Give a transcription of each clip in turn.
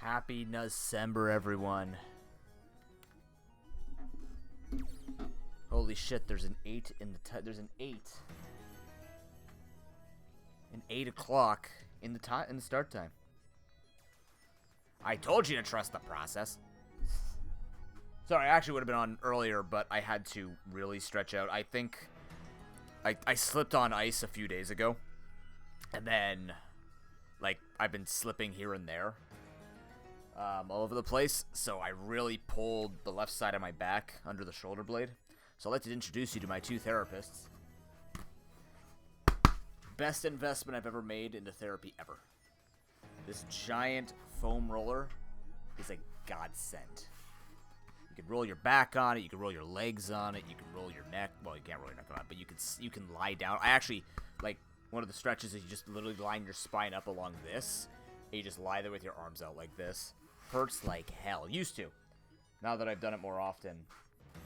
Happy Nuzcember, everyone. Holy shit, there's an 8 in the there's an 8. An 8 o'clock in the start time. I told you to trust the process. Sorry, I actually would have been on earlier, but I had to really stretch out. I think I slipped on ice a few days ago. And then, like, I've been slipping here and there. All over the place. So I really pulled the left side of my back under the shoulder blade. So I'd like to introduce you to my 2 therapists. Best investment I've ever made into therapy ever. This giant foam roller is a godsend. You can roll your back on it, you can roll your legs on it, you can roll your neck. Well, you can't roll your neck on it, but you can lie down. I actually, like, one of the stretches is you just literally line your spine up along this, and you just lie there with your arms out like this. Hurts like hell. Used to. Now that I've done it more often,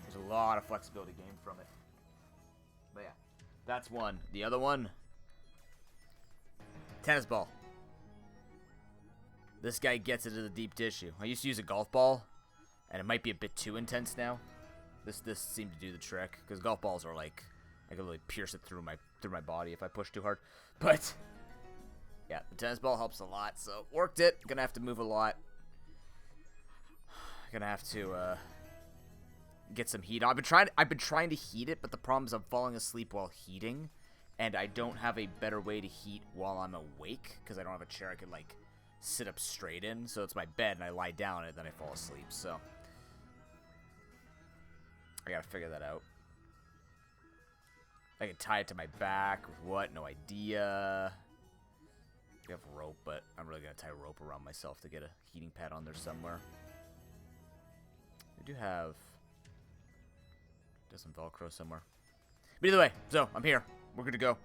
there's a lot of flexibility gained from it. But yeah, that's one. The other one, tennis ball. This guy gets it to the deep tissue. I used to use a golf ball, and it might be a bit too intense now. This seemed to do the trick, because golf balls are like, I could really pierce it through my body if I push too hard. But yeah, the tennis ball helps a lot, so worked it. Gonna have to move a lot. Gonna have to get some heat on. I've been trying to heat it, but the problem is I'm falling asleep while heating, and I don't have a better way to heat while I'm awake because I don't have a chair I could like sit up straight in. So it's my bed, and I lie down and then I fall asleep. So I gotta figure that out. I can tie it to my back with what? No idea. I have rope, but I'm really gonna tie rope around myself to get a heating pad on there somewhere. We do have some Velcro somewhere. But either way, so I'm here. We're good to go.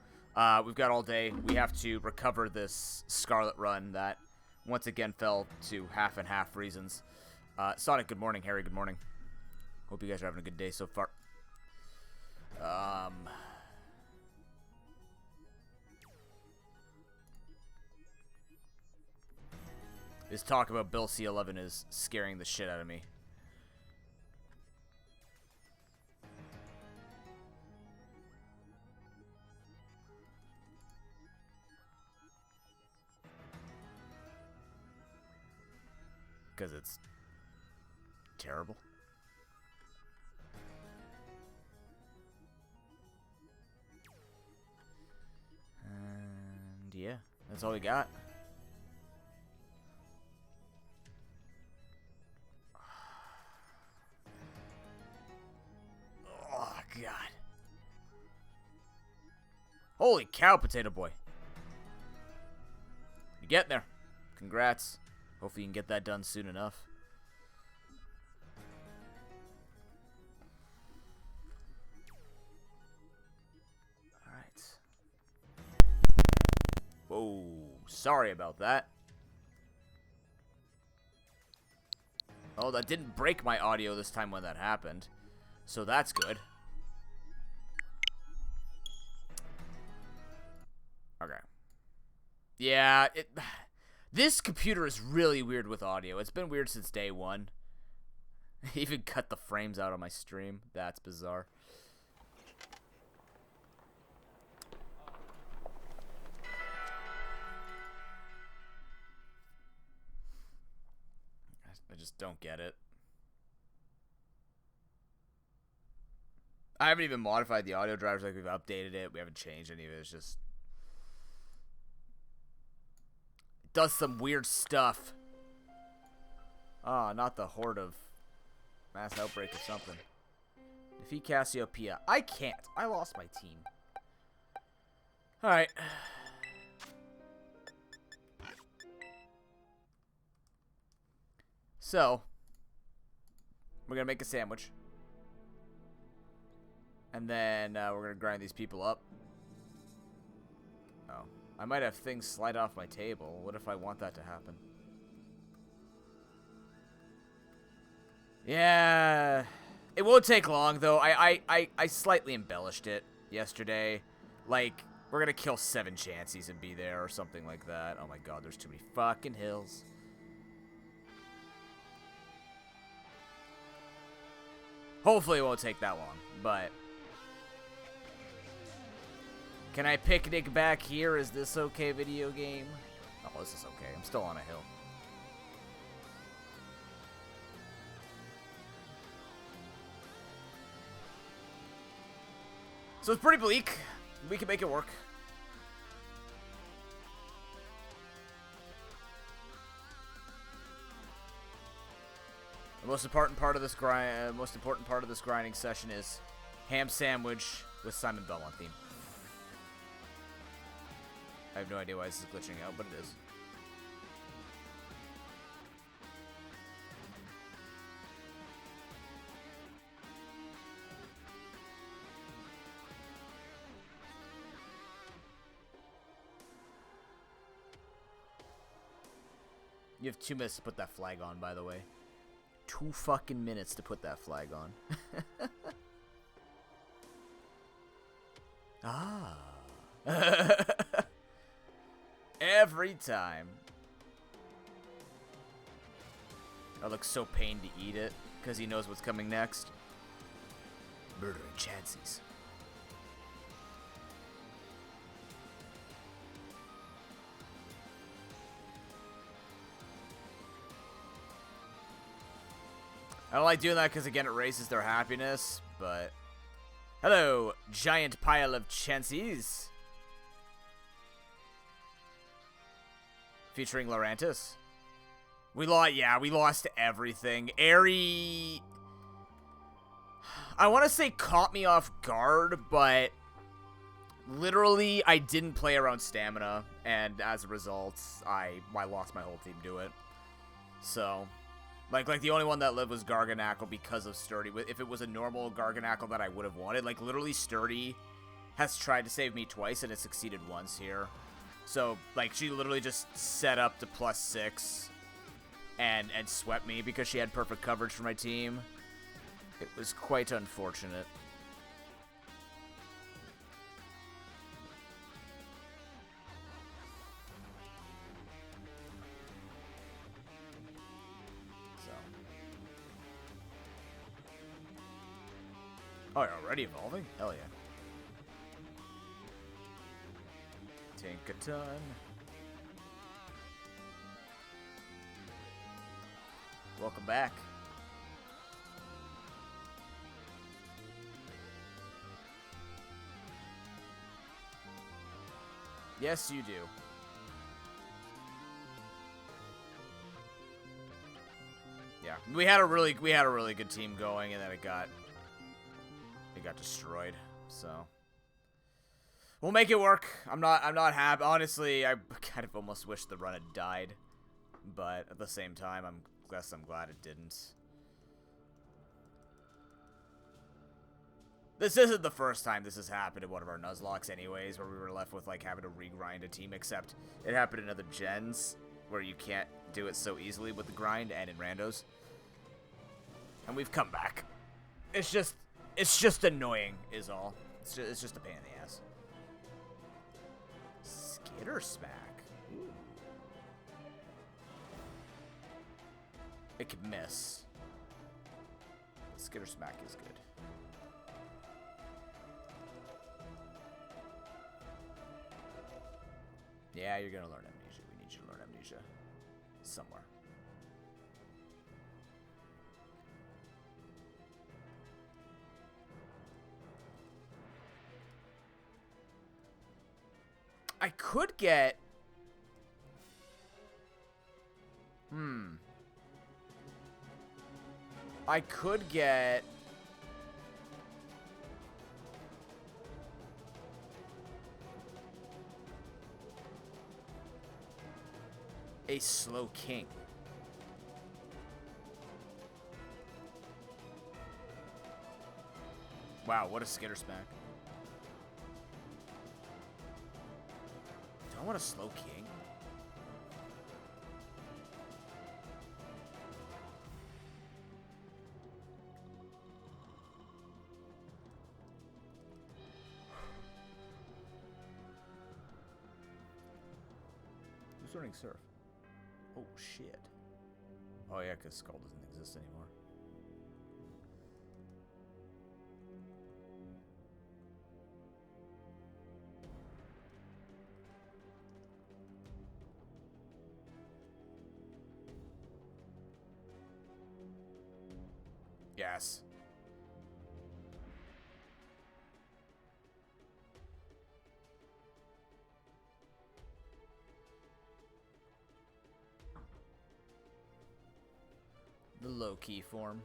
We've got all day. We have to recover this Scarlet run that once again fell to half and half reasons. Sonic, good morning. Harry, good morning. Hope you guys are having a good day so far. This talk about Bill C11 is scaring the shit out of me. Because it's terrible. And yeah, that's all we got. Oh, God. Holy cow, Potato Boy. You're getting there. Congrats. Hopefully you can get that done soon enough. Alright. Whoa. Sorry about that. Oh, that didn't break my audio this time when that happened. So that's good. Okay. Yeah, this computer is really weird with audio. It's been weird since day one. I even cut the frames out on my stream. That's bizarre. I just don't get it. I haven't even modified the audio drivers. Like, we've updated it. We haven't changed any of it. It's just... does some weird stuff. Ah, not the horde of mass outbreak or something. Defeat Cassiopeia. I can't. I lost my team. Alright. So, we're gonna make a sandwich. And then we're gonna grind these people up. Oh. I might have things slide off my table. What if I want that to happen? Yeah. It won't take long, though. I slightly embellished it yesterday. Like, we're gonna kill 7 chances and be there or something like that. Oh my god, there's too many fucking hills. Hopefully it won't take that long, but... Can I picnic back here? Is this okay, video game? Oh, this is okay. I'm still on a hill. So it's pretty bleak. We can make it work. The most important part of this grinding session is ham sandwich with Simon Belmont theme. I have no idea why this is glitching out, but it is. You have 2 minutes to put that flag on, by the way. 2 fucking minutes to put that flag on. Ah. Every time. I look so pained to eat it, because he knows what's coming next. Murdering chances. I don't like doing that because, again, it raises their happiness, but... Hello, giant pile of chances. Featuring Laurantis. We lost everything. Airy... I want to say caught me off guard, but... Literally, I didn't play around stamina, and as a result, I lost my whole team to it. So... Like the only one that lived was Garganackle because of Sturdy. If it was a normal Garganackle that I would have wanted, like literally Sturdy has tried to save me twice and it succeeded once here. So like she literally just set up to +6 and swept me because she had perfect coverage for my team. It was quite unfortunate. Oh, you're already evolving? Hell yeah. Tinkaton. Welcome back. Yes, you do. Yeah, we had a really good team going, and then it got destroyed. So we'll make it work. I'm not happy. Honestly, I kind of almost wish the run had died, but at the same time, I'm glad it didn't. This isn't the first time this has happened in one of our Nuzlocks anyways, where we were left with like having to regrind a team, except it happened in other gens where you can't do it so easily with the grind and in randos. And we've come back. It's just annoying, is all. It's just a pain in the ass. Skitter Smack. Ooh. It could miss. Skitter Smack is good. Yeah, you're gonna learn Amnesia. We need you to learn Amnesia. Somewhere. I could get... I could get... a slow king. Wow, what a skitter smack. Do I want a slow king? Who's learning surf? Oh, shit. Oh, yeah, because Skull doesn't exist anymore. Yes. The low-key form.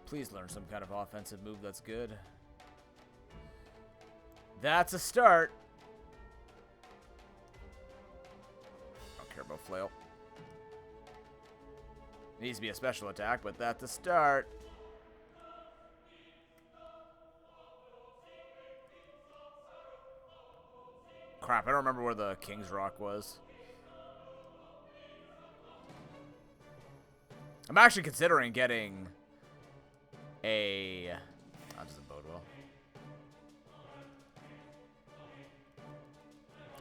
Please learn some kind of offensive move that's good. That's a start. Don't care about flail. Needs to be a special attack, but that's a start. Crap, I don't remember where the King's Rock was. I'm actually considering getting a... That doesn't bode well.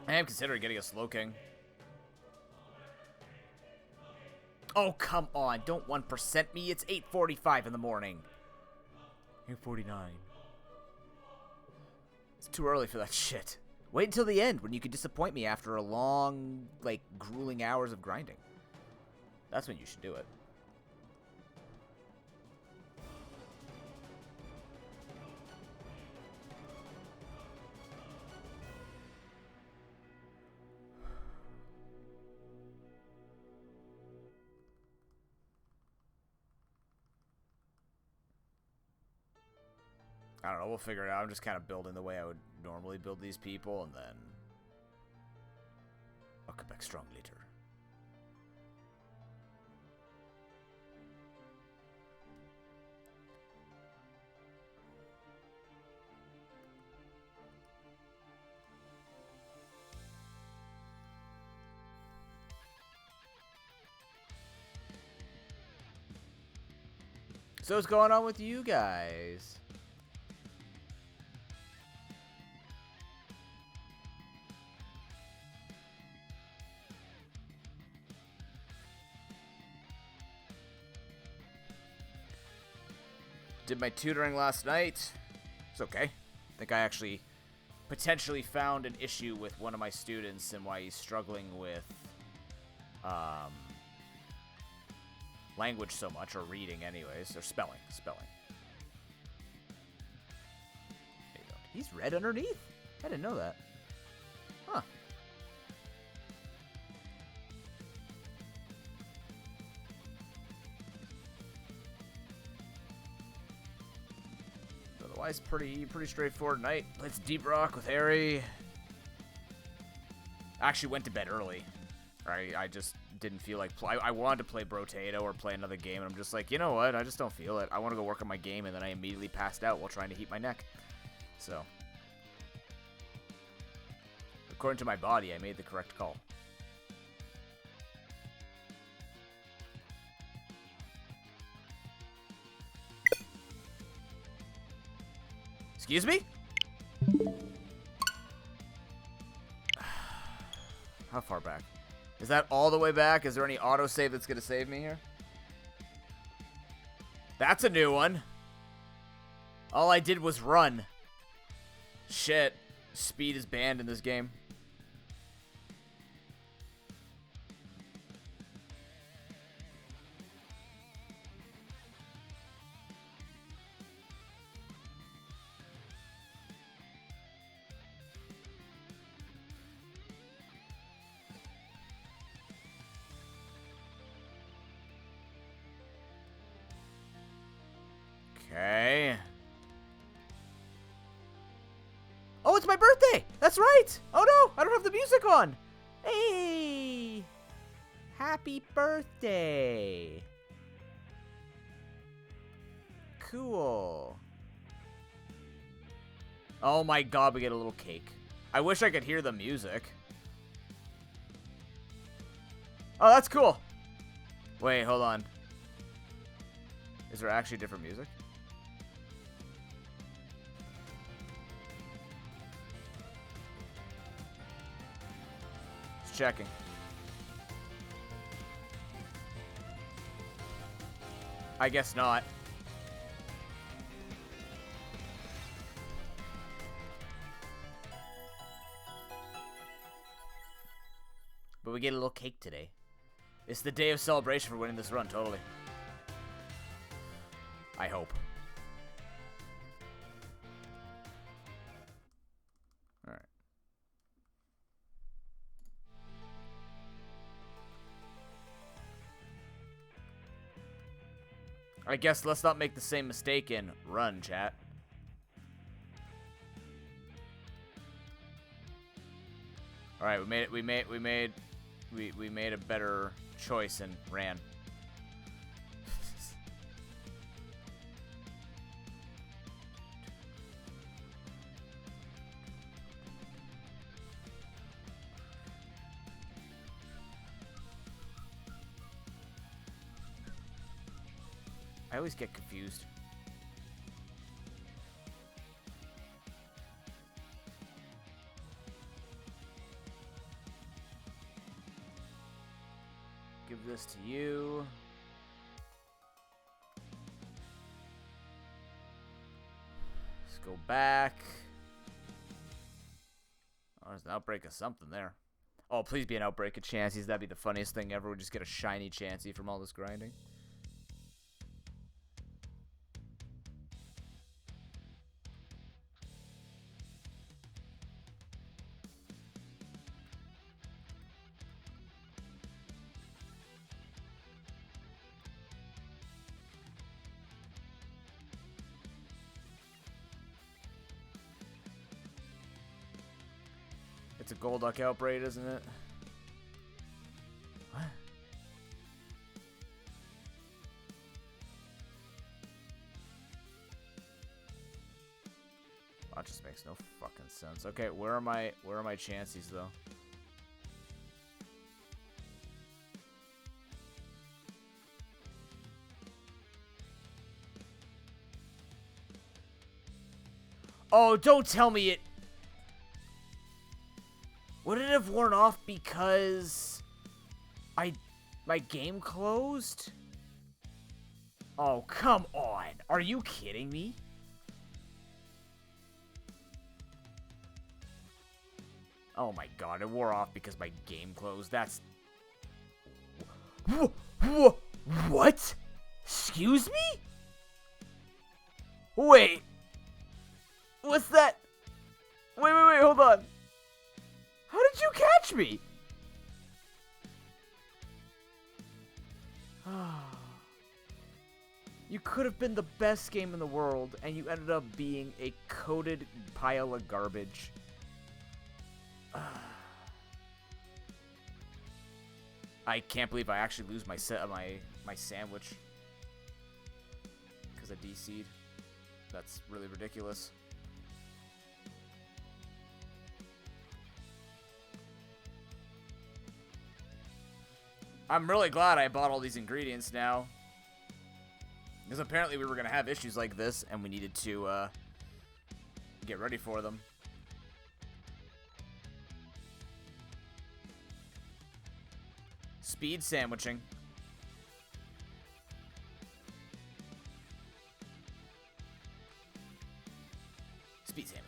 I am considering getting a Slowking. Oh, come on. Don't 1% me. It's 8:45 in the morning. 8:49. It's too early for that shit. Wait until the end when you can disappoint me after a long, like, grueling hours of grinding. That's when you should do it. I don't know, we'll figure it out. I'm just kind of building the way I would normally build these people, and then I'll come back strong later. So what's going on with you guys? Did my tutoring last night. It's okay. I think I actually potentially found an issue with one of my students and why he's struggling with language so much, or reading anyways, or spelling. There you go. He's red underneath? I didn't know that. Huh. Otherwise, pretty straightforward night. Played some Deep Rock with Harry. Actually went to bed early. I just didn't feel like I wanted to play Brotato or play another game, and I'm just like, you know what? I just don't feel it. I want to go work on my game, and then I immediately passed out while trying to heat my neck. So, according to my body, I made the correct call. Excuse me? How far back? Is that all the way back? Is there any autosave that's going to save me here? That's a new one. All I did was run. Shit. Speed is banned in this game. Okay. Oh, it's my birthday! That's right! Oh no, I don't have the music on! Hey! Happy birthday! Cool. Oh my god, we get a little cake. I wish I could hear the music. Oh, that's cool. Wait, hold on. Is there actually different music? Just checking. I guess not. But we get a little cake today. It's the day of celebration for winning this run, totally. I hope. Alright. I guess let's not make the same mistake in run, chat. Alright, we made a better choice and ran. I always get confused. Give this to you. Let's go back. Oh, there's an outbreak of something there. Oh, please be an outbreak of Chanseys. That'd be the funniest thing ever. We just get a shiny Chansey from all this grinding. It's a Golduck outbreak, isn't it? What? That just makes no fucking sense. Okay, where are my Chanseys though? Oh, don't tell me it. Would it have worn off because my game closed? Oh, come on. Are you kidding me? Oh my god, it wore off because my game closed. That's... What? Excuse me? Wait. What's that? Wait, hold on. How did you catch me? You could have been the best game in the world, and you ended up being a coated pile of garbage. I can't believe I actually lose my sandwich because I DC'd. That's really ridiculous. I'm really glad I bought all these ingredients now. Because apparently we were going to have issues like this, and we needed to get ready for them. Speed sandwiching. Speed sandwich.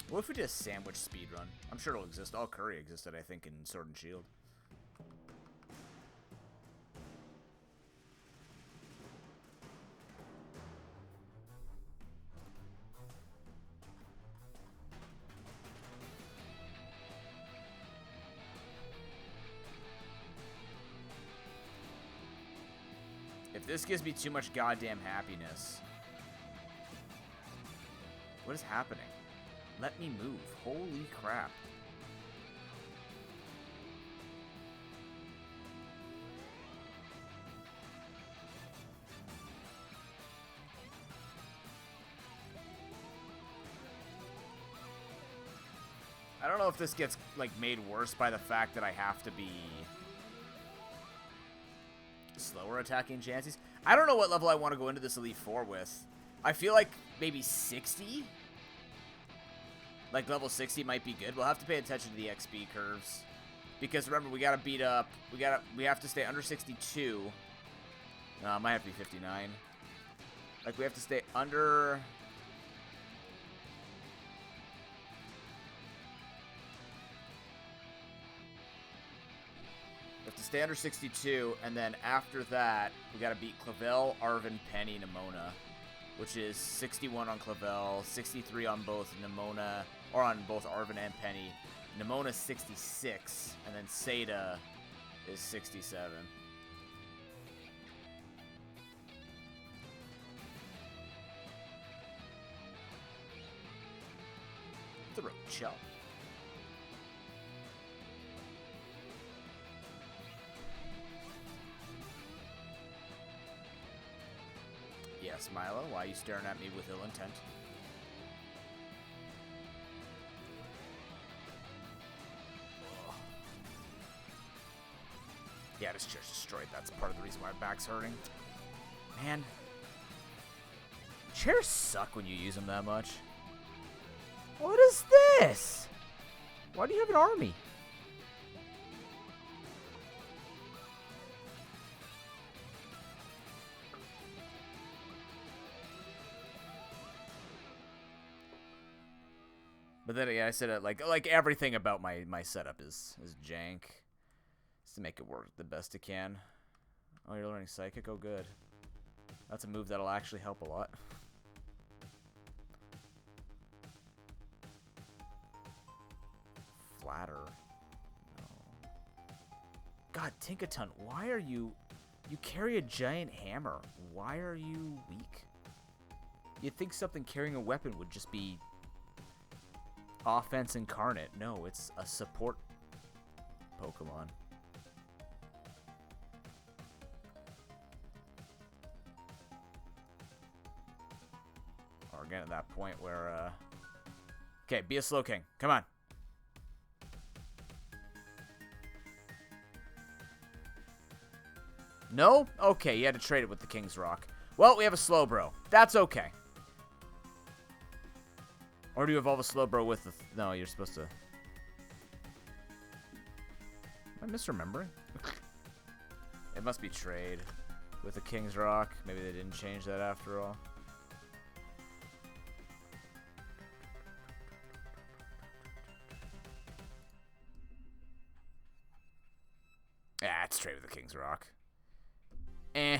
What if we did a sandwich speedrun? I'm sure it'll exist. All curry existed, I think, in Sword and Shield. If this gives me too much goddamn happiness... What is happening? Let me move. Holy crap. I don't know if this gets, like, made worse by the fact that I have to be slower attacking Chanseys. I don't know what level I want to go into this Elite Four with. I feel like maybe 60? Like level 60 might be good. We'll have to pay attention to the XP curves. Because remember, we gotta beat up, we have to stay under 62. No, it might have to be 59. Like, we have to stay under... We have to stay under 62, and then after that, we gotta beat Clavel, Arven, Penny, Nimona, which is 61 on Clavel, 63 on both Nimona, or on both Arven and Penny. Nimona's 66, and then Seda is 67. Throat chop. Yes, Milo, why are you staring at me with ill intent? Yeah, this chair's destroyed. That's part of the reason why my back's hurting. Man. Chairs suck when you use them that much. What is this? Why do you have an army? But then again, I said it like everything about my setup is jank. Just to make it work the best it can. Oh, you're learning Psychic? Oh, good. That's a move that'll actually help a lot. Flatter. No. God, Tinkaton, why are you... You carry a giant hammer. Why are you weak? You'd think something carrying a weapon would just be... offense incarnate. No, it's a support Pokemon. Or again at that point where, okay, be a Slowking. Come on. No? Okay, you had to trade it with the King's Rock. Well, we have a Slowbro. That's okay. Or do you evolve a Slowbro with the... No, you're supposed to... Am I misremembering? It must be trade with the King's Rock. Maybe they didn't change that after all. Yeah, it's trade with the King's Rock. Eh.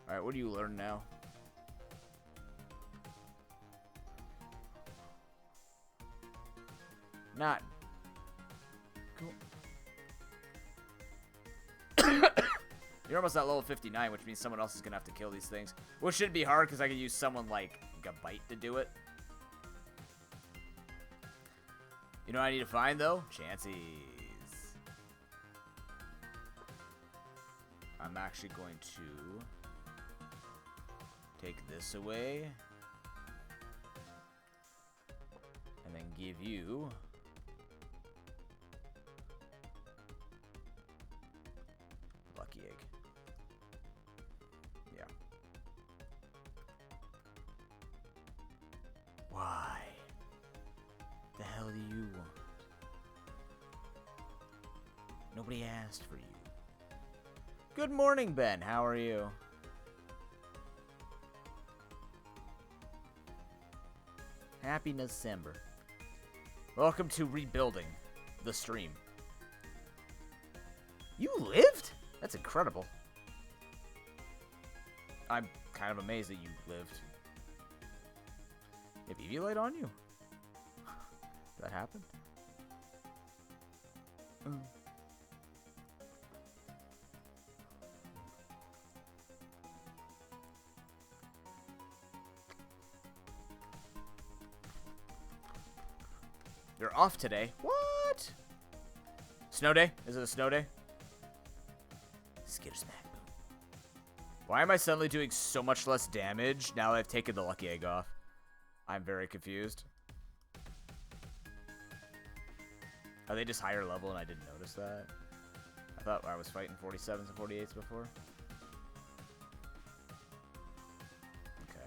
Alright, what do you learn now? Not. Cool. You're almost at level 59, which means someone else is going to have to kill these things. Which shouldn't be hard, because I could use someone like Gabite to do it. You know what I need to find, though? Chances. I'm actually going to take this away. And then give you... Lucky Egg. Yeah. Why? The hell do you want? Nobody asked for you. Good morning, Ben. How are you? Happy Nuzcember. Welcome to rebuilding the stream. You lived? That's incredible. I'm kind of amazed that you lived. You have EV light on you? Did that happen? You're off today. What? Snow day? Is it a snow day? Skitter smack boom. Why am I suddenly doing so much less damage now that I've taken the lucky egg off? I'm very confused. Are they just higher level and I didn't notice that? I thought I was fighting 47s and 48s before. Okay.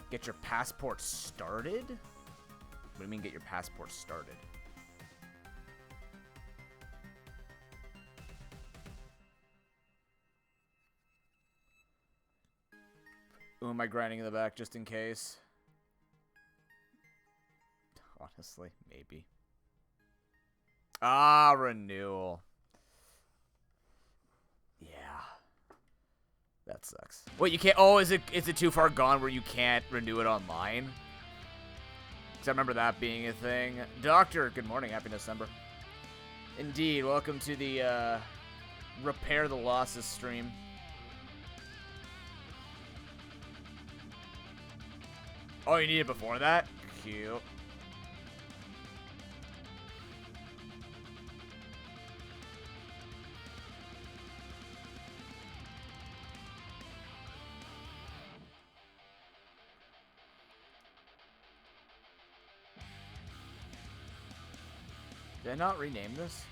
Get your passport started? What do you mean get your passport started? Ooh, am I grinding in the back just in case? Honestly, maybe. Ah, renewal. Yeah. That sucks. Wait, you can't... Oh, is it too far gone where you can't renew it online? Because I remember that being a thing. Doctor, good morning. Happy Nuzcember. Indeed. Welcome to the Repair the Losses stream. Oh, you need it before that? Cute. Did I not rename this?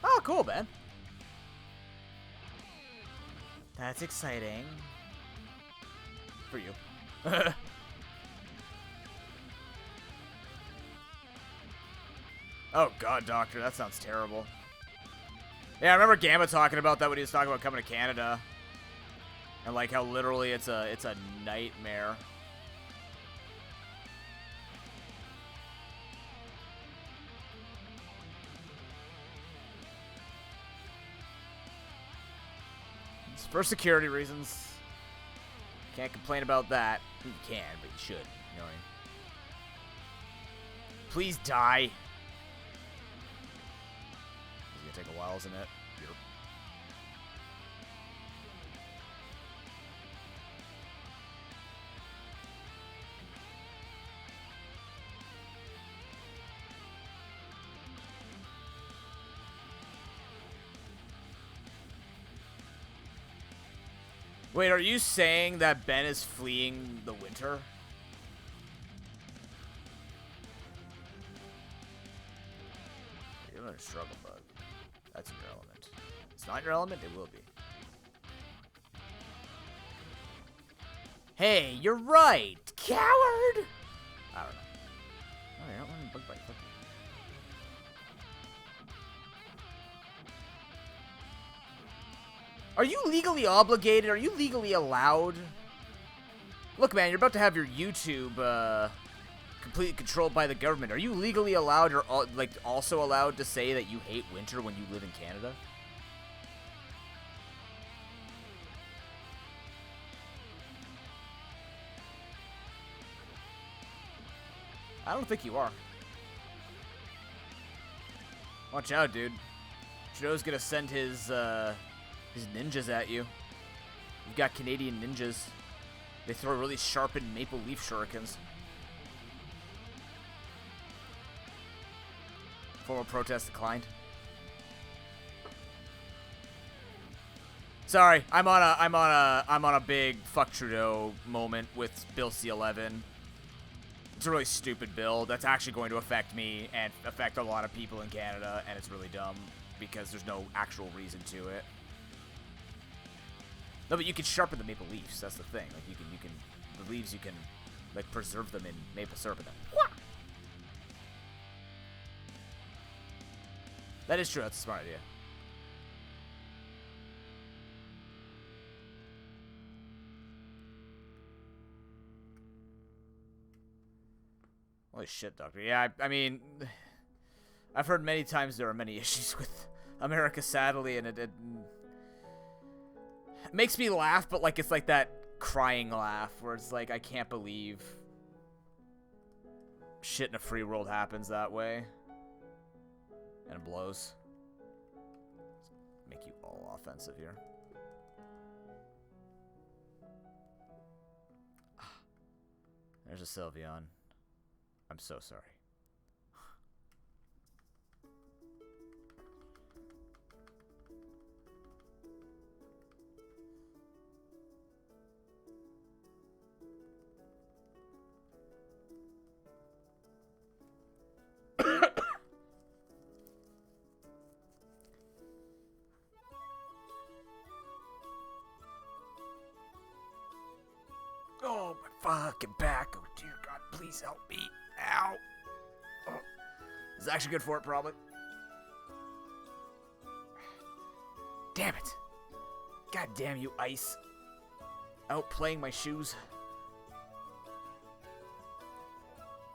Oh, cool, man. That's exciting. For you. Oh, God, Doctor. That sounds terrible. Yeah, I remember Gamma talking about that when he was talking about coming to Canada. And, like, how literally it's a nightmare. It's for security reasons. Can't complain about that. You can, but you should. You know what I mean? Please die. It's gonna take a while, isn't it? Yep. Wait, are you saying that Ben is fleeing the winter? You're gonna struggle, bud. That's in your element. It's not your element, it will be. Hey, you're right! Coward! I don't know. Oh, you're not learning bug bite. Fuck you. Are you legally obligated? Are you legally allowed? Look, man, you're about to have your YouTube completely controlled by the government. Are you legally allowed or like also allowed to say that you hate winter when you live in Canada? I don't think you are. Watch out, dude. Joe's gonna send his ninjas at you. You've got Canadian ninjas. They throw really sharpened maple leaf shurikens. Formal protest declined. Sorry, I'm on a big fuck Trudeau moment with Bill C-11. It's a really stupid bill that's actually going to affect me and affect a lot of people in Canada, and it's really dumb because there's no actual reason to it. No, but you can sharpen the maple leaves. That's the thing. Like you can, the leaves you can, like preserve them in maple syrup and then. That is true. That's a smart idea. Holy shit, Doctor. Yeah, I mean, I've heard many times there are many issues with America, sadly, and it makes me laugh, but like it's like that crying laugh where it's like I can't believe shit in a free world happens that way. And it blows. Make you all offensive here. There's a Sylveon. I'm so sorry. Oh, my fucking back. Oh, dear God, please help me. Ow. Oh. This is actually good for it, probably. Damn it. God damn you, ice. Outplaying my shoes.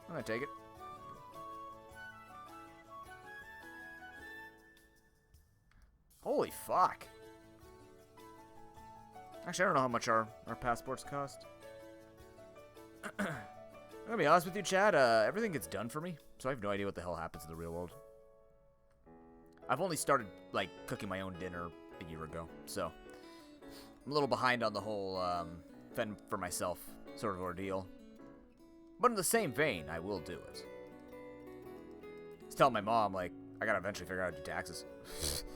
I'm gonna take it. Holy fuck. Actually, I don't know how much our passports cost. I'm gonna be honest with you, Chad. Everything gets done for me, so I have no idea what the hell happens in the real world. I've only started, like, cooking my own dinner a year ago, so I'm a little behind on the whole fend for myself sort of ordeal. But in the same vein, I will do it. I was telling my mom, like, I gotta eventually figure out how to do taxes.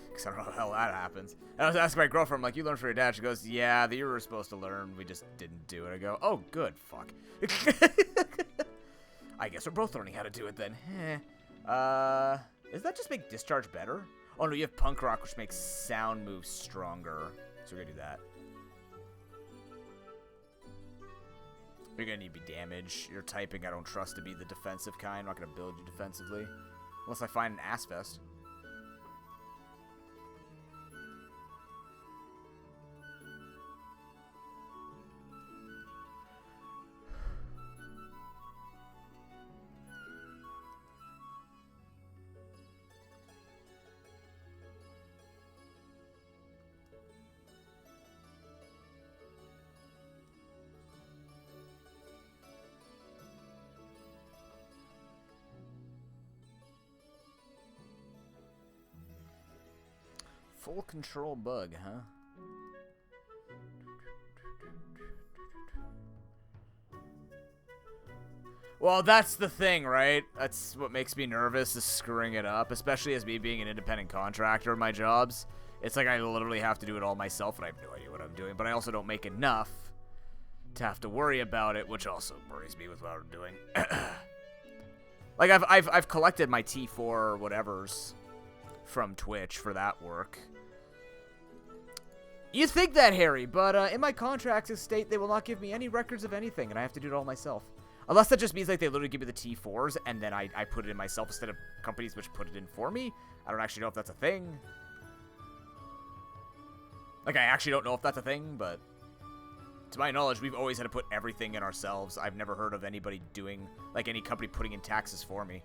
Because I don't know how the hell that happens. And I was asking my girlfriend, I'm like, you learned for your dad? She goes, yeah, you were supposed to learn. We just didn't do it. I go, oh, good. Fuck. I guess we're both learning how to do it then. Does that just make discharge better? Oh, no, you have punk rock, which makes sound moves stronger. So we're going to do that. You're going to need to be damage. Your typing, I don't trust to be the defensive kind. I'm not going to build you defensively. Unless I find an ass fest. Full control bug, huh? Well, that's the thing, right? That's what makes me nervous, is screwing it up, especially as me being an independent contractor in my jobs. It's like I literally have to do it all myself, and I have no idea what I'm doing, but I also don't make enough to have to worry about it, which also worries me with what I'm doing. Like, I've collected my T4 whatevers from Twitch for that work. You think that, Harry, but in my contracts state they will not give me any records of anything, and I have to do it all myself. Unless that just means like they literally give me the T4s, and then I put it in myself instead of companies which put it in for me. I don't actually know if that's a thing. Like, I actually don't know if that's a thing, but to my knowledge, we've always had to put everything in ourselves. I've never heard of anybody doing, like, any company putting in taxes for me.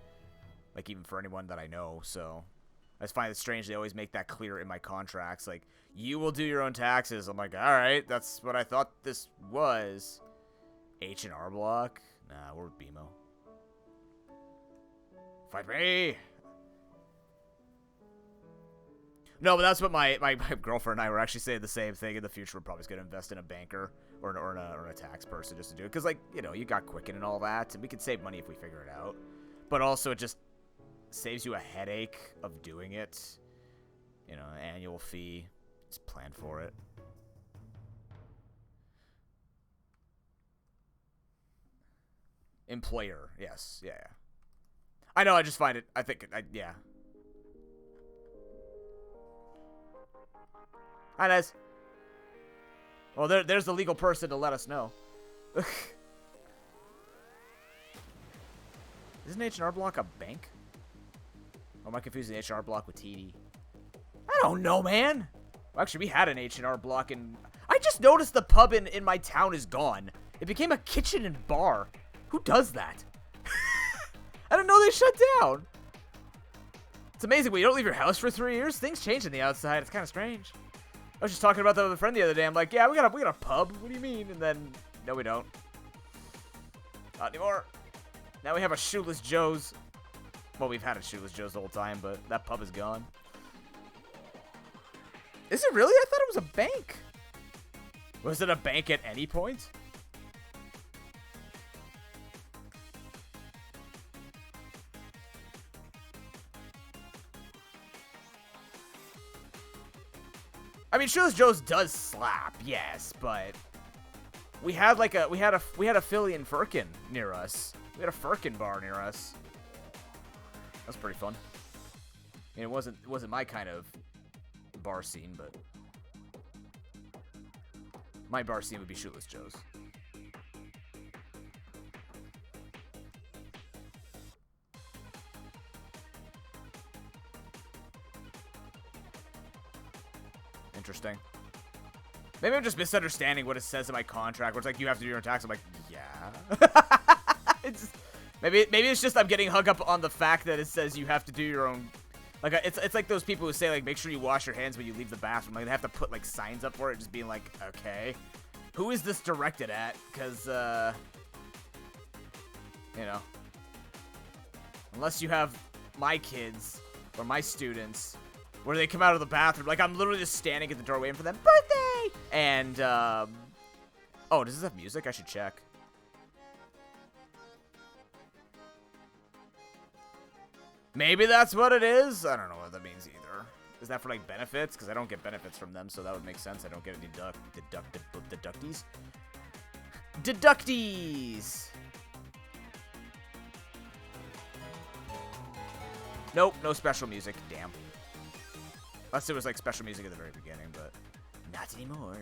Like, even for anyone that I know, so I just find it strange they always make that clear in my contracts. Like, you will do your own taxes. I'm like, alright, that's what I thought this was. H&R Block? Nah, we're with BMO. Fight me! No, but that's what my girlfriend and I were actually saying the same thing. In the future, we're probably just going to invest in a banker or in a tax person just to do it. Because, like, you know, you got Quicken and all that, and we can save money if we figure it out. But also, it just saves you a headache of doing it. You know, an annual fee. Just plan for it. Employer, yes, yeah. I know, I just find it, yeah. Hi, Nez. Well, there's the legal person to let us know. Isn't H&R Block a bank? Or am I confusing H&R Block with TD? I don't know, man. Well, actually, we had an H&R Block in... I just noticed the pub in my town is gone. It became a kitchen and bar. Who does that? I didn't know they shut down. It's amazing when you don't leave your house for 3 years. Things change on the outside. It's kind of strange. I was just talking about that with a friend the other day. I'm like, yeah, we got a pub. What do you mean? And then, no, we don't. Not anymore. Now we have a Shoeless Joe's. Well, we've had a Shoeless Joe's the whole time, but that pub is gone. Is it really? I thought it was a bank. Was it a bank at any point? I mean, Shoeless Joe's does slap, yes, but we had like a we had a Philly and Firkin near us. We had a Firkin bar near us. That's pretty fun. I mean, it wasn't my kind of bar scene, but my bar scene would be Shoeless Joe's. Interesting. Maybe I'm just misunderstanding what it says in my contract, where it's like, you have to do your own tax. I'm like, yeah. Maybe it's just I'm getting hung up on the fact that it says you have to do your own. Like, it's like those people who say, like, make sure you wash your hands when you leave the bathroom. Like, they have to put, like, signs up for it, just being like, okay. Who is this directed at? Because, you know. Unless you have my kids or my students where they come out of the bathroom. Like, I'm literally just standing at the door waiting for them. Birthday! And, oh, does this have music? I should check. Maybe that's what it is? I don't know what that means either. Is that for, like, benefits? Because I don't get benefits from them, so that would make sense. I don't get any deductees. Deductees! Nope, no special music. Damn. Unless it was, like, special music at the very beginning, but not anymore.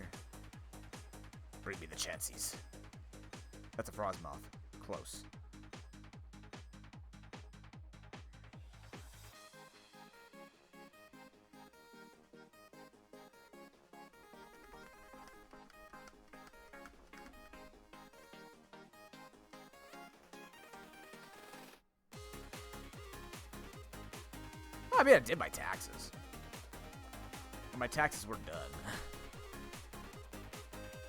Bring me the chances. That's a Frostmoth. Close. I mean, I did my taxes. And my taxes were done.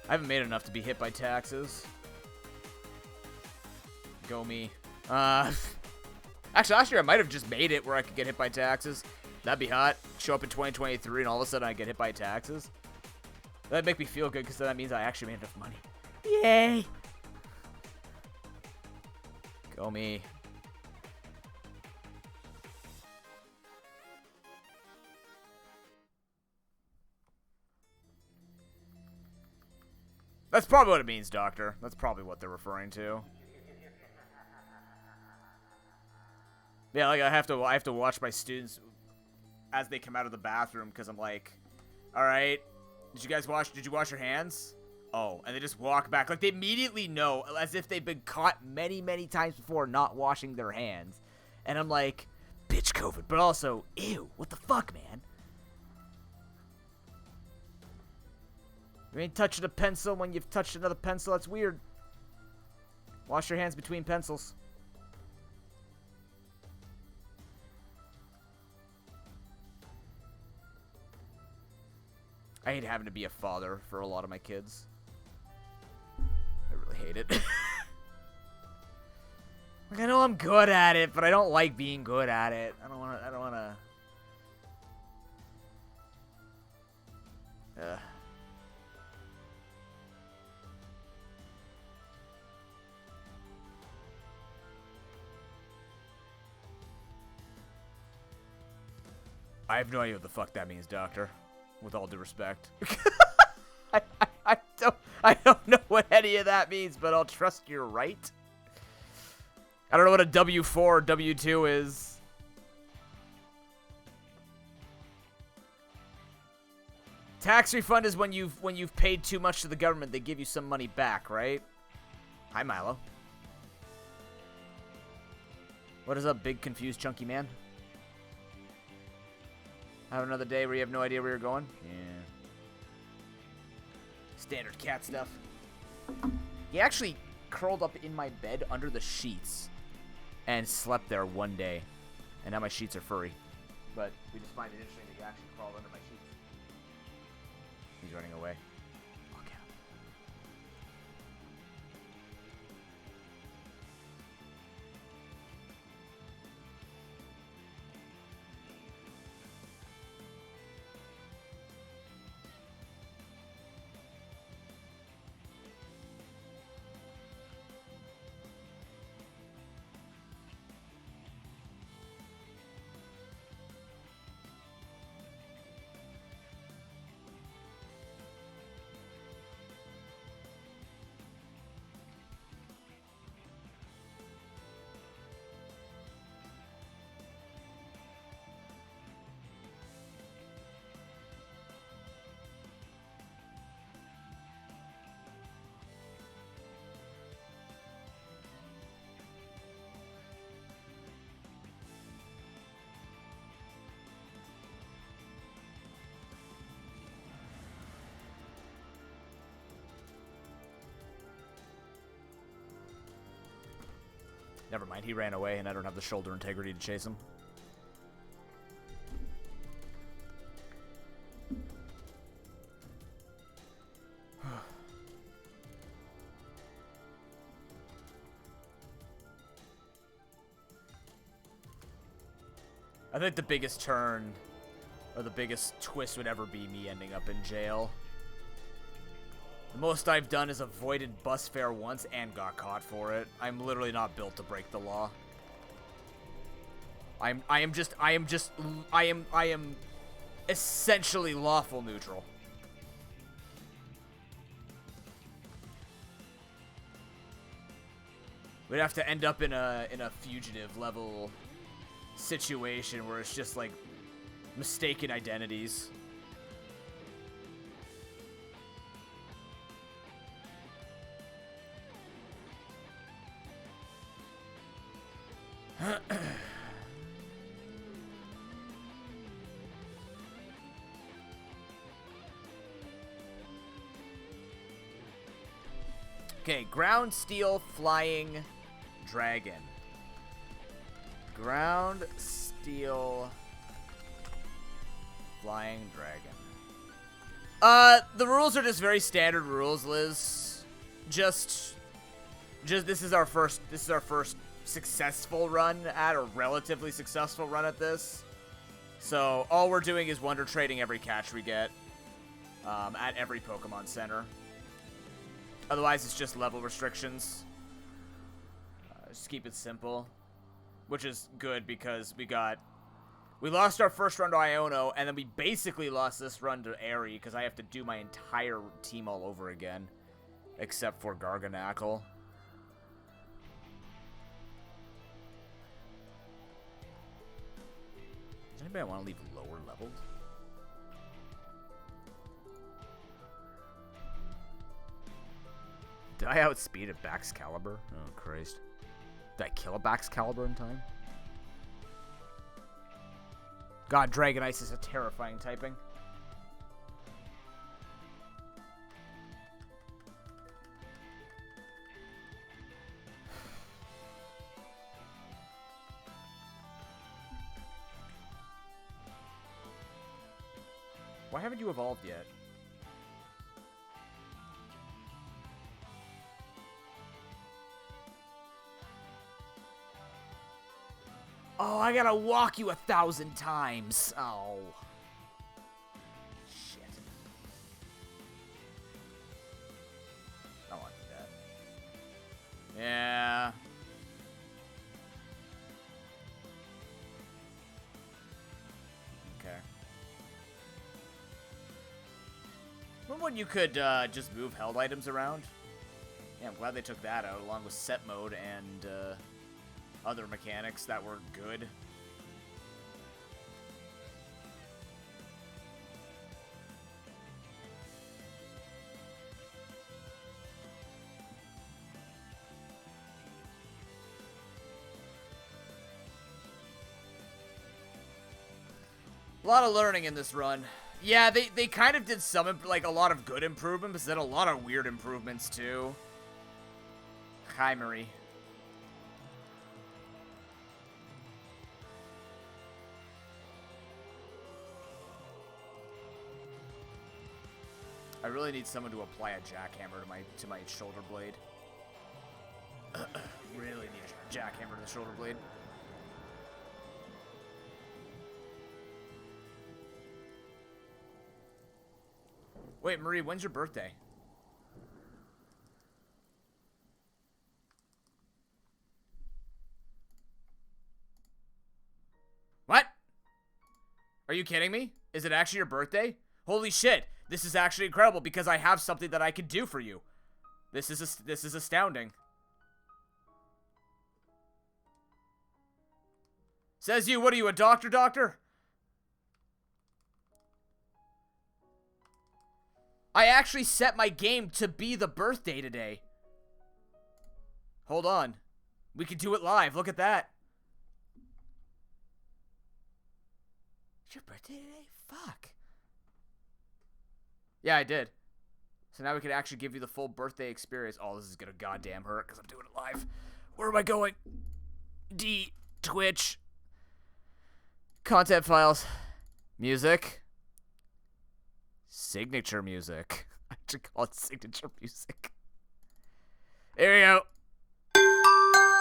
I haven't made enough to be hit by taxes. Go me. Actually, last year I might have just made it where I could get hit by taxes. That'd be hot. Show up in 2023 and all of a sudden I get hit by taxes. That'd make me feel good because that means I actually made enough money. Yay! Go me. That's probably what it means, Doctor. That's probably what they're referring to. Yeah, like I have to watch my students as they come out of the bathroom because I'm like, all right, did you wash your hands? Oh, and they just walk back. Like they immediately know, as if they've been caught many, many times before not washing their hands. And I'm like, bitch COVID, but also, ew, what the fuck, man? You ain't touching a pencil when you've touched another pencil. That's weird. Wash your hands between pencils. I hate having to be a father for a lot of my kids. I really hate it. Like, I know I'm good at it, but I don't like being good at it. I don't wanna. I have no idea what the fuck that means, Doctor. With all due respect. I don't know what any of that means, but I'll trust you're right. I don't know what a W4 or W2 is. Tax refund is when you've paid too much to the government, they give you some money back, right? Hi, Milo. What is up, big confused chunky man? Have another day where you have no idea where you're going? Yeah. Standard cat stuff. He actually curled up in my bed under the sheets and slept there one day. And now my sheets are furry. But we just find it interesting that he actually crawled under my sheets. He's running away. Look at him. Never mind, he ran away, and I don't have the shoulder integrity to chase him. I think the biggest turn, or the biggest twist would ever be me ending up in jail. The most I've done is avoided bus fare once and got caught for it. I'm literally not built to break the law. I am essentially lawful neutral. We'd have to end up in a fugitive level situation where it's just like mistaken identities. Okay, ground, steel, flying, dragon. Ground, steel, flying, dragon. The rules are just very standard rules, Liz. Just this is our first successful run at, or relatively successful run at this. So all we're doing is wonder trading every catch we get at every Pokemon Center. Otherwise, it's just level restrictions. Just keep it simple, which is good because we lost our first run to Iono, and then we basically lost this run to Airy because I have to do my entire team all over again, except for Garganackle. Does anybody want to leave lower leveled? Did I outspeed a Baxcalibur? Oh, Christ. Did I kill a Baxcalibur in time? God, Dragonite is a terrifying typing. Why haven't you evolved yet? Oh, I gotta walk you 1,000 times. Oh. Shit. I don't want to do that. Yeah. Okay. Remember when you could just move held items around? Yeah, I'm glad they took that out along with set mode and other mechanics that were good. A lot of learning in this run. Yeah, they kind of did some, like, a lot of good improvements, but then a lot of weird improvements, too. Hi, Marie. I really need someone to apply a jackhammer to my shoulder blade. Really need a jackhammer to the shoulder blade. Wait, Marie, when's your birthday? What? Are you kidding me? Is it actually your birthday? Holy shit. This is actually incredible because I have something that I can do for you. This is astounding. Says you, what are you, a doctor? I actually set my game to be the birthday today. Hold on. We can do it live. Look at that. It's your birthday today? Fuck. Yeah, I did. So now we can actually give you the full birthday experience. Oh, this is gonna goddamn hurt because I'm doing it live. Where am I going? D Twitch. Content files. Music. Signature music. I should call it signature music. There we go.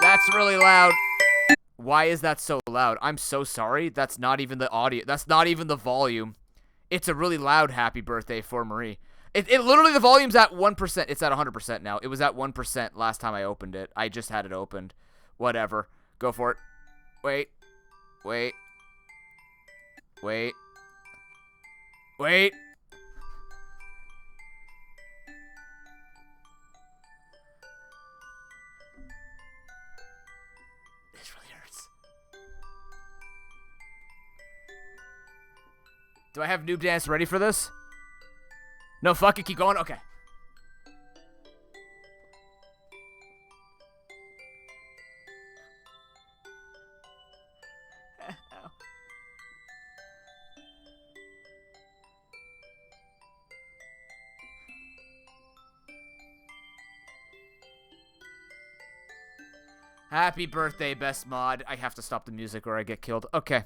That's really loud. Why is that so loud? I'm so sorry. That's not even the audio. That's not even the volume. It's a really loud happy birthday for Marie. It literally, the volume's at 1%. It's at 100% now. It was at 1% last time I opened it. I just had it opened. Whatever. Go for it. Wait. Wait. Wait. Wait. This really hurts. Do I have Noob Dance ready for this? No, fuck it, keep going? Okay. Happy birthday, best mod. I have to stop the music or I get killed. Okay.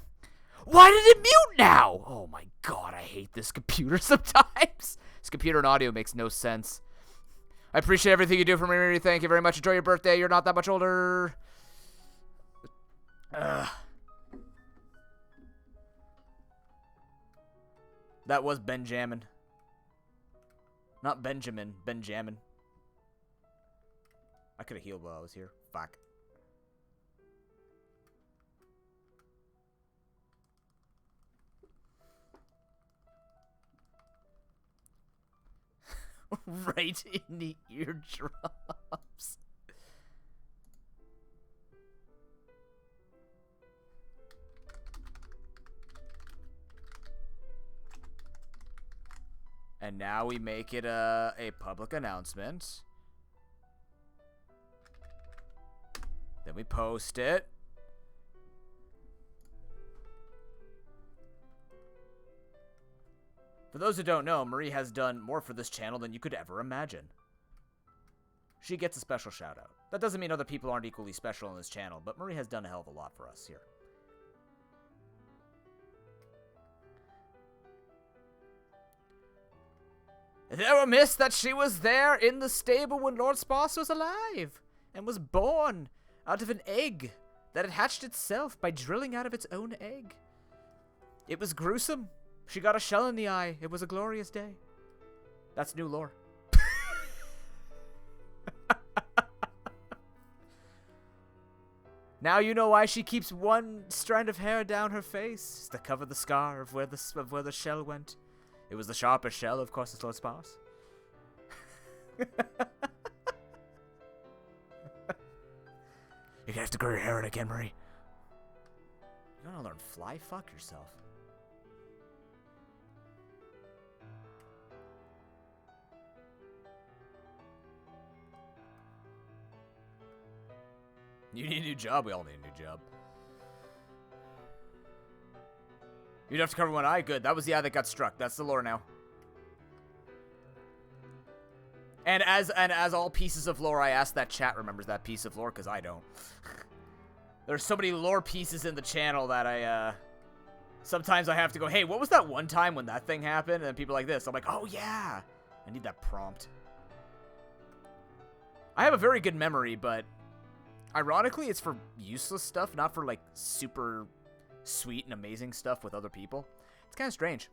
Why did it mute now? Oh my god, I hate this computer sometimes. This computer and audio makes no sense. I appreciate everything you do for me, Marie. Thank you very much. Enjoy your birthday. You're not that much older. That was Benjamin. Not Benjamin. Benjamin. I could have healed while I was here. Fuck. Right in the eardrums. And now we make it a public announcement. Then we post it. For those who don't know, Marie has done more for this channel than you could ever imagine. She gets a special shout out. That doesn't mean other people aren't equally special on this channel, but Marie has done a hell of a lot for us here. There were myths that she was there in the stable when Lord Sparse was alive, and was born out of an egg that had hatched itself by drilling out of its own egg. It was gruesome. She got a shell in the eye. It was a glorious day. That's new lore. Now you know why she keeps one strand of hair down her face to cover the scar of where the shell went. It was the sharpest shell, of course, it's Lord Sparse. You're gonna have to grow your hair out again, Marie. You're gonna learn fly fuck yourself. You need a new job. We all need a new job. You'd have to cover one eye. Good. That was the eye that got struck. That's the lore now. And as all pieces of lore, I ask that chat remembers that piece of lore, because I don't. There's so many lore pieces in the channel that I, sometimes I have to go, hey, what was that one time when that thing happened? And then people like this. I'm like, oh, yeah. I need that prompt. I have a very good memory, but ironically, it's for useless stuff, not for, like, super sweet and amazing stuff with other people. It's kind of strange.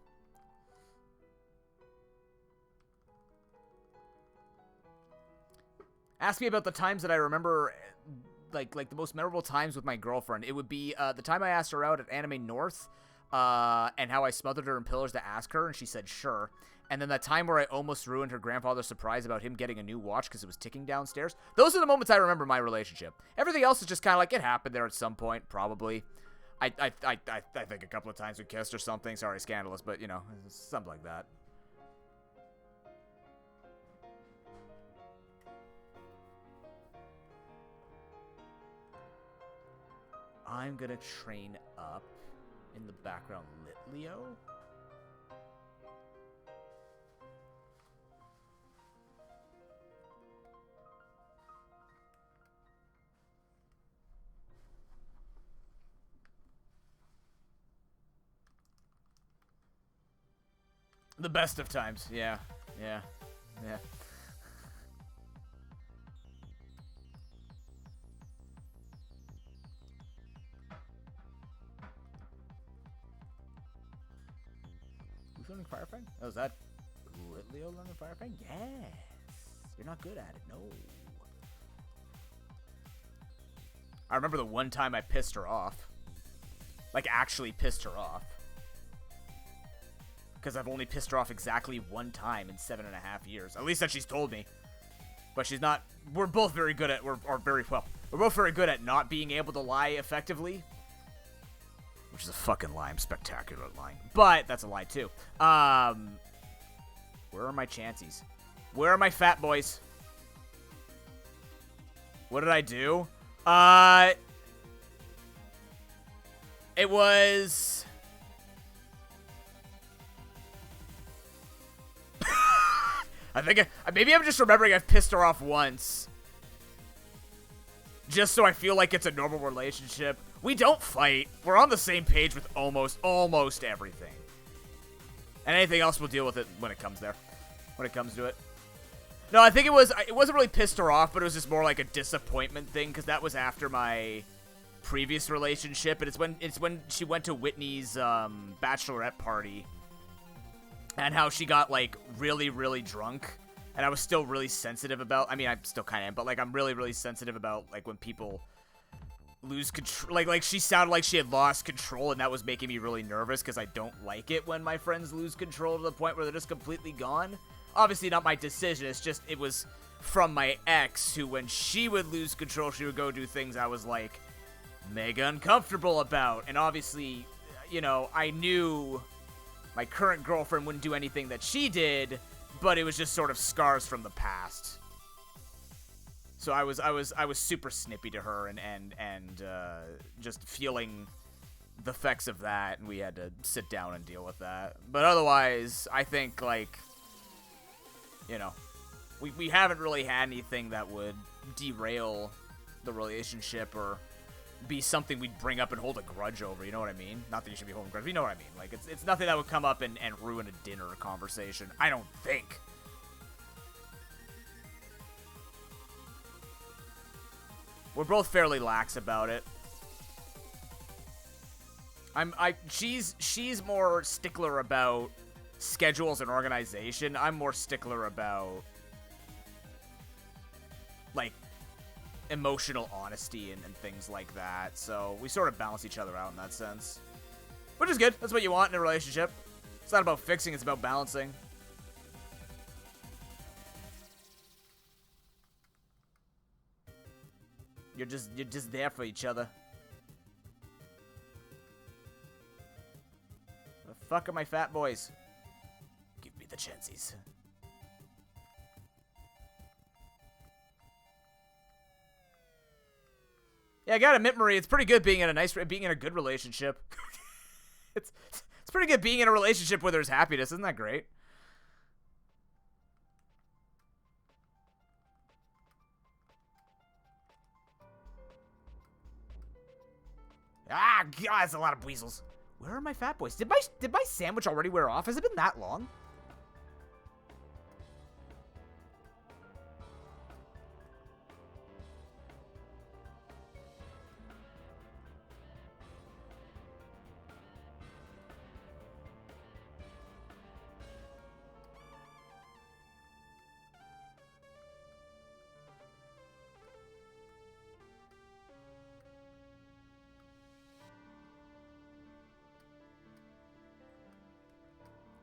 Ask me about the times that I remember, like the most memorable times with my girlfriend. It would be the time I asked her out at Anime North, and how I smothered her in pillars to ask her, and she said sure. And then that time where I almost ruined her grandfather's surprise about him getting a new watch because it was ticking downstairs. Those are the moments I remember my relationship. Everything else is just kind of like it happened there at some point, probably. I think a couple of times we kissed or something. Sorry, scandalous, but, you know, something like that. I'm gonna train up in the background Litleo. The best of times. Yeah. Yeah. Yeah. Who's learning firefighting? Oh, is that Leo learning firefighting? Yes. You're not good at it. No. I remember the one time I pissed her off. Like, actually pissed her off. Because I've only pissed her off exactly one time in 7.5 years. At least that she's told me. But she's not... We're both very good at... We're both very good at not being able to lie effectively. Which is a fucking lie. I'm spectacular at lying. But that's a lie, too. Where are my chances? Where are my fat boys? What did I do? It was... I think maybe I'm just remembering I've pissed her off once. Just so I feel like it's a normal relationship. We don't fight. We're on the same page with almost everything. And anything else, we'll deal with it when it comes there. When it comes to it. No, I think it wasn't really pissed her off, but it was just more like a disappointment thing, because that was after my previous relationship, and it's when she went to Whitney's bachelorette party, and how she got like really, really drunk, and I was still really sensitive about. I mean, I still kind of am, but like I'm really, really sensitive about like when people lose control. Like she sounded like she had lost control, and that was making me really nervous because I don't like it when my friends lose control to the point where they're just completely gone. Obviously not my decision, it's just, it was from my ex, who when she would lose control, she would go do things I was, like, mega uncomfortable about. And obviously, you know, I knew my current girlfriend wouldn't do anything that she did, but it was just sort of scars from the past. So I was super snippy to her, and just feeling the effects of that, and we had to sit down and deal with that. But otherwise, I think, like... You know, we haven't really had anything that would derail the relationship or be something we'd bring up and hold a grudge over, you know what I mean? Not that you should be holding a grudge, but you know what I mean. Like, it's nothing that would come up and ruin a dinner conversation, I don't think. We're both fairly lax about it. She's more stickler about schedules and organization. I'm more stickler about, like, emotional honesty and things like that. So we sort of balance each other out in that sense. Which is good. That's what you want in a relationship. It's not about fixing, it's about balancing. You're just there for each other. The fuck are my fat boys? Give me the chances. Yeah, I gotta admit, Marie, it's pretty good being in a good relationship. it's pretty good being in a relationship where there's happiness. Isn't that great? Ah, God, that's a lot of weasels. Where are my fat boys? Did my sandwich already wear off? Has it been that long?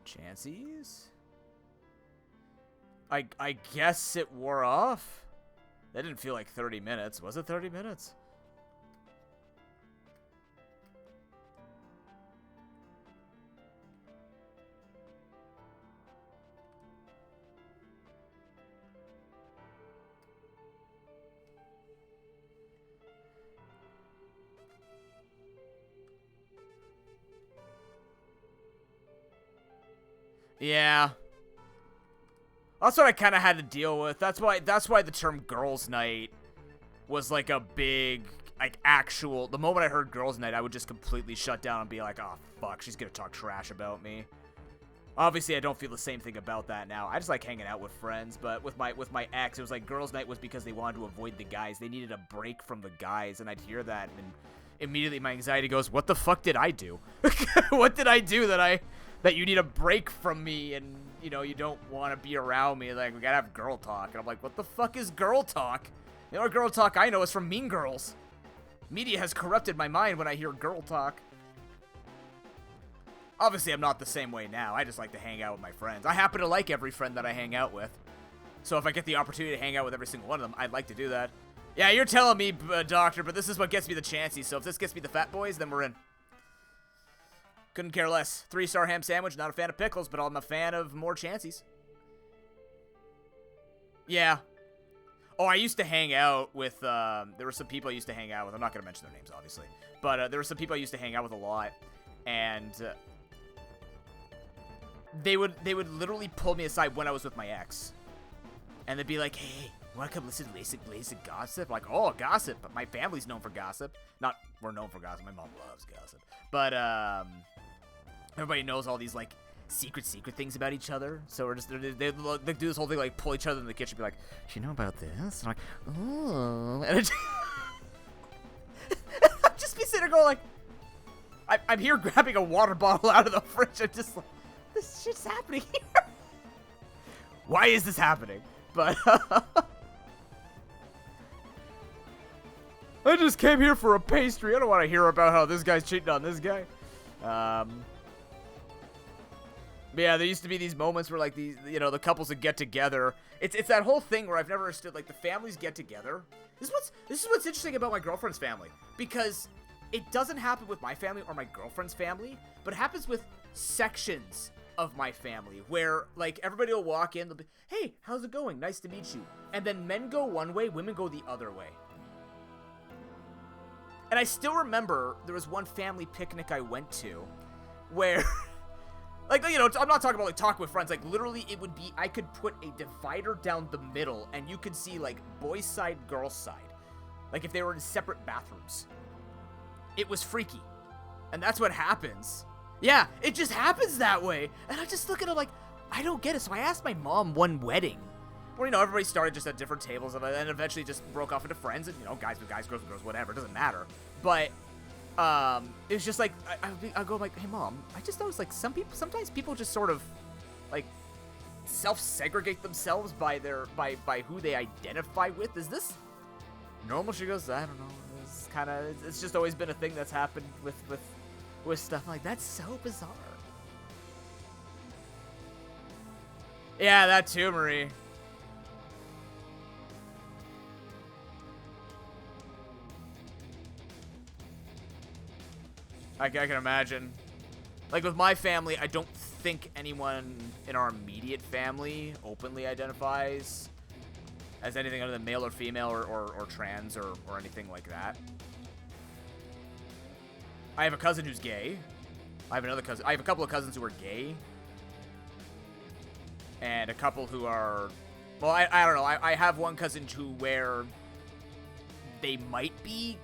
Chances? I guess it wore off? That didn't feel like 30 minutes. Was it 30 minutes? Yeah. That's what I kind of had to deal with. That's why the term girls' night was like a big, like, actual... The moment I heard girls' night, I would just completely shut down and be like, oh, fuck, she's gonna talk trash about me. Obviously, I don't feel the same thing about that now. I just like hanging out with friends, but with my ex, it was like girls' night was because they wanted to avoid the guys. They needed a break from the guys, and I'd hear that, and immediately my anxiety goes, "What the fuck did I do? What did I do that you need a break from me, and you know you don't want to be around me? Like we gotta have girl talk." And I'm like, "What the fuck is girl talk? The only girl talk I know is from Mean Girls. Media has corrupted my mind when I hear girl talk." Obviously, I'm not the same way now. I just like to hang out with my friends. I happen to like every friend that I hang out with. So if I get the opportunity to hang out with every single one of them, I'd like to do that. Yeah, you're telling me, doctor, but this is what gets me the chances. So if this gets me the fat boys, then we're in. Couldn't care less. 3-star ham sandwich. Not a fan of pickles, but I'm a fan of more chances. Yeah. Oh, I used to hang out with, there were some people I used to hang out with. I'm not going to mention their names, obviously. But there were some people I used to hang out with a lot. And they would literally pull me aside when I was with my ex. And they'd be like, "Hey, you want to come listen to basic gossip?" I'm like, "Oh, gossip." But my family's known for gossip. Not, we're known for gossip. My mom loves gossip. But, everybody knows all these, like, secret things about each other. So we're just, they do this whole thing, like, pull each other in the kitchen, be like, "You know about this?" And I'm like, "Oh." And it I'd just be sitting there going, like, I'm here grabbing a water bottle out of the fridge. I'm just like, this shit's happening here. Why is this happening? But I just came here for a pastry. I don't want to hear about how this guy's cheating on this guy. Yeah, there used to be these moments where, like, these, you know, the couples would get together. It's that whole thing where I've never understood, like, the families get together. This is what's interesting about my girlfriend's family, because it doesn't happen with my family or my girlfriend's family, but it happens with sections of my family where, like, everybody will walk in, they'll be, "Hey, how's it going? Nice to meet you." And then men go one way, women go the other way. And I still remember there was one family picnic I went to where, like, you know, I'm not talking about, like, talking with friends. Like, literally, it would be, I could put a divider down the middle, and you could see, like, boys' side, girls' side. Like, if they were in separate bathrooms. It was freaky. And that's what happens. Yeah, it just happens that way. And I just look at it like, I don't get it. So I asked my mom one wedding, where, you know, everybody started just at different tables, and eventually just broke off into friends, and, you know, guys with guys, girls with girls, whatever, it doesn't matter. But it was just like, I go like, "Hey, Mom, I just noticed, like, sometimes people just sort of, like, self-segregate themselves by who they identify with. Is this normal?" She goes, "I don't know. It's kind of, it's just always been a thing that's happened with stuff." I'm like, that's so bizarre. Yeah, that too, Marie. I can imagine. Like, with my family, I don't think anyone in our immediate family openly identifies as anything other than male or female or trans or anything like that. I have a cousin who's gay. I have a couple of cousins who are gay. And a couple who are, well, I don't know. I have one cousin where they might be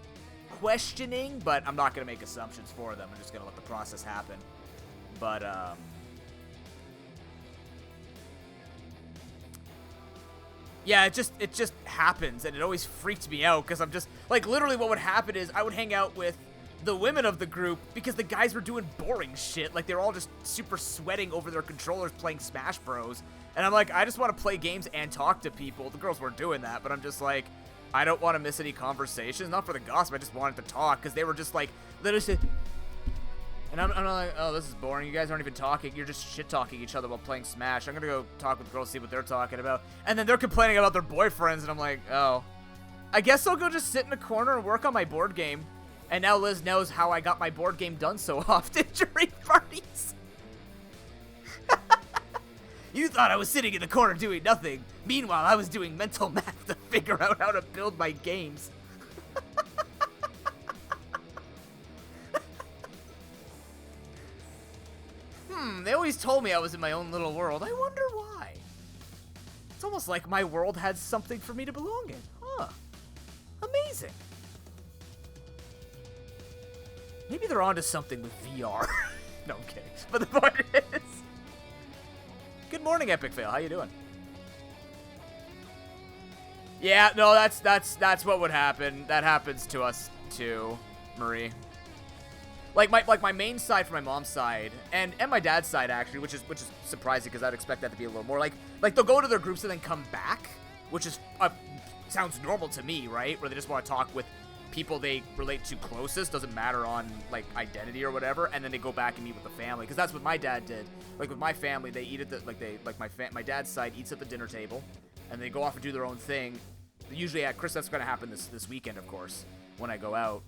questioning, but I'm not going to make assumptions for them. I'm just going to let the process happen. But, yeah, it just happens, and it always freaked me out, because I'm just, like, literally what would happen is I would hang out with the women of the group because the guys were doing boring shit. Like, they were all just super sweating over their controllers playing Smash Bros. And I'm like, I just want to play games and talk to people. The girls weren't doing that, but I'm just like, I don't want to miss any conversations. Not for the gossip, I just wanted to talk, because they were just like, literally, and I'm like, "Oh, this is boring. You guys aren't even talking. You're just shit-talking each other while playing Smash. I'm going to go talk with the girls, see what they're talking about." And then they're complaining about their boyfriends, and I'm like, oh, I guess I'll go just sit in a corner and work on my board game. And now Liz knows how I got my board game done so often during parties. You thought I was sitting in the corner doing nothing. Meanwhile, I was doing mental math to figure out how to build my games. They always told me I was in my own little world. I wonder why. It's almost like my world had something for me to belong in. Huh. Amazing. Maybe they're onto something with VR. No, I'm kidding. But the point is, good morning, Epic Fail. How you doing? Yeah, no, that's what would happen. That happens to us too, Marie. Like my main side from my mom's side and my dad's side actually, which is surprising because I'd expect that to be a little more like they'll go to their groups and then come back, which is sounds normal to me, right? Where they just want to talk with people they relate to closest, doesn't matter on like identity or whatever, and then they go back and meet with the family because that's what my dad did. Like with my family, they eat at the my dad's side eats at the dinner table, and they go off and do their own thing. Usually at Christmas, that's going to happen this weekend, of course, when I go out.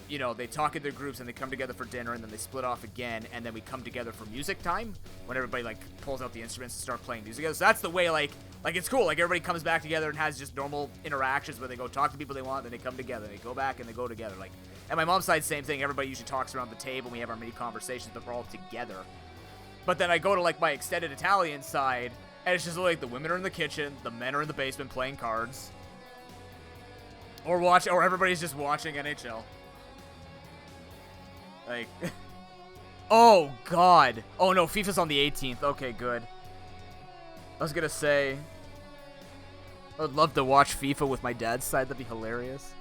You know, they talk in their groups and they come together for dinner and then they split off again and then we come together for music time when everybody like pulls out the instruments and start playing music together. So that's the way like it's cool. Like everybody comes back together and has just normal interactions where they go talk to people they want, then they come together, they go back and they go together. Like at my mom's side, same thing. Everybody usually talks around the table and we have our mini conversations, but we're all together. But then I go to like my extended Italian side and it's just like the women are in the kitchen, the men are in the basement playing cards. Or everybody's just watching NHL. Like, oh god. Oh no, FIFA's on the 18th. Okay, good. I was gonna say, I would love to watch FIFA with my dad's side. That'd be hilarious.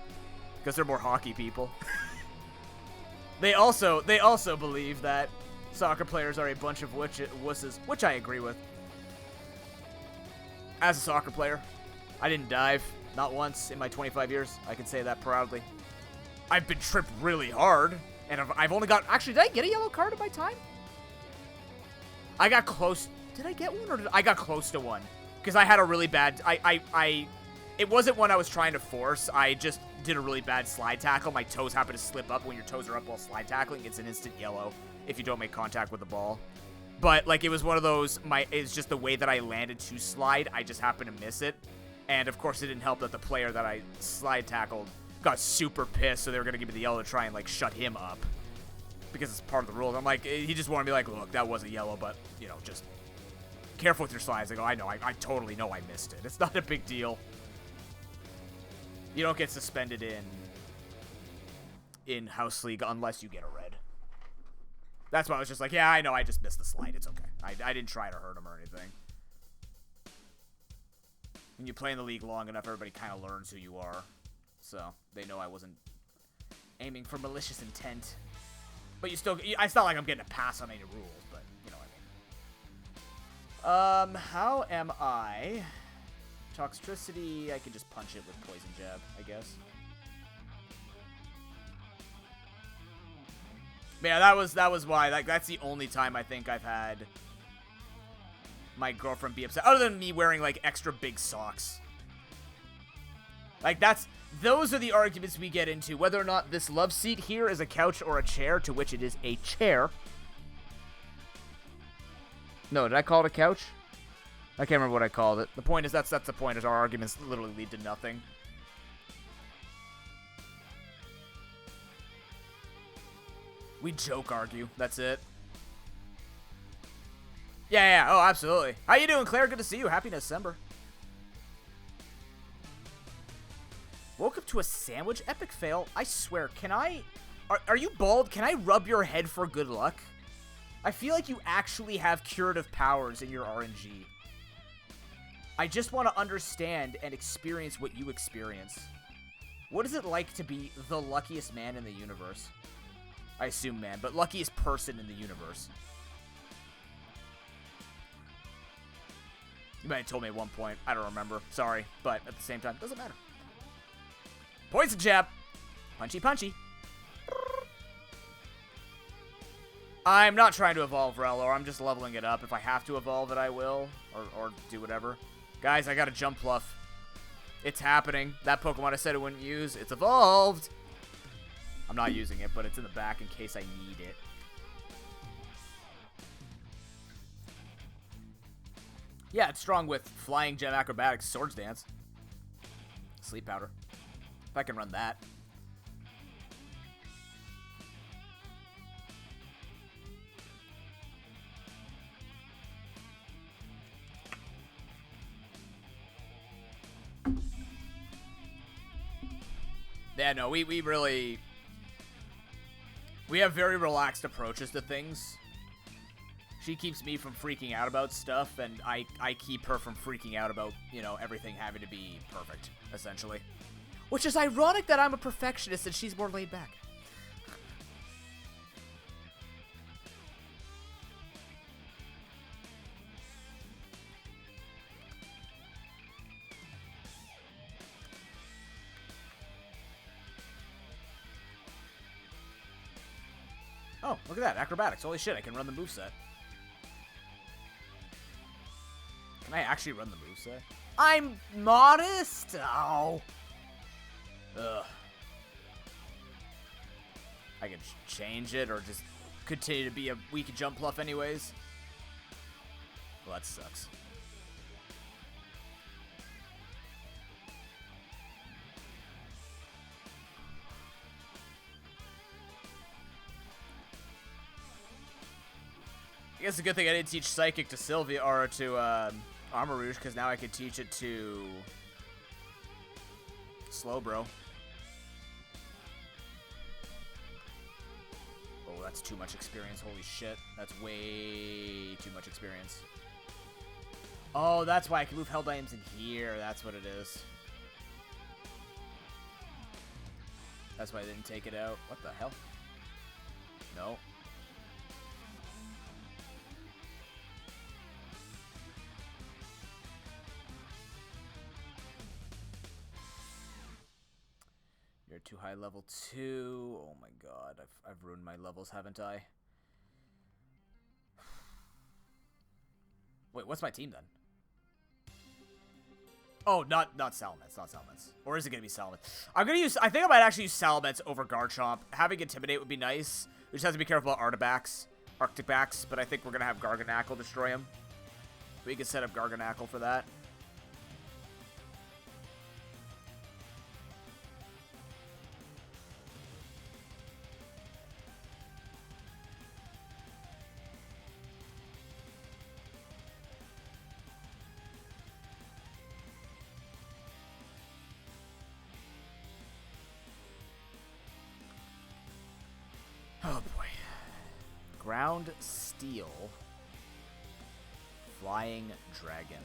Because they're more hockey people. They also believe that soccer players are a bunch of wusses, which I agree with. As a soccer player, I didn't dive. Not once in my 25 years. I can say that proudly. I've been tripped really hard. And I've only got... Actually, did I get a yellow card in my time? I got close... Did I get one? Or I got close to one. Because I had a really bad... It wasn't one I was trying to force. I just did a really bad slide tackle. My toes happened to slip up. When your toes are up while slide tackling, it's an instant yellow if you don't make contact with the ball. But, like, it was one of those... It's just the way that I landed to slide. I just happened to miss it. And, of course, it didn't help that the player that I slide tackled got super pissed, so they were going to give me the yellow to try and, like, shut him up. Because it's part of the rules. I'm like, he just wanted to be like, look, that was a yellow, but, you know, just careful with your slides. I go, I know, I totally know I missed it. It's not a big deal. You don't get suspended in House League unless you get a red. That's why I was just like, yeah, I know, I just missed the slide. It's okay. I didn't try to hurt him or anything. When you play in the league long enough, everybody kind of learns who you are. So, they know I wasn't aiming for malicious intent. But it's not like I'm getting a pass on any rules, but you know what I mean. How am I? Toxicity, I can just punch it with Poison Jab, I guess. Yeah, that was why. That's the only time I think I've had my girlfriend be upset, other than me wearing like extra big socks. Like those are the arguments we get into, whether or not this love seat here is a couch or a chair, to which it is a chair. No, did I call it a couch? I can't remember what I called it. The point is, that's the point, is our arguments literally lead to nothing. We joke argue, that's it. Yeah, oh, absolutely. How you doing, Claire? Good to see you. Happy Nuzcember. Woke up to a sandwich? Epic fail. I swear, can I... Are you bald? Can I rub your head for good luck? I feel like you actually have curative powers in your RNG. I just want to understand and experience what you experience. What is it like to be the luckiest man in the universe? I assume man, but luckiest person in the universe. You might have told me at one point. I don't remember. Sorry. But at the same time, doesn't matter. Poison jab. Punchy, punchy. I'm not trying to evolve Rellor. I'm just leveling it up. If I have to evolve it, I will. Or do whatever. Guys, I got a jump fluff. It's happening. That Pokemon I said I wouldn't use, it's evolved. I'm not using it, but it's in the back in case I need it. Yeah, it's strong with Flying, Gem, Acrobatics, Swords Dance. Sleep Powder. If I can run that. Yeah, no, we really... We have very relaxed approaches to things. She keeps me from freaking out about stuff, and I keep her from freaking out about, you know, everything having to be perfect, essentially. Which is ironic that I'm a perfectionist and she's more laid back. Oh, look at that. Acrobatics. Holy shit, I can run the moveset. Can I actually run the moveset? I'm modest! Oh. Ugh. I can change it or just continue to be a weak jump fluff anyways. Well, that sucks. I guess it's a good thing I didn't teach Psychic to Sylvia or to Armor Rouge, because now I could teach it to Slowbro. Oh, that's too much experience. Holy shit. That's way too much experience. Oh, that's why I can move Held Items in here. That's what it is. That's why I didn't take it out. What the hell? No. You're too high level 2. Oh my god, I've ruined my levels, haven't I? Wait, what's my team then? Oh, not Salamence, not Salamence. Or is it gonna be Salamence? I think I might actually use Salamence over Garchomp. Having Intimidate would be nice. We just have to be careful about Arctic Backs, but I think we're gonna have Garganackle destroy him. We can set up Garganackle for that. Oh boy. Ground Steel. Flying Dragon.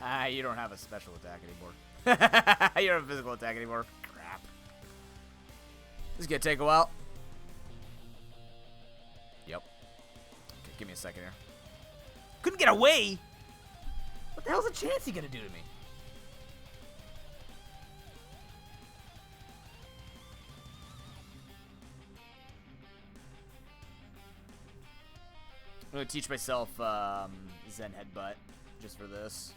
Ah, you don't have a special attack anymore. You don't have a physical attack anymore. Crap. This is gonna take a while. Yep. Okay, give me a second here. Couldn't get away! What the hell's a Chansey gonna do to me? I'm gonna teach myself Zen Headbutt just for this.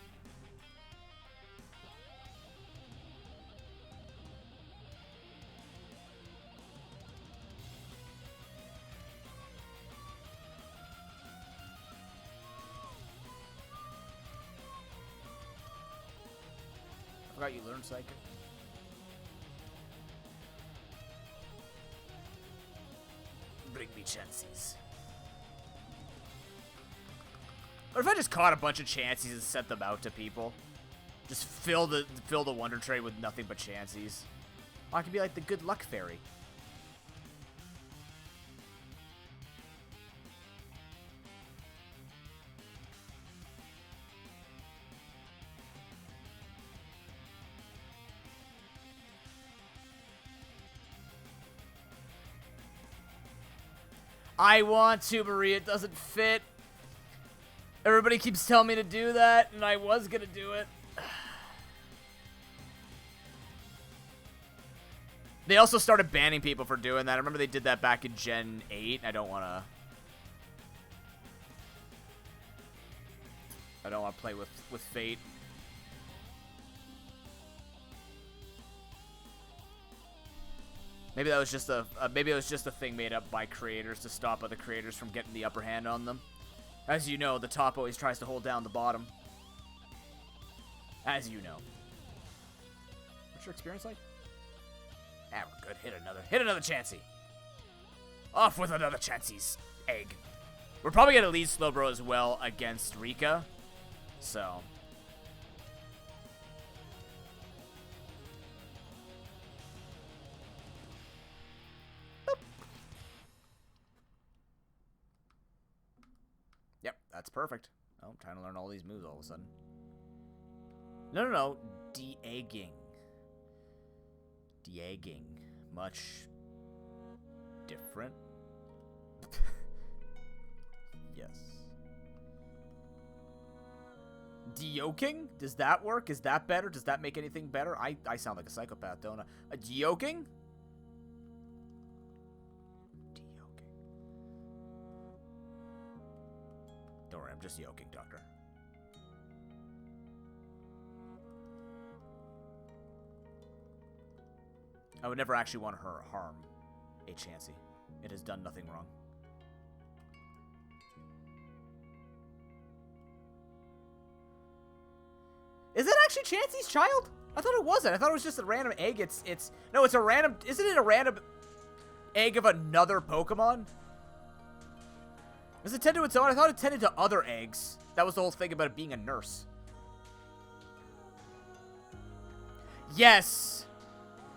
I forgot you learned Psychic. Bring me Chanseys. Or if I just caught a bunch of Chanseys and sent them out to people. Just fill the Wonder Tray with nothing but Chanseys. I could be like the good luck fairy. I want to, Marie. It doesn't fit. Everybody keeps telling me to do that, and I was gonna do it. They also started banning people for doing that. I remember they did that back in Gen 8. I don't wanna play with fate. Maybe that was just a thing made up by creators to stop other creators from getting the upper hand on them. As you know, the top always tries to hold down the bottom. As you know. What's your experience like? Ah, we're good. Hit another Chansey. Off with another Chansey's egg. We're probably gonna lead Slowbro as well against Rika. So. Boop. That's perfect. Oh, I'm trying to learn all these moves all of a sudden. No. De-egging. De-egging. Much different. Yes. De-yoking? Does that work? Is that better? Does that make anything better? I sound like a psychopath, don't I? A de-yoking? De-yoking. Don't worry, I'm just yoking, doctor. I would never actually want her harm a Chansey. It has done nothing wrong. Is that actually Chansey's child? I thought it wasn't. I thought it was just a random egg. No, it's a random. Isn't it a random egg of another Pokemon? Does it tend to its own? I thought it tended to other eggs. That was the whole thing about it being a nurse. Yes.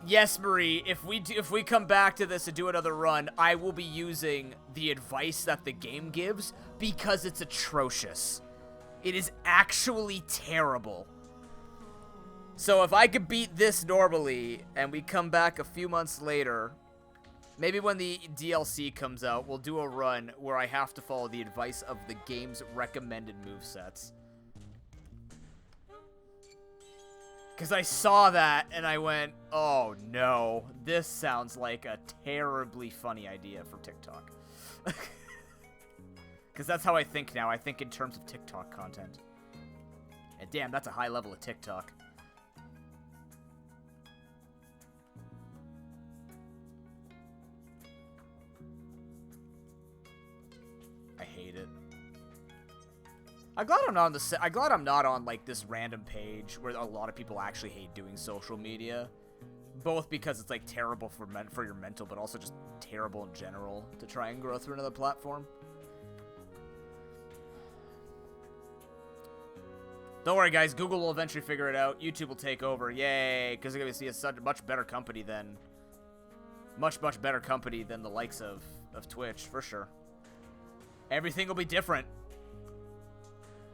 Yes, Marie, if we come back to this and do another run, I will be using the advice that the game gives because it's atrocious. It is actually terrible. So if I could beat this normally and we come back a few months later, maybe when the DLC comes out, we'll do a run where I have to follow the advice of the game's recommended movesets. Because I saw that, and I went, oh no, this sounds like a terribly funny idea for TikTok. Because that's how I think now. I think in terms of TikTok content. And damn, that's a high level of TikTok. I hate it. I'm glad I'm not on like this random page where a lot of people actually hate doing social media, both because it's like terrible for your mental, but also just terrible in general to try and grow through another platform. Don't worry, guys. Google will eventually figure it out. YouTube will take over. Yay! Because they're gonna see such a much better company than much better company than the likes of Twitch for sure. Everything will be different.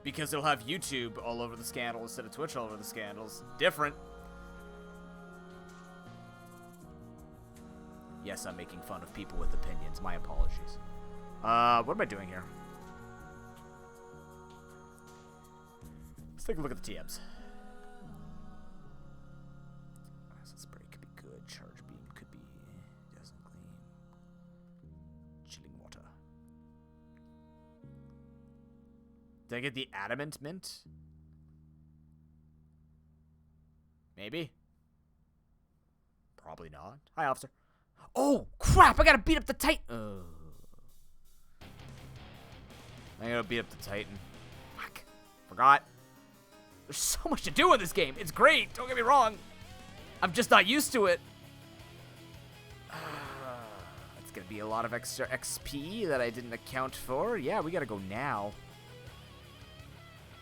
Because they'll have YouTube all over the scandal instead of Twitch all over the scandals. Different. Yes, I'm making fun of people with opinions. My apologies. What am I doing here? Let's take a look at the TMs. Spray could be good. Charge beam could be doesn't clean. Chilling water. Did I get the adamant mint? Maybe. Probably not. Hi, officer. Oh, crap! I gotta beat up the Titan. I gotta beat up the Titan. Fuck. Forgot. There's so much to do in this game. It's great. Don't get me wrong. I'm just not used to it. It's gonna be a lot of extra XP that I didn't account for. Yeah, we gotta go now.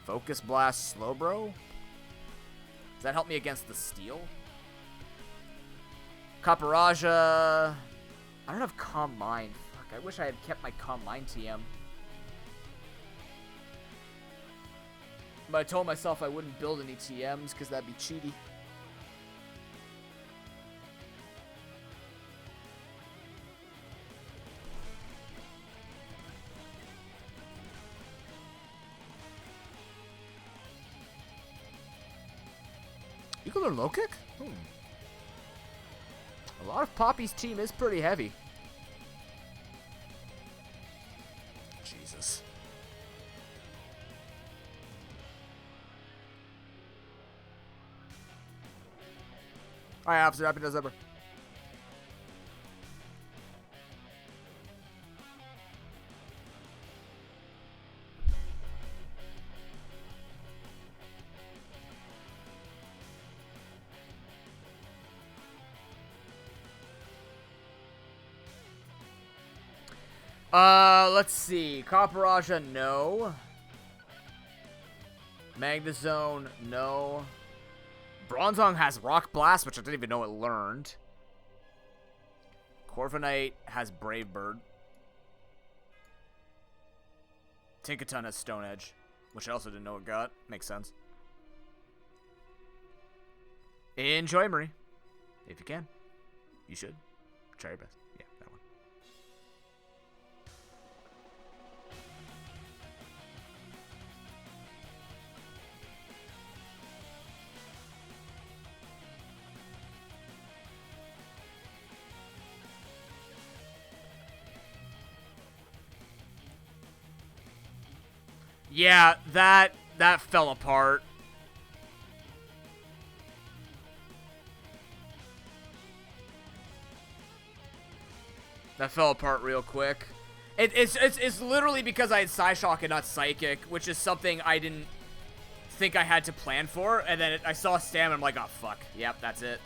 Focus Blast Slowbro? Does that help me against the Steel? Caparaja. I don't have Calm Mind. Fuck, I wish I had kept my Calm Mind TM. But I told myself I wouldn't build any TMs because that'd be cheaty. You can learn low kick? A lot of Poppy's team is pretty heavy. Jesus. Alright, officer, happy Nuzcember. Let's see. Caparaja, no. Magnezone, no. Bronzong has Rock Blast, which I didn't even know it learned. Corviknight has Brave Bird. Tinkaton has Stone Edge, which I also didn't know it got. Makes sense. Enjoy, Marie. If you can. You should. Try your best. Yeah, that one. Yeah, that fell apart. That fell apart real quick. It's literally because I had Psyshock and not Psychic, which is something I didn't think I had to plan for. And then I saw Stam, and I'm like, oh fuck, yep, that's it.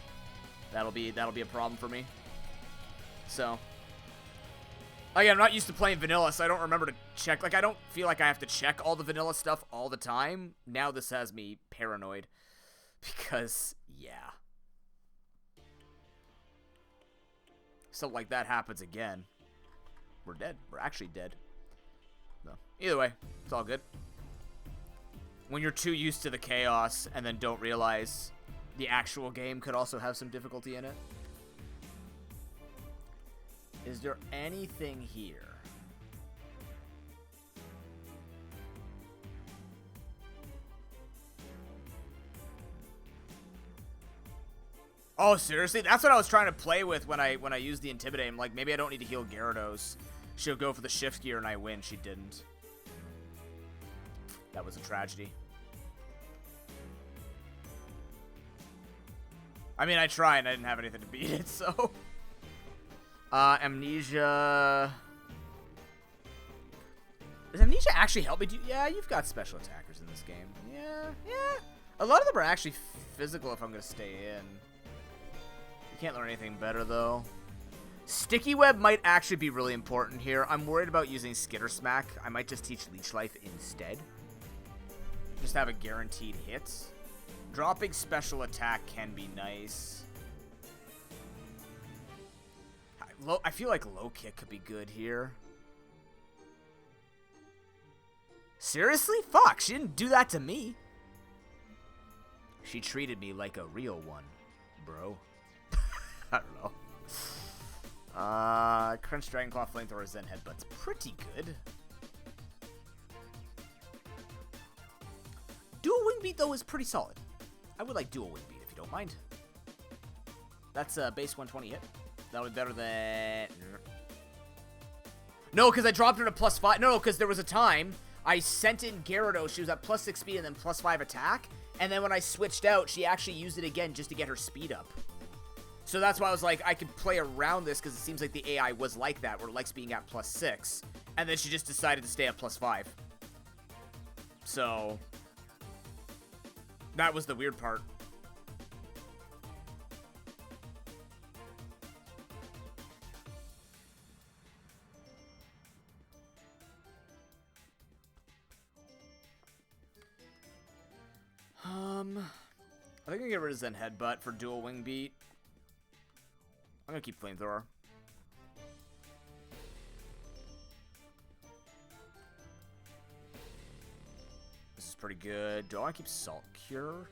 That'll be a problem for me. So, again, I'm not used to playing vanilla, so I don't remember to check. Like, I don't feel like I have to check all the vanilla stuff all the time. Now this has me paranoid because, yeah. Something like that happens again. We're dead. We're actually dead. No. Either way, it's all good. When you're too used to the chaos and then don't realize the actual game could also have some difficulty in it. Is there anything here? Oh, seriously? That's what I was trying to play with when I used the Intimidate. I'm like, maybe I don't need to heal Gyarados. She'll go for the Shift Gear and I win. She didn't. That was a tragedy. I mean, I tried and I didn't have anything to beat it, so... Amnesia... Does Amnesia actually help me do... Yeah, you've got special attackers in this game. Yeah. A lot of them are actually physical if I'm going to stay in. Can't learn anything better, though. Sticky Web might actually be really important here. I'm worried about using Skitter Smack. I might just teach Leech Life instead. Just have a guaranteed hit. Dropping special attack can be nice. I feel like low kick could be good here. Seriously? Fuck, she didn't do that to me. She treated me like a real one, bro. I don't know. Crunch Dragonclaw, Flamethrower, Zen Headbutt's pretty good. Dual Wing Beat, though, is pretty solid. I would like Dual Wing Beat, if you don't mind. That's a base 120 hit. That would be better than... No, because I dropped her to +5. No, because there was a time I sent in Gyarados. She was at +6 speed and then +5 attack. And then when I switched out, she actually used it again just to get her speed up. So that's why I was like, I could play around this because it seems like the AI was like that, where it likes being at +6. And then she just decided to stay at +5. So, that was the weird part. I think I can get rid of Zen Headbutt for Dual Wing Beat. I'm gonna keep Flamethrower. This is pretty good. Do I want to keep Salt Cure?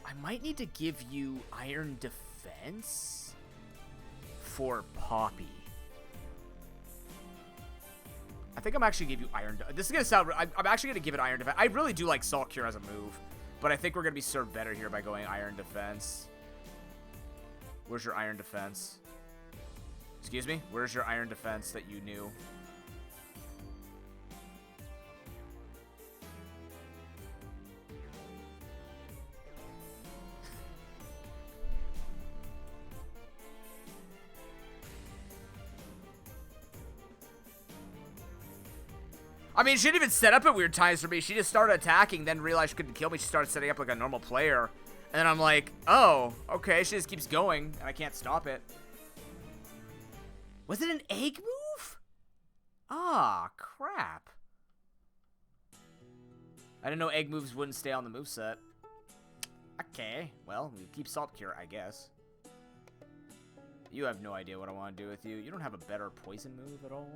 I might need to give you Iron Defense for Poppy. I think I'm actually gonna give you Iron... This is gonna sound... I'm actually gonna give it Iron Defense. I really do like Salt Cure as a move, but I think we're gonna be served better here by going Iron Defense. Where's your Iron Defense? Excuse me? Where's your Iron Defense that you knew? I mean, she didn't even set up at weird times for me. She just started attacking, then realized she couldn't kill me. She started setting up like a normal player. And then I'm like, oh, okay. She just keeps going, and I can't stop it. Was it an egg move? Ah, crap. I didn't know egg moves wouldn't stay on the moveset. Okay, well, we keep Salt Cure, I guess. You have no idea what I want to do with you. You don't have a better poison move at all.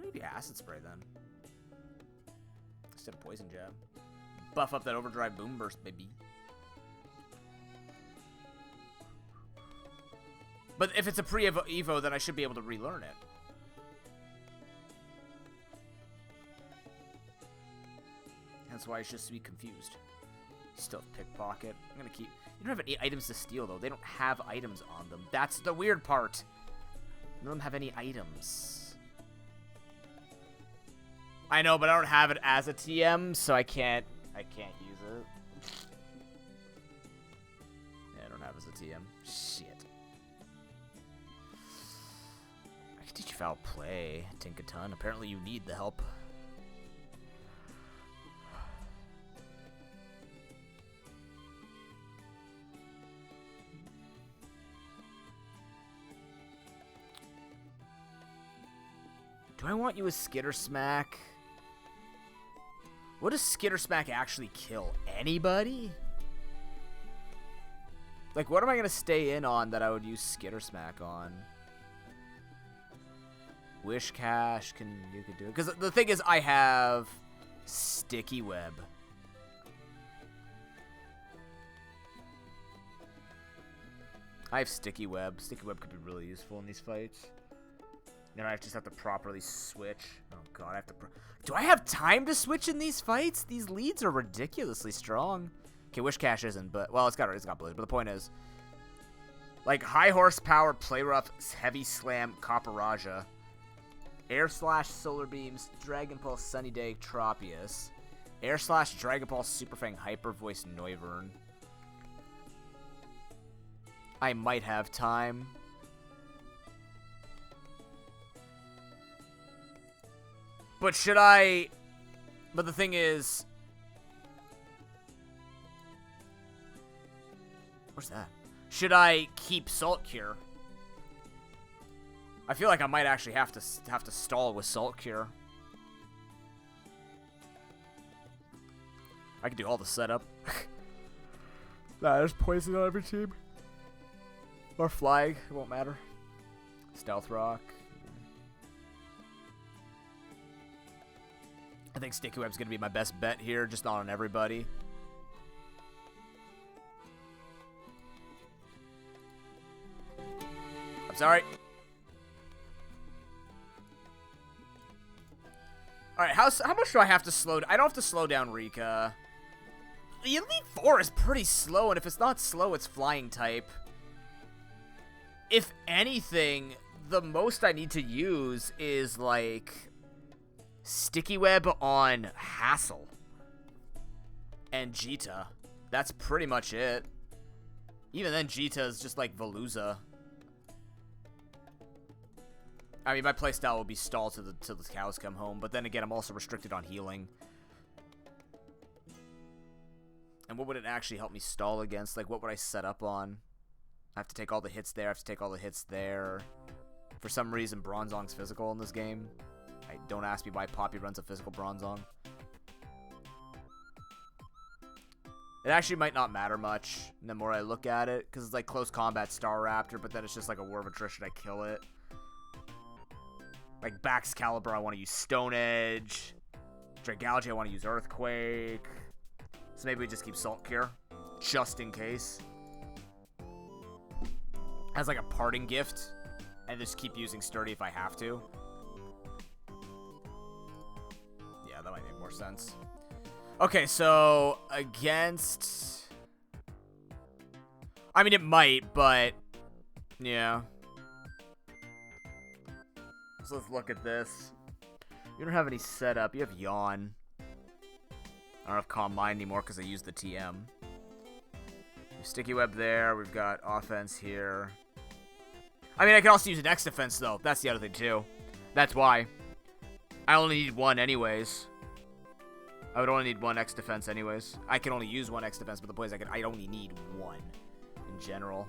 Maybe acid spray then. Instead of poison jab. Buff up that overdrive boom burst, baby. But if it's a pre-evo, then I should be able to relearn it. That's why I should be confused. Still have pickpocket. I'm gonna keep... You don't have any items to steal, though. They don't have items on them. That's the weird part. None of them have any items. I know, but I don't have it as a TM, so I can't use it. Yeah, I don't have it as a TM. Shit. I can teach you foul play, Tinkaton. Apparently you need the help. Do I want you as Skitter Smack? What does Skitter Smack actually kill? Anybody? Like, what am I going to stay in on that I would use Skitter Smack on? Wish Cash, you could do it. Because the thing is, I have Sticky Web. I have Sticky Web. Sticky Web could be really useful in these fights. Then I just have to properly switch. Oh god, I have to... Do I have time to switch in these fights? These leads are ridiculously strong. Okay, Wish Cash isn't, but... Well, it's got blizzard, but the point is... Like, high horsepower, play rough, heavy slam, Copper Raja. Air Slash, Solar Beams, Dragon Pulse, Sunny Day, Tropius. Air Slash, Dragon Pulse, Super Fang, Hyper Voice, Noivern. I might have time. But should I... But the thing is... Where's that? Should I keep Salt Cure? I feel like I might actually have to stall with Salt Cure. I can do all the setup. Nah, there's poison on every team. Or Flag, it won't matter. Stealth Rock. I think Sticky Web's going to be my best bet here, just not on everybody. I'm sorry. Alright, how much do I have to slow down? I don't have to slow down Rika. The Elite Four is pretty slow, and if it's not slow, it's flying type. If anything, the most I need to use is, like... Sticky Web on Hassel. And Jita. That's pretty much it. Even then, Jita is just like Veluza. I mean, my playstyle will be stalled till the cows come home. But then again, I'm also restricted on healing. And what would it actually help me stall against? Like, what would I set up on? I have to take all the hits there. I have to take all the hits there. For some reason, Bronzong's physical in this game. Don't ask me why Poppy runs a physical Bronzong. It actually might not matter much the more I look at it, because it's like close combat Staraptor, but then it's just like a war of attrition, I kill it. Like Baxcalibur, I want to use Stone Edge. Dragalge, I want to use Earthquake. So maybe we just keep Salt Cure, just in case. As like a parting gift, and just keep using Sturdy if I have to. Yeah, that might make more sense. Okay, so against... I mean, it might, but... Yeah. So let's look at this. You don't have any setup. You have Yawn. I don't have Calm Mind anymore because I used the TM. Sticky Web there. We've got offense here. I mean, I can also use an X defense, though. That's the other thing, too. That's why. I only need one anyways. I would only need one X defense anyways. I can only use one X defense, but the point is I only need one in general.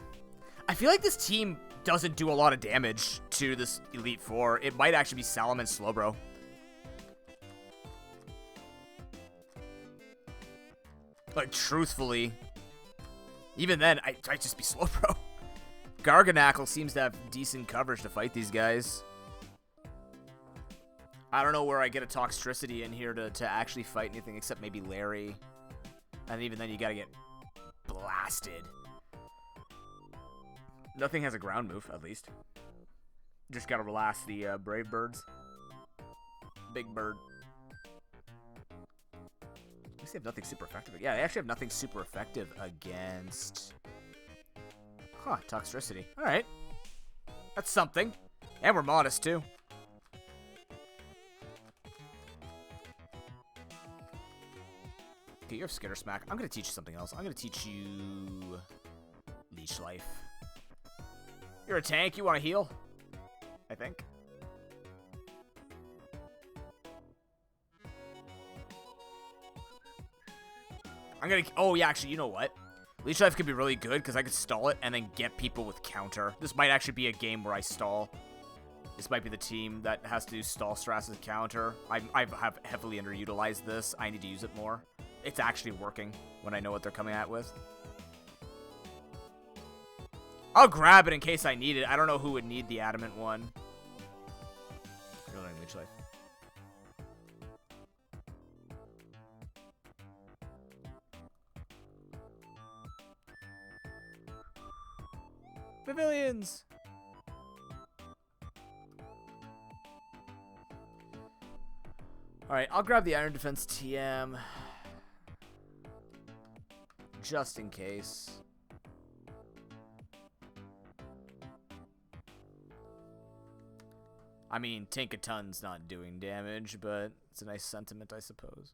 I feel like this team doesn't do a lot of damage to this Elite Four. It might actually be Salaman Slowbro. Like, truthfully, even then, I just be Slowbro. Garganackle seems to have decent coverage to fight these guys. I don't know where I get a Toxtricity in here to actually fight anything except maybe Larry. And even then you gotta get blasted. Nothing has a ground move, at least. Just gotta blast the Brave Birds. Big Bird. At least they have nothing super effective. Yeah, they actually have nothing super effective against... Huh, Toxtricity. Alright. That's something. And we're modest, too. Okay, you have Skitter Smack. I'm gonna teach you something else. I'm gonna teach you... Leech Life. You're a tank. You want to heal? I think. I'm gonna... Oh, yeah, actually, you know what? Leech Life could be really good because I could stall it and then get people with counter. This might actually be a game where I stall. This might be the team that has to do stall strats as counter. I have heavily underutilized this. I need to use it more. It's actually working when I know what they're coming at with. I'll grab it in case I need it. I don't know who would need the adamant one. I really like Leech Life. Pavilions! Alright, I'll grab the Iron Defense TM. Just in case. I mean, Tinkaton's not doing damage, but it's a nice sentiment, I suppose.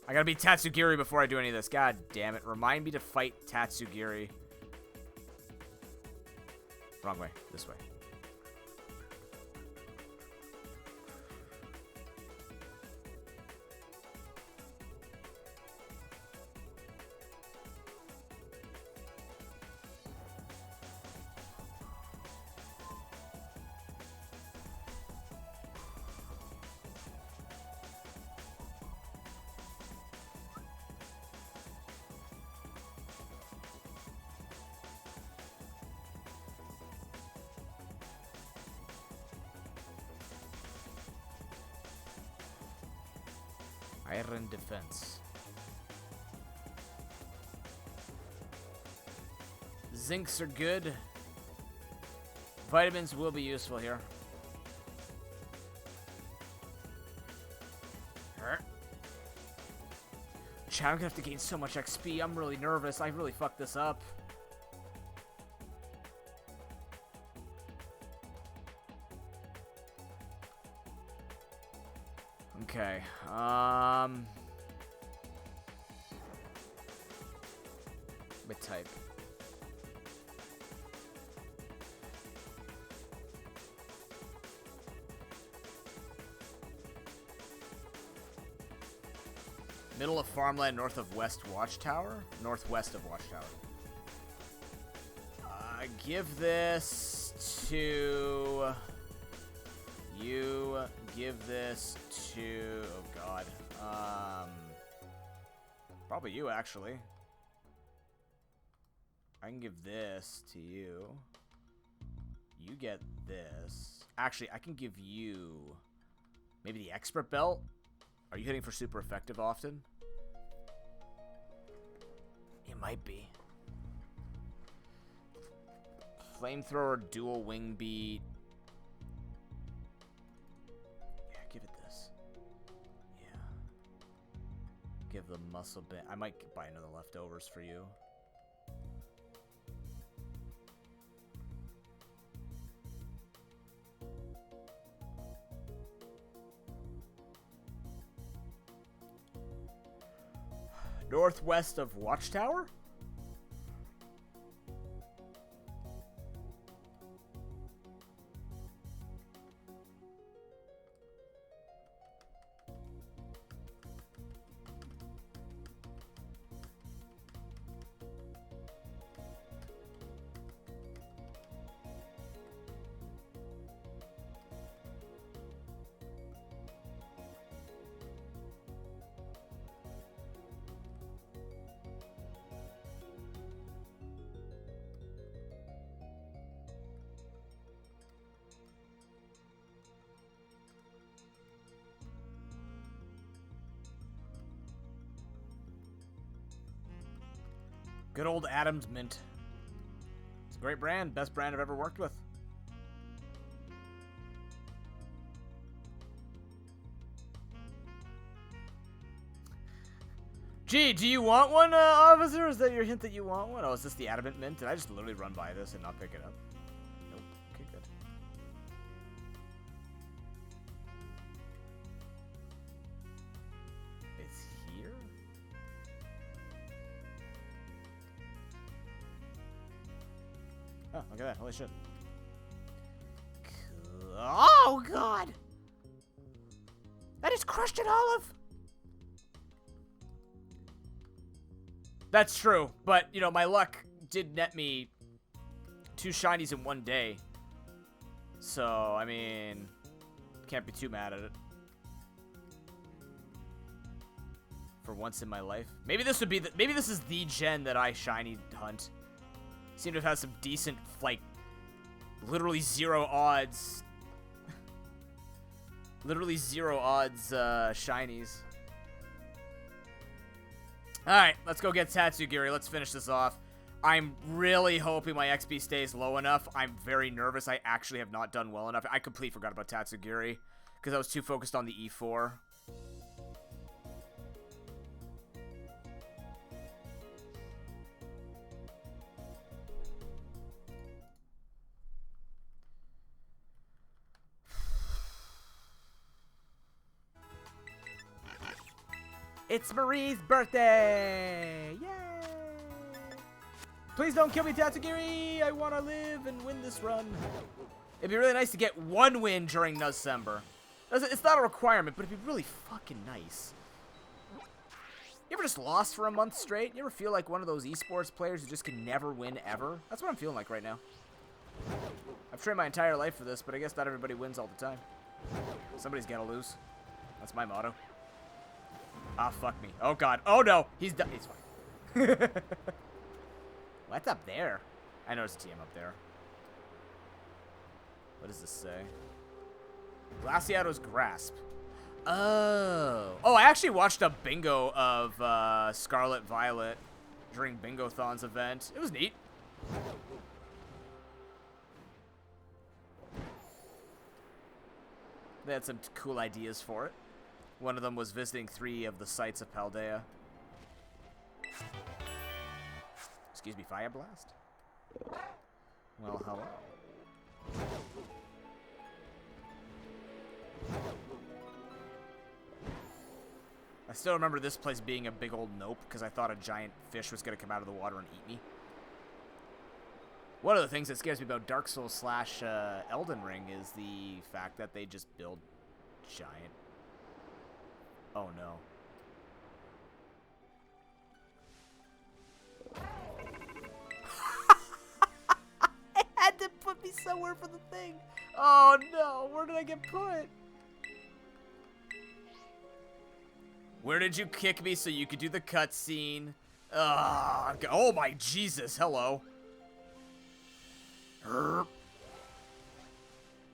I gotta beat Tatsugiri before I do any of this. God damn it. Remind me to fight Tatsugiri. Wrong way. This way. Iron Defense. Zincs are good. Vitamins will be useful here. Chat, I'm gonna have to gain so much XP. I'm really nervous. I really fucked this up. Okay, what type? Middle of farmland, north of West Watchtower? Northwest of Watchtower. Give this to... You give this to... Oh, God. Probably you, actually. I can give this to you. You get this. Actually, I can give you... Maybe the Expert Belt? Are you hitting for super effective often? It might be. Flamethrower, dual wing beat. Yeah, give it this. Yeah. Give the muscle bit. I might buy another leftovers for you. Northwest of Watchtower? Good old Adams Mint. It's a great brand. Best brand I've ever worked with. Gee, do you want one, officer? Is that your hint that you want one? Oh, is this the Adamant Mint? Did I just literally run by this and not pick it up? Nope. Okay, good. It's here? Oh, look at that. Holy shit. Cool. Oh, God! That is crushed an olive! That's true, but, you know, my luck did net me 2 shinies in one day. So, I mean, can't be too mad at it. For once in my life. Maybe this would be the, maybe this is the gen that I shiny hunt. Seem to have had some decent, like, literally 0 odds. Literally 0 odds, shinies. Alright, let's go get Tatsugiri. Let's finish this off. I'm really hoping my XP stays low enough. I'm very nervous. I actually have not done well enough. I completely forgot about Tatsugiri because I was too focused on the E4. It's Marie's birthday! Yay! Please don't kill me, Tatsugiri! I want to live and win this run. It'd be really nice to get 1 win during Nuzcember. It's not a requirement, but it'd be really fucking nice. You ever just lost for a month straight? You ever feel like one of those esports players who just can never win ever? That's what I'm feeling like right now. I've trained my entire life for this, but I guess not everybody wins all the time. Somebody's gotta lose. That's my motto. Ah, fuck me. Oh, God. Oh, no. He's done. He's fine. What's up there? I noticed a TM up there. What does this say? Glaciato's Grasp. Oh. Oh, I actually watched a bingo of Scarlet Violet during Bingo-thon's event. It was neat. They had some cool ideas for it. One of them was visiting 3 of the sites of Paldea. Excuse me, Fire Blast? Well, hello. I still remember this place being a big old nope because I thought a giant fish was going to come out of the water and eat me. One of the things that scares me about Dark Souls / Elden Ring is the fact that they just build giant... Oh, no. It had to put me somewhere for the thing. Oh, no. Where did I get put? Where did you kick me so you could do the cutscene? Oh, my Jesus. Hello.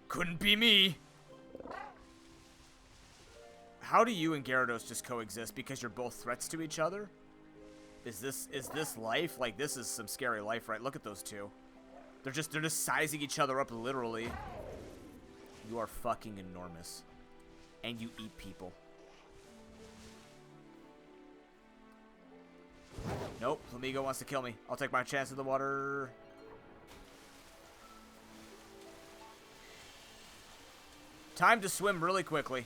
Couldn't be me. How do you and Gyarados just coexist? Because you're both threats to each other? Is this life? Like, this is some scary life, right? Look at those two. They're just sizing each other up, literally. You are fucking enormous. And you eat people. Nope, Flamigo wants to kill me. I'll take my chance in the water. Time to swim really quickly.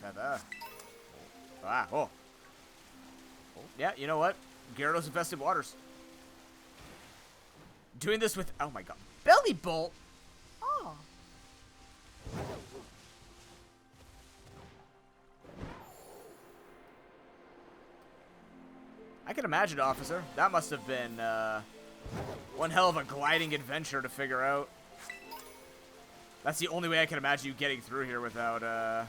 Feather. Ah, oh. Yeah, you know what? Gyarados infested waters. Doing this with, oh my god, Belly Bolt. Oh. I can imagine, officer. That must have been one hell of a gliding adventure to figure out. That's the only way I can imagine you getting through here without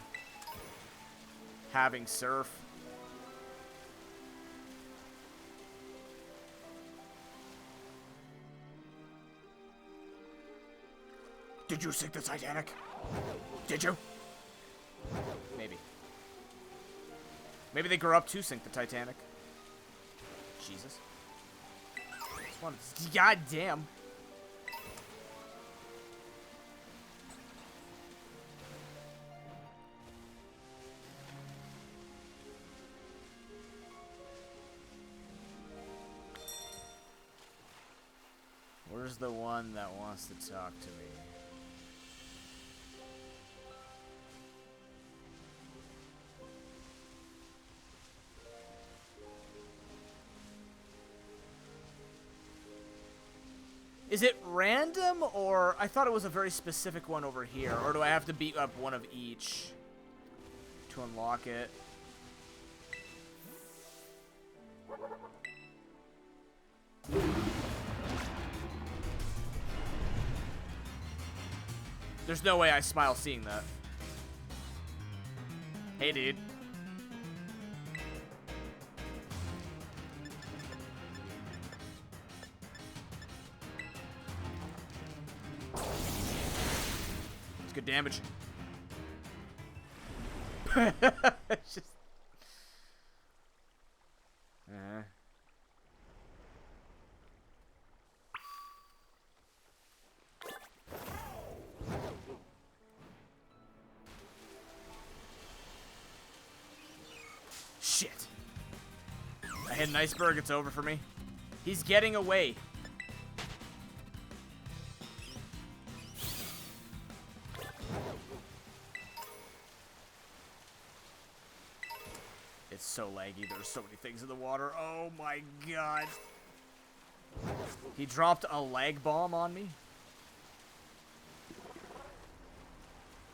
having surf. Did you sink the Titanic? Did you? Maybe. Maybe they grew up to sink the Titanic. Jesus. God damn. Where's the one that wants to talk to me? Is it random, or I thought it was a very specific one over here, or do I have to beat up one of each to unlock it? There's no way I smile seeing that. Hey, dude. It's good damage. It's just... Shit. I hit an iceberg, it's over for me. He's getting away. It's so laggy, there's so many things in the water. Oh my god. He dropped a lag bomb on me.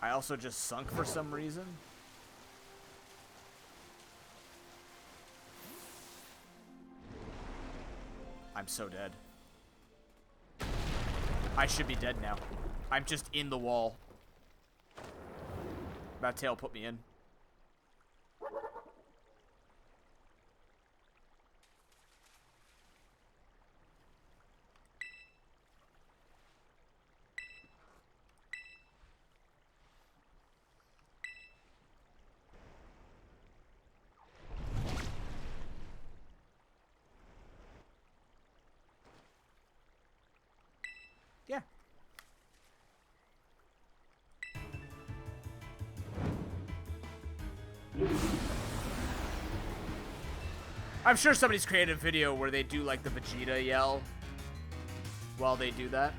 I also just sunk for some reason. I'm so dead. I should be dead now. I'm just in the wall. That tail put me in. Yeah. I'm sure somebody's created a video where they do like the Vegeta yell while they do that.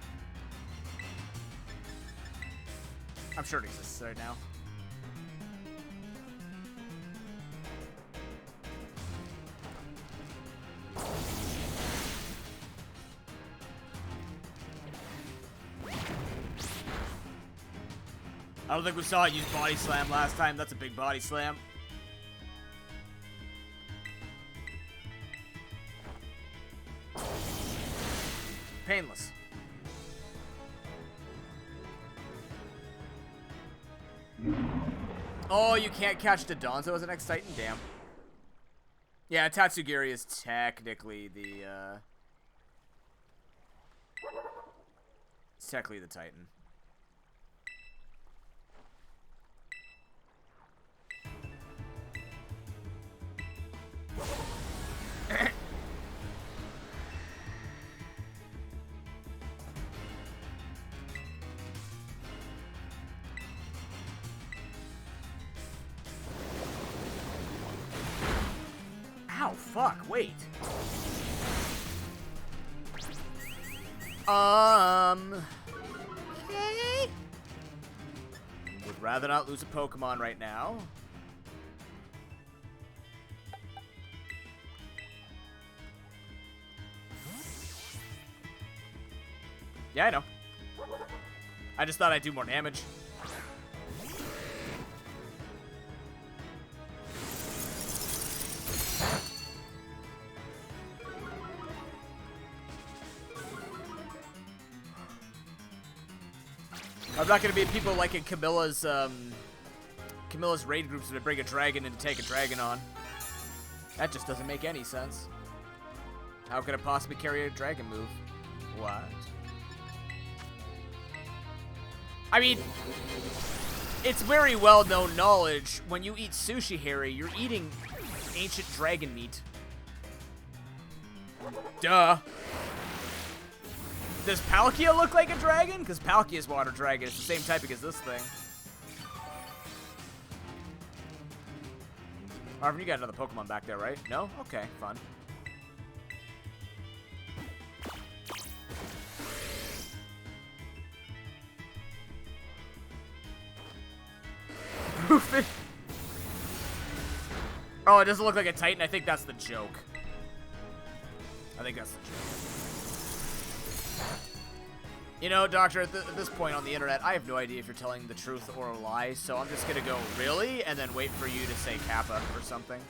I'm sure it exists right now. I don't think we saw it use body slam last time. That's a big body slam. Painless. Oh, you can't catch the Donzo as an X-Titan? Damn. Yeah, Tatsugiri is technically the, it's technically the Titan. Ow, fuck, wait. Okay. Would rather not lose a Pokemon right now. Yeah, I know. I just thought I'd do more damage. I'm not gonna be people like in Camilla's raid groups that bring a dragon in to take a dragon on. That just doesn't make any sense. How could it possibly carry a dragon move? What? I mean, it's very well-known knowledge. When you eat sushi, Harry, you're eating ancient dragon meat. Duh. Does Palkia look like a dragon? Because Palkia's water dragon. It's the same typing as this thing. Marvin, you got another Pokemon back there, right? No? Okay, fun. Oh, it doesn't look like a Titan? I think that's the joke. I think that's the joke. You know, Doctor, at this point on the internet, I have no idea if you're telling the truth or a lie, so I'm just gonna go, really? And then wait for you to say Kappa or something.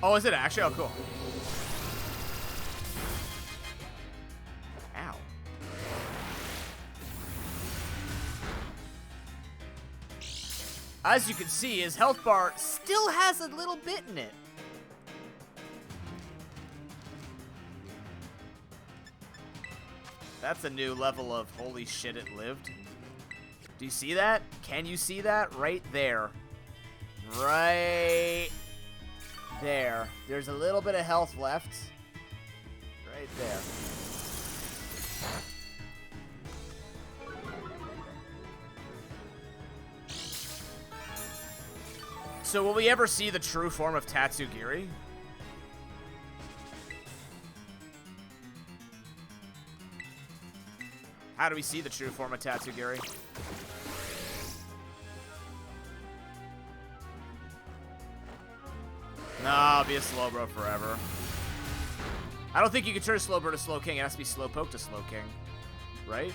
Oh, is it actually? Oh, cool. Ow. As you can see, his health bar still has a little bit in it. That's a new level of holy shit, it lived. Do you see that? Can you see that? Right there. Right there. There's a little bit of health left. Right there. So will we ever see the true form of Tatsugiri? How do we see the true form of Tatsugiri? No, I'll be a Slowbro forever. I don't think you can turn Slowbro to Slowking. It has to be Slowpoke to Slowking. Right?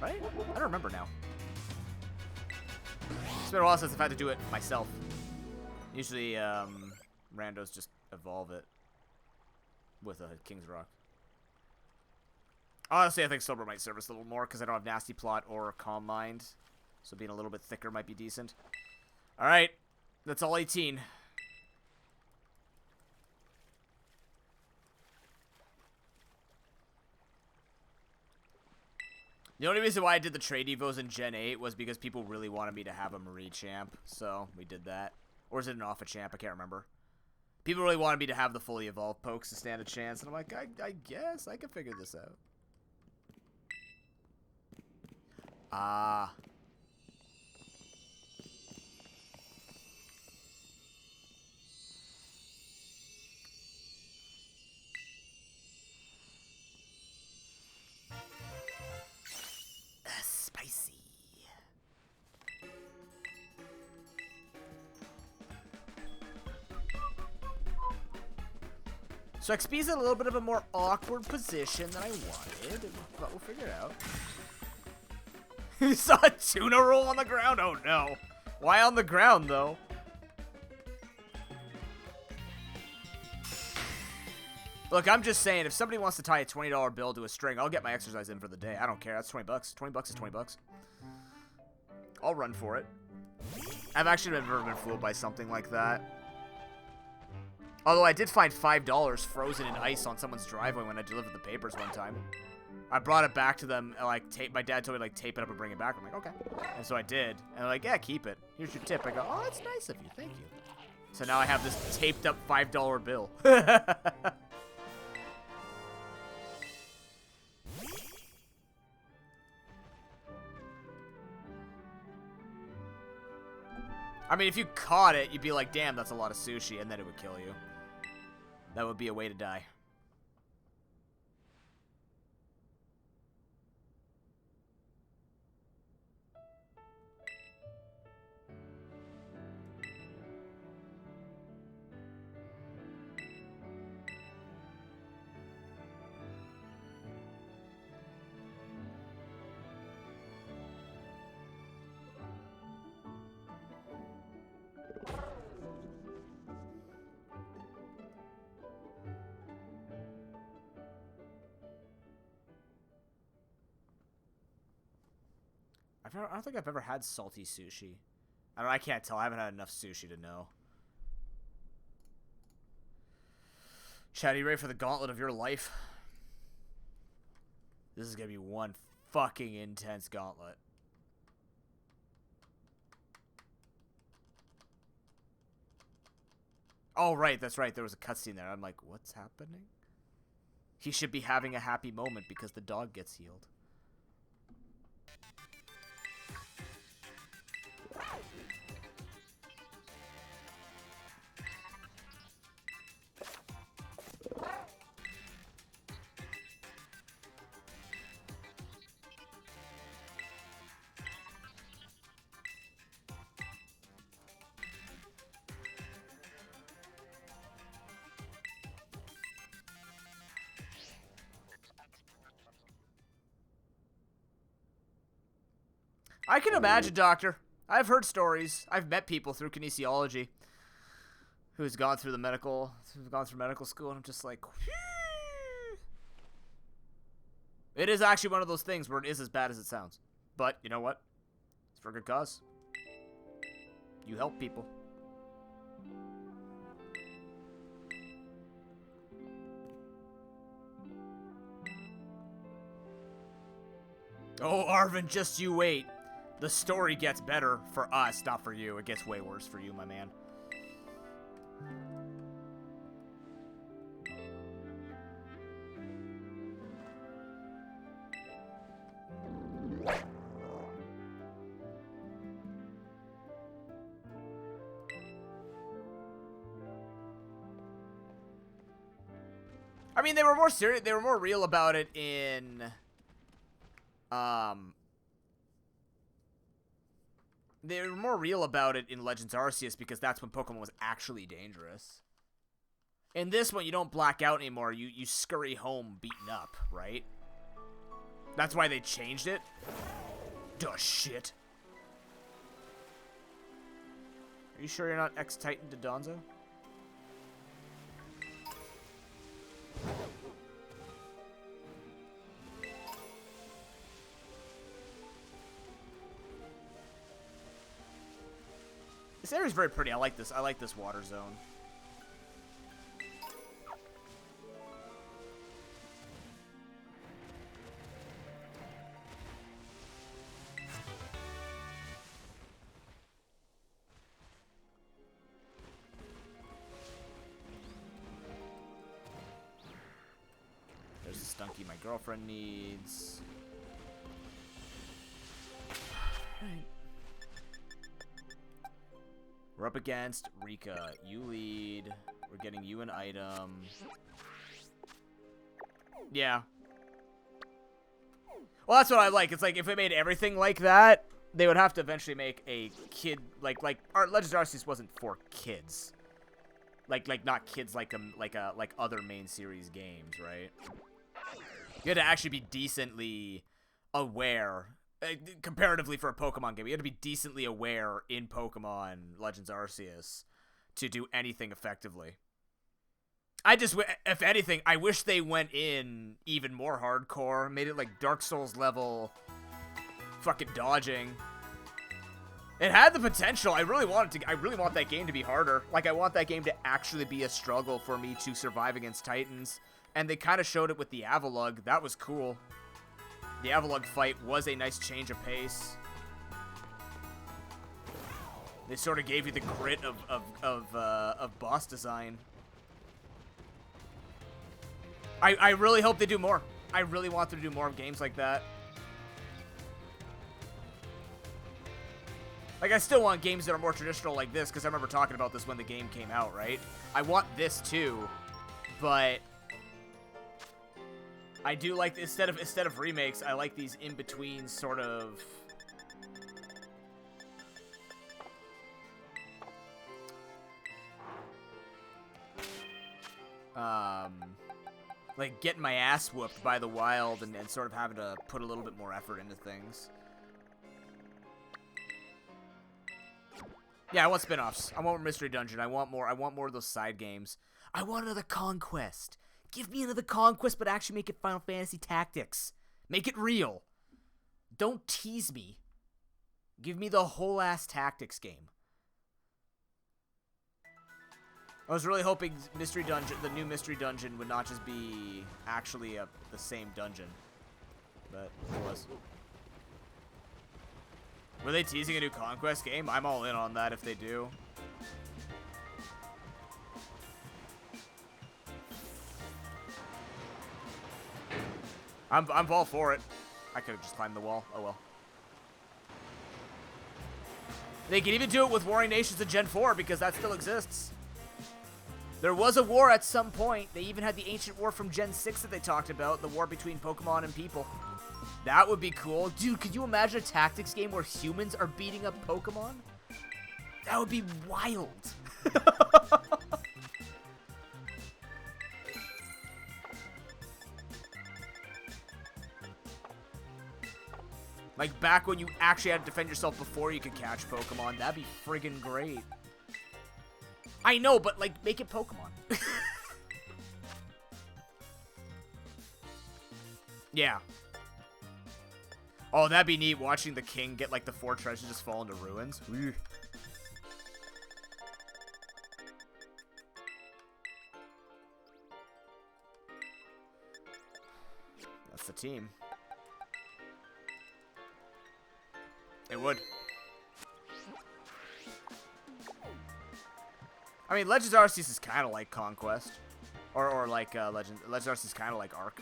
Right? I don't remember now. It's been a while since I've had to do it myself. Usually, randos just evolve it with a King's Rock. Honestly, I think Slowbro might serve us a little more because I don't have Nasty Plot or Calm Mind. So being a little bit thicker might be decent. Alright. That's all 18. The only reason why I did the trade evos in Gen 8 was because people really wanted me to have a Marie champ, so we did that. Or is it an Alpha champ? I can't remember. People really wanted me to have the fully evolved pokes to stand a chance, and I'm like, I guess I can figure this out. Ah. Spicy. So XP's in a little bit of a more awkward position than I wanted, but we'll figure it out. You saw a tuna roll on the ground? Oh no. Why on the ground though? Look, I'm just saying, if somebody wants to tie a $20 bill to a string, I'll get my exercise in for the day. I don't care. That's 20 bucks. 20 bucks is 20 bucks. I'll run for it. I've actually never been fooled by something like that. Although I did find $5 frozen in ice on someone's driveway when I delivered the papers one time. I brought it back to them, and like, my dad told me, like, tape it up and bring it back. I'm like, okay. And so I did. And they're like, yeah, keep it. Here's your tip. I go, oh, that's nice of you. Thank you. So now I have this taped up $5 bill. I mean, if you caught it, you'd be like, damn, that's a lot of sushi, and then it would kill you. That would be a way to die. I don't think I've ever had salty sushi. I can't tell. I haven't had enough sushi to know. Chad, are you ready for the gauntlet of your life? This is gonna be one fucking intense gauntlet. Oh, right, that's right. There was a cutscene there. I'm like, what's happening? He should be having a happy moment because the dog gets healed. I can imagine, Doctor. I've heard stories. I've met people through kinesiology who's gone through medical school, and I'm just like, whew. It is actually one of those things where it is as bad as it sounds. But you know what? It's for a good cause. You help people. Oh, Arvin, just you wait. The story gets better for us, not for you. It gets way worse for you, my man. I mean, they were more serious. They were more real about it in, they were more real about it in Legends Arceus because that's when Pokemon was actually dangerous. In this one, you don't black out anymore. You scurry home beaten up, right? That's why they changed it. Duh, shit. Are you sure you're not ex-Titan to Donzo? This area's very pretty. I like this. I like this water zone. There's the Stunky my girlfriend needs. Alright. We're up against Rika. You lead. We're getting you an item. Yeah. Well, that's what I like. It's like if they made everything like that, they would have to eventually make a kid like Legends Arceus wasn't for kids. Like not kids like other main series games, right? You had to actually be decently aware. Comparatively for a Pokemon game, you had to be decently aware in Pokemon Legends Arceus to do anything effectively. If anything, I wish they went in even more hardcore, made it like Dark Souls level fucking dodging. It had the potential. I really want that game to be harder. Like, I want that game to actually be a struggle for me to survive against Titans. And they kind of showed it with the Avalugg. That was cool. The Avalugg fight was a nice change of pace. They sort of gave you the grit of boss design. I really hope they do more. I really want them to do more of games like that. Like, I still want games that are more traditional like this, because I remember talking about this when the game came out, right? I want this too, but I do like, instead of remakes, I like these in-between sort of like getting my ass whooped by the wild and sort of having to put a little bit more effort into things. Yeah, I want spin-offs. I want more Mystery Dungeon. I want more of those side games. I want another Conquest. Give me another Conquest, but actually make it Final Fantasy Tactics. Make it real. Don't tease me. Give me the whole ass Tactics game. I was really hoping mystery dungeon, the new mystery dungeon, would not just be actually the same dungeon, but it was. Were they teasing a new Conquest game? I'm all in on that if they do. I'm all for it. I could have just climbed the wall. Oh well. They can even do it with Warring Nations in Gen 4 because that still exists. There was a war at some point. They even had the ancient war from Gen 6 that they talked about, the war between Pokemon and people. That would be cool. Dude, could you imagine a tactics game where humans are beating up Pokemon? That would be wild. Like back when you actually had to defend yourself before you could catch Pokemon. That'd be friggin' great. I know, but like, make it Pokemon. Yeah. Oh, that'd be neat watching the king get like the 4 treasures just fall into ruins. Woo. That's the team. It would. I mean, Legends Arceus is kind of like Conquest. Or like Legends Arceus is kind of like Arc.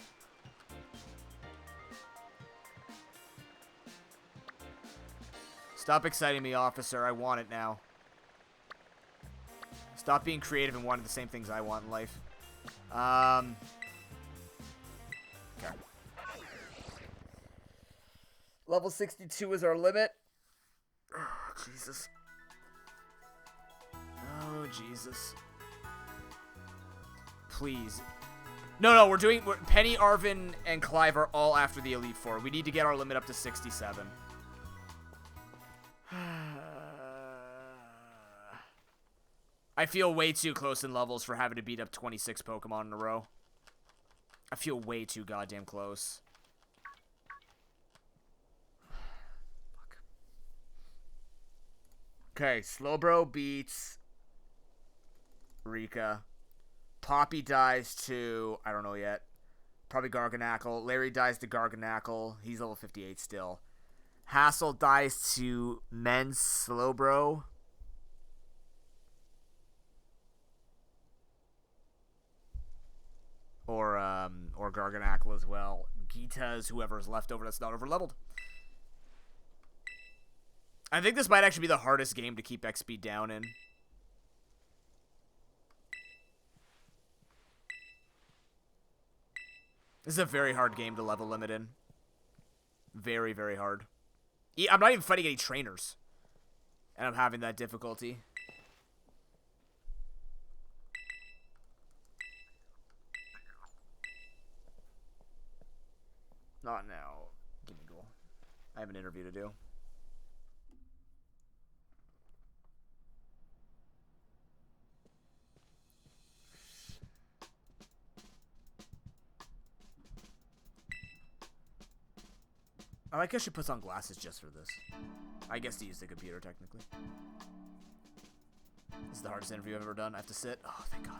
Stop exciting me, officer. I want it now. Stop being creative and wanting the same things I want in life. Okay. Level 62 is our limit. Oh, Jesus. Oh, Jesus. Please. No, we're Penny, Arvin, and Clive are all after the Elite Four. We need to get our limit up to 67. I feel way too close in levels for having to beat up 26 Pokemon in a row. I feel way too goddamn close. Fuck. Okay, Slowbro beats Rika. Poppy dies to, I don't know yet, probably Garganackle. Larry dies to Garganackle. He's level 58 still. Hassel dies to Men's Slowbro. Or Garganackle as well. Gita's whoever's left over that's not overleveled. I think this might actually be the hardest game to keep XP down in. This is a very hard game to level limit in. Very, very hard. I'm not even fighting any trainers. And I'm having that difficulty. Not now. Give me a goal. I have an interview to do. I like how she puts on glasses just for this. I guess to use the computer, technically. This is the hardest interview I've ever done. I have to sit. Oh, thank God.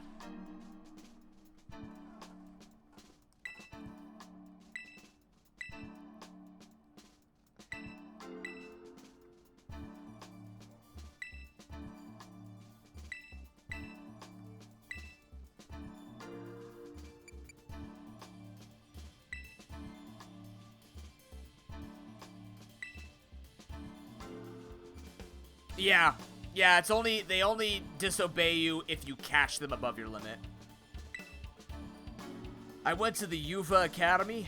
Yeah, they only disobey you if you catch them above your limit. I went to the Yuva Academy.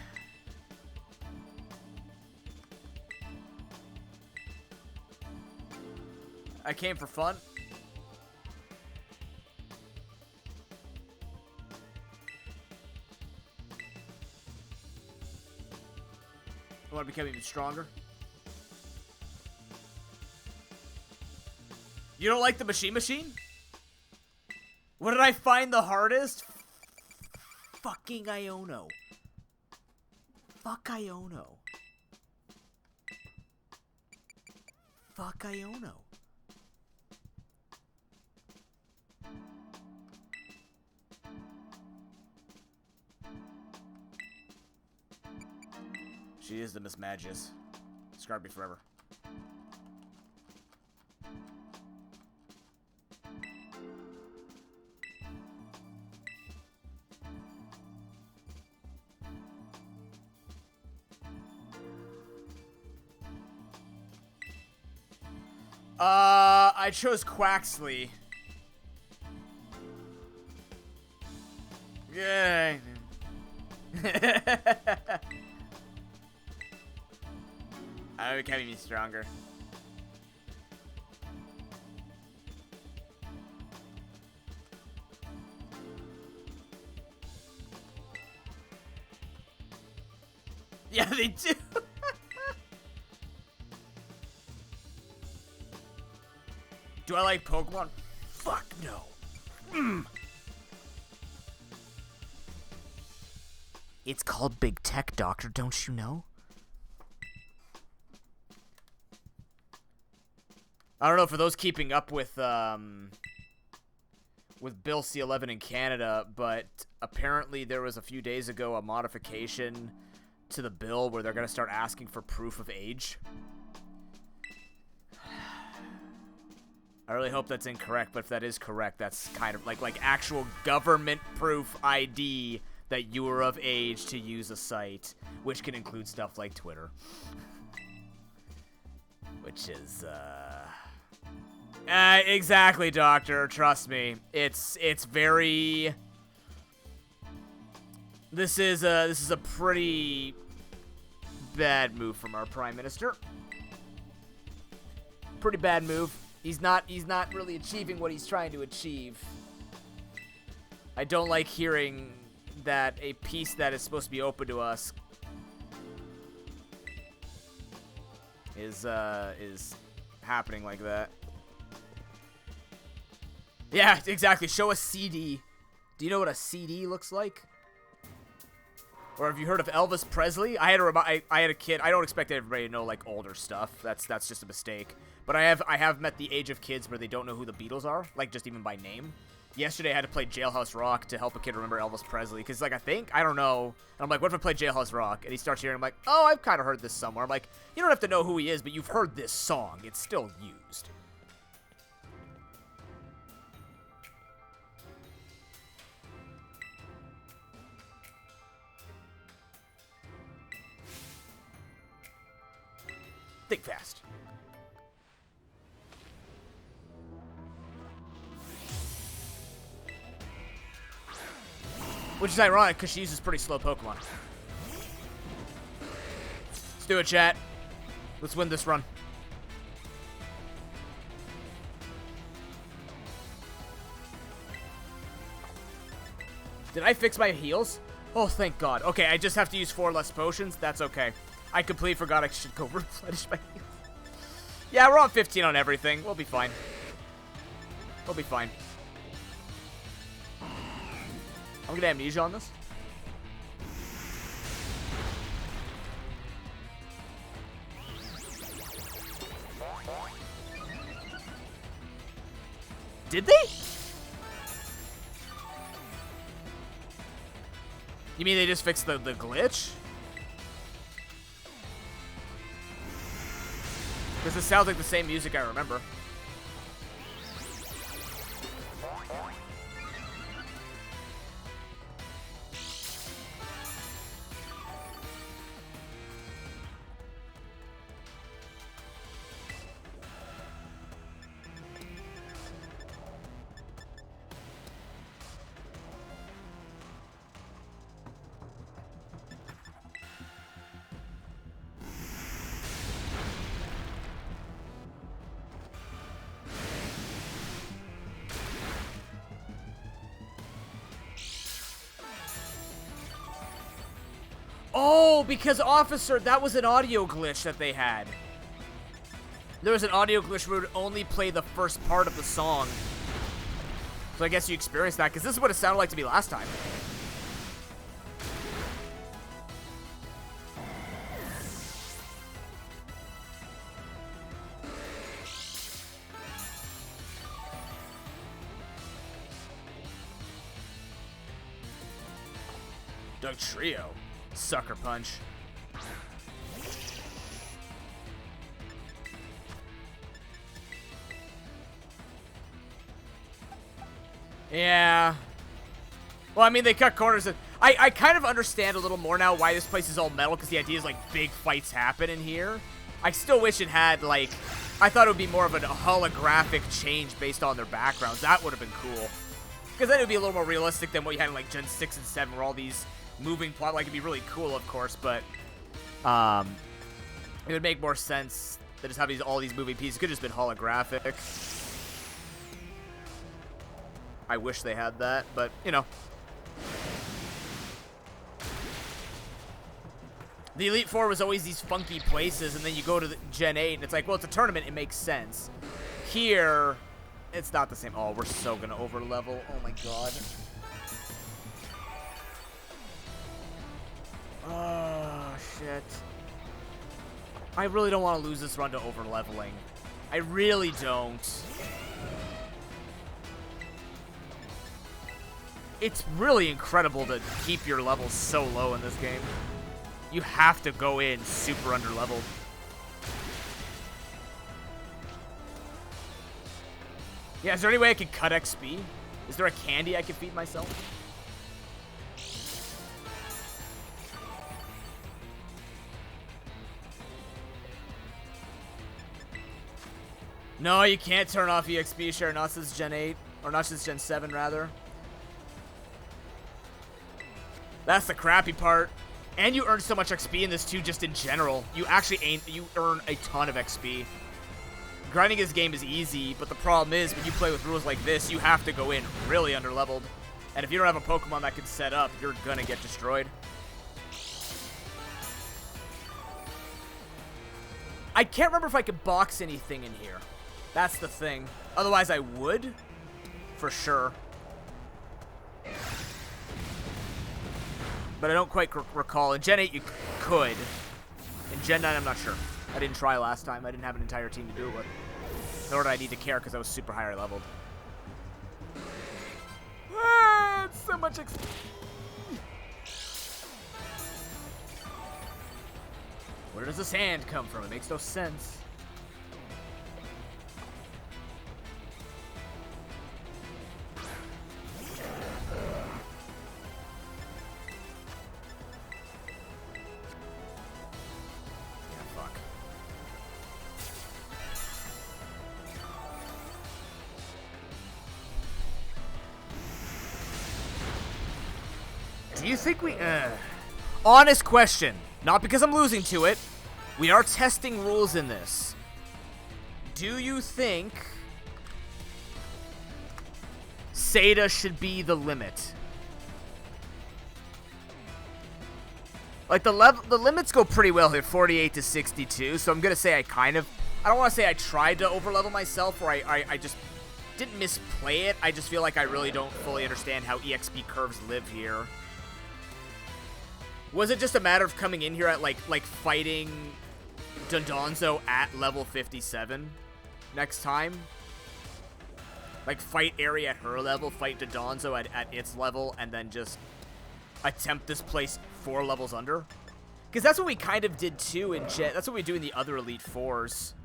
I came for fun. I want to become even stronger. You don't like the machine? What did I find the hardest? Fucking Iono. Fuck Iono. Fuck Iono. wisdom is Magius. Scarred me forever. I chose Quaxley. Yeah. I would be stronger. Yeah, they do. Do I like Pokemon? Fuck no. It's called Big Tech, Doctor, don't you know? I don't know, for those keeping up with Bill C-11 in Canada, but apparently there was a few days ago a modification to the bill where they're going to start asking for proof of age. I really hope that's incorrect, but if that is correct, that's kind of like actual government proof ID that you are of age to use a site, which can include stuff like Twitter. Which is, exactly, Doctor, trust me. It's very... This is a pretty bad move from our Prime Minister. Pretty bad move. He's not really achieving what he's trying to achieve. I don't like hearing that a piece that is supposed to be open to us is happening like that. Yeah, exactly. Show a CD. Do you know what a CD looks like? Or have you heard of Elvis Presley? I had a kid. I don't expect everybody to know like older stuff. That's just a mistake. But I have met the age of kids where they don't know who the Beatles are, like just even by name. Yesterday I had to play Jailhouse Rock to help a kid remember Elvis Presley, because like I don't know. And I'm like, what if I play Jailhouse Rock? And he starts hearing, I'm like, oh, I've kind of heard this somewhere. I'm like, you don't have to know who he is, but you've heard this song. It's still used. Think fast. Which is ironic, because she uses pretty slow Pokemon. Let's do it, chat. Let's win this run. Did I fix my heals? Oh, thank God. Okay, I just have to use 4 less potions. That's okay. I completely forgot I should go replenish my heals. Yeah, we're on 15 on everything. We'll be fine. We'll be fine. I'm gonna amnesia on this. Did they? You mean they just fixed the glitch? Because it sounds like the same music I remember. Oh, because Officer, that was an audio glitch that they had. There was an audio glitch where it would only play the first part of the song. So I guess you experienced that, because this is what it sounded like to me last time. Doug Trio. Sucker Punch. Yeah. Well, I mean, they cut corners. I kind of understand a little more now why this place is all metal, because the idea is, like, big fights happen in here. I still wish it had, like, I thought it would be more of a holographic change based on their backgrounds. That would have been cool. Because then it would be a little more realistic than what you had in, like, Gen 6 and 7, where all these moving plot, like, it'd be really cool, of course, but, it would make more sense to just have all these moving pieces. It could have just been holographic. I wish they had that, but, you know. The Elite Four was always these funky places, and then you go to the Gen 8, and it's like, well, it's a tournament, it makes sense. Here, it's not the same. Oh, we're so gonna over-level. Oh, my God. Oh, shit. I really don't want to lose this run to over-leveling. I really don't. It's really incredible to keep your levels so low in this game. You have to go in super under-leveled. Yeah, is there any way I can cut XP? Is there a candy I can feed myself? No, you can't turn off EXP share, not since Gen 8. Or not since Gen 7, rather. That's the crappy part. And you earn so much XP in this too, just in general. You actually earn a ton of XP. Grinding this game is easy, but the problem is when you play with rules like this, you have to go in really under-leveled. And if you don't have a Pokemon that can set up, you're gonna get destroyed. I can't remember if I could box anything in here. That's the thing. Otherwise, I would. For sure. But I don't quite recall. In Gen 8, you could. In Gen 9, I'm not sure. I didn't try last time. I didn't have an entire team to do it with. Nor did I need to care because I was super higher leveled. Ah, it's so much XP. Where does the sand come from? It makes no sense. Do you think we... Honest question. Not because I'm losing to it. We are testing rules in this. Do you think Seda should be the limit? Like, the limits go pretty well here, 48 to 62, so I'm going to say I don't want to say I tried to overlevel myself, or I just didn't misplay it. I just feel like I really don't fully understand how EXP curves live here. Was it just a matter of coming in here at, like fighting Dondozo at level 57 next time? Like, fight Area at her level, fight Dondozo at its level, and then just attempt this place 4 levels under? Because that's what we kind of did, too, in that's what we do in the other Elite Fours,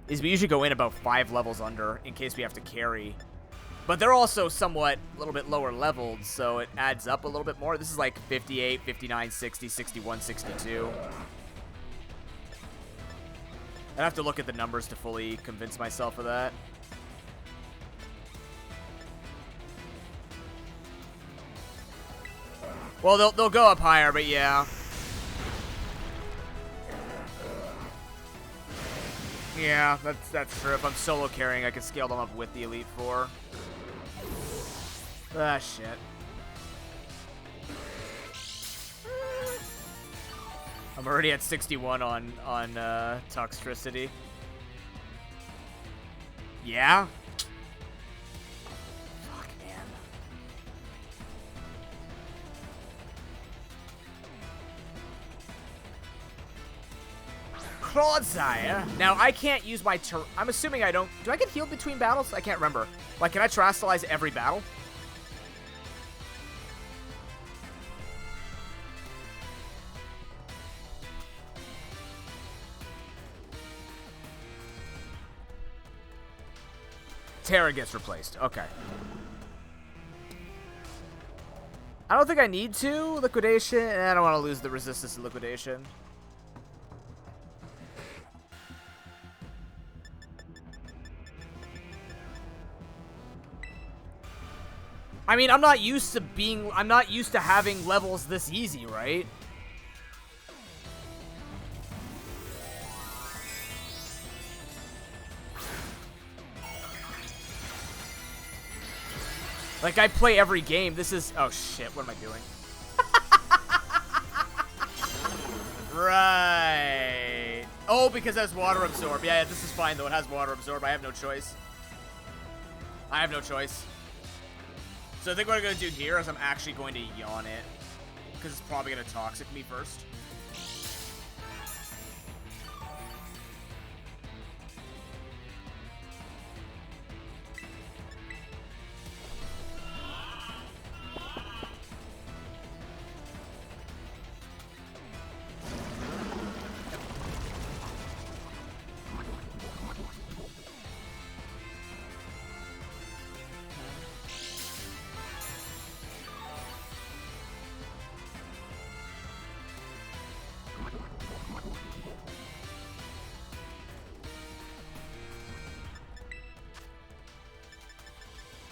is we usually go in about 5 levels under in case we have to carry. But they're also somewhat a little bit lower leveled, so it adds up a little bit more. This is like 58, 59, 60, 61, 62. I'd have to look at the numbers to fully convince myself of that. Well, they'll go up higher, but yeah. Yeah, that's true. If I'm solo carrying, I can scale them up with the Elite Four. Ah, shit. I'm already at 61 on Toxtricity. Yeah? Fuck, man. Clodsire. Now, I can't use my turn. I'm assuming I don't. Do I get healed between battles? I can't remember. Like, can I terastallize every battle? Terra gets replaced. Okay. I don't think I need to. Liquidation, and I don't want to lose the resistance to liquidation. I mean, I'm not used to having levels this easy, right? Like, I play every game. This is... Oh, shit. What am I doing? Right. Oh, because it has water absorb. Yeah, this is fine, though. It has water absorb. I have no choice. I have no choice. So I think what I'm going to do here is I'm actually going to yawn it. Because it's probably going to toxic me first.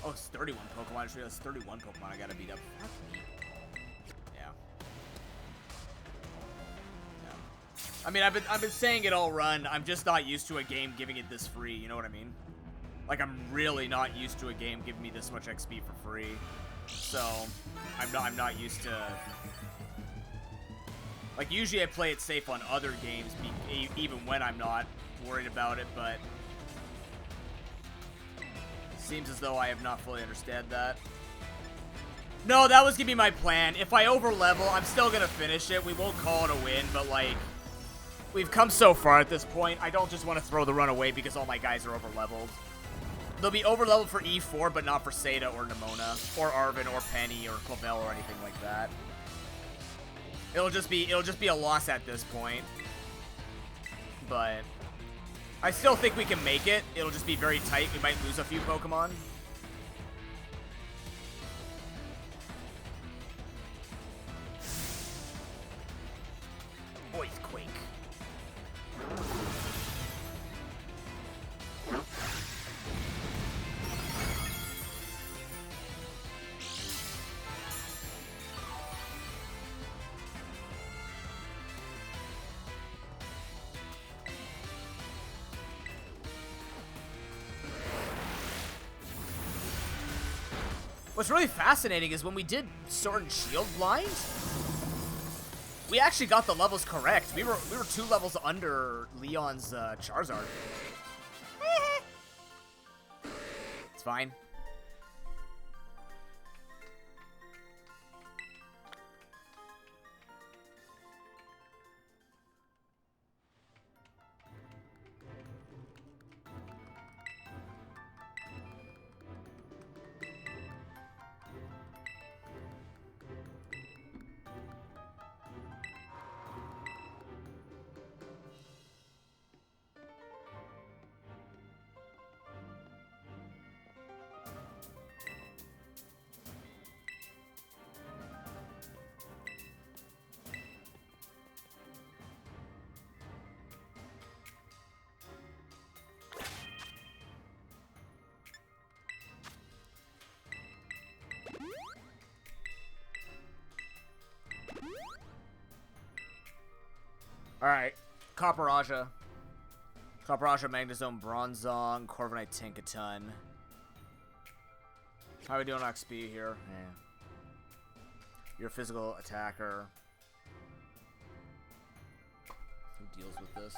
Oh, it's 31 Pokemon. I just realized 31 Pokemon I gotta beat up. Fuck me. Yeah. I mean, I've been saying it all run. I'm just not used to a game giving it this free. You know what I mean? Like, I'm really not used to a game giving me this much XP for free. So, I'm not used to... Like, usually I play it safe on other games, even when I'm not worried about it, but... Seems as though I have not fully understood that. No, that was gonna be my plan. If I over-level, I'm still gonna finish it. We won't call it a win, but, like... We've come so far at this point. I don't just want to throw the run away because all my guys are over-leveled. They'll be over-leveled for E4, but not for Seda or Nimona, or Arven, or Penny, or Clavel, or anything like that. It'll just be a loss at this point. But I still think we can make it. It'll just be very tight. We might lose a few Pokemon. Quake. What's really fascinating is when we did Sword and Shield blind, we actually got the levels correct. We were 2 levels under Leon's Charizard. It's fine. Alright, Copperaja, Magnezone, Bronzong, Corviknight, Tinkaton. How are we doing on XP here? Yeah. You're a physical attacker. Who deals with this?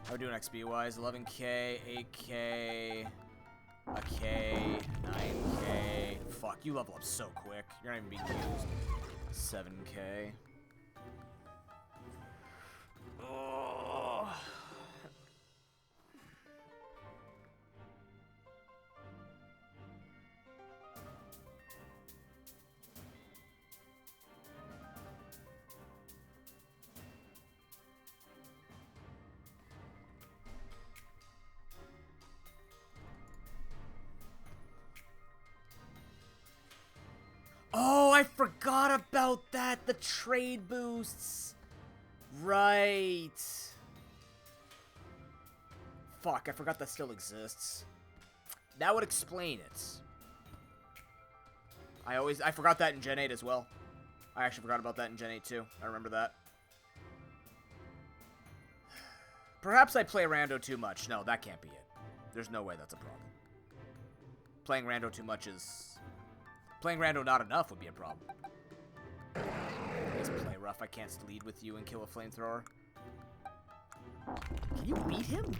How are we doing XP-wise? 11k, 8k, a k, 9k. Fuck, you level up so quick. You're not even being used. 7k. Oh. the trade boosts. Right. Fuck, I forgot that still exists. That would explain it. I forgot that in Gen 8 as well. I actually forgot about that in Gen 8 too. I remember that. Perhaps I play Rando too much. No, that can't be it. There's no way that's a problem. Playing Rando too much is... Playing Rando not enough would be a problem. Please play rough. I can't lead with you and kill a flamethrower. Can you beat him?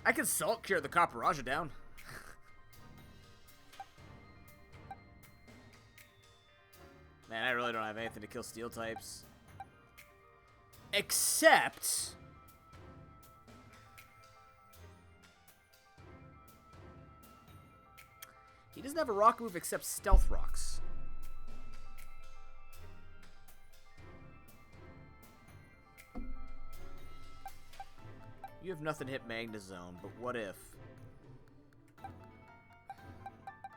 I can salt cure the Caparajah down. Man, I really don't have anything to kill steel types. Except... he doesn't have a rock move except stealth rocks. You have nothing to hit Magnezone, but what if...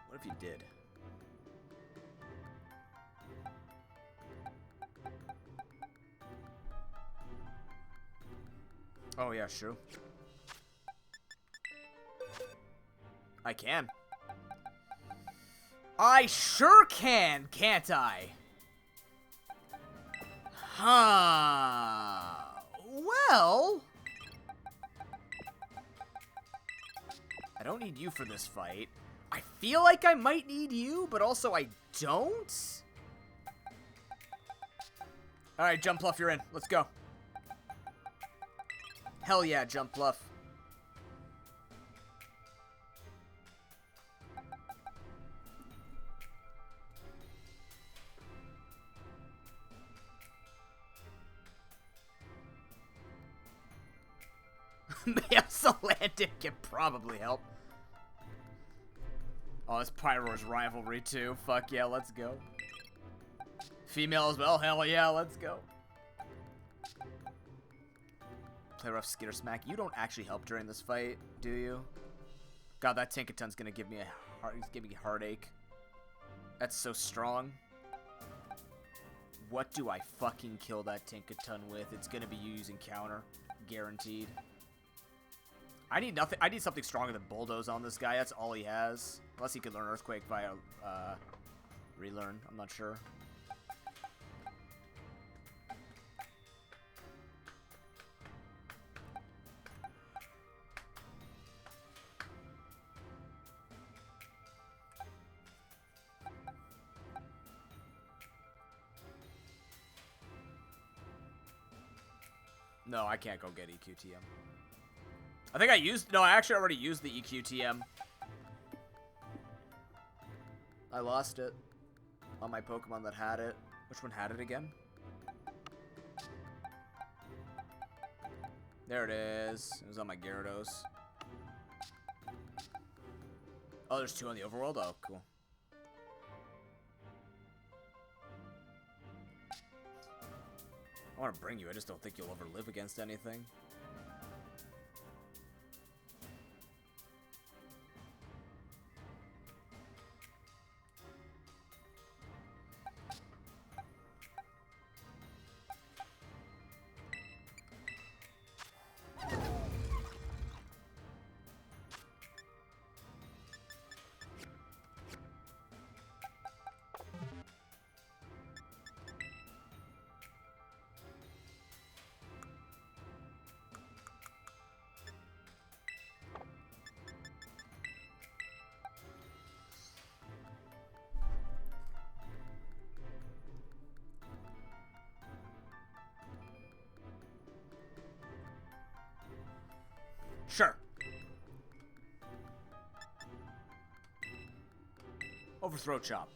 what if you did? Oh, yeah, true. I can. I sure can, can't I? Huh. Well... I don't need you for this fight. I feel like I might need you, but also I don't? Alright, Jump Pluff, you're in. Let's go. Hell yeah, Jump Pluff. Meowscelantic can probably help. Oh, it's Pyro's rivalry too. Fuck yeah, let's go. Female as well, hell yeah, let's go. Play rough, skitter smack. You don't actually help during this fight, do you? God, that Tinkaton's gonna give me a heartache. That's so strong. What do I fucking kill that Tinkaton with? It's gonna be you using counter. Guaranteed. I need nothing. I need something stronger than Bulldoze on this guy. That's all he has. Unless he could learn Earthquake via relearn. I'm not sure. No, I can't go get EQTM. I think I used... no, I actually already used the EQTM. I lost it on my Pokemon that had it. Which one had it again? There it is. It was on my Gyarados. Oh, there's two on the overworld? Oh, cool. I want to bring you. I just don't think you'll ever live against anything. Sure. Overthrow chop.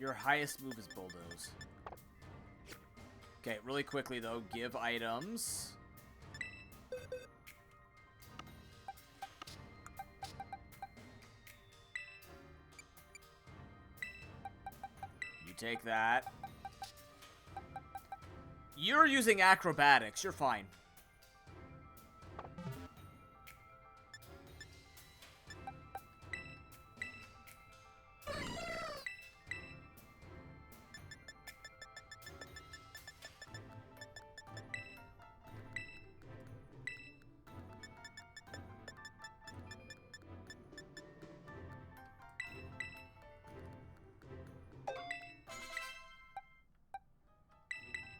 Your highest move is bulldoze. Okay, really quickly though, give items. You take that. You're using acrobatics. You're fine.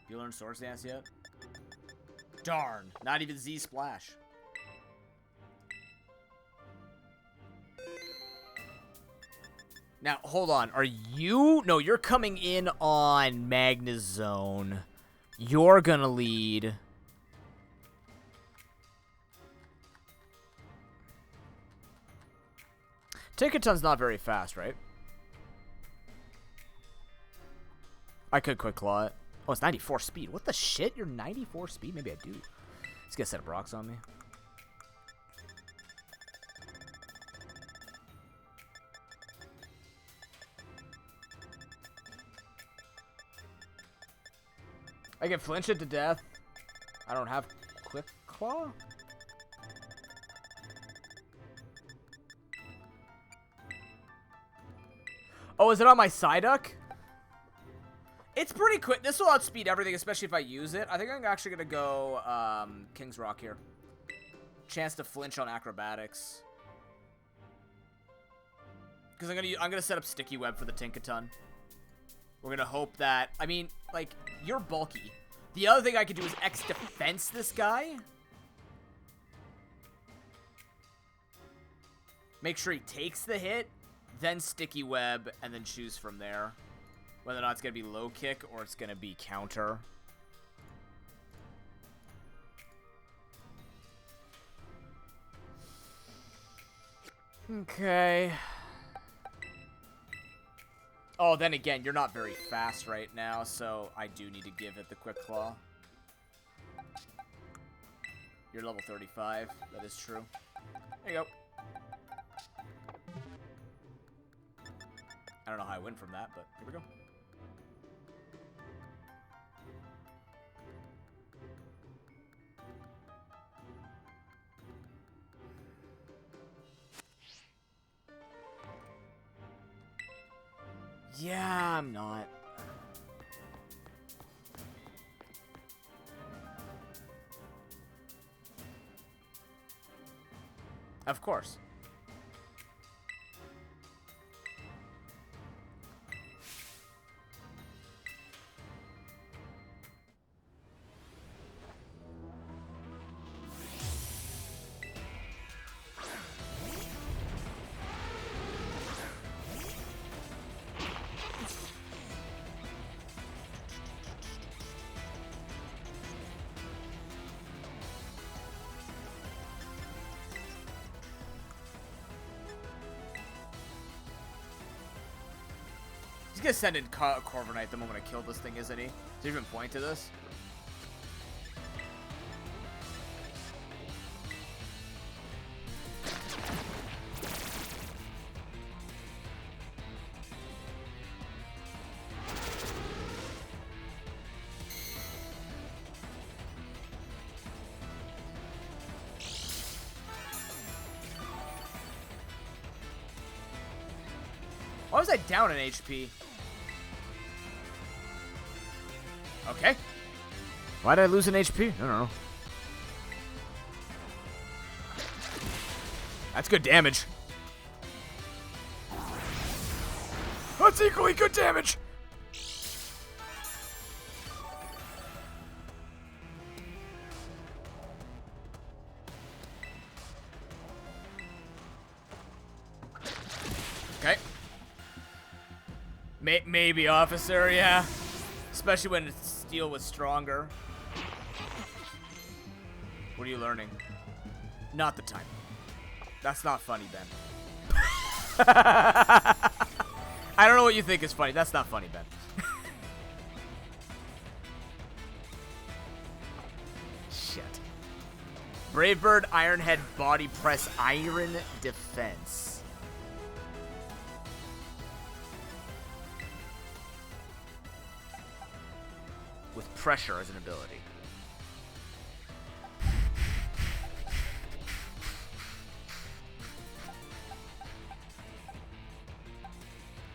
You learned Swords Dance yet? Darn, not even Z Splash. Now, hold on. Are you? No, you're coming in on Magnezone. You're gonna lead. Tinkaton's not very fast, right? I could Quick Claw it. Oh, it's 94 speed. What the shit? You're 94 speed? Maybe I do. Let's get a set of rocks on me. I can flinch it to death. I don't have Quick Claw? Oh, is it on my Psyduck? It's pretty quick. This will outspeed everything, especially if I use it. I think I'm actually going to go King's Rock here. Chance to flinch on acrobatics. Because I'm gonna set up Sticky Web for the Tinkaton. We're going to hope that... I mean, like, you're bulky. The other thing I could do is X defense this guy. Make sure he takes the hit, then Sticky Web, and then choose from there. Whether or not it's going to be low kick or it's going to be counter. Okay. Oh, then again, you're not very fast right now, so I do need to give it the Quick Claw. You're level 35. That is true. There you go. I don't know how I win from that, but here we go. Yeah, I'm not. Of course. He's gonna send in Corviknight the moment I kill this thing, isn't he? Does there even point to this? Why was I down in HP? Okay. Why did I lose an HP? I don't know. That's good damage. That's equally good damage. Okay. Maybe officer, yeah. Especially when steel was stronger. What are you learning? Not the time. That's not funny, Ben. I don't know what you think is funny. That's not funny, Ben. Shit. Brave Bird, Iron Head, Body Press, Iron Defense. With pressure as an ability.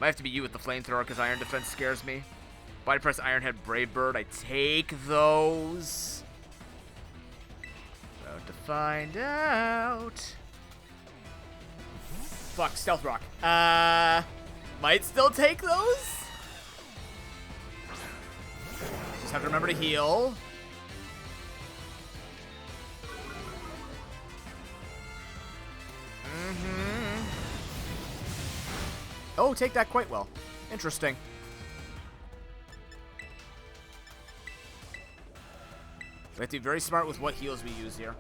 Might have to be you with the flamethrower because Iron Defense scares me. Body Press, Iron Head, Brave Bird. I take those. About to find out. Fuck, Stealth Rock. Might still take those. Just have to remember to heal. Oh, take that quite well. Interesting. We have to be very smart with what heals we use here.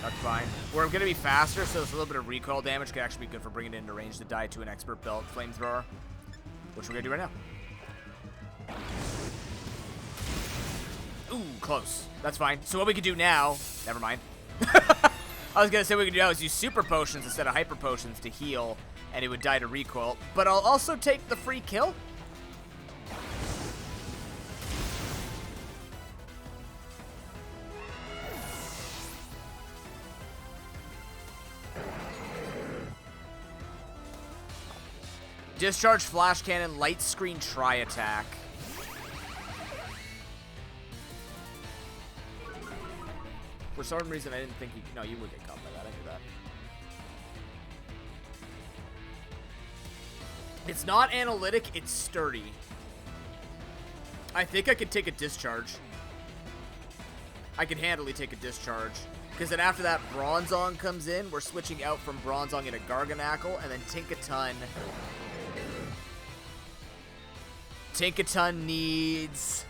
That's fine. We're going to be faster, so it's a little bit of recoil damage could actually be good for bringing it into range to die to an expert belt flamethrower, which we're going to do right now. Ooh, close. That's fine. So what we could do now... Never mind. I was going to say what we could do now is use super potions instead of hyper potions to heal, and it would die to recoil. But I'll also take the free kill. Discharge Flash Cannon, Light Screen Tri-Attack. For some reason, I didn't think you... No, you would get caught by that. I knew that. It's not analytic. It's sturdy. I think I could take a discharge. I could handily take a discharge. Because then after that, Bronzong comes in. We're switching out from Bronzong into Garganackle. And then Tinkaton... Tinkaton needs...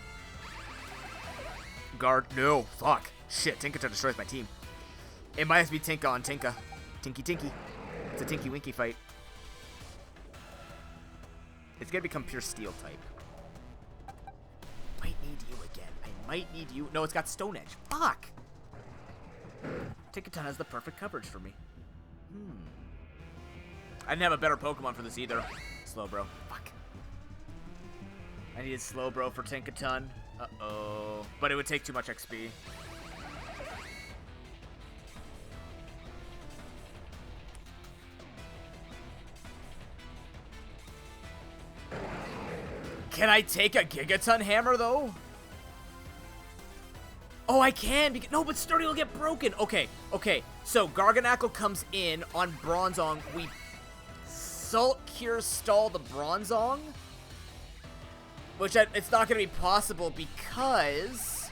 No, fuck. Shit, Tinkaton destroys my team. It might have to be Tinka on Tinka. Tinky Tinky. It's a Tinky Winky fight. It's gonna become pure Steel type. Might need you again. I might need you. No, it's got Stone Edge. Fuck! Tinkaton has the perfect coverage for me. I didn't have a better Pokemon for this either. Slowbro. Fuck. I needed Slowbro for Tinkaton. Uh-oh. But it would take too much XP. Can I take a Gigaton Hammer, though? Oh, I can. No, but Sturdy will get broken. Okay. So, Garganackle comes in on Bronzong. We Salt Cure stall the Bronzong. Which it's not going to be possible because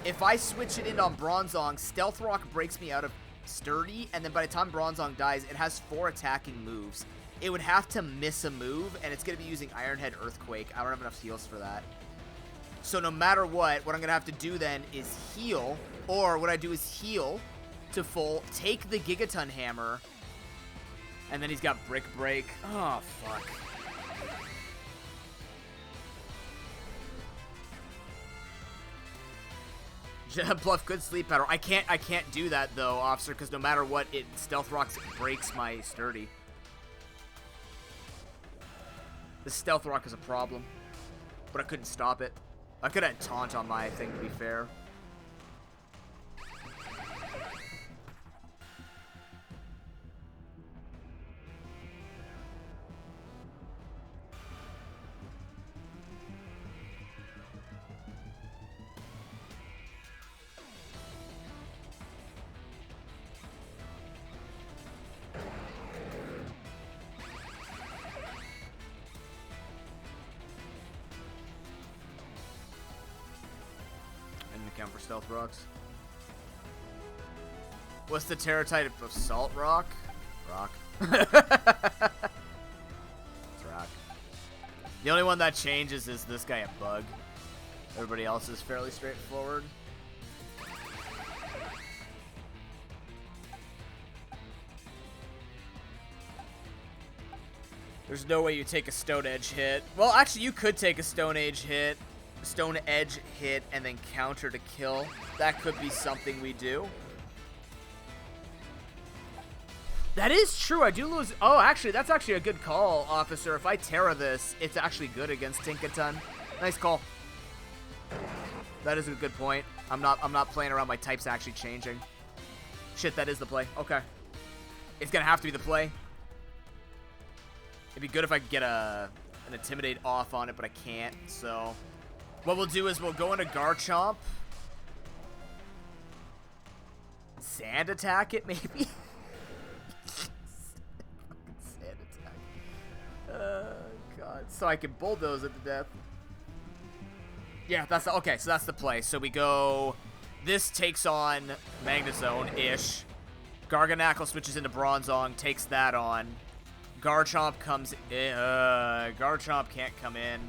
if I switch it in on Bronzong, Stealth Rock breaks me out of Sturdy, and then by the time Bronzong dies, it has 4 attacking moves. It would have to miss a move, and it's going to be using Iron Head Earthquake. I don't have enough heals for that. So no matter what I'm going to have to do then is heal, or what I do is heal to full, take the Gigaton Hammer, and then he's got Brick Break. Oh, fuck. Bluff good sleep powder. I can't do that though, officer, because no matter what, Stealth Rocks breaks my Sturdy. The Stealth Rock is a problem, but I couldn't stop it. I could have Taunt on my thing, to be fair. Count for Stealth Rocks. What's the Terra type of Salt Rock? Rock. It's Rock. The only one that changes is this guy a Bug. Everybody else is fairly straightforward. There's no way you take a Stone Edge hit. Well, actually, you could take a Stone Edge hit, and then counter to kill. That could be something we do. That is true. I do lose. Oh, actually, that's actually a good call, Officer. If I Terra this, it's actually good against Tinkaton. Nice call. That is a good point. I'm not playing around my types actually changing. Shit, that is the play. Okay. It's gonna have to be the play. It'd be good if I could get an Intimidate off on it, but I can't, so... What we'll do is we'll go into Garchomp. Sand attack it, maybe? Sand attack. God. So I can bulldoze it to death. Yeah, that's the... Okay, so that's the play. So we go... This takes on Magnezone-ish. Garganacl switches into Bronzong, takes that on. Garchomp comes in. Garchomp can't come in.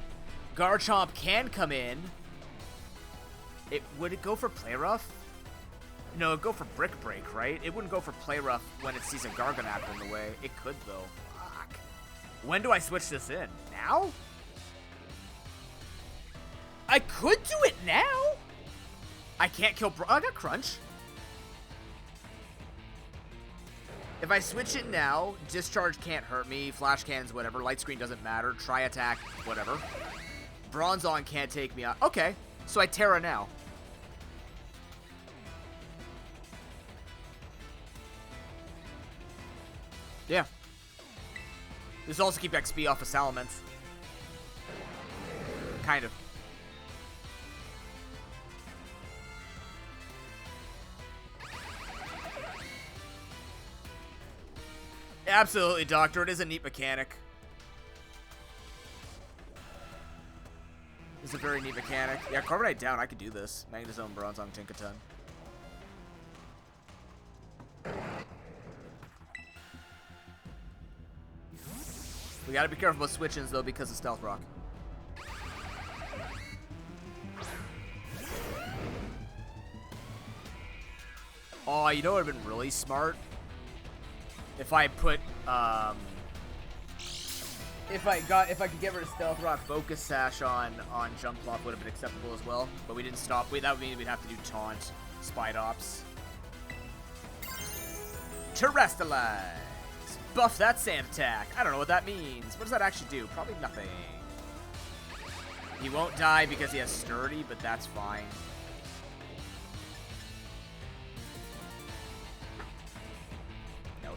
Garchomp can come in. Would it go for Play Rough? No, it'd go for Brick Break, right? It wouldn't go for Play Rough when it sees a Garganacl in the way. It could, though. Fuck. When do I switch this in? Now? I could do it now? I can't kill I got Crunch. If I switch it now, Discharge can't hurt me, Flash Cannons, whatever, Light Screen doesn't matter, Tri-Attack, whatever. Bronzong can't take me out. Okay, so I Terra now. Yeah. This also keep XP off of Salamence. Kind of. Absolutely, Doctor. It is a neat mechanic. It's a very neat mechanic. Yeah, Carbonite down. I could do this. Magnezone, Bronzong, Tinkaton. We gotta be careful with switch-ins, though, because of Stealth Rock. Oh, you know what would have been really smart? If I put, if I could get rid of Stealth Rock, Focus Sash on Jump Flop would have been acceptable as well. But we didn't stop. That would mean we'd have to do Taunt, Spidops. Terrestrialize. Buff that Sand attack. I don't know what that means. What does that actually do? Probably nothing. He won't die because he has Sturdy, but that's fine.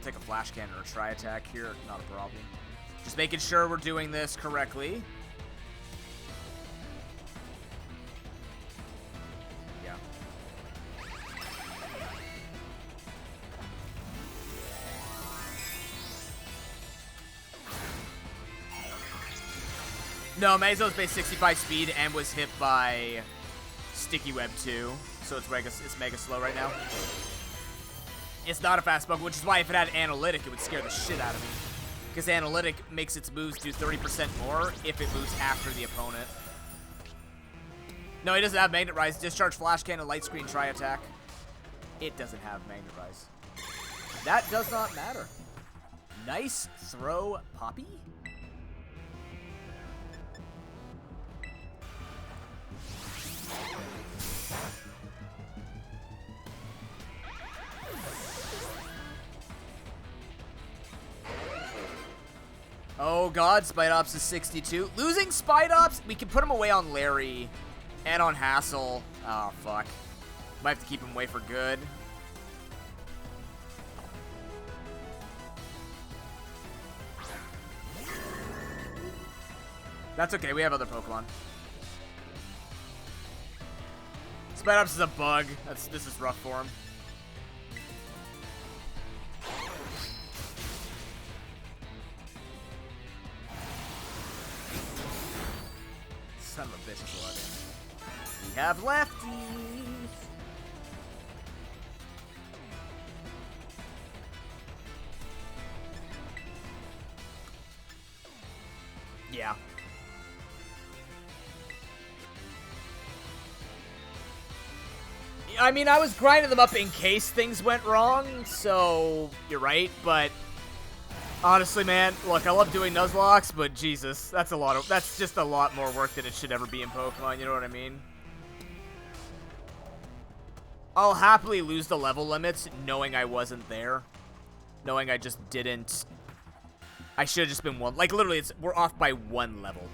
Take a Flash Cannon or a Tri-Attack here, not a problem. Just making sure we're doing this correctly. Yeah. No, Mazo's base 65 speed and was hit by Sticky Web 2, so it's mega slow right now. It's not a fast Pokemon, which is why if it had Analytic, it would scare the shit out of me. Because Analytic makes its moves do 30% more if it moves after the opponent. No, he doesn't have Magnet Rise. Discharge, Flash Cannon, Light Screen, Tri-Attack. It doesn't have Magnet Rise. That does not matter. Nice throw, Poppy. Oh god, Spidops is 62. Losing Spidops, we can put him away on Larry and on Hassel. Oh, fuck. Might have to keep him away for good. That's okay, we have other Pokemon. Spidops is a bug. This is rough for him. Son of a bitch, blood. We have lefties. Yeah. I mean, I was grinding them up in case things went wrong, so you're right, but Honestly, man, look, I love doing Nuzlocks, but Jesus, that's just a lot more work than it should ever be in Pokemon, you know what I mean? I'll happily lose the level limits knowing I wasn't there. Knowing I just didn't. I should have just been one. Like, literally, we're off by 1 level.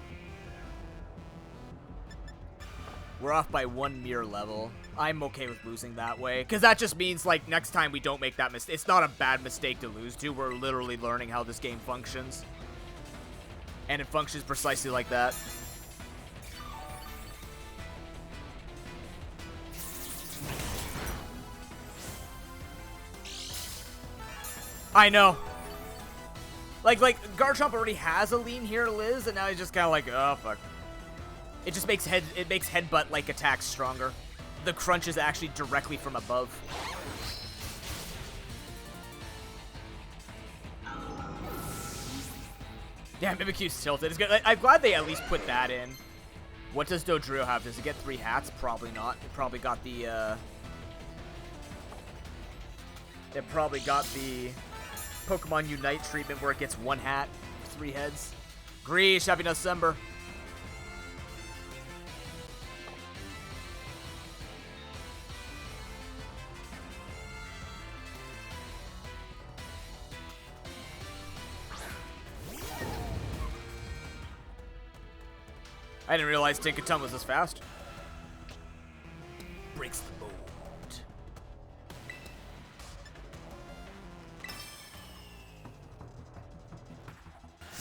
We're off by 1 mere level. I'm okay with losing that way. Because that just means, like, next time we don't make that mistake. It's not a bad mistake to lose to. We're literally learning how this game functions. And it functions precisely like that. I know. Like Garchomp already has a lean here, Liz, and now he's just kind of like, oh, fuck. It just makes headbutt, like, attacks stronger. The crunch is actually directly from above. Yeah, Mimikyu's tilted. It's good. I'm glad they at least put that in. What does Dodrio have? Does it get 3 hats? Probably not. It probably got the, Pokemon Unite treatment where it gets 1 hat, 3 heads. Greesh, happy Nuzcember. I didn't realize Tinkaton was this fast. Breaks the mold.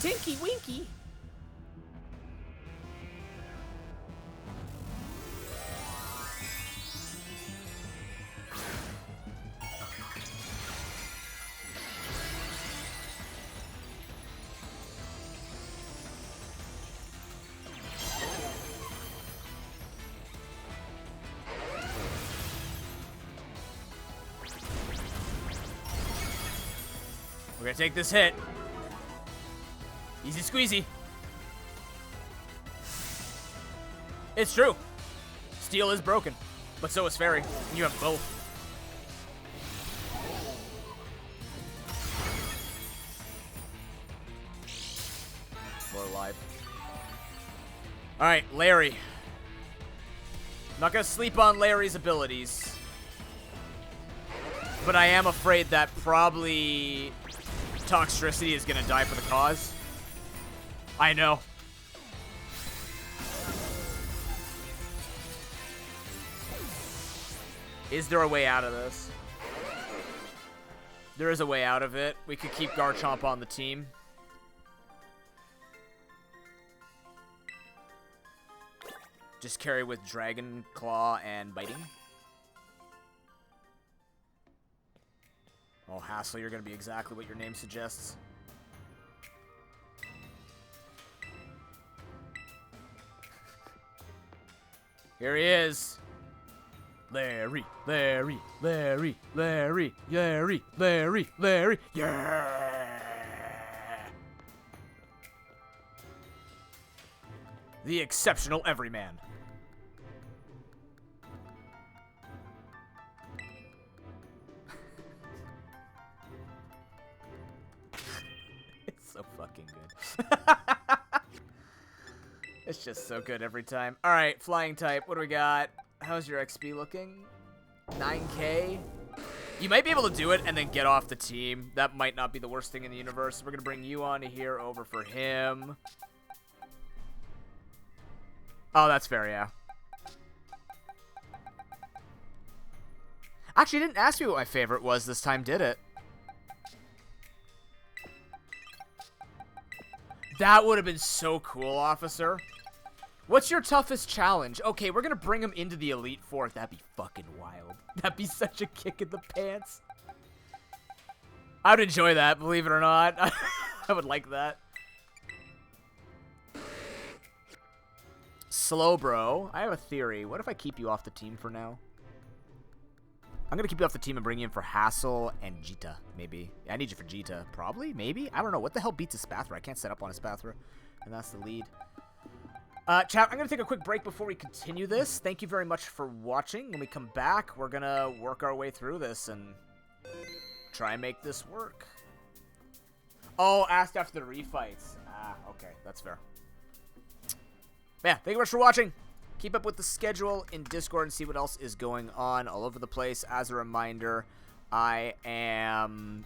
Tinky Winky. We're gonna take this hit. Easy squeezy. It's true. Steel is broken, but so is Fairy. And you have both. More alive. Alright, Larry. I'm not gonna sleep on Larry's abilities. But I am afraid that probably Toxtricity is gonna die for the cause. I know. Is there a way out of this? There is a way out of it. We could keep Garchomp on the team. Just carry with Dragon Claw and Biting. Oh, Hassel, you're going to be exactly what your name suggests. Here he is. Larry, Larry, Larry, Larry, Larry, Larry, Larry. Yeah! The exceptional everyman. It's so fucking good. It's just so good every time. All right, flying type. What do we got? How's your XP looking? 9K? You might be able to do it and then get off the team. That might not be the worst thing in the universe. We're going to bring you on here over for him. Oh, that's fair, yeah. Actually, you didn't ask me what my favorite was this time, did it? That would have been so cool, officer. What's your toughest challenge? Okay, we're gonna bring him into the Elite Four. That'd be fucking wild. That'd be such a kick in the pants. I would enjoy that, believe it or not. I would like that. Slowbro, I have a theory. What if I keep you off the team for now? I'm gonna keep you off the team and bring you in for Hassel and Jita, maybe. I need you for Jita. Probably? Maybe? I don't know. What the hell beats a Spathra? I can't set up on a Spathra. And that's the lead. Chat, I'm going to take a quick break before we continue this. Thank you very much for watching. When we come back, we're going to work our way through this and try and make this work. Oh, asked after the refights. Ah, okay. That's fair. Yeah, thank you very much for watching. Keep up with the schedule in Discord and see what else is going on all over the place. As a reminder, I am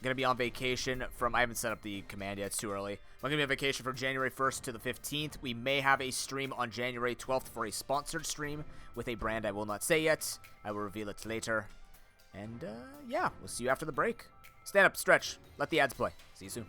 going to be on vacation from... I haven't set up the command yet. It's too early. I'm going to be on vacation from January 1st to the 15th. We may have a stream on January 12th for a sponsored stream with a brand I will not say yet. I will reveal it later. And, yeah, we'll see you after the break. Stand up, stretch, let the ads play. See you soon.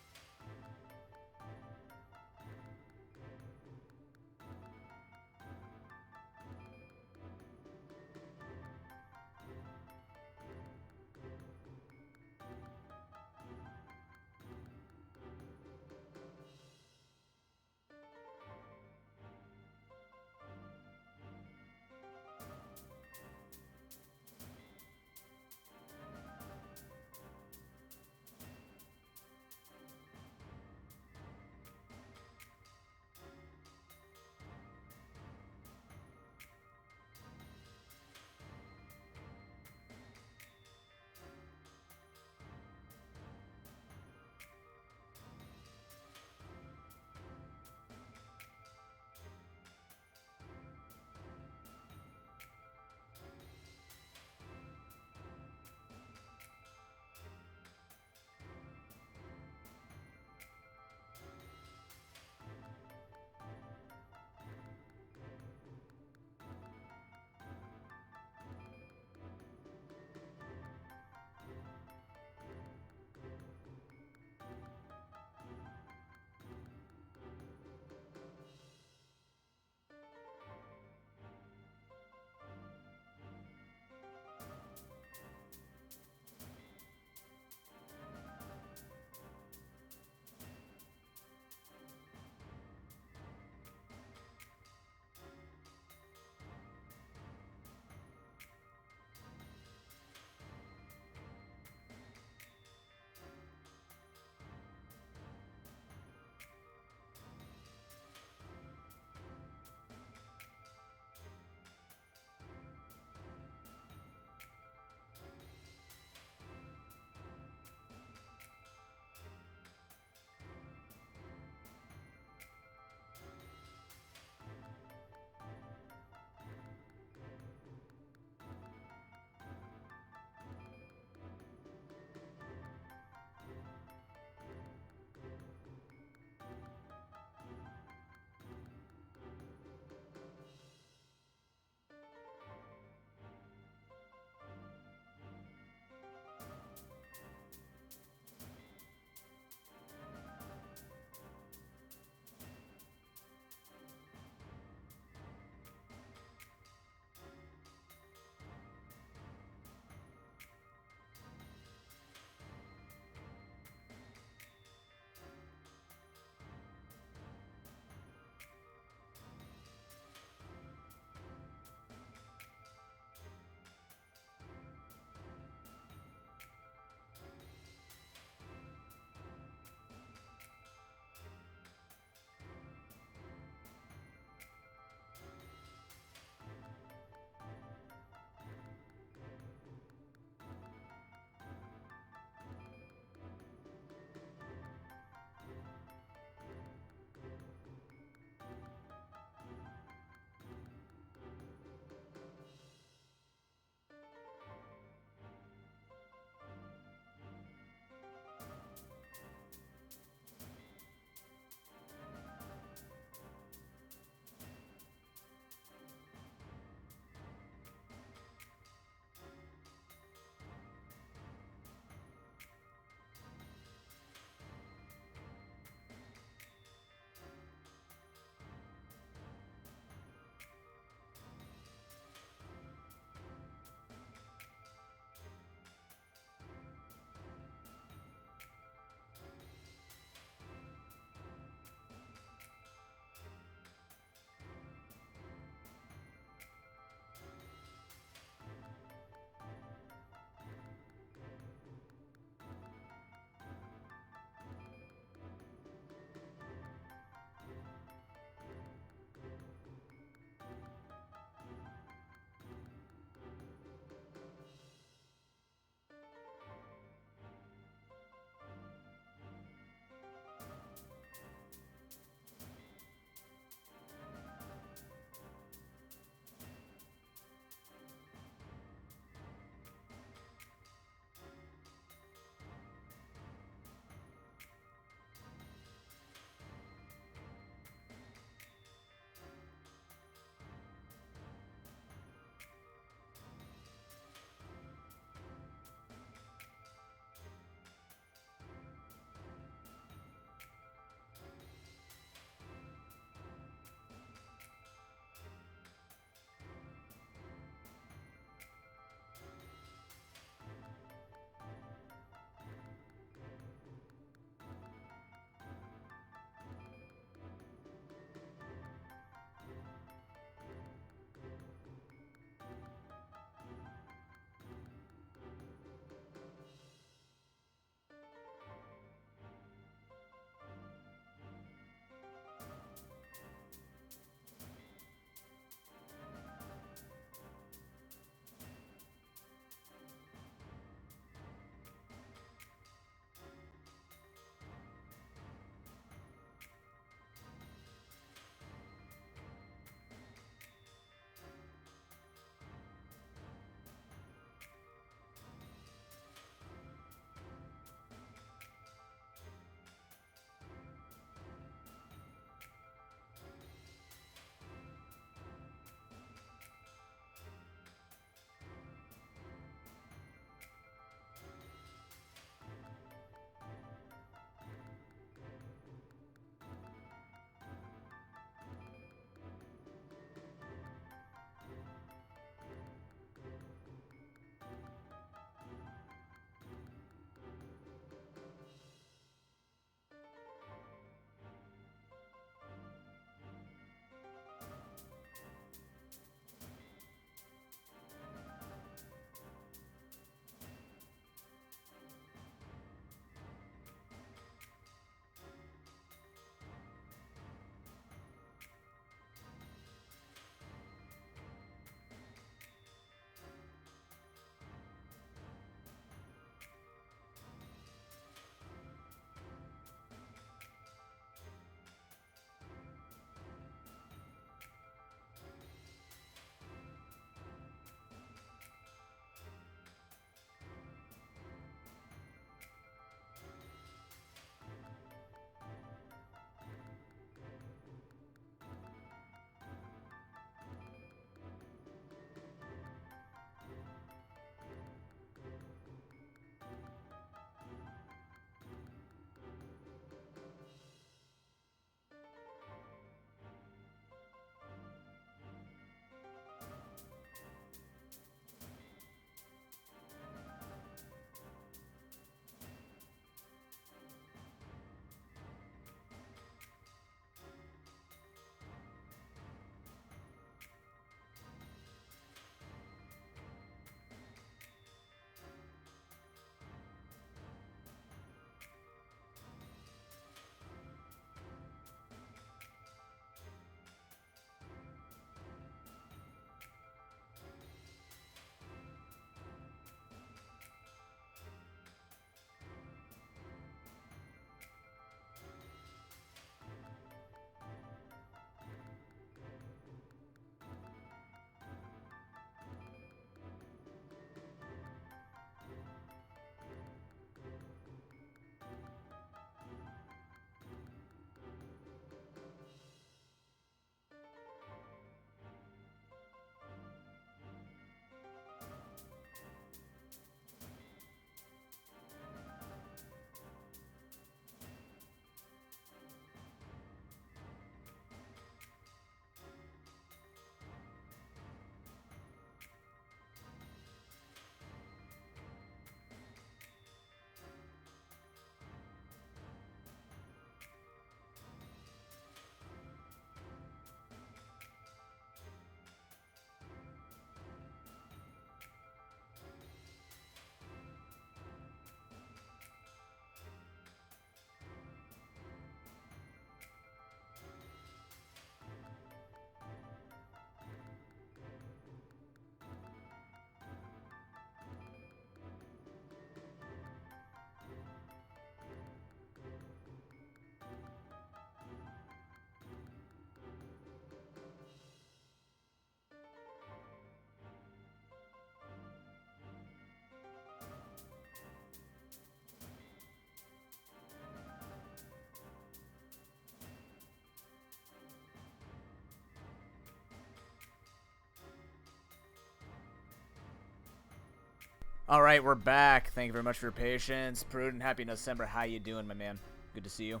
All right, we're back. Thank you very much for your patience. Prudent, happy Nuzcember. How you doing, my man? Good to see you.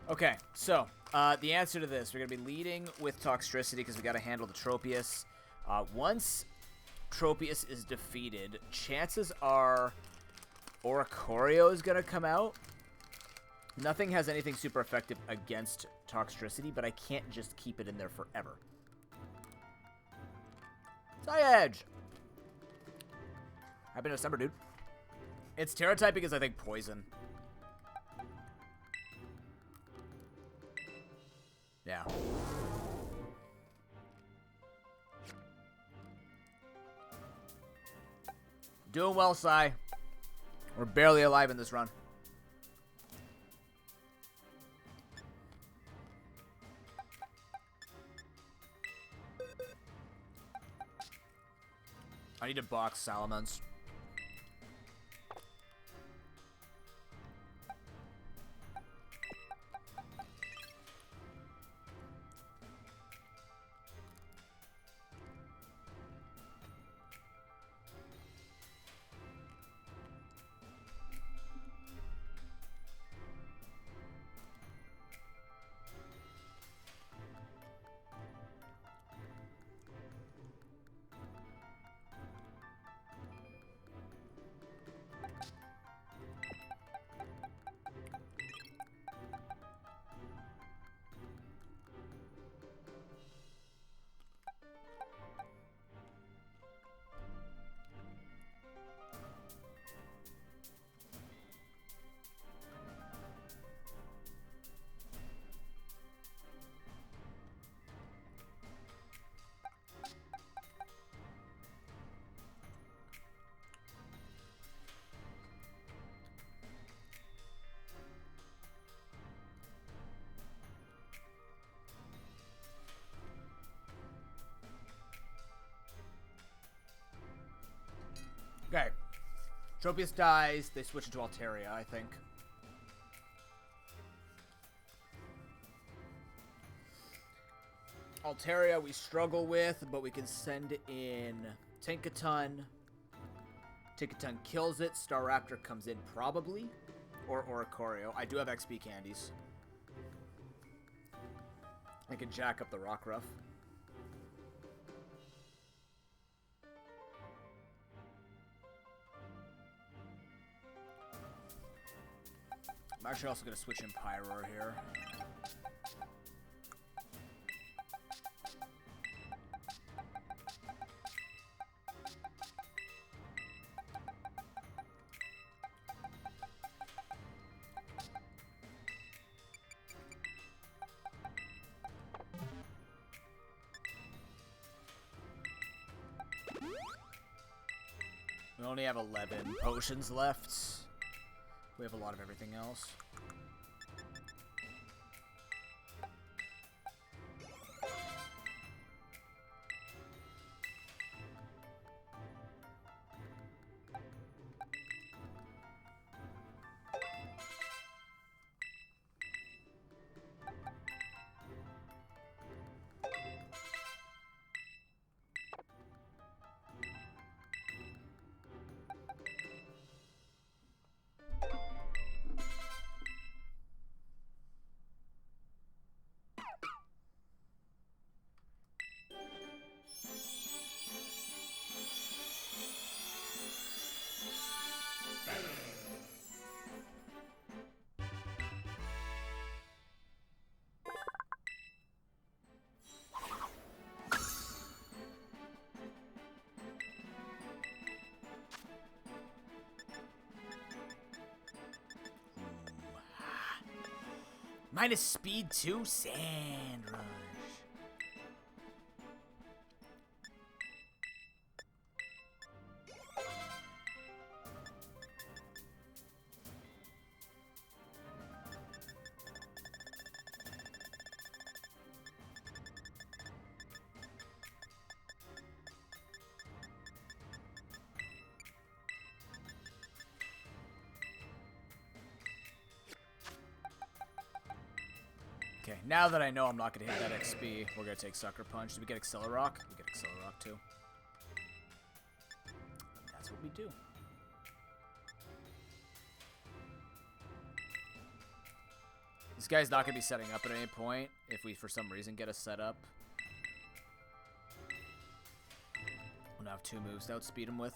Okay, so the answer to this, we're going to be leading with Toxtricity because we got to handle the Tropius. Once Tropius is defeated, chances are Oricorio is going to come out. Nothing has anything super effective against Toxtricity, but I can't just keep it in there forever. Edge. Happy Nuzcember, dude. Its Terra typing is, I think, Poison. Yeah. Doing well, Sai. We're barely alive in this run. I need to box Salamence. Okay. Tropius dies. They switch into Altaria, I think. Altaria we struggle with, but we can send in Tinkaton. Tinkaton kills it. Staraptor comes in probably. Or Oricorio. I do have XP candies. I can jack up the Rockruff. I'm actually also going to switch in Pyroar here. We only have 11 potions left. We have a lot of everything else. Minus speed 2, Sand Rush. Okay, now that I know I'm not going to hit that XP, we're going to take Sucker Punch. Did we get Accelerock? We get Accelerock too. That's what we do. This guy's not going to be setting up at any point if we, for some reason, get us set up. We'll now have 2 moves to outspeed him with.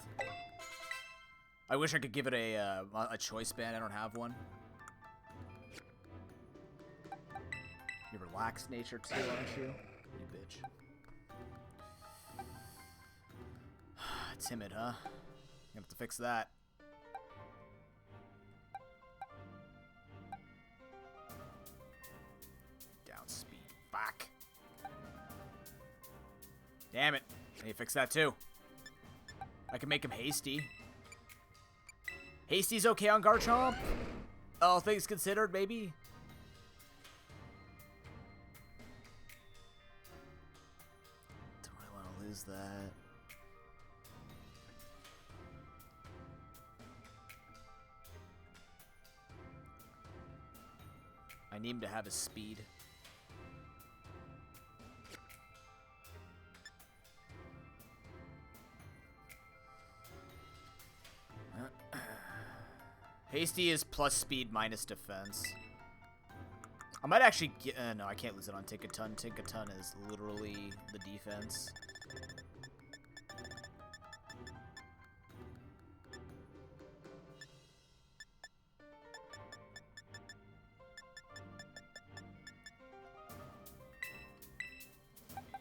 I wish I could give it a choice band. I don't have one. You're relaxed nature too, aren't you? You bitch. Timid, huh? You have to fix that. Down speed. Fuck. Damn it. I need to fix that too. I can make him hasty. Hasty's okay on Garchomp? All things considered, maybe? Don't really want to lose that. I need him to have his speed. Hasty is plus speed minus defense. I might actually get... no, I can't lose it on Tinkaton. Tinkaton is literally the defense.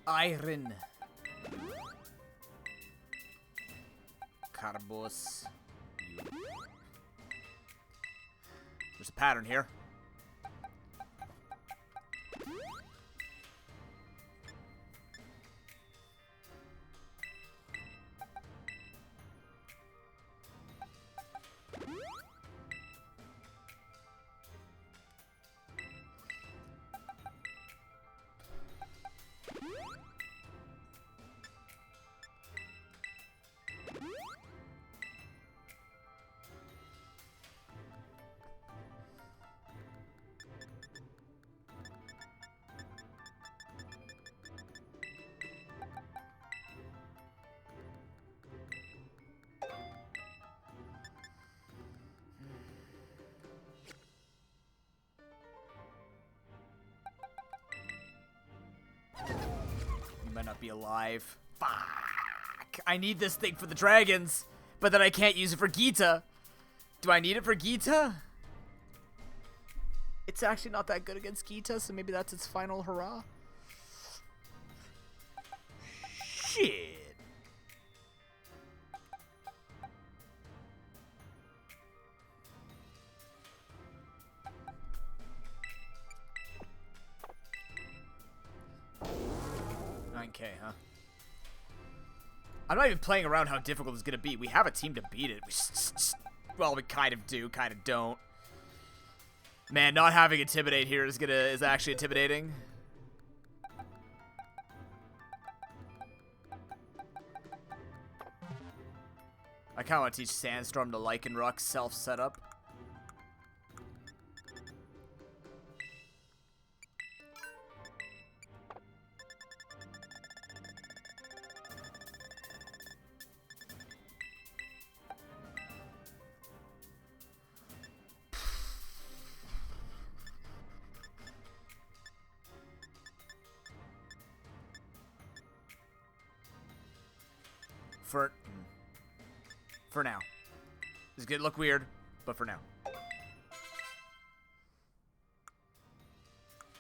Iron. Carbos. There's a pattern here. Might not be alive. Fuck! I need this thing for the dragons, but then I can't use it for Gita. Do I need it for Gita? It's actually not that good against Gita, so maybe that's its final hurrah. Shit. Okay, huh? I'm not even playing around how difficult it's gonna be. We have a team to beat it. Well, we kind of do, kind of don't. Man, not having Intimidate here is actually intimidating. I kind of want to teach Sandstorm to Lycanroc self-setup. For now. This is gonna look weird, but for now.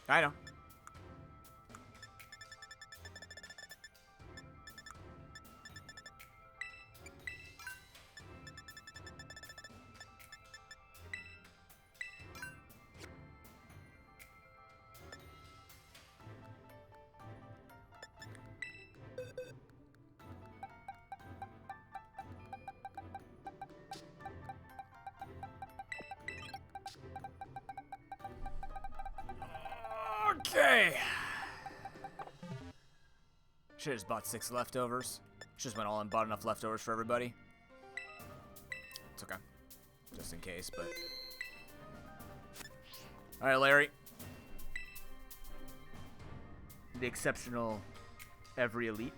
I know. Okay. Should've just bought 6 leftovers. Just went all and bought enough leftovers for everybody. It's okay. Just in case, but... Alright, Larry. the exceptional every elite.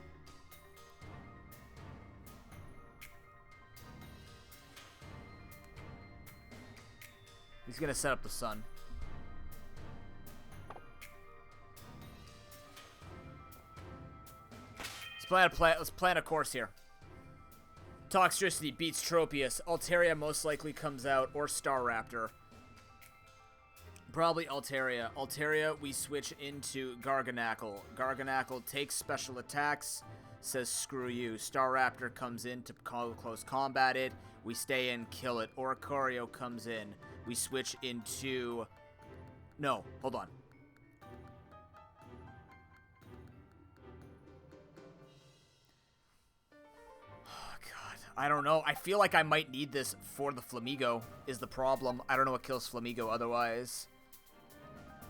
He's gonna set up the sun. Let's plan a course here. Toxtricity beats Tropius. Altaria most likely comes out, or Staraptor. Probably Altaria. Altaria, we switch into Garganackle. Garganackle takes special attacks, says screw you. Staraptor comes in to close combat it. We stay in, kill it. Oricorio comes in. We switch into... No, hold on. I don't know. I feel like I might need this for the Flamigo is the problem. I don't know what kills Flamigo otherwise.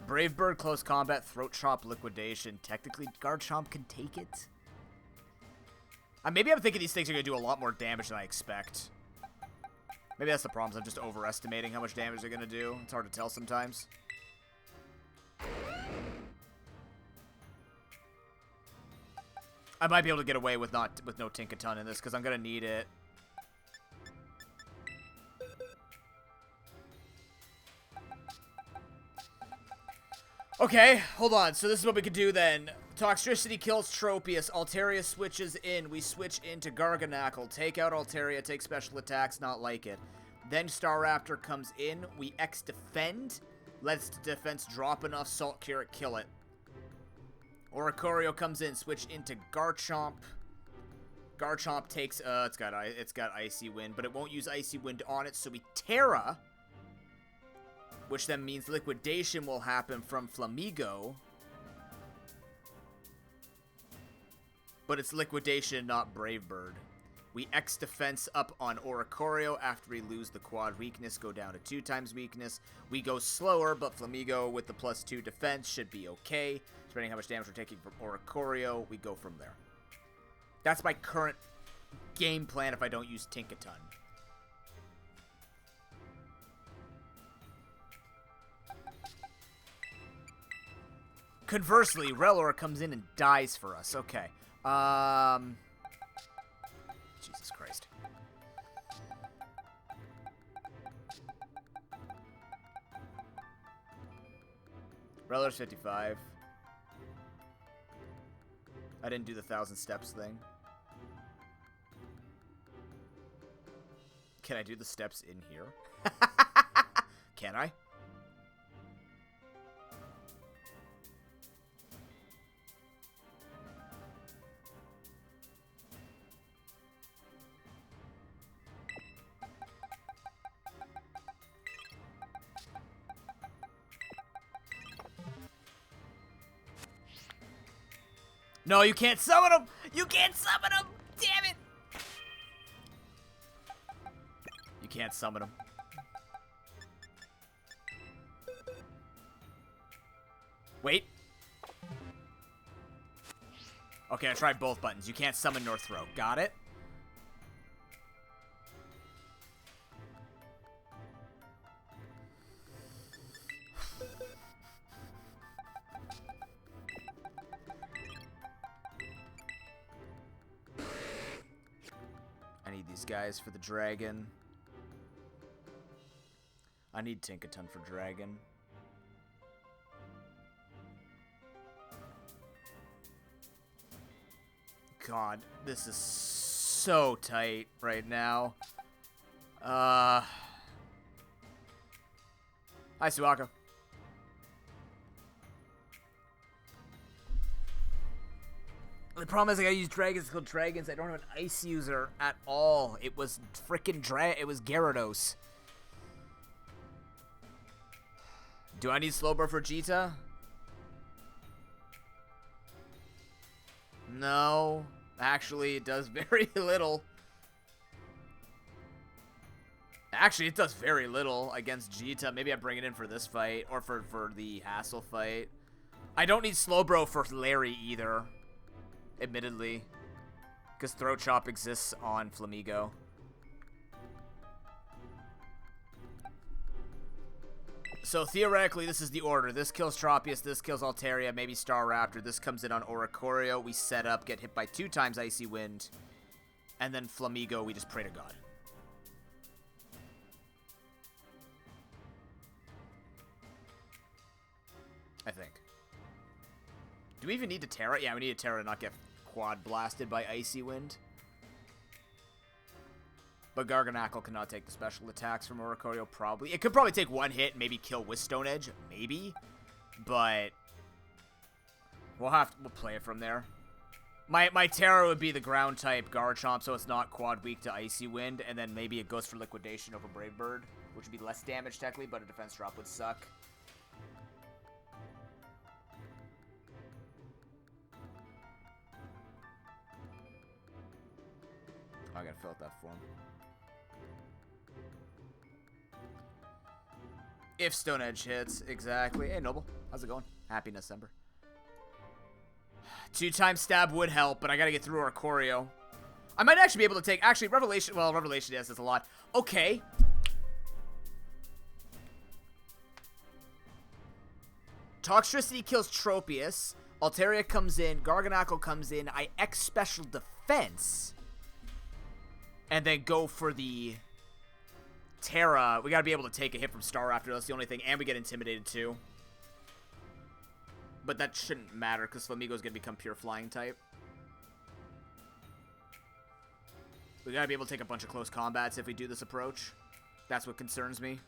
Brave Bird, Close Combat, Throat Chop, Liquidation. Technically, Garchomp can take it. Maybe I'm thinking these things are going to do a lot more damage than I expect. Maybe that's the problem. I'm just overestimating how much damage they're going to do. It's hard to tell sometimes. I might be able to get away with no Tinkaton in this because I'm gonna need it. Okay, hold on. So this is what we could do then. Toxtricity kills Tropius. Altaria switches in. We switch into Garganackle. Take out Altaria. Take special attacks. Not like it. Then Staraptor comes in. We X-Defend. Lets defense drop enough. Salt Cure it. Kill it. Oricorio comes in, switch into Garchomp. Garchomp takes, it's got Icy Wind, but it won't use Icy Wind on it, so we Terra, which then means Liquidation will happen from Flamigo. But it's Liquidation, not Brave Bird. We X defense up on Oricorio after we lose the quad weakness, go down to 2 times weakness. We go slower, but Flamigo with the +2 defense should be okay. Depending how much damage we're taking from Oricorio, we go from there. That's my current game plan if I don't use Tinkaton. Conversely, Rellor comes in and dies for us. Okay. Jesus Christ. Rellor's 55. I didn't do the 1,000 steps thing. Can I do the steps in here? Can I? No, you can't summon him! You can't summon him! Damn it! You can't summon him. Wait. Okay, I tried both buttons. You can't summon nor throw. Got it? Guys for the dragon. I need Tinkaton for dragon. God, this is so tight right now. Hi, Suaka. The problem is I gotta use dragons to kill dragons. I don't have an ice user at all. It was frickin' it was Gyarados. Do I need Slowbro for Vegeta? No. Actually, it does very little. Actually, it does very little against Vegeta. Maybe I bring it in for this fight, or for the Hassel fight. I don't need Slowbro for Larry either. Admittedly, because Throat Chop exists on Flamigo. So theoretically, this is the order. This kills Tropius, this kills Altaria, maybe Staraptor. This comes in on Oricorio. We set up, get hit by 2 times Icy Wind. And then Flamigo, we just pray to God. I think. Do we even need to Terra? Yeah, we need to Terra to not get quad blasted by Icy Wind. But Garganackle cannot take the special attacks from Oricorio, probably. It could probably take 1 hit, maybe kill with Stone Edge, maybe. But we'll play it from there. My Terra would be the ground type Garchomp, so it's not quad weak to Icy Wind, and then maybe it goes for Liquidation over Brave Bird, which would be less damage technically, but a defense drop would suck. Oh, I gotta fill out that form. If Stone Edge hits, exactly. Hey, Noble, how's it going? Happy Nuzcember. 2-time stab would help, but I gotta get through Oricorio. I might actually be able to take... Actually, Revelation... Well, Revelation, yes, that's a lot. Okay. Toxtricity kills Tropius. Altaria comes in. Garganackle comes in. I X Special Defense. And then go for the Terra. We gotta be able to take a hit from Staraptor. That's the only thing. And we get Intimidated, too. But that shouldn't matter, because Flamigo's gonna become pure flying type. We gotta be able to take a bunch of close combats if we do this approach. That's what concerns me.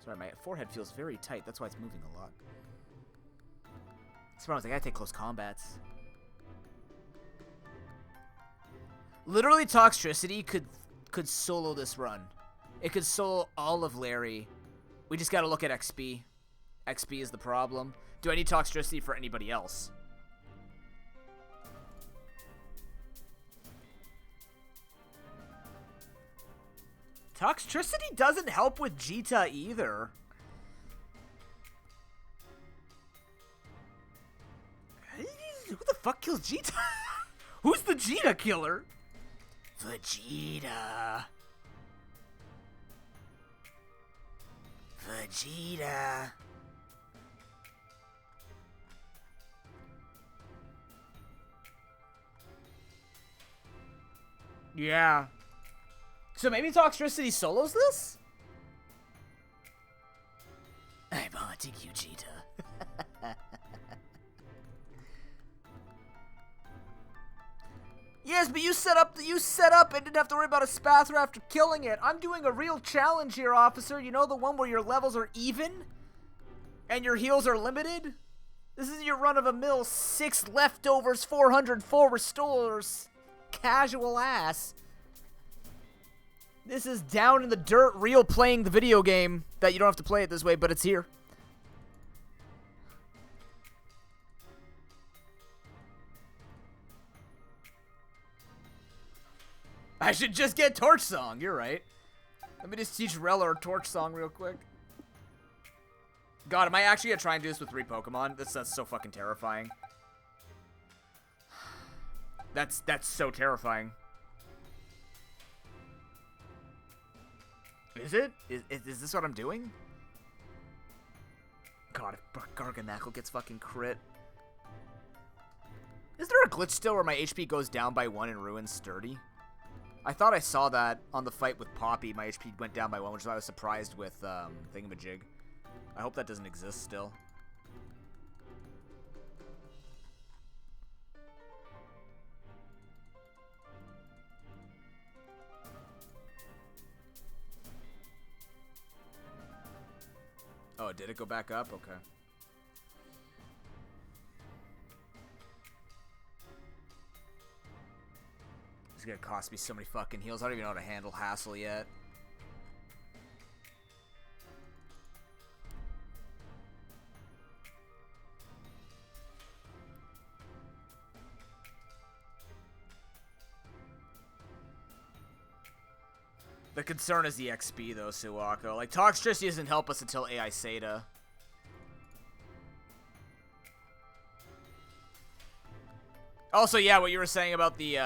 Sorry, my forehead feels very tight. That's why it's moving a lot. That's why I was like, I gotta take close combats. Literally, Toxtricity could solo this run. It could solo all of Larry. We just gotta look at XP. XP is the problem. Do I need Toxtricity for anybody else? Toxtricity doesn't help with Jita either. Who the fuck kills Jita? Who's the Jita killer? Vegeta. Vegeta. Yeah. So maybe Toxtricity solos this? I'm haunting you, Jita. Yes, but you set up and didn't have to worry about a Spathra after killing it. I'm doing a real challenge here, officer. You know, the one where your levels are even and your heals are limited? This is your run-of-the-mill 6 leftovers, 404 restores. Casual ass. This is down in the dirt, real playing the video game that you don't have to play it this way, but it's here. I should just get Torch Song. You're right. Let me just teach Rella Torch Song real quick. God, am I actually gonna try and do this with 3 Pokemon? That's so fucking terrifying. That's so terrifying. Is it? Is this what I'm doing? God, if Garganackle gets fucking crit. Is there a glitch still where my HP goes down by 1 and ruins Sturdy? I thought I saw that on the fight with Poppy. My HP went down by 1, which is why I was surprised with Thingamajig. I hope that doesn't exist still. Oh, did it go back up? Okay. It's gonna cost me so many fucking heals. I don't even know how to handle Hassle yet. The concern is the XP, though, Suwako. Like, Toxtricity doesn't help us until AI Seda. Also, yeah, what you were saying about the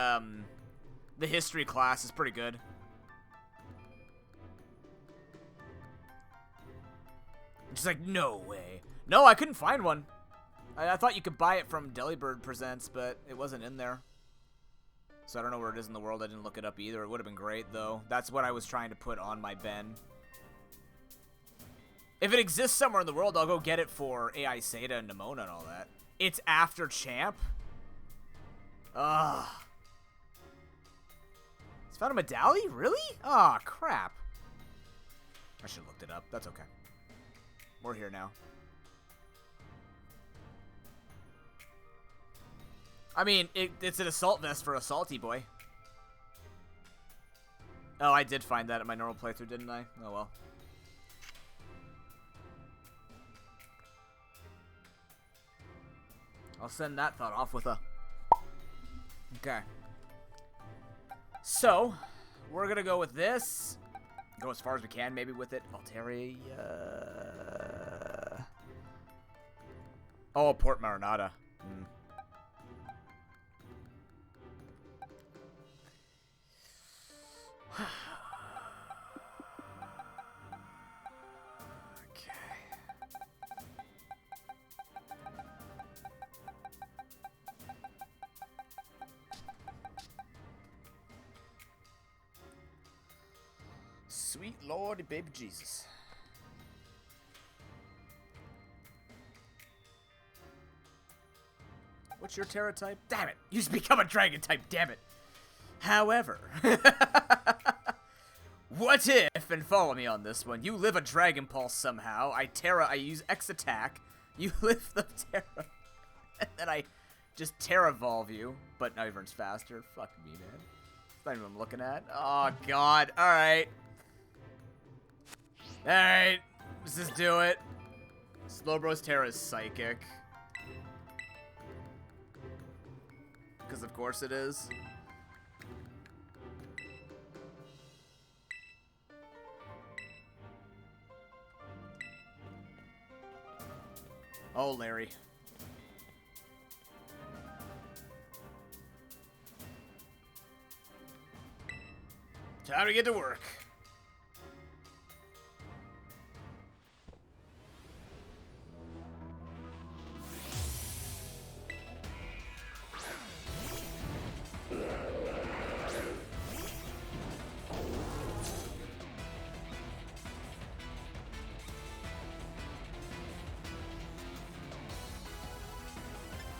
history class is pretty good. She's like, no way. No, I couldn't find one. I thought you could buy it from Delibird Presents, but it wasn't in there. So I don't know where it is in the world. I didn't look it up either. It would have been great, though. That's what I was trying to put on my Ben. If it exists somewhere in the world, I'll go get it for AI Seda and Nimona and all that. It's after Champ? Ugh. It's found a medallion? Really? Aw, oh, crap. I should have looked it up. That's okay. We're here now. I mean, it's an assault vest for a salty boy. Oh, I did find that in my normal playthrough, didn't I? Oh, well. I'll send that thought off with a... Okay. So, we're going to go with this. Go as far as we can, maybe, with it. Altaria... Oh, Port Marinata. Hmm. Sweet Lordy baby Jesus. What's your Terra type? Damn it! You just become a dragon type, damn it! However, what if, and follow me on this one, you live a Dragon Pulse somehow, I use X attack, you live the Terra, and then I just Terra Evolve you, but now everyone's faster. Fuck me, man. That's not even what I'm looking at. Oh, God. Alright. Alright. Let's just do it. Slowbro's Terra is Psychic. Because of course it is. Oh, Larry. Time to get to work.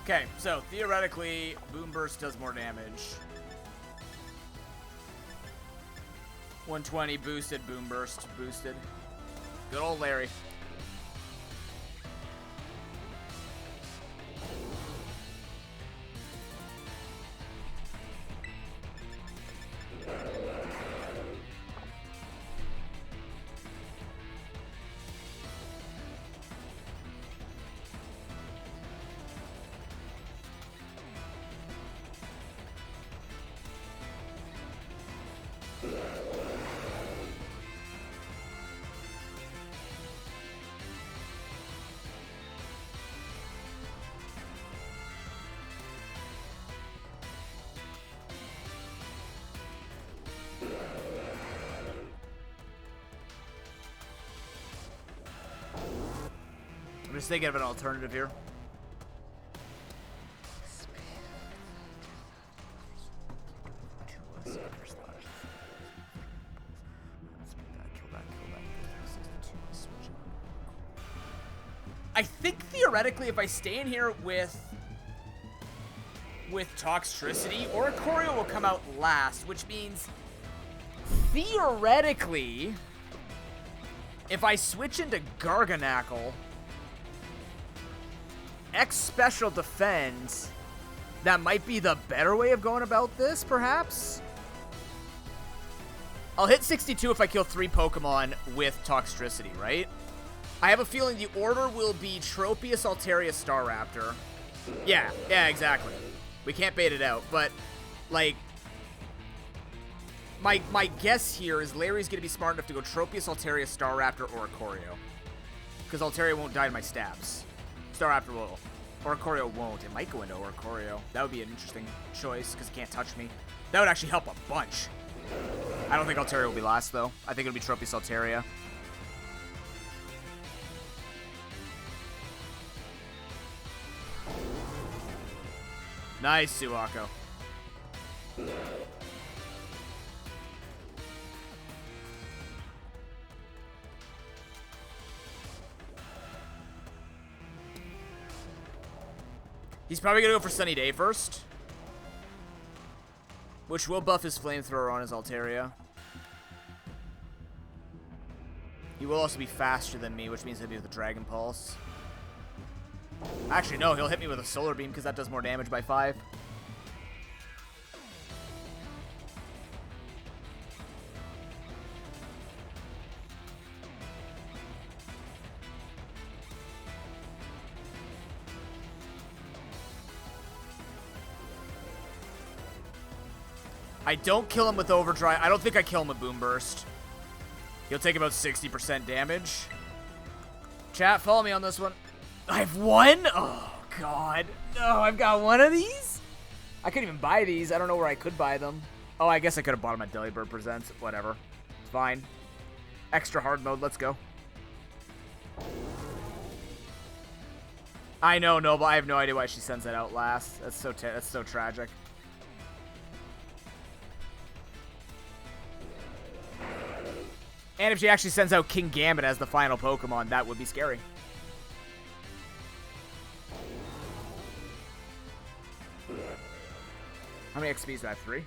Okay, so theoretically, Boom Burst does more damage. 120 boosted, Boom Burst boosted. Good old Larry. I'm just thinking of an alternative here. I think theoretically, if I stay in here with Toxtricity, Oricorio will come out last, which means theoretically, if I switch into Garganackle, X Special Defense, that might be the better way of going about this, perhaps? I'll hit 62 if I kill 3 Pokemon with Toxtricity, right? I have a feeling the order will be Tropius, Altaria, Staraptor. Yeah, exactly. We can't bait it out, but, like, my guess here is Larry's going to be smart enough to go Tropius, Altaria, Staraptor, or Oricorio. Because Altaria won't die to my stabs. Staraptor will. Oricorio won't. It might go into Oricorio. That would be an interesting choice, because it can't touch me. That would actually help a bunch. I don't think Altaria will be last, though. I think it'll be Tropius, Altaria. Nice, Suwako. He's probably gonna go for Sunny Day first, which will buff his flamethrower on his Altaria. He will also be faster than me, which means he'll be with the Dragon Pulse. Actually, no, he'll hit me with a Solar Beam because that does more damage by 5. I don't kill him with Overdrive. I don't think I kill him with Boom Burst. He'll take about 60% damage. Chat, follow me on this one. I've won? Oh, God. No, I've got one of these? I couldn't even buy these. I don't know where I could buy them. Oh, I guess I could have bought them at Delibird Presents. Whatever. It's fine. Extra hard mode. Let's go. I know, Noble. I have no idea why she sends that out last. That's so tragic. And if she actually sends out King Gambit as the final Pokemon, that would be scary. How many XPs do I have? 3?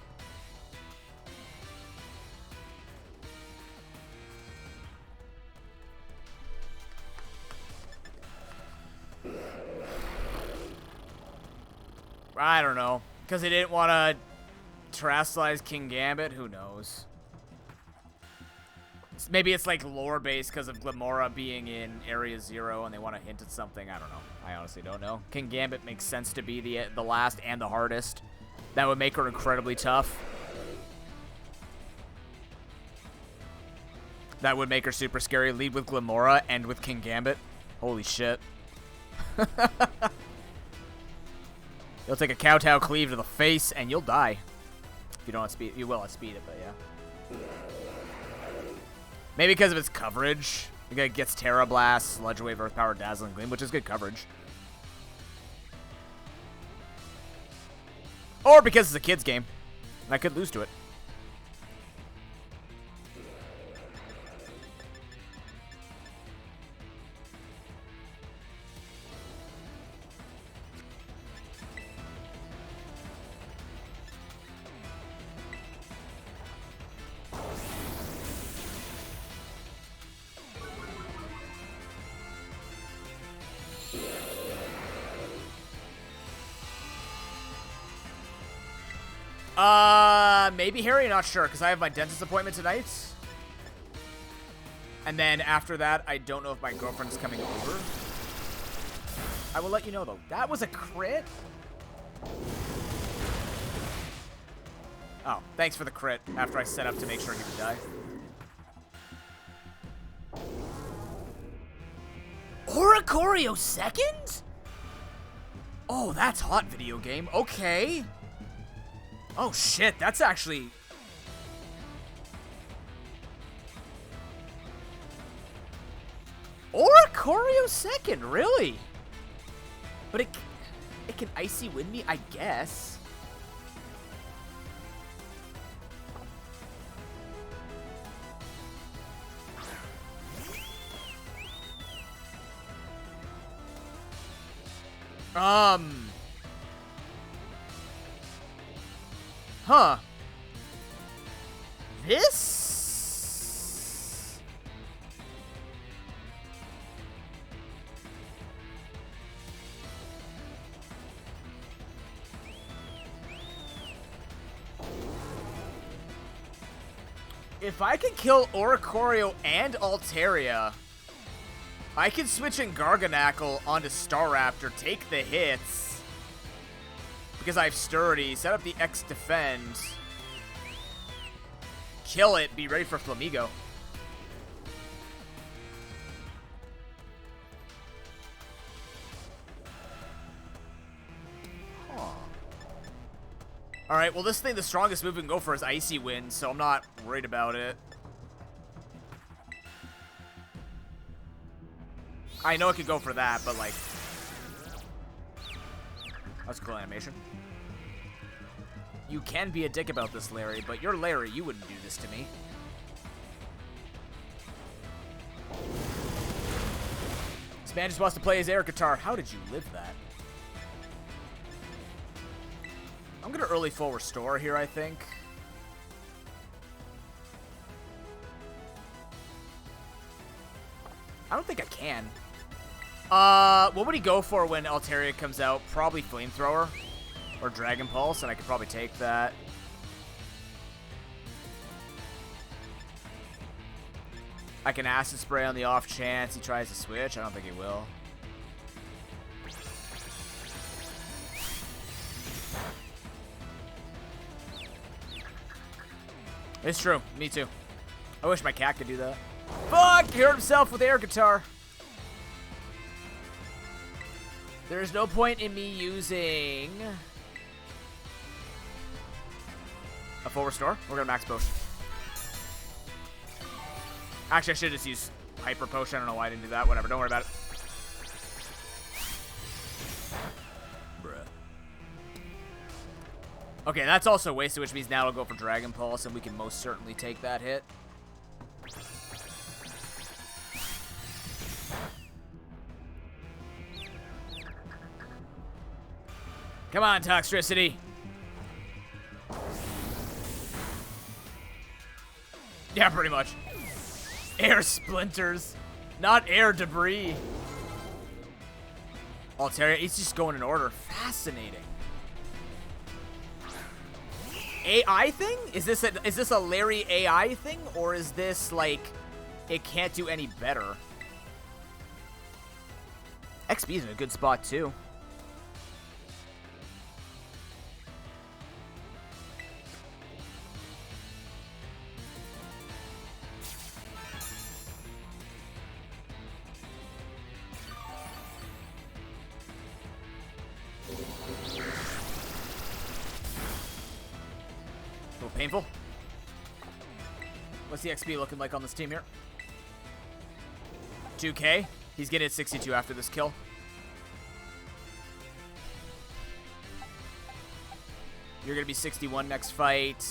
I don't know. Because he didn't want to terrestrialize King Gambit? Who knows? Maybe it's like lore-based because of Glamora being in Area 0 and they want to hint at something. I don't know. I honestly don't know. King Gambit makes sense to be the last and the hardest. That would make her incredibly tough. That would make her super scary. Lead with Glamora, end with King Gambit. Holy shit. You'll take a Kowtow Cleave to the face and you'll die. If you don't outspeed it. You will outspeed it, but yeah. Maybe because of its coverage. It gets Terra Blast, Sludge Wave, Earth Power, Dazzling Gleam, which is good coverage. Or because it's a kid's game. And I could lose to it. Maybe Harry, not sure, because I have my dentist appointment tonight. And then after that, I don't know if my girlfriend's coming over. I will let you know, though. That was a crit? Oh, thanks for the crit after I set up to make sure he would die. Oricorio second? Oh, that's hot, video game. Okay. Oh, shit. That's actually... Oricorio second? Really? But it can Icy Wind me, I guess. Huh. This? If I can kill Oricorio and Altaria, I can switch in Garganackle onto Staraptor, take the hits, because I have Sturdy, set up the X defend, kill it, be ready for Flamigo. Huh. Alright, well this thing, the strongest move we can go for is Icy Wind, so I'm not worried about it. I know I could go for that, but like... That's a cool animation. You can be a dick about this, Larry, but you're Larry. You wouldn't do this to me. This man just wants to play his air guitar. How did you live that? I'm going to early full restore here, I think. I don't think I can. What would he go for when Altaria comes out? Probably Flamethrower or Dragon Pulse, and I could probably take that. I can Acid Spray on the off chance he tries to switch. I don't think he will. It's true. Me too. I wish my cat could do that. Fuck! He hurt himself with air guitar. There's no point in me using a full restore. We're gonna max potion. Actually, I should just use hyper potion. I don't know why I didn't do that. Whatever. Don't worry about it. Bruh. Okay, that's also wasted, which means now it'll go for Dragon Pulse, and we can most certainly take that hit. Come on, Toxtricity. Yeah, pretty much. Air splinters, not air debris. Altaria, he's just going in order. Fascinating. AI thing? Is this a Larry AI thing, or is this like it can't do any better? XP's in a good spot too. Painful. What's the XP looking like on this team here? 2K. He's getting at 62 after this kill. You're going to be 61 next fight.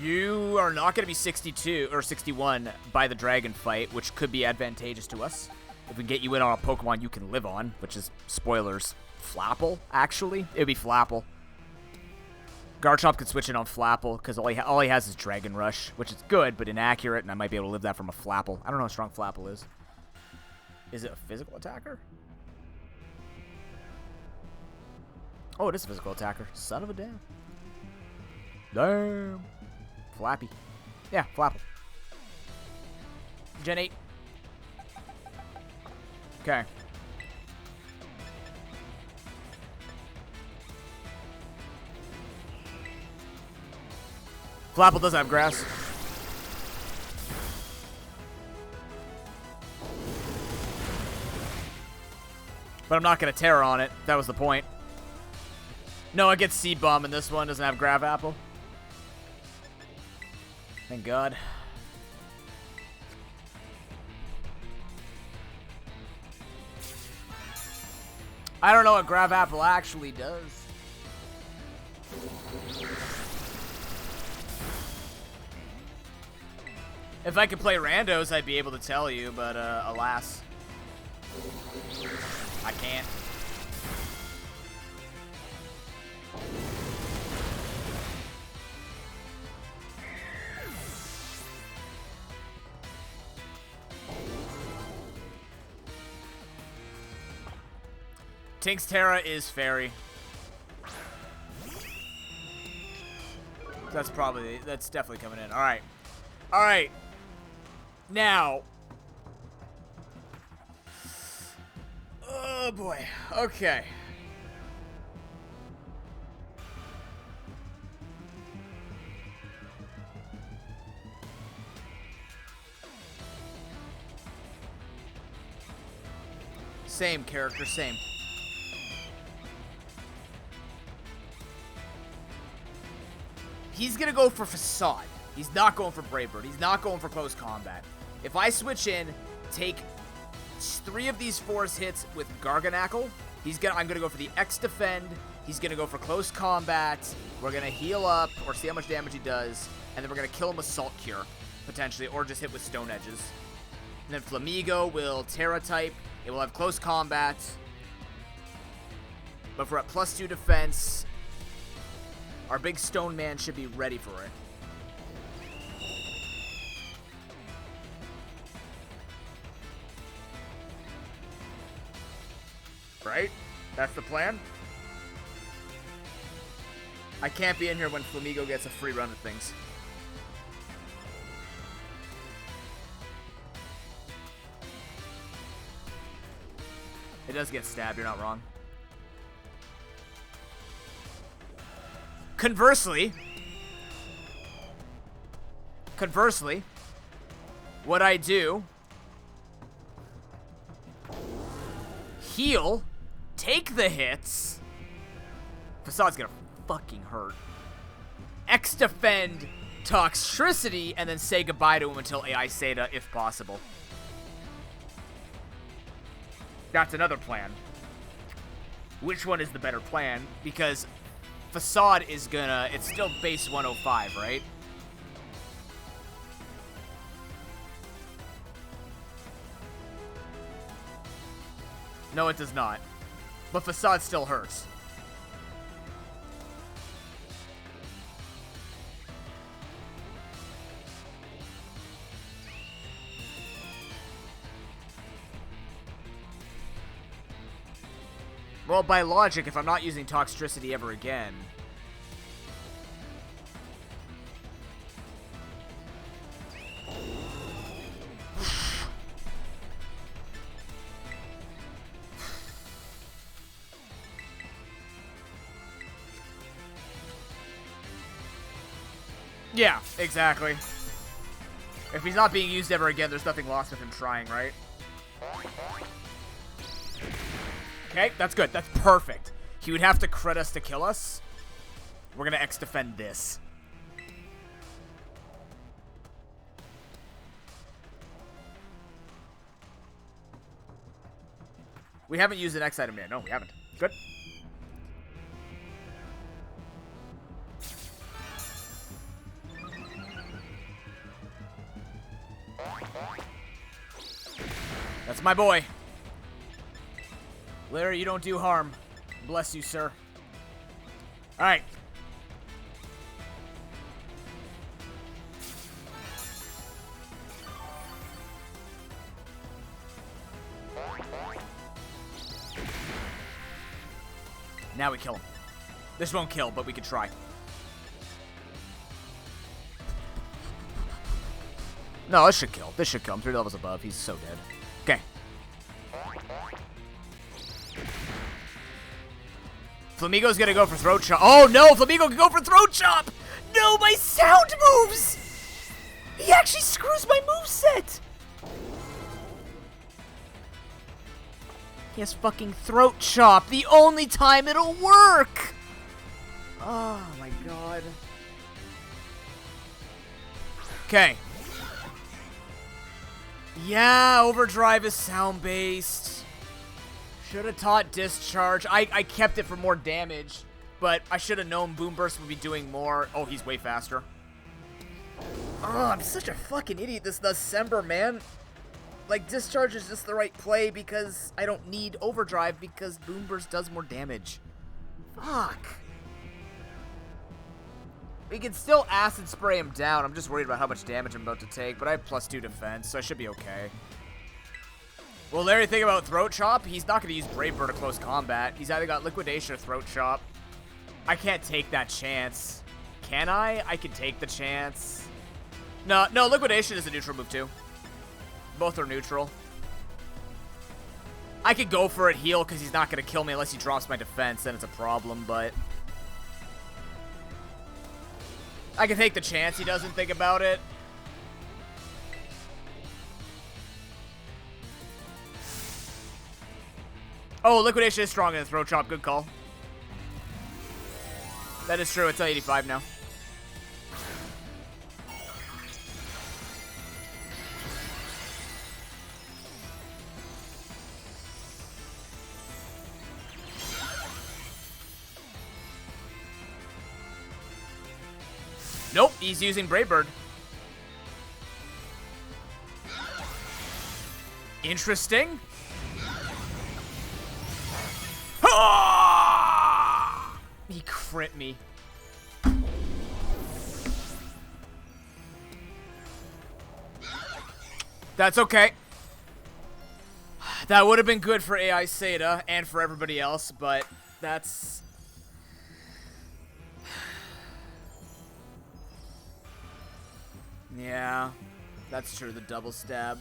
You are not going to be 62 or 61 by the dragon fight, which could be advantageous to us. If we get you in on a Pokemon you can live on, which is, spoilers, Flapple, actually. It would be Flapple. Garchomp could switch in on Flapple, because all he has is Dragon Rush, which is good, but inaccurate, and I might be able to live that from a Flapple. I don't know how strong Flapple is. Is it a physical attacker? Oh, it is a physical attacker. Son of a damn. Damn. Flappy. Yeah, Flapple. Gen 8. Okay. Flapple does have grass. But I'm not going to Terror on it. That was the point. No, it gets Seed Bomb, and this one doesn't have Grav Apple. Thank God. I don't know what Grav Apple actually does. If I could play randos, I'd be able to tell you, but alas, I can't. Tink's Terra is Fairy. That's definitely coming in. All right. All right. Now. Oh boy. Okay. Same character, same. He's gonna go for Facade. He's not going for Brave Bird. He's not going for post-combat. If I switch in, take 3 of these Force hits with Garganackle, I'm gonna go for the X Defend. He's going to go for close combat. We're going to heal up or see how much damage he does. And then we're going to kill him with Salt Cure, potentially, or just hit with Stone Edges. And then Flamigo will Terra type. It will have close combat. But if we're at +2 defense, our big Stone Man should be ready for it. Right? That's the plan? I can't be in here when Flamigo gets a free run of things. It does get stabbed, you're not wrong. Conversely, what I do, heal, take the hits. Facade's gonna fucking hurt. X-defend, Toxtricity, and then say goodbye to him until AI Seda, if possible. That's another plan. Which one is the better plan? Because Facade is gonna... It's still base 105, right? No, it does not. But Facade still hurts. Well, by logic, if I'm not using Toxtricity ever again... Yeah, exactly. If he's not being used ever again, there's nothing lost with him trying, right? Okay, that's good. That's perfect. He would have to crit us to kill us. We're gonna X-defend this. We haven't used an X item yet. No, we haven't. Good. That's my boy. Larry, you don't do harm. Bless you, sir. Alright. Now we kill him. This won't kill, but we can try. No, this should kill. This should kill him. 3 levels above. He's so dead. Okay. Flamigo's gonna go for Throat Chop. Oh no! Flamigo can go for Throat Chop! No, my sound moves! He actually screws my moveset! He has fucking Throat Chop. The only time it'll work! Oh my god. Okay. Yeah, Overdrive is sound-based. Should have taught Discharge. I kept it for more damage, but I should have known Boom Burst would be doing more. Oh, he's way faster. Oh, I'm such a fucking idiot this Nuzcember, man. Like, Discharge is just the right play because I don't need Overdrive because Boom Burst does more damage. Fuck. We can still Acid Spray him down. I'm just worried about how much damage I'm about to take, but I have +2 defense, so I should be okay. Well, Larry, think about Throat Chop. He's not going to use Brave Bird at close combat. He's either got Liquidation or Throat Chop. I can't take that chance. Can I? I can take the chance. No, Liquidation is a neutral move too. Both are neutral. I could go for it, heal, because he's not going to kill me unless he drops my defense. Then it's a problem, but... I can take the chance he doesn't think about it. Oh, Liquidation is stronger than Throat Chop. Good call. That is true. It's at 85 now. Nope, he's using Brave Bird. Interesting. Ah! He crit me. That's okay. That would have been good for AI Seda and for everybody else, but that's... Yeah, that's true, the double stab.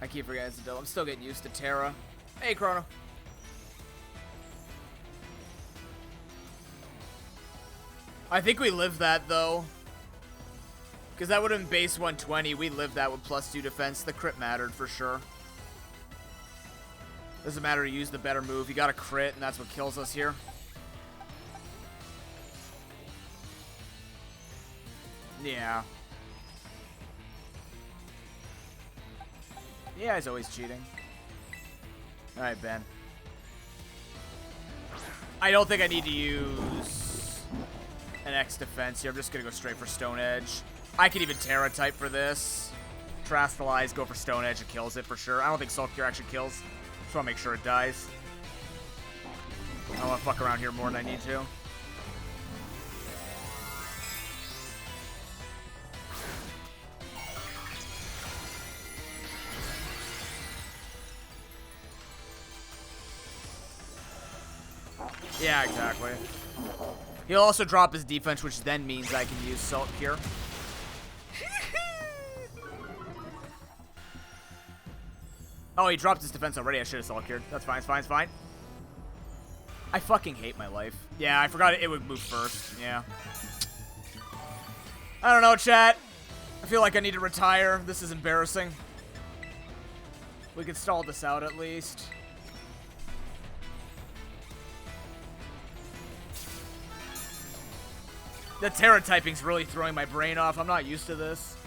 I keep forgetting it's a double. I'm still getting used to Terra. Hey, Chrono. I think we lived that, though. Because that would have been base 120. We lived that with +2 defense. The crit mattered for sure. Doesn't matter, you use the better move. You got a crit, and that's what kills us here. Yeah. Yeah, he's always cheating. Alright, Ben. I don't think I need to use an X defense here. I'm just going to go straight for Stone Edge. I could even Terra type for this. Trastalize, go for Stone Edge. It kills it for sure. I don't think Salt Cure actually kills. Just want to make sure it dies. I don't want to fuck around here more than I need to. Yeah, exactly. He'll also drop his defense, which then means I can use Salt Cure. Oh, he dropped his defense already. I should have Salt Cured. That's fine, it's fine, it's fine. I fucking hate my life. Yeah, I forgot it would move first. Yeah. I don't know, chat. I feel like I need to retire. This is embarrassing. We can stall this out at least. The Terra typing's really throwing my brain off. I'm not used to this.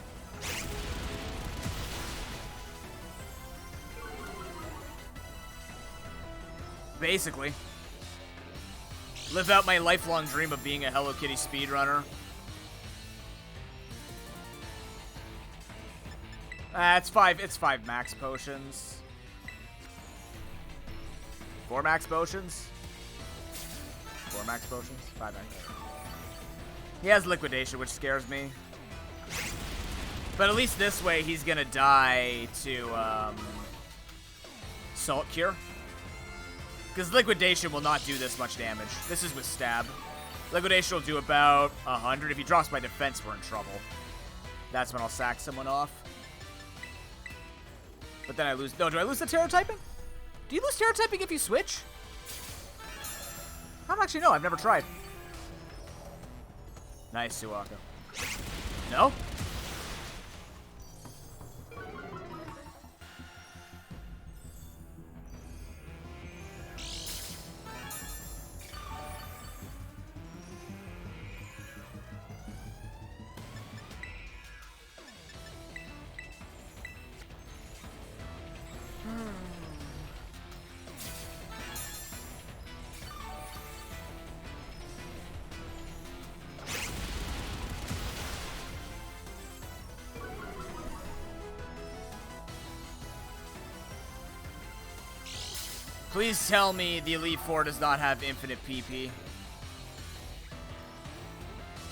Basically. Live out my lifelong dream of being a Hello Kitty speedrunner. It's five max potions. 4 max potions? 4 max potions? 5 max. He has liquidation, which scares me. But at least this way, he's gonna die to Salt Cure. Because liquidation will not do this much damage. This is with stab. Liquidation will do about 100. If he drops my defense, we're in trouble. That's when I'll sack someone off. But then I lose. No, do I lose the Terra typing? Do you lose Terra typing if you switch? I don't actually know. I've never tried. Nice, Suwaka. No? Please tell me the Elite Four does not have infinite PP.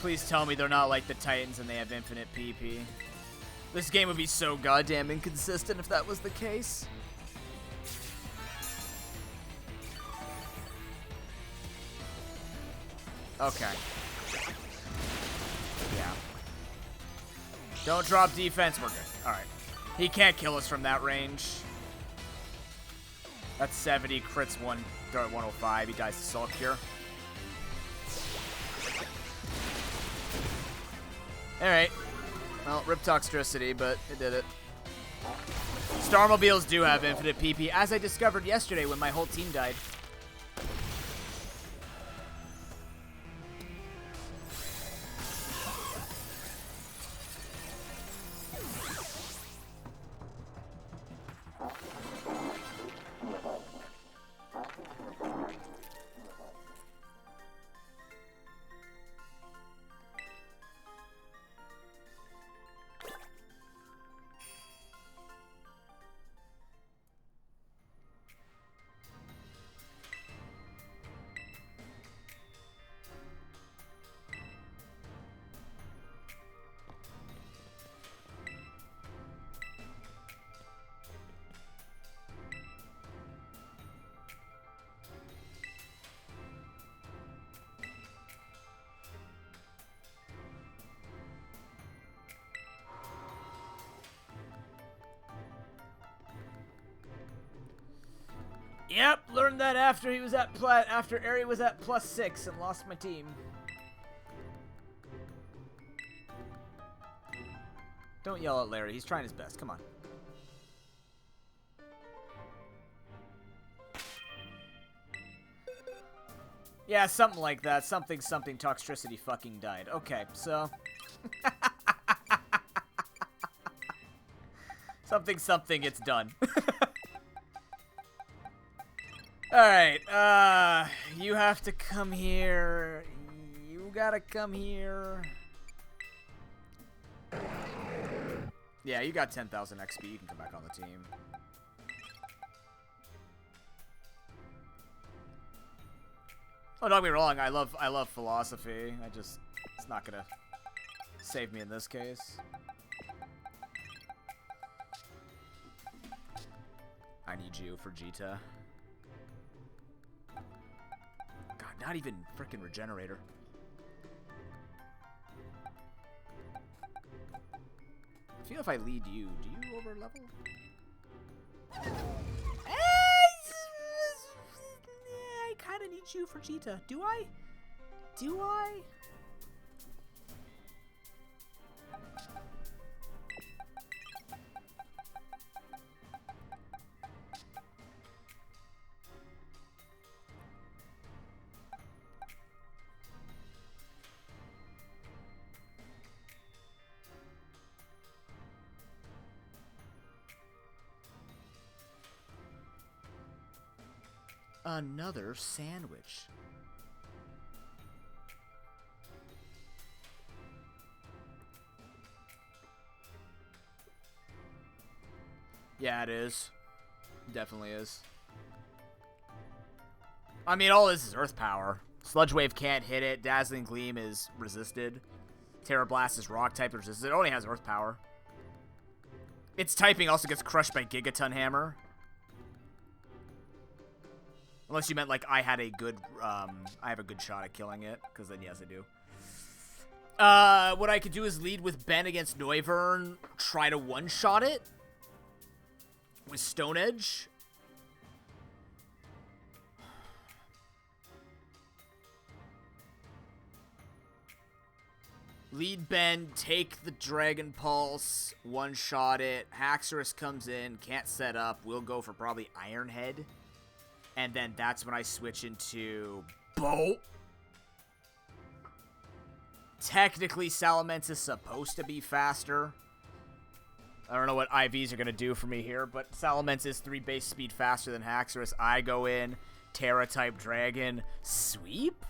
Please tell me they're not like the Titans and they have infinite PP. This game would be so goddamn inconsistent if that was the case. Okay. Yeah. Don't drop defense, we're good. Alright. He can't kill us from that range. That's 70, crits 105, he dies to Salt Cure. Alright. Well, rip Toxtricity, but it did it. Starmobiles do have infinite PP, as I discovered yesterday when my whole team died. Yep, learned that after he was at after Ari was at +6 and lost my team. Don't yell at Larry. He's trying his best. Come on. Yeah, something like that. Something Toxtricity fucking died. Okay, so something it's done. Alright, you have to come here. You gotta come here. Yeah, you got 10,000 XP. You can come back on the team. Oh, don't get me wrong. I love philosophy. It's not gonna save me in this case. I need you for Jita. God, not even frickin' Regenerator. I feel if I lead you, do you over level? I kind of need you for Jita. Do I? Do I? Another sandwich. Yeah, it is. Definitely is. I mean, all this is Earth Power. Sludge Wave can't hit it. Dazzling Gleam is resisted. Terra Blast is Rock type resisted. It only has Earth Power. Its typing also gets crushed by Gigaton Hammer. Unless you meant like I have a good shot at killing it, because then yes I do. What I could do is lead with Ben against Noivern, try to one-shot it with Stone Edge. Lead Ben, take the Dragon Pulse, one-shot it. Haxorus comes in, can't set up. We'll go for probably Iron Head. And then that's when I switch into Bolt. Technically, Salamence is supposed to be faster. I don't know what IVs are going to do for me here, but Salamence is 3 base speed faster than Haxorus. I go in, Terra-type Dragon, sweep?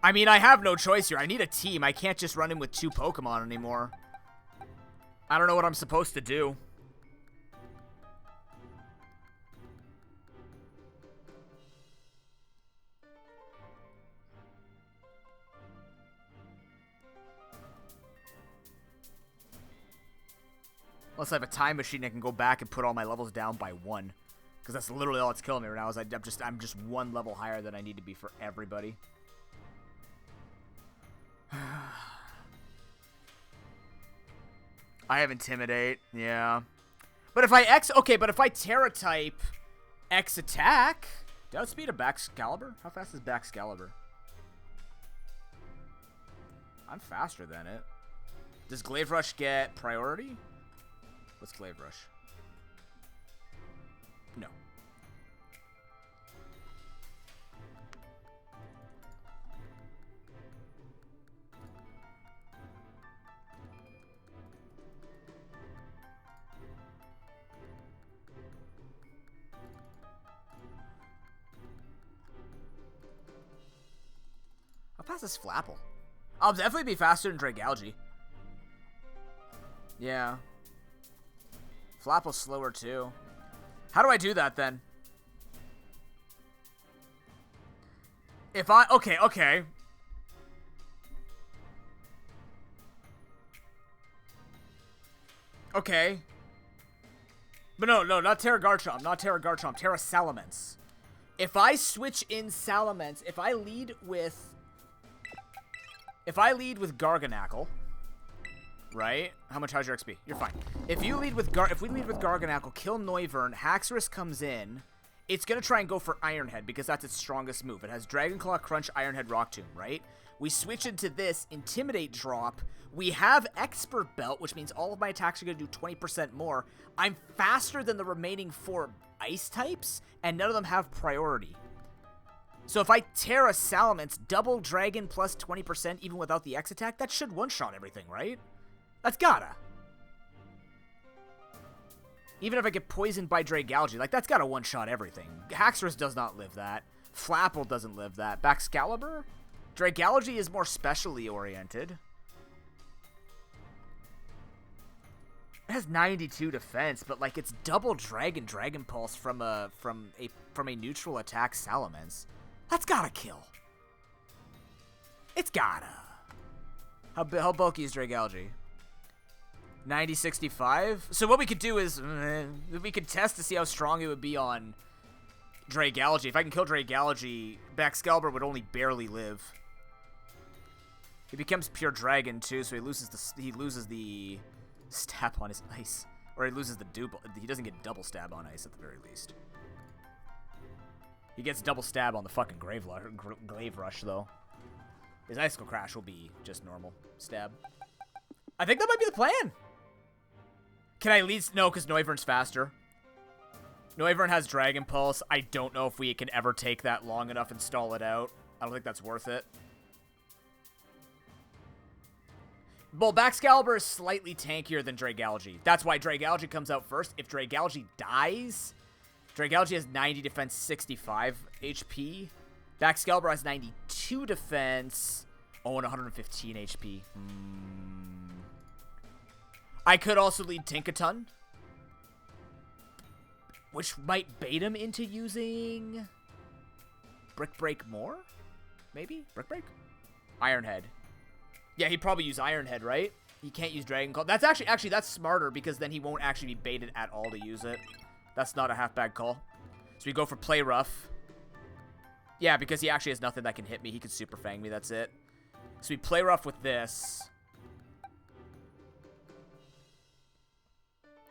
I mean, I have no choice here. I need a team. I can't just run in with 2 Pokemon anymore. I don't know what I'm supposed to do. Unless I have a time machine, I can go back and put all my levels down by 1. Because that's literally all that's killing me right now. Is I'm just 1 level higher than I need to be for everybody. I have Intimidate, yeah. But if I but if I Terra type X attack, do I outspeed a Baxcalibur? How fast is Baxcalibur? I'm faster than it. Does Glaive Rush get priority? What's Glaive Rush? No. How fast is Flapple? I'll definitely be faster than Dragalge. Yeah. Flapple's slower too. How do I do that then? If I... Okay. Okay. But no, not Terra Garchomp. Not Terra Garchomp. Terra Salamence. If I switch in Salamence, if I lead with Garganackle, right? How's your XP? You're fine. If we lead with Garganacl, kill Noivern, Haxorus comes in, it's gonna try and go for Iron Head because that's its strongest move. It has Dragon Claw, Crunch, Iron Head, Rock Tomb, right? We switch into this Intimidate drop. We have Expert Belt, which means all of my attacks are gonna do 20% more. I'm faster than the remaining 4 ice types, and none of them have priority. So if I Terra Salamence, double Dragon plus 20% even without the X attack, that should one-shot everything, right? That's gotta. Even if I get poisoned by Dragalge, like, that's gotta one-shot everything. Haxorus does not live that. Flapple doesn't live that. Baxcalibur? Dragalge is more specially oriented. It has 92 defense, but, like, it's double Dragon Pulse from a neutral attack Salamence. That's gotta kill. It's gotta. How bulky is Dragalge? 90-65? So what we could do is, we could test to see how strong it would be on Dragalge. If I can kill Dragalge, Baxcalibur would only barely live. He becomes pure dragon too, so he loses the stab on his ice. Or he loses the double. He doesn't get double stab on ice at the very least. He gets double stab on the fucking Glaive Rush, though. His Icicle Crash will be just normal stab. I think that might be the plan. Can I at least... No, because Noivern's faster. Noivern has Dragon Pulse. I don't know if we can ever take that long enough and stall it out. I don't think that's worth it. Well, Baxcalibur is slightly tankier than Dragalge. That's why Dragalge comes out first. If Dragalge dies... Dragalge has 90 defense, 65 HP. Baxcalibur has 92 defense. Oh, and 115 HP. I could also lead Tinkaton, which might bait him into using Brick Break more? Maybe? Brick Break? Iron Head. Yeah, he'd probably use Iron Head, right? He can't use Dragon Claw. That's actually that's smarter because then he won't actually be baited at all to use it. That's not a half-bad call. So we go for Play Rough. Yeah, because he actually has nothing that can hit me. He can Super Fang me, that's it. So we Play Rough with this.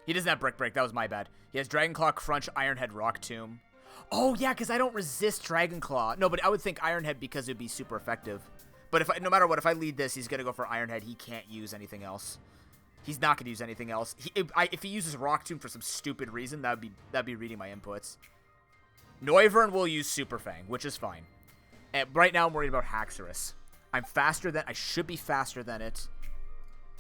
He doesn't have Brick Break. That was my bad. He has Dragon Claw, Crunch, Iron Head, Rock Tomb. Oh, yeah, because I don't resist Dragon Claw. No, but I would think Iron Head because it would be super effective. But no matter what, if I lead this, he's going to go for Iron Head. He can't use anything else. He's not going to use anything else. If he uses Rock Tomb for some stupid reason, that'd be reading my inputs. Noivern will use Super Fang, which is fine. And right now, I'm worried about Haxorus. I should be faster than it.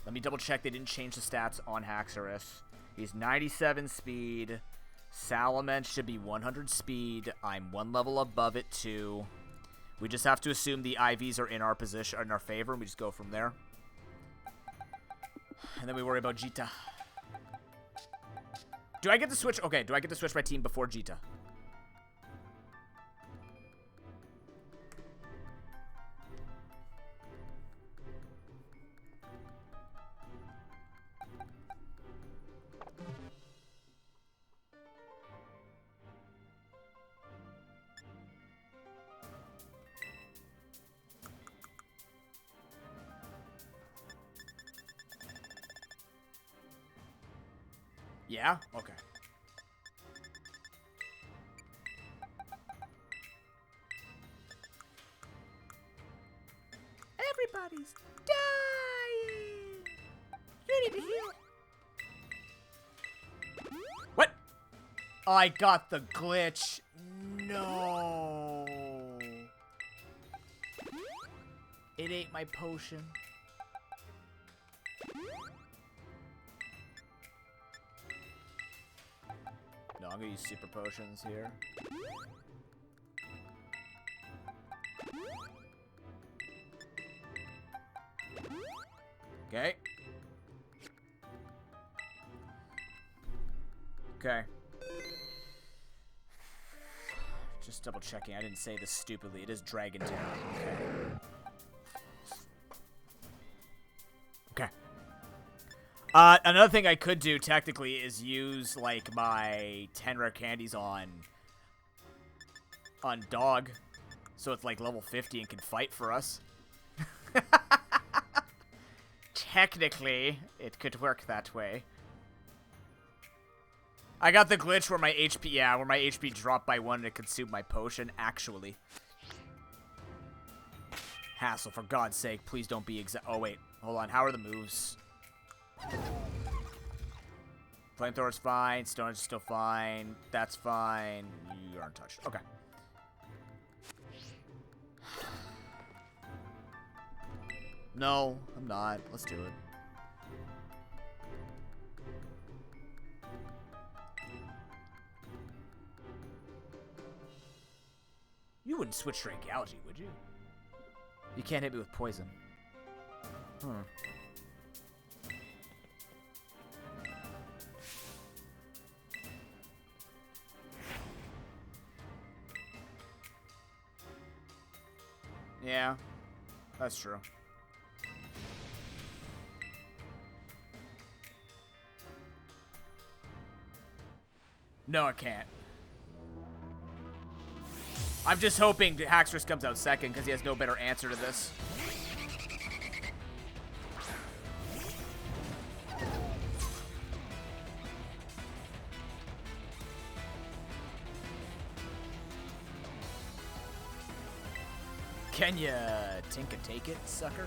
Let me double check. They didn't change the stats on Haxorus. He's 97 speed. Salamence should be 100 speed. I'm 1 level above it too. We just have to assume the IVs are in our position, in our favor, and we just go from there. And then we worry about Jita. Do I get to switch? Okay, do I get to switch my team before Jita? Yeah? Okay. Everybody's dying! You need to heal! What? I got the glitch. No. It ate my potion. No, I'm gonna use super potions here. Okay. Okay. Just double checking. I didn't say this stupidly. It is Dragon Terror. Okay. Okay. Another thing I could do, technically, is use, like, my 10 rare candies on Dog. So it's, like, level 50 and can fight for us. technically, it could work that way. I got the glitch where my HP dropped by 1 and it consumed my potion, actually. Hassle, for God's sake, please don't be oh, wait. Hold on, how are the moves? Flamethrower's fine, Stone is still fine, that's fine, you aren't touched. Okay. No, I'm not. Let's do it. You wouldn't switch straight Galaxy, would you? You can't hit me with poison. Yeah, that's true. No, I can't. I'm just hoping that Haxorus comes out second because he has no better answer to this. Can ya Tinka take it, sucker?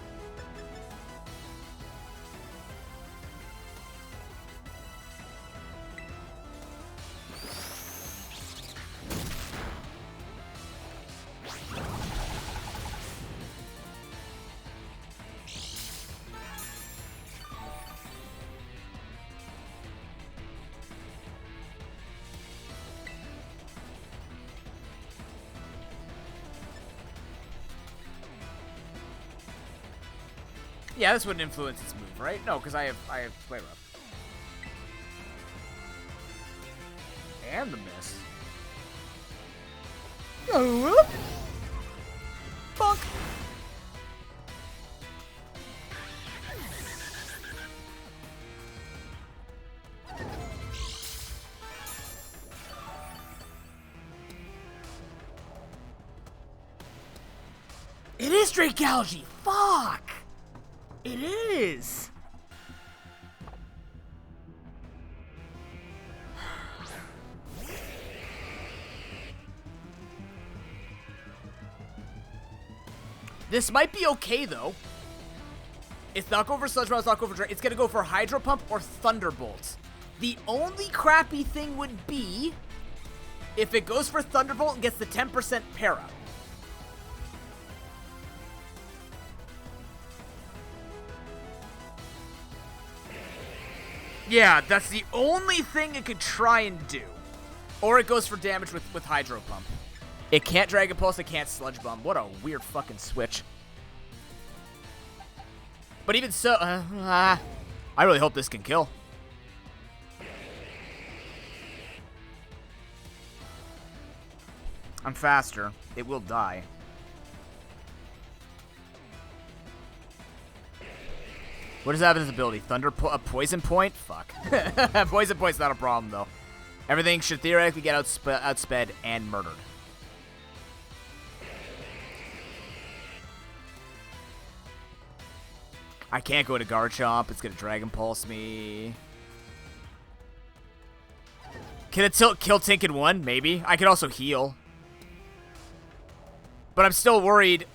Yeah, this wouldn't influence its move, right? No, because I have play rough. And the miss. Oh, fuck. It is straight Galaxy. Fuck. It is! This might be okay, though. It's not going for Sludge Bomb, it's not going for Dragon. It's gonna go for Hydro Pump or Thunderbolt. The only crappy thing would be if it goes for Thunderbolt and gets the 10% para. Yeah, that's the only thing it could try and do. Or it goes for damage with Hydro Pump. It can't Dragon Pulse, it can't Sludge Bomb. What a weird fucking switch. But even so, I really hope this can kill. I'm faster. It will die. What does that have as ability? Poison Point? Fuck. Poison Point's not a problem, though. Everything should theoretically get outsped and murdered. I can't go to Garchomp. It's going to Dragon Pulse me. Can it kill Tink in one? Maybe. I could also heal. But I'm still worried.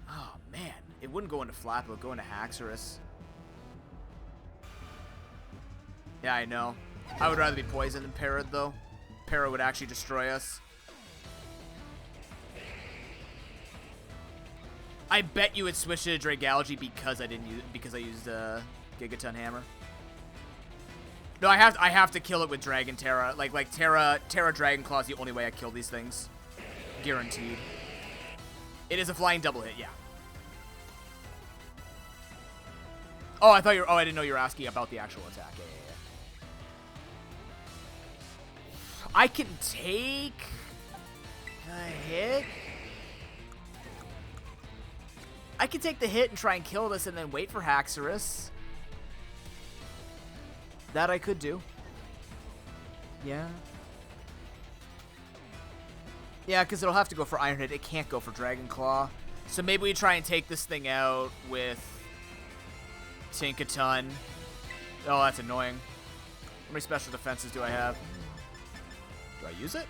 Oh, man. It wouldn't go into Flap. It would go into Haxorus. Yeah, I know. I would rather be poisoned than Parrot, though. Parrot would actually destroy us. I bet you would switch to Dragalge because I used Gigaton Hammer. No, I have to kill it with Dragon Terra. Like Terra Dragon Claw is the only way I kill these things. Guaranteed. It is a flying double hit, yeah. Oh, I didn't know you were asking about the actual attack. Yeah. I can take a hit. I can take the hit and try and kill this and then wait for Haxorus. That I could do. Yeah. Yeah, because it'll have to go for Iron Head. It can't go for Dragon Claw. So maybe we try and take this thing out with Tinkaton. Oh, that's annoying. How many special defenses do I have? Do I use it?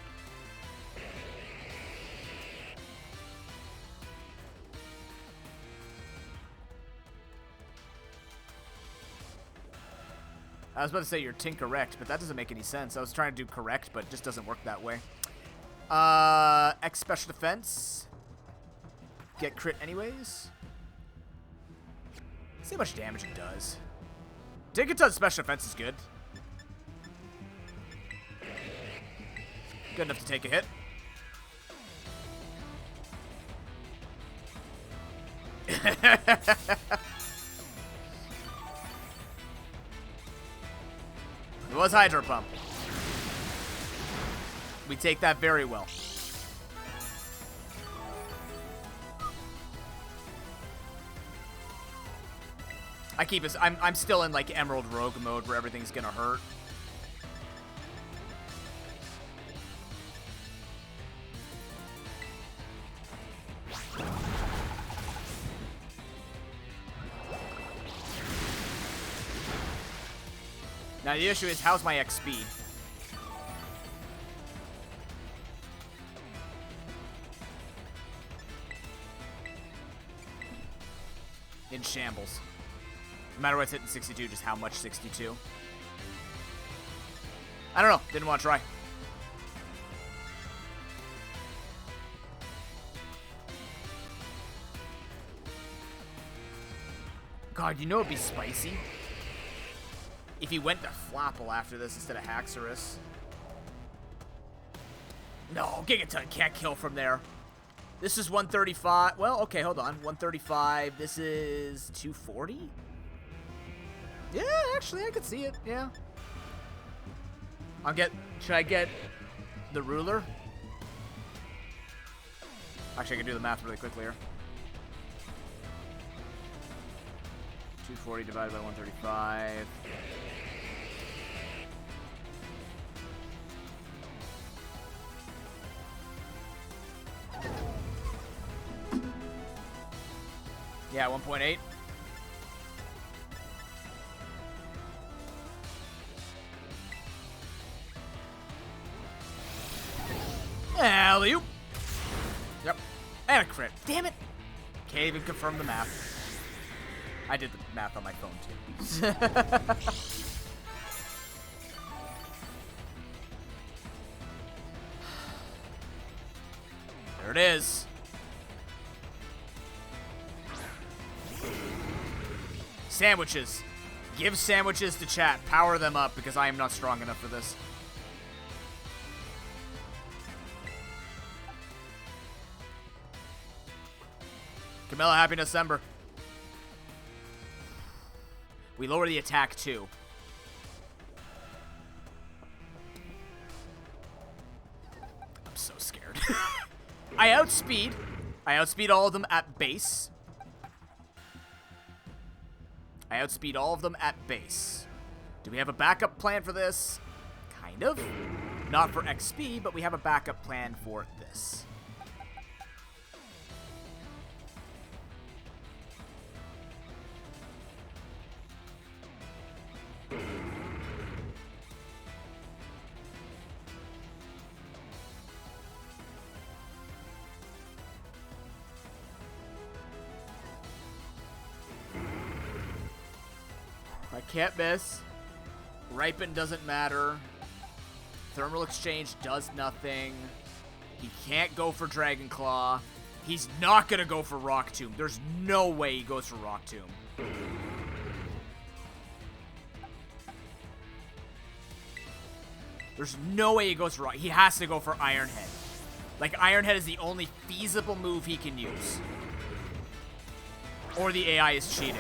I was about to say you're Tinkerect, but that doesn't make any sense. I was trying to do correct, but it just doesn't work that way. X special defense. Get crit anyways. See how much damage it does. Tinkaton's special defense is good. Good enough to take a hit. It was Hydro Pump. We take that very well. I keep this. I'm still in like Emerald Rogue mode where everything's gonna hurt. Now the issue is, how's my X speed? In shambles. No matter what's hitting 62, just how much 62? I don't know. Didn't want to try. God, you know it'd be spicy? If he went to Flapple after this instead of Haxorus. No, Gigaton can't kill from there. This is 135. Well, okay, hold on. 135. This is 240? Yeah, actually, I could see it. Yeah. Should I get the ruler? Actually, I can do the math really quickly here. 240 divided by 135. Yeah, 1.8. Alley-oop. Yep. And a crit. Damn it. Can't even confirm the math. I did the math on my phone, too. There it is. Sandwiches. Give sandwiches to chat. Power them up because I am not strong enough for this. Camilla, happy Nuzcember. We lower the attack too. I'm so scared. I outspeed all of them at base. I outspeed all of them at base. Do we have a backup plan for this? Kind of. Not for XP, but we have a backup plan for this. I can't miss. Ripen doesn't matter. Thermal Exchange does nothing. He can't go for Dragon Claw. He's not going to go for Rock Tomb. There's no way he goes for Rock Tomb. There's no way he goes for Rock. He has to go for Iron Head. Like, Iron Head is the only feasible move he can use. Or the AI is cheating.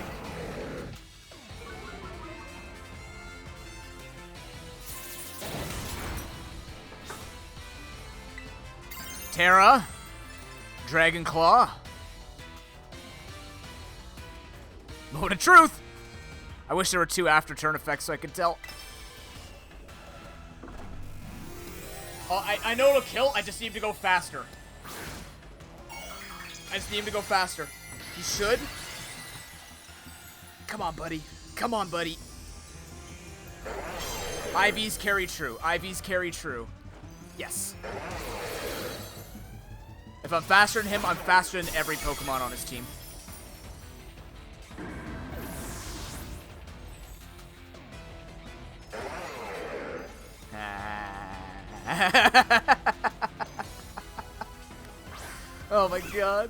Terra. Dragon Claw. Moment of truth. I wish there were 2 after turn effects so I could tell. Oh, I know it'll kill. I just need him to go faster. I just need him to go faster. He should. Come on, buddy. Come on, buddy. IVs carry true. IVs carry true. Yes. If I'm faster than him, I'm faster than every Pokemon on his team. Oh my god.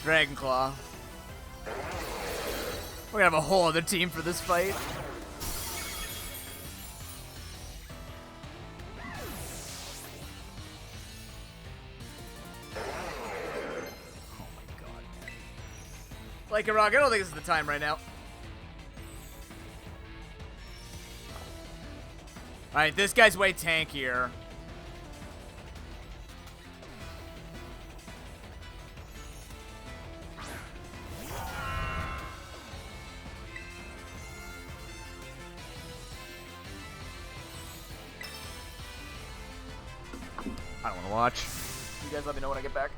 Dragon Claw. We're gonna have a whole other team for this fight. Oh my god. Like a rock, I don't think this is the time right now. Alright, this guy's way tankier. I don't want to watch. You guys let me know when I get back.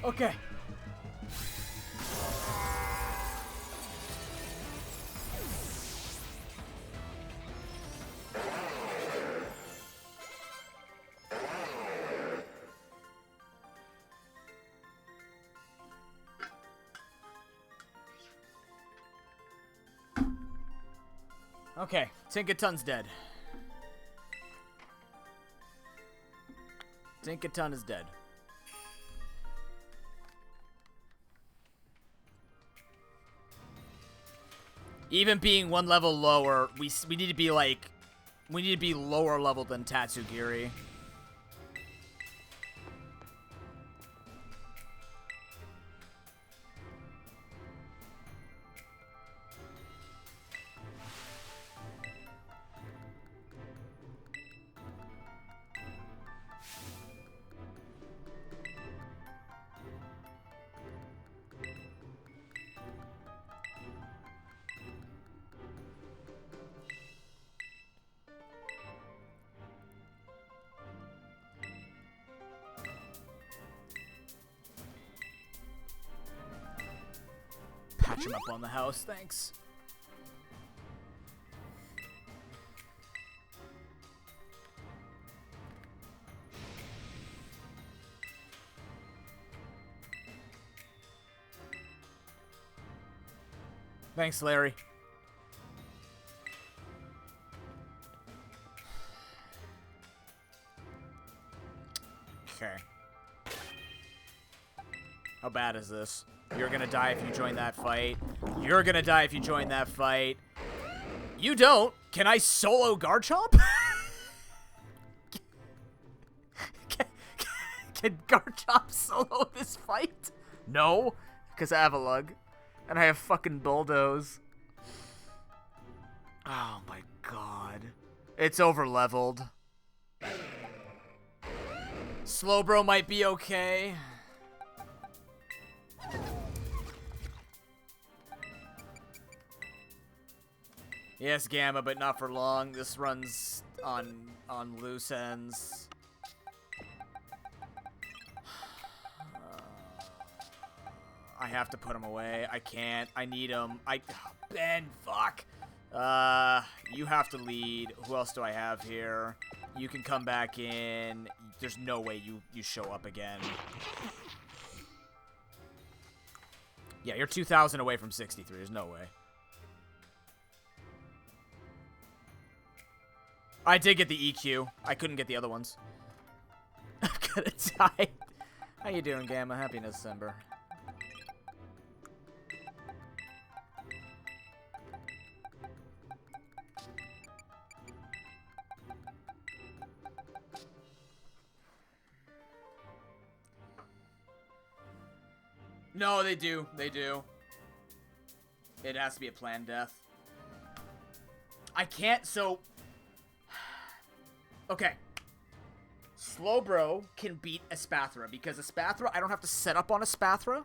Okay. Okay, Tinkaton's dead. Tinkaton is dead. Even being one level lower, we need to be like, we need to be lower level than Tatsugiri. Patch him up on the house, thanks. Thanks, Larry. Okay. How bad is this? You're gonna die if you join that fight. You're gonna die if you join that fight. You don't. Can I solo Garchomp? Can Garchomp solo this fight? No, because I have a lug. And I have fucking Bulldoze. Oh my god. It's over-leveled. Slowbro might be okay. Yes, Gamma, but not for long. This runs on loose ends. I have to put him away. I can't. I need him. Ben, fuck. You have to lead. Who else do I have here? You can come back in. There's no way you show up again. Yeah, you're 2,000 away from 63. There's no way. I did get the EQ. I couldn't get the other ones. I'm gonna die. How you doing, Gamma? Happy Nuzcember. No, they do. They do. It has to be a planned death. I can't, so... Okay. Slowbro can beat Espathra, because Espathra, I don't have to set up on Espathra.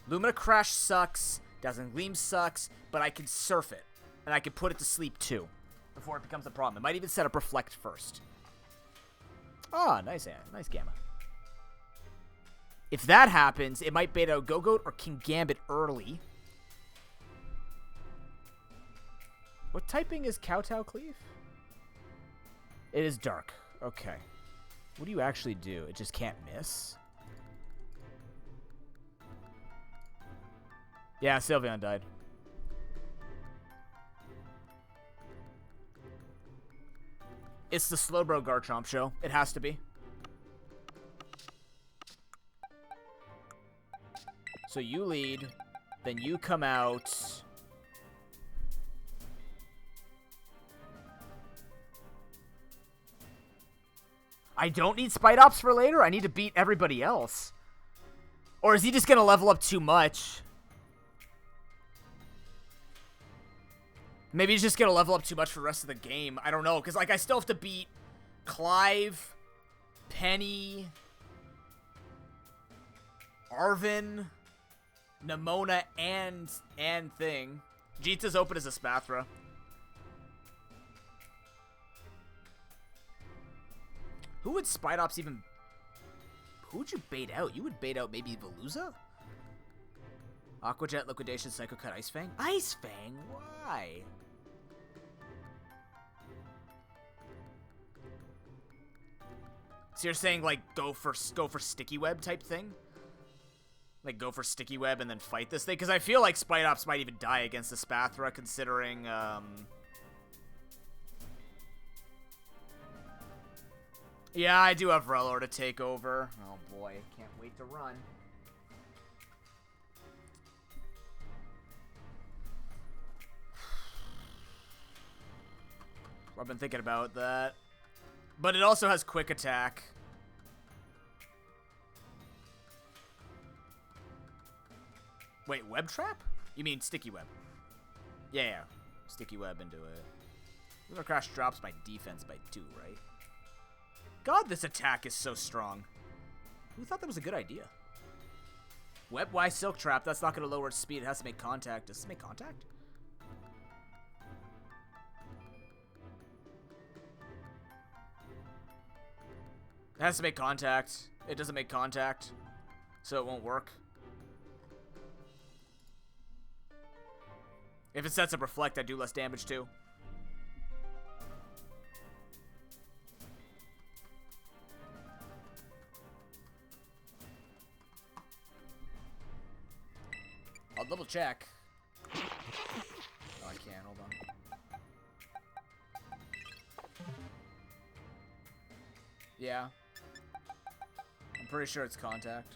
Lumina Crash sucks. Dazzling Gleam sucks, but I can surf it. And I can put it to sleep, too, before it becomes a problem. It might even set up Reflect first. Ah, nice Gamma. If that happens, it might bait out Go-Goat or King Gambit early. What typing is Kowtow Cleave? It is dark. Okay. What do you actually do? It just can't miss? Yeah, Sylveon died. It's the Slowbro Garchomp show. It has to be. So you lead, then you come out. I don't need Spite Ops for later? I need to beat everybody else. Or is he just going to level up too much? Maybe he's just going to level up too much for the rest of the game. I don't know, because like I still have to beat Clive, Penny, Arvin, Nemona, and Thing. Jeet's open as a Spathra. Who would Spite Ops even... Who would you bait out? You would bait out maybe Veluza? Aqua Jet, Liquidation, Psycho Cut, Ice Fang? Ice Fang? Why? So you're saying, like, go for Sticky Web type thing? Like, go for Sticky Web and then fight this thing? Because I feel like Spite Ops might even die against the Spathra, considering, Yeah, I do have Relor to take over. Oh boy, can't wait to run. I've been thinking about that. But it also has Quick Attack. Wait, Web Trap? You mean Sticky Web? Yeah. Sticky Web into it. Lunar Crash drops my defense by 2, right? God, this attack is so strong. Who thought that was a good idea? Web Y Silk Trap, that's not going to lower its speed. It has to make contact. Does this make contact? It has to make contact. It doesn't make contact, so it won't work. If it sets up Reflect, I do less damage too. I'll double check. Oh, I can't. Hold on. Yeah. I'm pretty sure it's contact.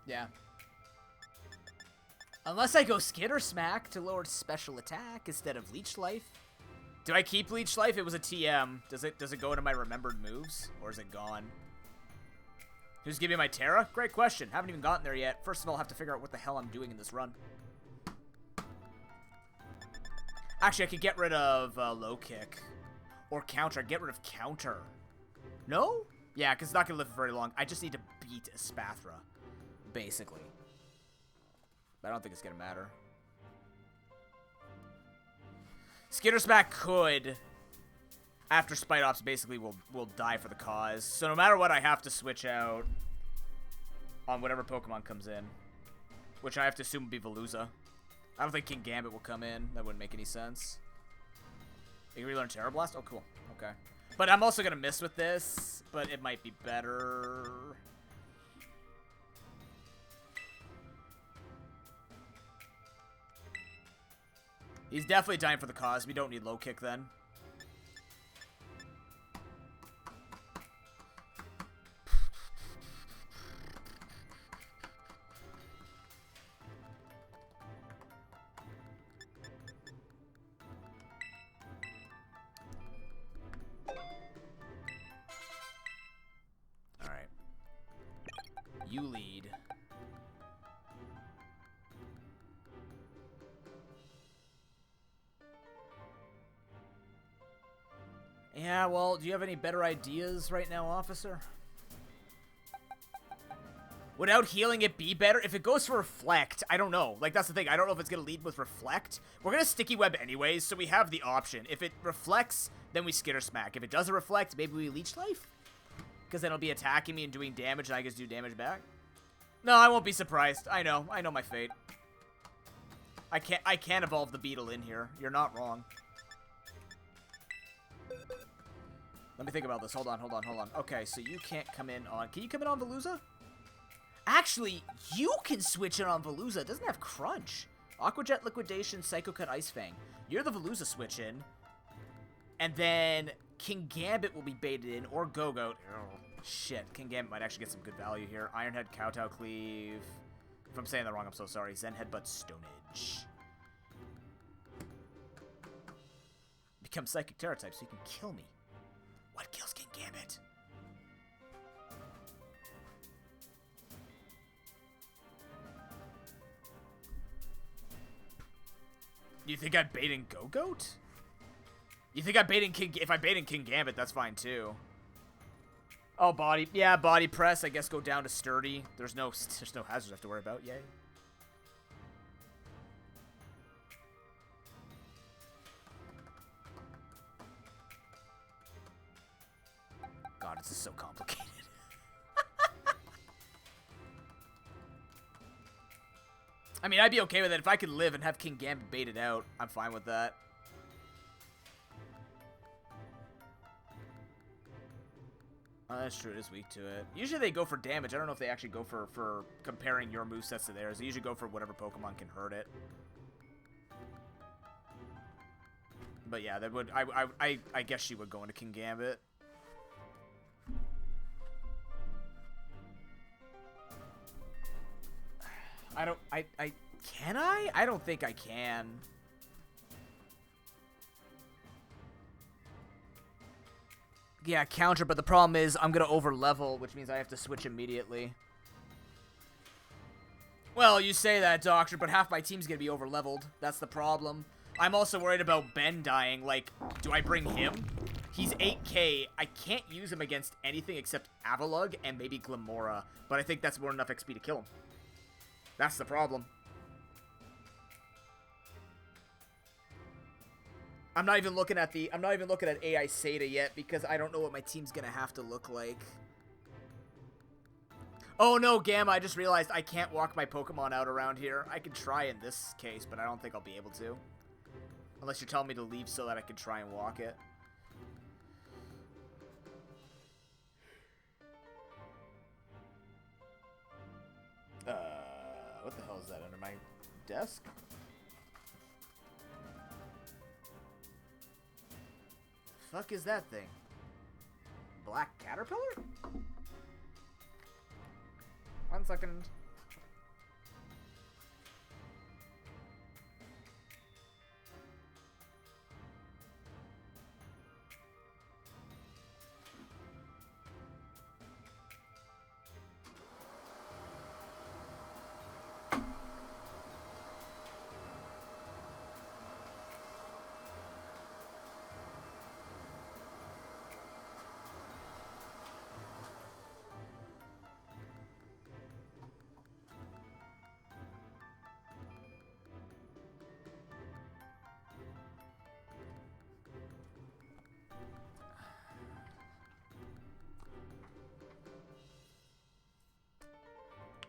Yeah. Unless I go Skitter Smack to lower special attack instead of Leech Life. Do I keep Leech Life? It was a TM. Does it go into my remembered moves? Or is it gone? Who's giving me my Terra? Great question. Haven't even gotten there yet. First of all, I'll have to figure out what the hell I'm doing in this run. Actually, I could get rid of Low Kick. Or Counter. Get rid of Counter. No? Yeah, because it's not going to live very long. I just need to beat Espathra. Basically. But I don't think it's going to matter. Skitter Smack could... After Spite Ops, basically, will die for the cause. So no matter what, I have to switch out on whatever Pokemon comes in. Which I have to assume would be Veluza. I don't think King Gambit will come in. That wouldn't make any sense. You can relearn Terra Blast? Oh, cool. Okay. But I'm also going to miss with this. But it might be better. He's definitely dying for the cause. We don't need Low Kick then. you lead. Yeah, well, do you have any better ideas right now, officer? Would out healing it be better? If it goes for Reflect, I don't know. Like, that's the thing. I don't know if it's going to lead with Reflect. We're going to Sticky Web anyways, so we have the option. If it reflects, then we Skitter Smack. If it doesn't reflect, maybe we Leech Life? Because then it'll be attacking me and doing damage, and I just do damage back. No, I won't be surprised. I know my fate. I can't evolve the Beetle in here. You're not wrong. Let me think about this. Hold on. Okay, so you can't come in on... Can you come in on Veluza? Actually, you can switch in on Veluza. It doesn't have Crunch. Aqua Jet, Liquidation, Psycho Cut, Ice Fang. You're the Veluza switch in. And then King Gambit will be baited in, or Go-Goat. Oh, shit. King Gambit might actually get some good value here. Iron Head, Kowtow Cleave. If I'm saying that wrong, I'm so sorry. Zen Headbutt, Stone Edge. Become Psychic Terror type so you can kill me. What kills King Gambit? You think I'm baiting Go-Goat? You think I'm baiting King... If I'm baiting King Gambit, that's fine, too. Oh, body... Yeah, body press. I guess go down to Sturdy. There's no hazards I have to worry about. Yay. God, this is so complicated. I mean, I'd be okay with it. If I could live and have King Gambit baited out, I'm fine with that. Oh, that's true. It is weak to it. Usually they go for damage. I don't know if they actually go for comparing your movesets to theirs. They usually go for whatever Pokemon can hurt it. But yeah, that would... I guess she would go into King Gambit. Can I? I don't think I can. Yeah, counter, but the problem is I'm going to over-level, which means I have to switch immediately. Well, you say that, Doctor, but half my team's going to be over-leveled. That's the problem. I'm also worried about Ben dying. Like, do I bring him? He's 8k. I can't use him against anything except Avalugg and maybe Glamora, but I think that's more than enough XP to kill him. That's the problem. I'm not even looking at AI Seda yet because I don't know what my team's gonna have to look like. Oh no, Gamma, I just realized I can't walk my Pokemon out around here. I can try in this case, but I don't think I'll be able to. Unless you're telling me to leave so that I can try and walk it. What the hell is that under my desk? Fuck is that thing? Black Caterpillar? 1 second.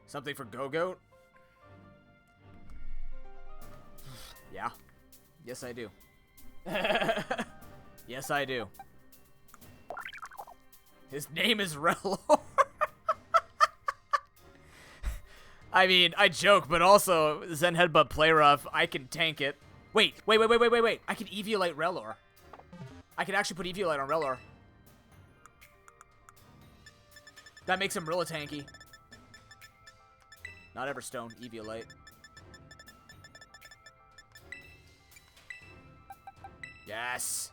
Something for Go-Goat? Yeah. Yes, I do. Yes, I do. His name is Relor. I mean, I joke, but also, Zen Headbutt Play Rough, I can tank it. Wait. I can Eviolite Relor. I can actually put Eviolite on Relor. That makes him real tanky. Not Everstone, Eviolite. Yes.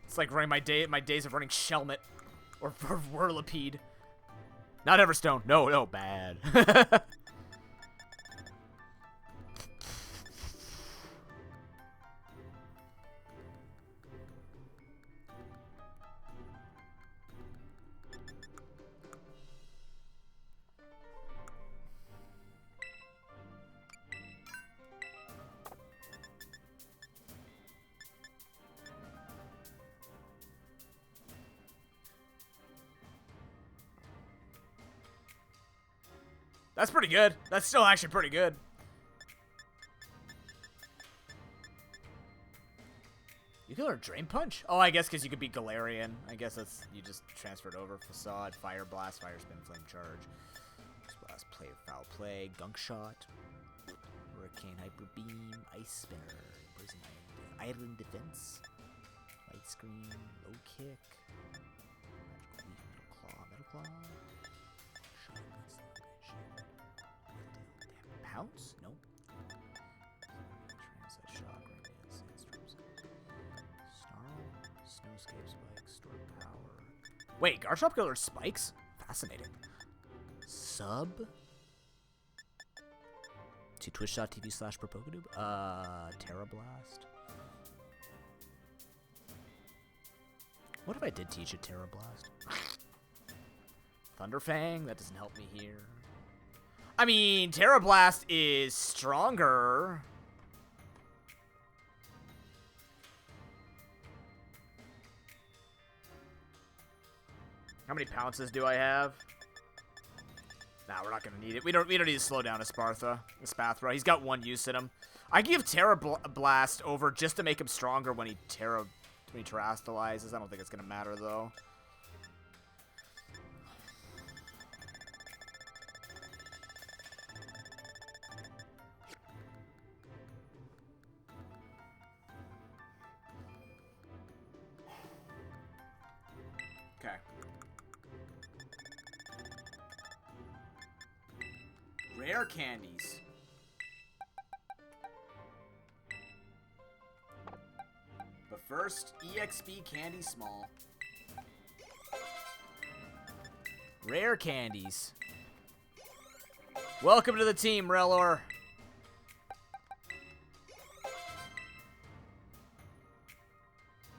It's like running my days of running Shelmet or Whirlipede. Not Everstone. No, no, bad. That's pretty good. That's still actually pretty good. You can learn Drain Punch? Oh, I guess because you could be Galarian. I guess that's, you just transferred over. Facade, Fire Blast, Fire Spin, Flame Charge. Blast, Play, Foul Play, Gunk Shot, Hurricane, Hyper Beam, Ice Spinner, Prison Island Defense, Light Screen, Low Kick, Magical Leaf, Metal Claw, Pounce? Nope. Transit Shock, Radiance, Sandstorms. Snarl, Snowscape Spike, Store Power. Wait, Garchomp can learn spikes? Fascinating. Sub? To twitch.tv/ProPokeNoob? Terra Blast. What if I did teach a Terra Blast? Thunderfang? That doesn't help me here. I mean, Terra Blast is stronger. How many pounces do I have? Nah, we're not gonna need it. We don't need to slow down Espathra. He's got one use in him. I give Terra Blast over just to make him stronger when he terastallizes. I don't think it's gonna matter though. Okay. Rare candies. But first, EXP Candy Small. Rare candies. Welcome to the team, Relor.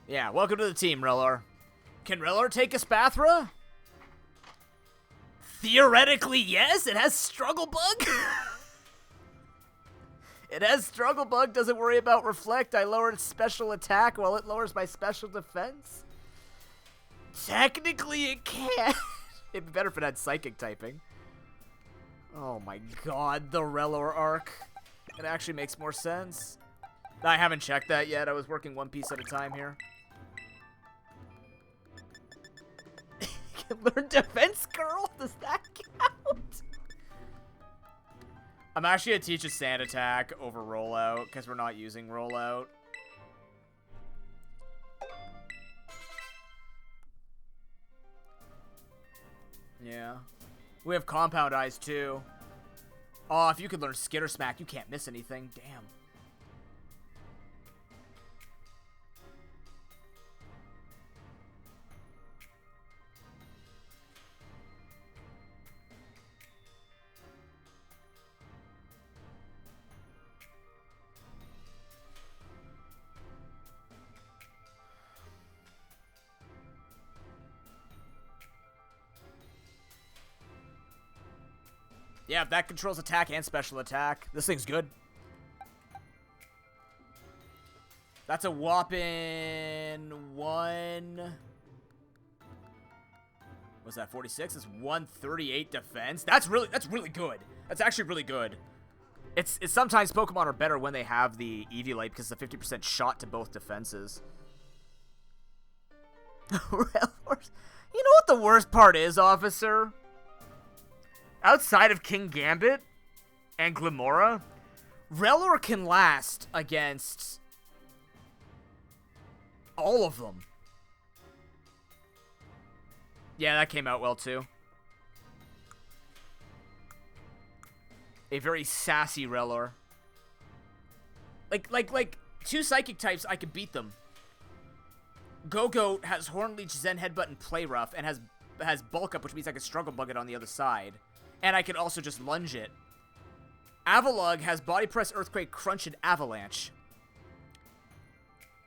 Yeah, welcome to the team, Relor. Can Relor take a Spathra? Theoretically, yes. It has Struggle Bug. It has Struggle Bug. Doesn't worry about Reflect. I lower its special attack while it lowers my special defense. Technically, it can. It'd be better if it had Psychic typing. Oh my god, the Relor arc. It actually makes more sense. I haven't checked that yet. I was working one piece at a time here. Learn Defense Curl? Does that count? I'm actually going to teach a Sand Attack over Rollout because we're not using Rollout. Yeah. We have Compound Eyes too. Oh, if you could learn Skitter Smack, you can't miss anything. Damn. Yeah, that controls attack and special attack. This thing's good. That's a whopping what's that, 46? It's 138 defense. That's really good. That's actually really good. It's sometimes Pokemon are better when they have the Eviolite because it's a 50% shot to both defenses. You know what the worst part is, officer? Outside of King Gambit and Glimora, Relor can last against all of them. Yeah, that came out well too. A very sassy Relor. Like two Psychic types, I could beat them. Go-Go has Horn Leech, Zen Headbutt, and Play Rough, and has has bulk up, which means I can struggle bug it on the other side. And I can also just lunge it. Avalugg has body press, earthquake, crunch, and avalanche.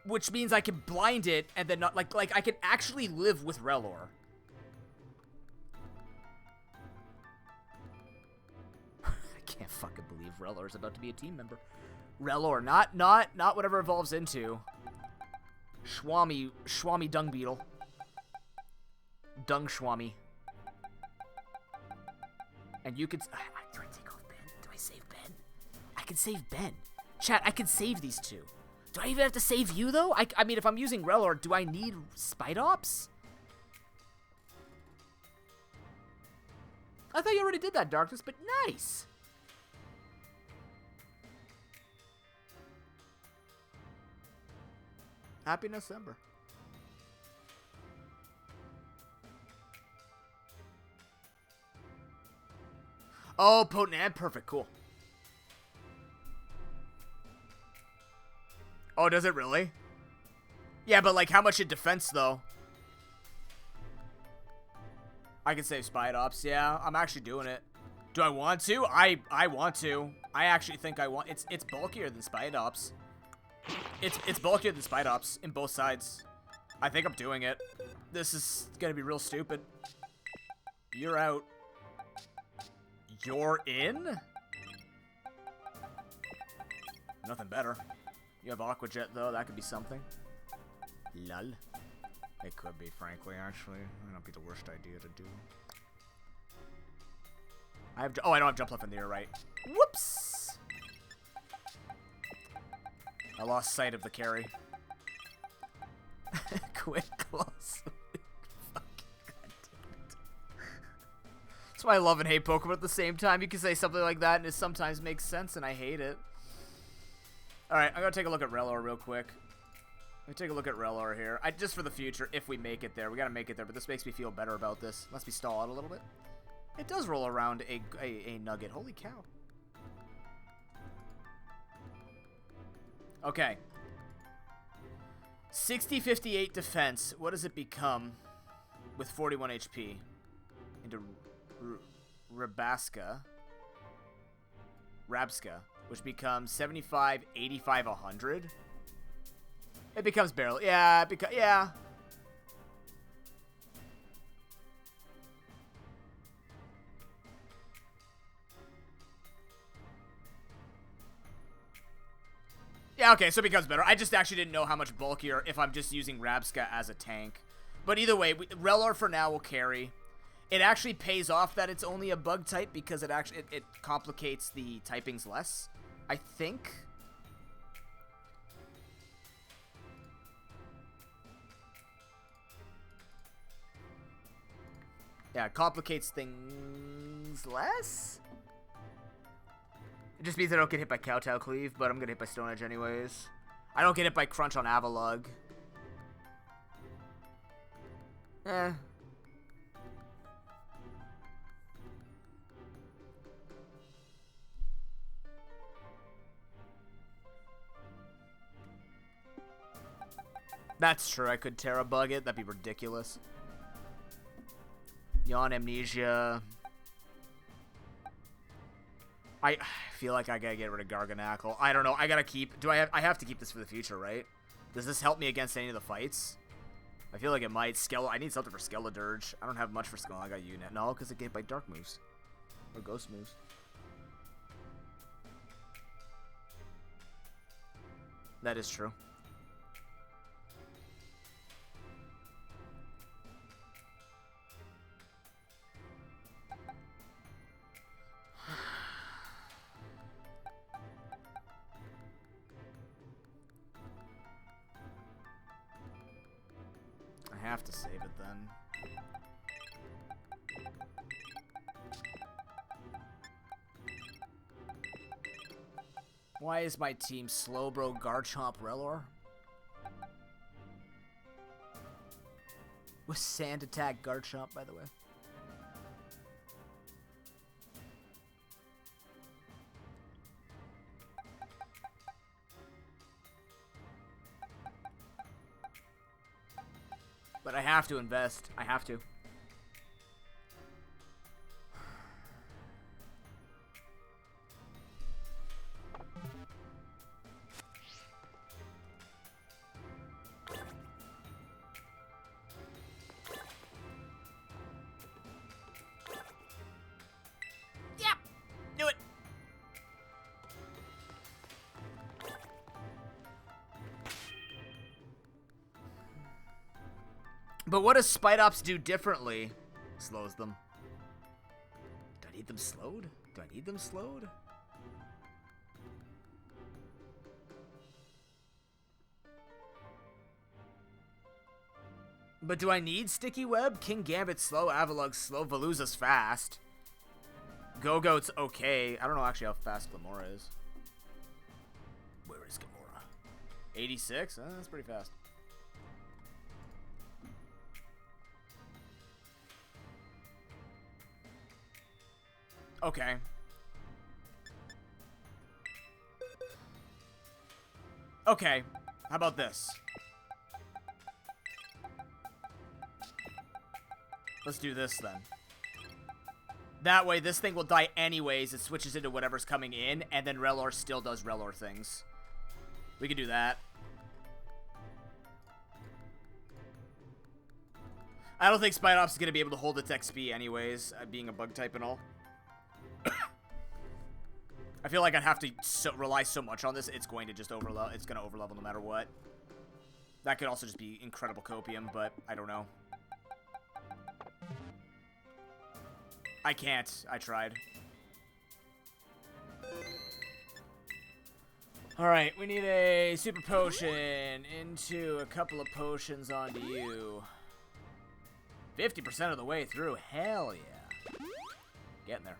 Which means I can blind it and then not, like I can actually live with Relor. I can't fucking believe Relor is about to be a team member. Relor, not whatever evolves into. Schwami Dung Beetle. Dung Schwami. And you could... do I take off Ben? Do I save Ben? I can save Ben. Chat, I can save these two. Do I even have to save you, though? I mean, if I'm using Relor, do I need Spidops? I thought you already did that, Darkness, but nice. Happy Nuzcember. Oh, potent and perfect. Cool. Oh, does it really? Yeah, but like how much in defense though? I can save Spidops. Yeah, I'm actually doing it. Do I want to? I want to. I actually think I want. It's bulkier than Spidops. It's bulkier than Spidops in both sides. I think I'm doing it. This is gonna be real stupid. You're out. You're in? Nothing better. You have Aqua Jet though, that could be something. Lol. It could be, frankly, actually. Might not be the worst idea to do. I have. Oh, I don't have jump left in the air, right? Whoops! I lost sight of the carry. Quick close. That's why I love and hate Pokemon at the same time. You can say something like that and it sometimes makes sense and I hate it. Alright, I'm gonna take a look at Relor real quick. Let me take a look at Relor here. Just for the future, if we make it there. We gotta make it there, but this makes me feel better about this. Unless we stall out a little bit. It does roll around a nugget. Holy cow. Okay. 60, 58 defense. What does it become with 41 HP? Into Rabska, which becomes 75, 85, 100. It becomes barely. Yeah, yeah. Yeah, okay, so it becomes better. I just actually didn't know how much bulkier if I'm just using Rabska as a tank. But either way, Relor for now will carry. It actually pays off that it's only a bug type because it actually it complicates the typings less, I think. Yeah, it complicates things less. It just means I don't get hit by Kowtow Cleave, but I'm gonna hit by Stone Edge anyways. I don't get hit by Crunch on Avalugg. Eh. That's true, I could Terra Bug it. That'd be ridiculous. Yawn Amnesia. I feel like I gotta get rid of Garganackle. I don't know. I gotta keep... I have to keep this for the future, right? Does this help me against any of the fights? I feel like it might. I need something for Skeledirge. I don't have much for Skull. I got Unit. No, because it get hit by Dark moves. Or Ghost moves. That is true. I have to save it then. Why is my team Slowbro, Garchomp, Relor? With Sand Attack, Garchomp, by the way. But I have to invest. I have to. But what does Spidops do differently? Slows them. Do I need them slowed? Do I need them slowed? But do I need Sticky Web? King Gambit slow, Avalug's slow, Veluza's fast. Go-Goat's okay. I don't know actually how fast Glamora is. Where is Glamora? 86? That's pretty fast. Okay. Okay. How about this? Let's do this then. That way, this thing will die anyways. It switches into whatever's coming in, and then Relor still does Relor things. We can do that. I don't think Spidops is going to be able to hold its XP anyways, being a bug type and all. I feel like I'd have to rely so much on this, it's going to just overlevel. It's going to overlevel no matter what. That could also just be incredible copium, but I don't know. I can't. I tried. Alright, we need a super potion into a couple of potions onto you. 50% of the way through. Hell yeah. Getting there.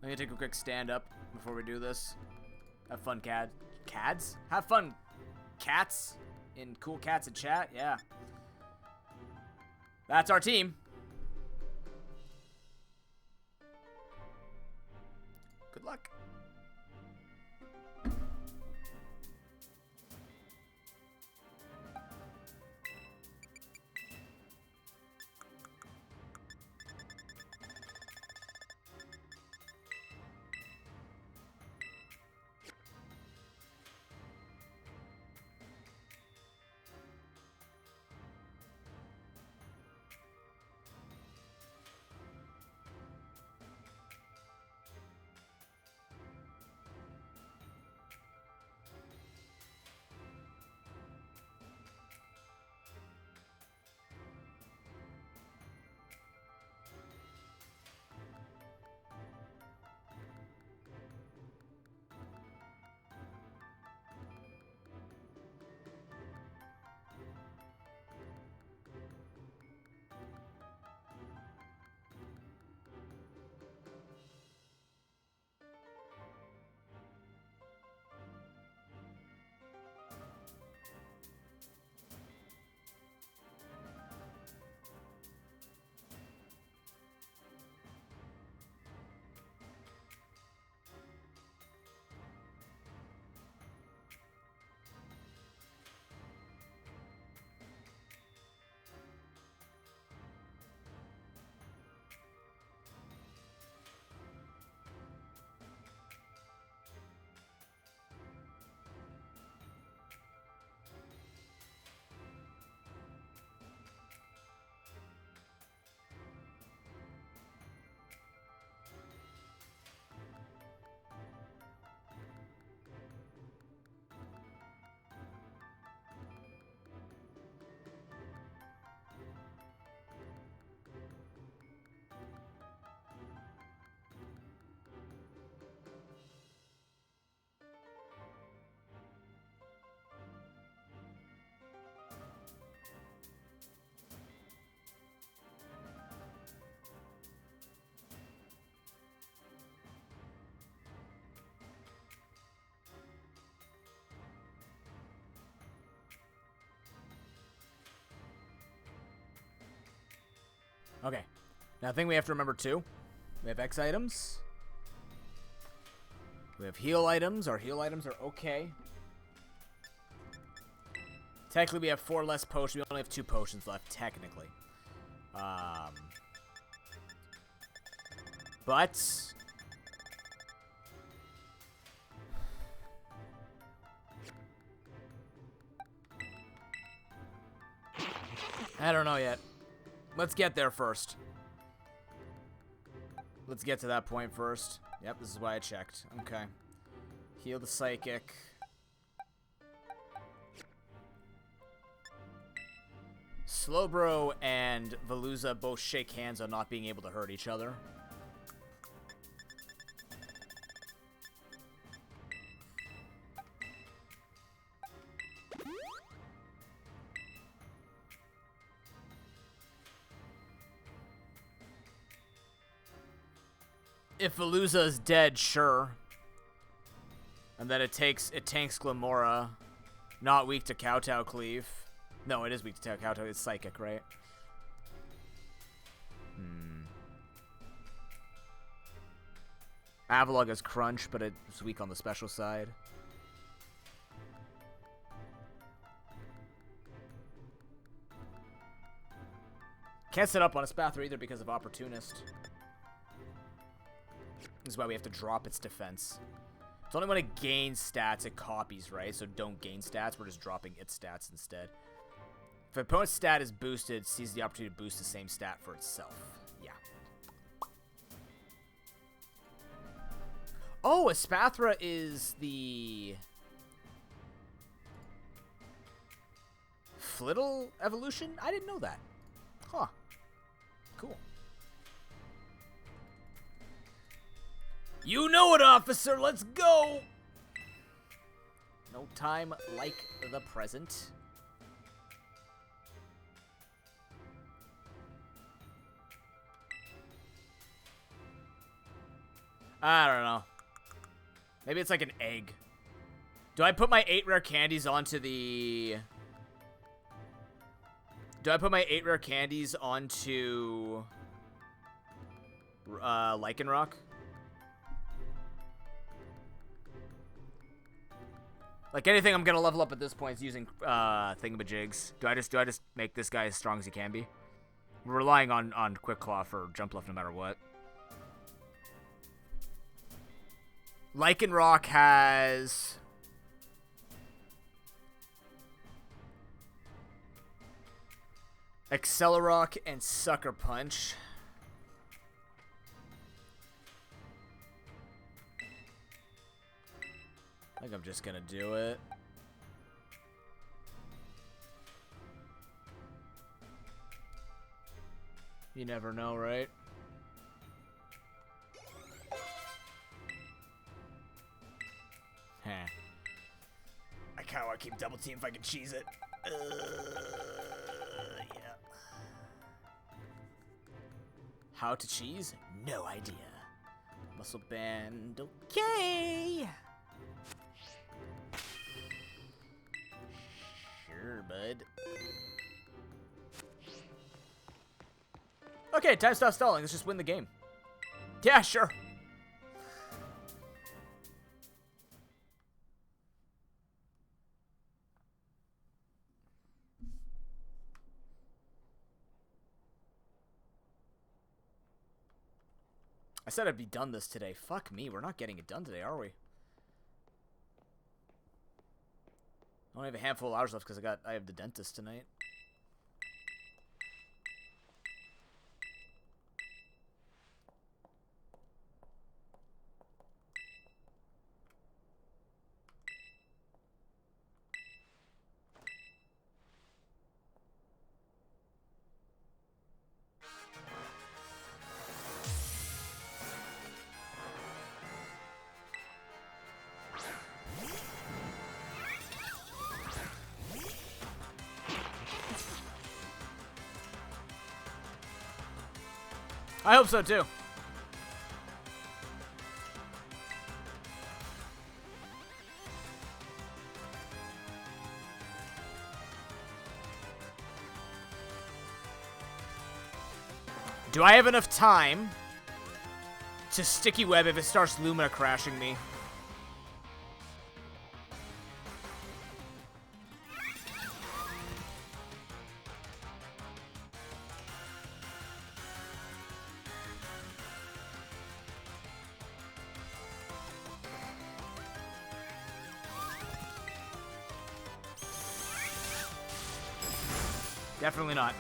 Let me take a quick stand up before we do this. Have fun, cads? Have fun, cats? In cool cats in chat? Yeah. That's our team. Good luck. Okay. Now, the thing we have to remember, too, we have X items. We have heal items. Our heal items are okay. Technically, we have 4 less potions. We only have 2 potions left, technically. But I don't know yet. Let's get there first. Let's get to that point first. Yep, this is why I checked. Okay. Heal the psychic. Slowbro and Veluza both shake hands on not being able to hurt each other. If Veluza is dead, sure. And then it tanks Glamora. Not weak to Kowtow Cleave. No, it is weak to Kowtow. It's psychic, right? Avalog has Crunch, but it's weak on the special side. Can't set up on a Spathra either because of Opportunist. This is why we have to drop its defense. It's only when it gains stats, it copies, right? So don't gain stats, we're just dropping its stats instead. If an opponent's stat is boosted, it sees the opportunity to boost the same stat for itself. Yeah. Oh, Espathra is the Flittle evolution? I didn't know that. Huh. Cool. You know it, officer! Let's go! No time like the present. I don't know. Maybe it's like an egg. Do I put my 8 rare candies onto the... Do I put my 8 rare candies onto... Lycanroc? Like anything I'm gonna level up at this point is using thingamajigs. Do I just make this guy as strong as he can be? We're relying on Quick Claw for jump left no matter what. Lycanroc has Accelerock and Sucker Punch. I think I'm just gonna do it. You never know, right? Huh. I kinda wanna keep double team if I can cheese it. Yeah. How to cheese? No idea. Muscle band, okay. Sure, bud. Okay, time to stop stalling. Let's just win the game. Yeah, sure. I said I'd be done this today. Fuck me, we're not getting it done today, are we? I only have a handful of hours left because I have the dentist tonight. I hope so too. Do I have enough time to Sticky Web if it starts Lumina crashing me? Definitely not.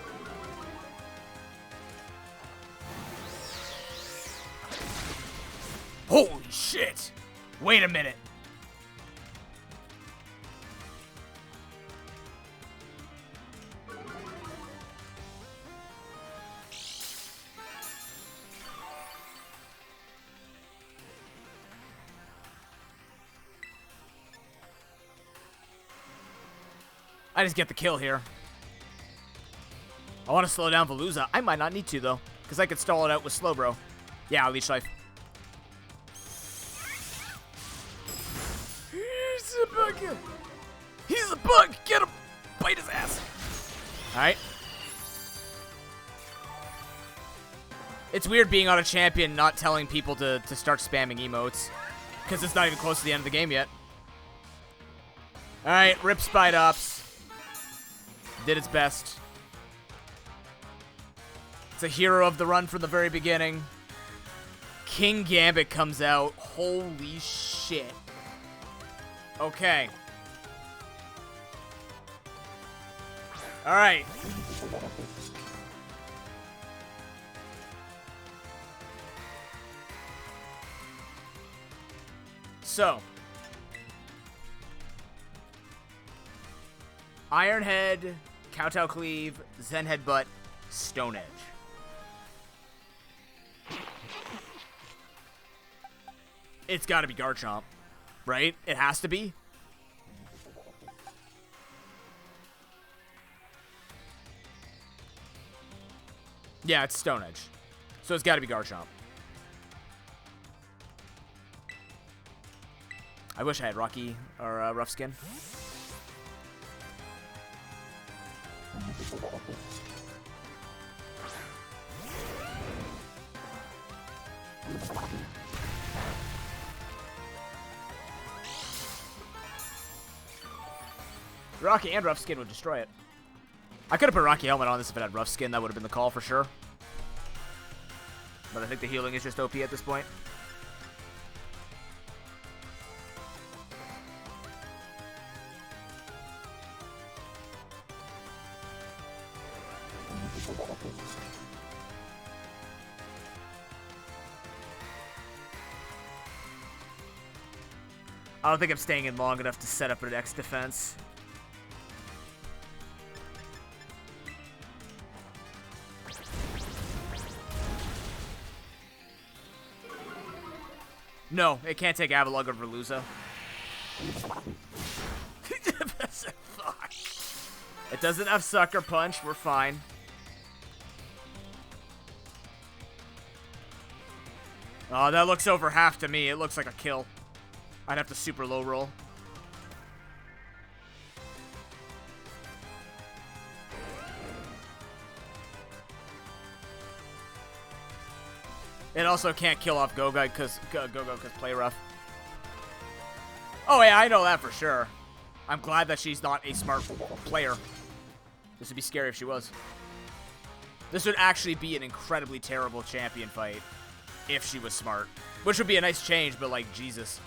Holy shit! Wait a minute. I just get the kill here. I want to slow down Veluza. I might not need to, though, because I could stall it out with Slowbro. Yeah, Leech Life. He's a bug. He's a bug. Get him. Bite his ass. All right. It's weird being on a champion not telling people to start spamming emotes, because it's not even close to the end of the game yet. All right, rip Spite Ops. Did its best. It's a hero of the run from the very beginning. King Gambit comes out. Holy shit. Okay. Alright. So. Iron Head, Kowtow Cleave, Zen Headbutt, Stone Edge. It's gotta be Garchomp, right? It has to be. Yeah, it's Stone Edge. So it's gotta be Garchomp. I wish I had Rocky or Rough Skin. Rocky and Rough Skin would destroy it. I could have put Rocky Helmet on this if it had Rough Skin. That would have been the call for sure. But I think the healing is just OP at this point. I don't think I'm staying in long enough to set up an X defense. No, it can't take Avalugg or Veluza. Fuck. It doesn't have Sucker Punch. We're fine. Oh, that looks over half to me. It looks like a kill. I'd have to super low roll. It also can't kill off Gogo because play rough. Oh yeah, I know that for sure. I'm glad that she's not a smart player. This would be scary if she was. This would actually be an incredibly terrible champion fight if she was smart. Which would be a nice change, but like, Jesus.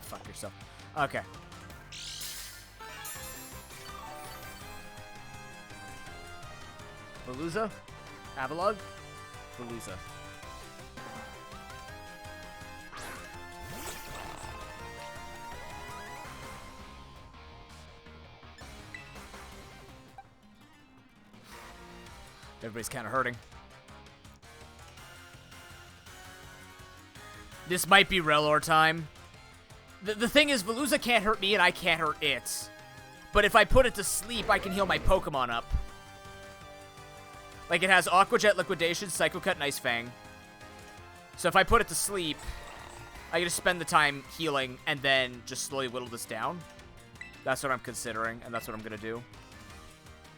Fuck yourself. Okay. Veluza? Avalugg? Veluza. Everybody's kind of hurting. This might be Relor time. The thing is, Veluza can't hurt me and I can't hurt it. But if I put it to sleep, I can heal my Pokemon up. Like, it has Aqua Jet, Liquidation, Psycho Cut, and Ice Fang. So if I put it to sleep, I can just spend the time healing and then just slowly whittle this down. That's what I'm considering, and that's what I'm going to do.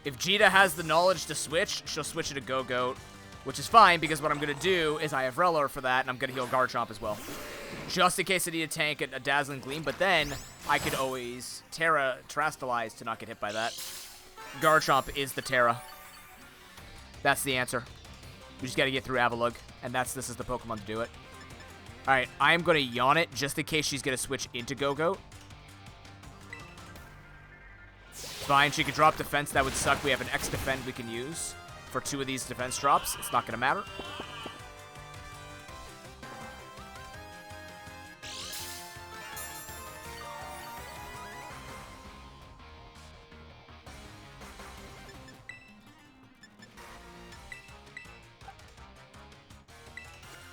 If Jita has the knowledge to switch, she'll switch it to Go-Goat, which is fine, because what I'm going to do is I have Rellor for that, and I'm going to heal Garchomp as well. Just in case I need a tank a Dazzling Gleam, but then I could always Terastallize to not get hit by that. Garchomp is the Terra. That's the answer. We just got to get through Avalugg, and this is the Pokemon to do it. Alright, I'm going to yawn it, just in case she's going to switch into Go-Goat. Fine, she could drop defense. That would suck. We have an X defend we can use for 2 of these defense drops. It's not going to matter.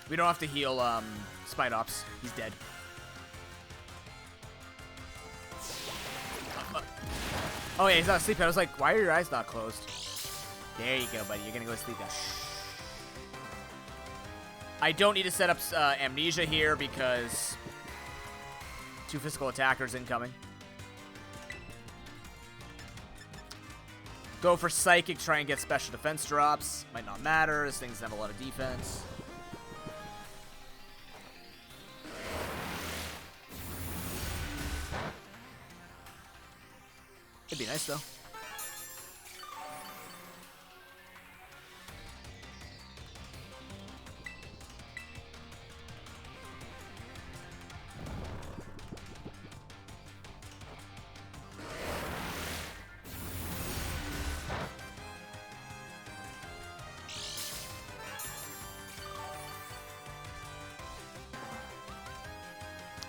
We don't have to heal Spidops. He's dead. Oh, yeah, he's not asleep. I was like, why are your eyes not closed? There you go, buddy. You're going to go to sleep now. Shh. I don't need to set up Amnesia here because 2 physical attackers incoming. Go for Psychic, try and get special defense drops. Might not matter. This thing doesn't have a lot of defense. It'd be nice, though.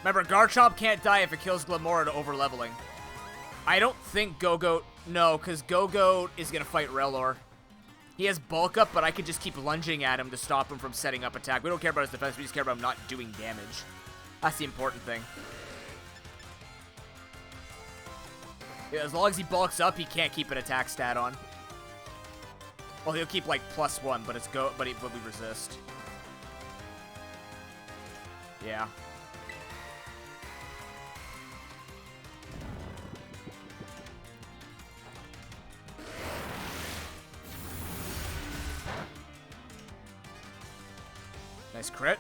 Remember, Garchomp can't die if it kills Glamora to over-leveling. I don't think Go-Goat... No, because Go-Goat is going to fight Rellor. He has bulk up, but I could just keep lunging at him to stop him from setting up attack. We don't care about his defense, we just care about him not doing damage. That's the important thing. Yeah, as long as he bulks up, he can't keep an attack stat on. Well, he'll keep, like, +1, but but we resist. Yeah. Nice crit.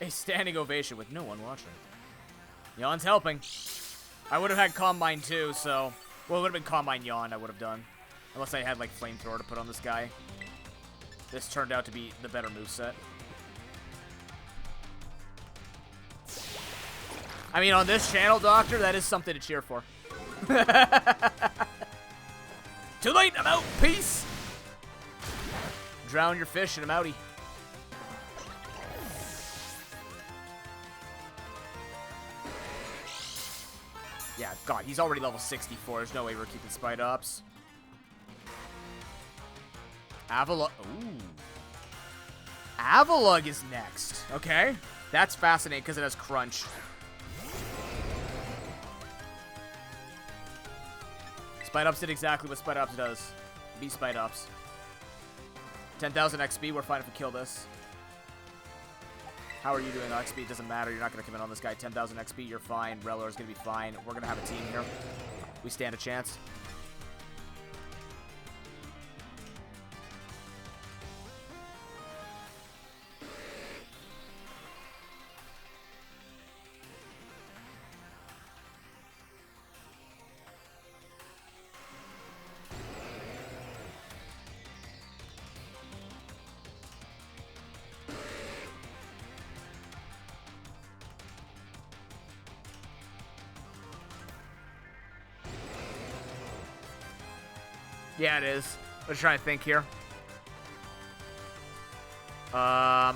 A standing ovation with no one watching. Yawn's helping. I would have had Calm Mind too, so... Well, it would have been Calm Mind Yawn I would have done. Unless I had, like, Flamethrower to put on this guy. This turned out to be the better moveset. I mean, on this channel, Doctor, that is something to cheer for. Too late, I'm out. Peace. Drown your fish and I'm outie. Yeah, God, he's already level 64. There's no way we're keeping Spidops. Avalugg. Ooh. Avalugg is next. Okay. That's fascinating because it has Crunch. Spidops did exactly what Spidops does. Be Spidops. 10,000 XP, we're fine if we kill this. How are you doing on XP? It doesn't matter, you're not going to come in on this guy. 10,000 XP, you're fine. Rellor is going to be fine. We're going to have a team here. We stand a chance. Yeah, it is. Let's try to think here. I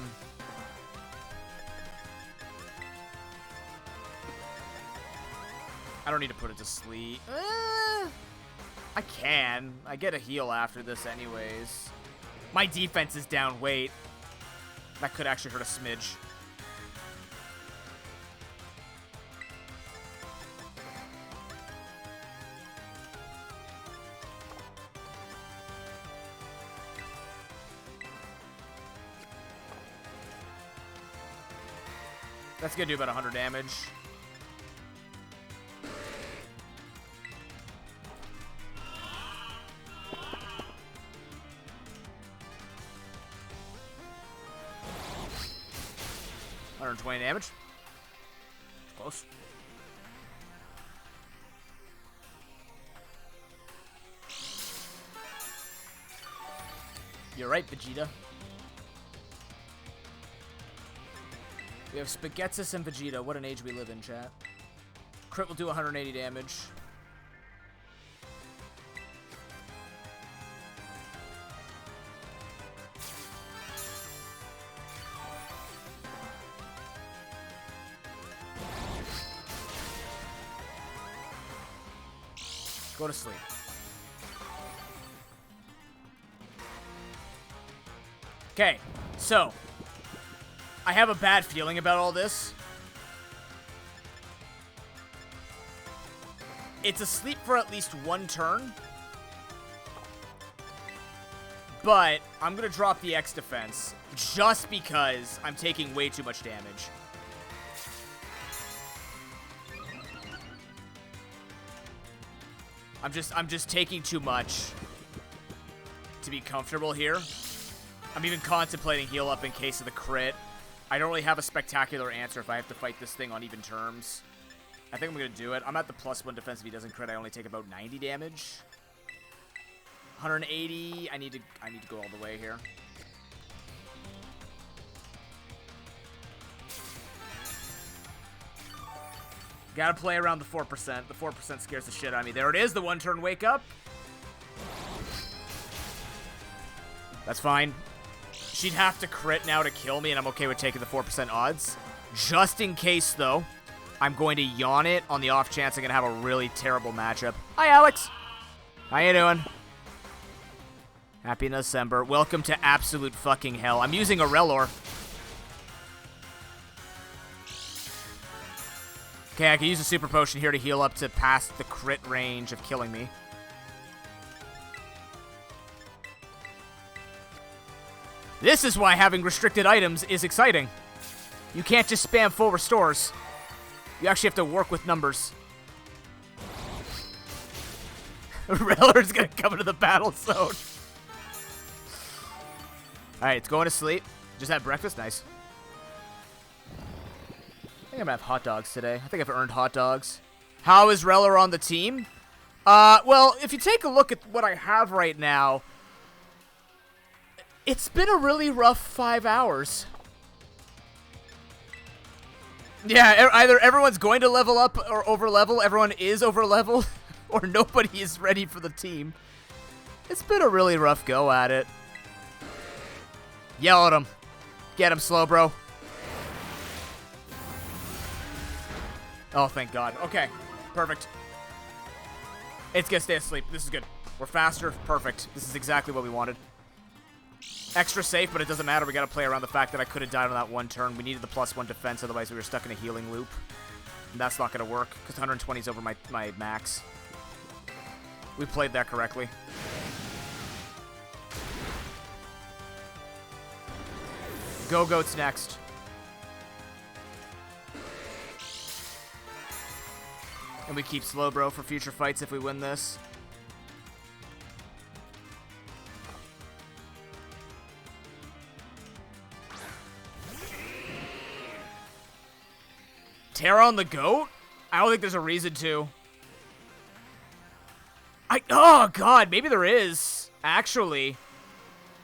don't need to put it to sleep. I can. I get a heal after this anyways. My defense is down. Wait. That could actually hurt a smidge. That's gonna do about 100 damage. $120 damage. Close. You're right, Vegeta. We have Spaghettis and Vegeta. What an age we live in, chat. Crit will do 180 damage. Go to sleep. Okay, so I have a bad feeling about all this. It's asleep for at least one turn. But I'm going to drop the X defense just because I'm taking way too much damage. I'm just taking too much to be comfortable here. I'm even contemplating heal up in case of the crit. I don't really have a spectacular answer if I have to fight this thing on even terms. I think I'm going to do it. I'm at the +1 defense. If he doesn't crit, I only take about 90 damage. 180. I need to go all the way here. Gotta play around the 4%. The 4% scares the shit out of me. There it is, the one-turn wake up. That's fine. She'd have to crit now to kill me, and I'm okay with taking the 4% odds. Just in case, though, I'm going to yawn it on the off chance I'm going to have a really terrible matchup. Hi, Alex. How you doing? Happy Nuzcember. Welcome to absolute fucking hell. I'm using a Relor. Okay, I can use a super potion here to heal up to past the crit range of killing me. This is why having restricted items is exciting. You can't just spam full restores. You actually have to work with numbers. Reller's gonna come into the battle zone. Alright, it's going to sleep. Just had breakfast? Nice. I think I'm gonna have hot dogs today. I think I've earned hot dogs. How is Reller on the team? Well, if you take a look at what I have right now, it's been a really rough 5 hours. Yeah, either everyone's going to level up or over level, everyone is over level, or nobody is ready for the team. It's been a really rough go at it. Yell at him. Get him, slow bro. Oh, thank God. Okay, perfect. It's gonna stay asleep. This is good. We're faster. Perfect. This is exactly what we wanted. Extra safe, but it doesn't matter. We gotta play around the fact that I could have died on that one turn. We needed the +1 defense, otherwise we were stuck in a healing loop. And that's not gonna work, because 120 is over my max. We played that correctly. Go-Goat's next. And we keep slow, bro, for future fights if we win this. Tear on the goat? I don't think there's a reason to. Oh, God, maybe there is. Actually.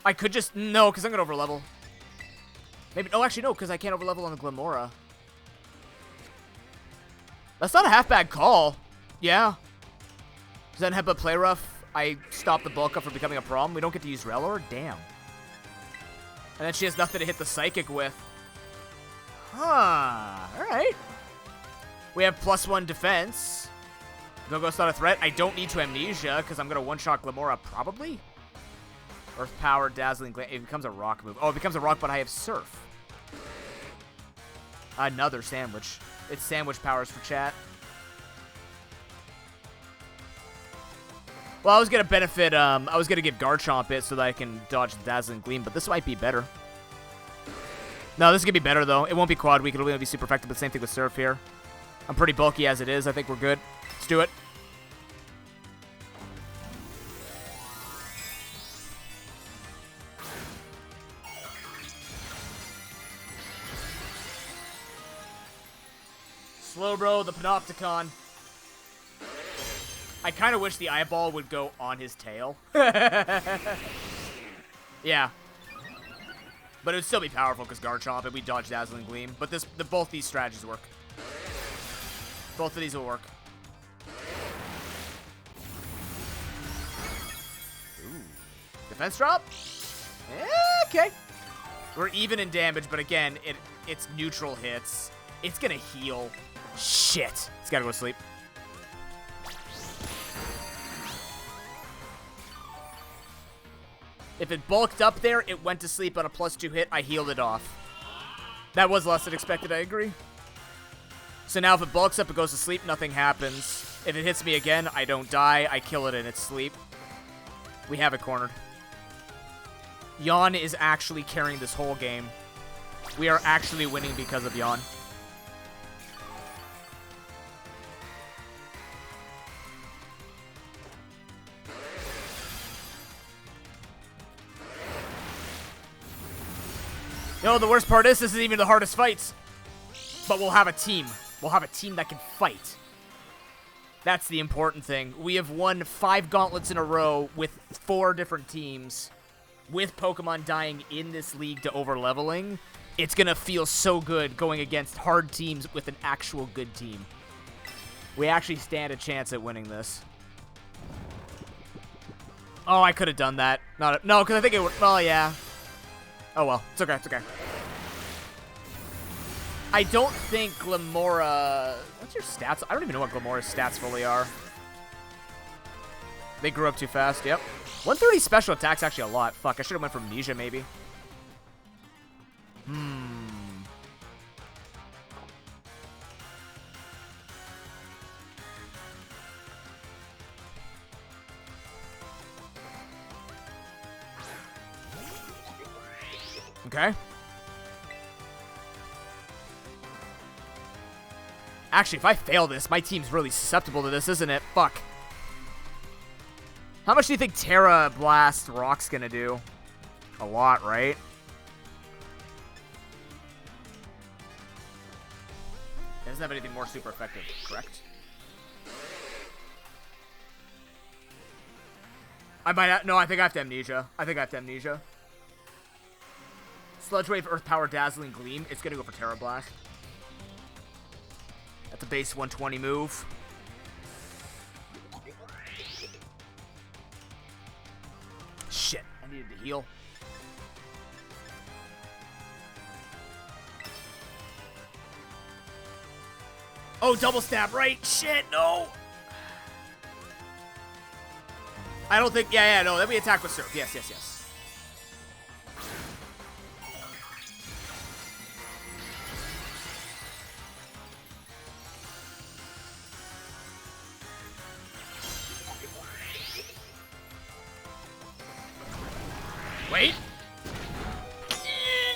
I could just... No, because I'm going to overlevel. Maybe... No, actually, no, because I can't overlevel on the Glamora. That's not a half-bad call. Yeah. Does that headbutt play rough? I stop the bulk up from becoming a problem. We don't get to use Relor? Damn. And then she has nothing to hit the Psychic with. Huh. Alright. We have +1 defense. Go-Go's not a threat. I don't need to Amnesia, because I'm going to one-shot Glamora, probably? Earth Power, Dazzling Glance. It becomes a rock move. Oh, it becomes a rock, but I have Surf. Another sandwich. It's sandwich powers for chat. Well, I was going to benefit, I was going to give Garchomp it so that I can dodge the Dazzling Gleam, but this might be better. No, this is going to be better, though. It won't be quad weak. It'll be super effective, but same thing with Surf here. I'm pretty bulky as it is. I think we're good. Let's do it. Slowbro, the Panopticon. I kind of wish the eyeball would go on his tail. Yeah. But it would still be powerful because Garchomp and we dodge Dazzling Gleam. But both these strategies work. Both of these will work. Ooh. Defense drop? Okay. We're even in damage, but again, it's neutral hits. It's gonna heal. Shit. It's gotta go to sleep. If it bulked up there, it went to sleep on a +2 hit. I healed it off. That was less than expected, I agree. So now if it bulks up, it goes to sleep, nothing happens. If it hits me again, I don't die. I kill it in its sleep. We have it cornered. Yawn is actually carrying this whole game. We are actually winning because of Yawn. No, the worst part is this is even the hardest fights. But we'll have a team. We'll have a team that can fight. That's the important thing. We have won 5 gauntlets in a row with 4 different teams. With Pokemon dying in this league to overleveling, it's going to feel so good going against hard teams with an actual good team. We actually stand a chance at winning this. Oh, I could have done that. No, because I think it would... Well, yeah. Oh, well. It's okay. It's okay. I don't think Glamora... What's your stats? I don't even know what Glamora's stats fully are. They grew up too fast. Yep. 130 special attack's actually a lot. Fuck, I should have went for Amnesia, maybe. Okay. Actually, if I fail this, my team's really susceptible to this, isn't it? Fuck. How much do you think Terra Blast Rock's gonna do? A lot, right? It doesn't have anything more super effective, correct? I might have... No, I think I have to Amnesia. Sludge Wave, Earth Power, Dazzling Gleam. It's gonna go for Terra Blast. That's a base 120 move. Shit, I needed to heal. Oh, double stab, right? Shit, no! I don't think... Yeah, no. Then we attack with Surf. Yes. Wait.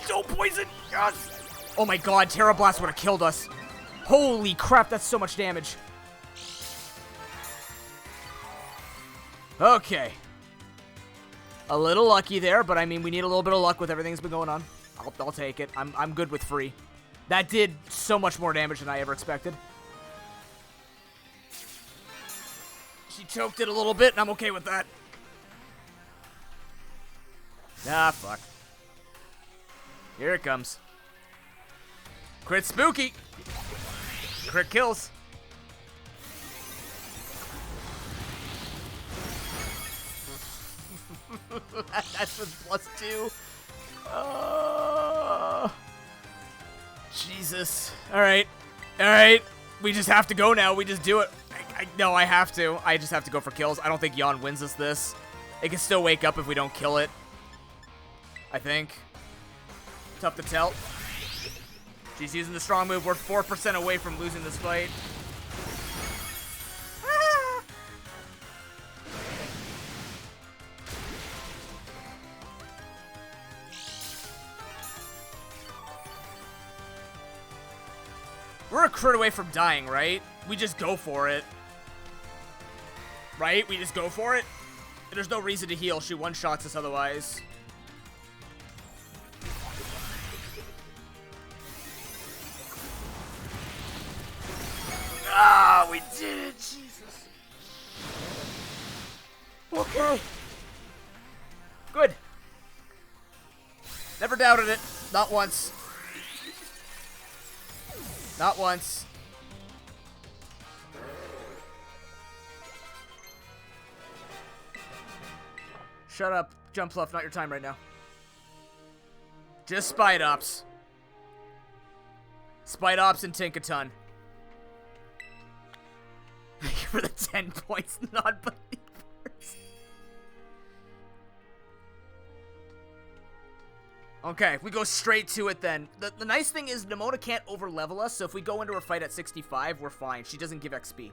Don't poison. Yes. Oh my god, Terra Blast would have killed us. Holy crap, that's so much damage. Okay. A little lucky there, but I mean, we need a little bit of luck with everything that's been going on. I'll take it. I'm good with free. That did so much more damage than I ever expected. She choked it a little bit, and I'm okay with that. Ah, fuck. Here it comes. Crit spooky. Crit kills. That's with +2. Oh. Jesus. Alright. Alright. We just have to go now. We just do it. No, I have to. I just have to go for kills. I don't think Yawn wins us this. It can still wake up if we don't kill it. I think. Tough to tell. She's using the strong move. We're 4% away from losing this fight. Ah. We're a crit away from dying, right? We just go for it. Right? We just go for it? There's no reason to heal. She one-shots us otherwise. Ah, we did it! Jesus. Okay. Good. Never doubted it. Not once. Not once. Shut up. Jump Fluff, not your time right now. Just Spite Ops. Spite Ops and Tinkaton. Thank you for the 10 points, non-believers. Okay, we go straight to it then. The nice thing is Nemona can't over-level us, so if we go into her fight at 65, we're fine. She doesn't give XP.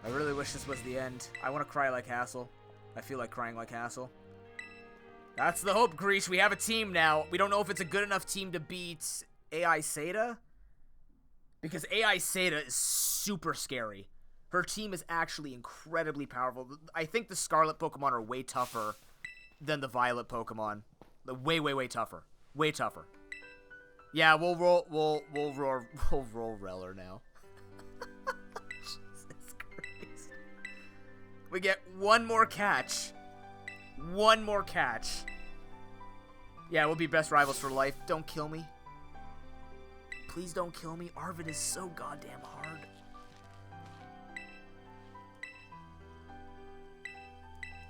I really wish this was the end. I want to cry like Hassel. I feel like crying like Hassel. That's the hope, Greesh. We have a team now. We don't know if it's a good enough team to beat AI Seda. Because AI Seda is super scary. Her team is actually incredibly powerful. I think the Scarlet Pokemon are way tougher than the Violet Pokemon. Way, way, way tougher. Way tougher. Yeah, we'll roll Reller now. Jesus Christ. We get one more catch. One more catch. Yeah, we'll be best rivals for life. Don't kill me. Please don't kill me. Arvid is so goddamn hard.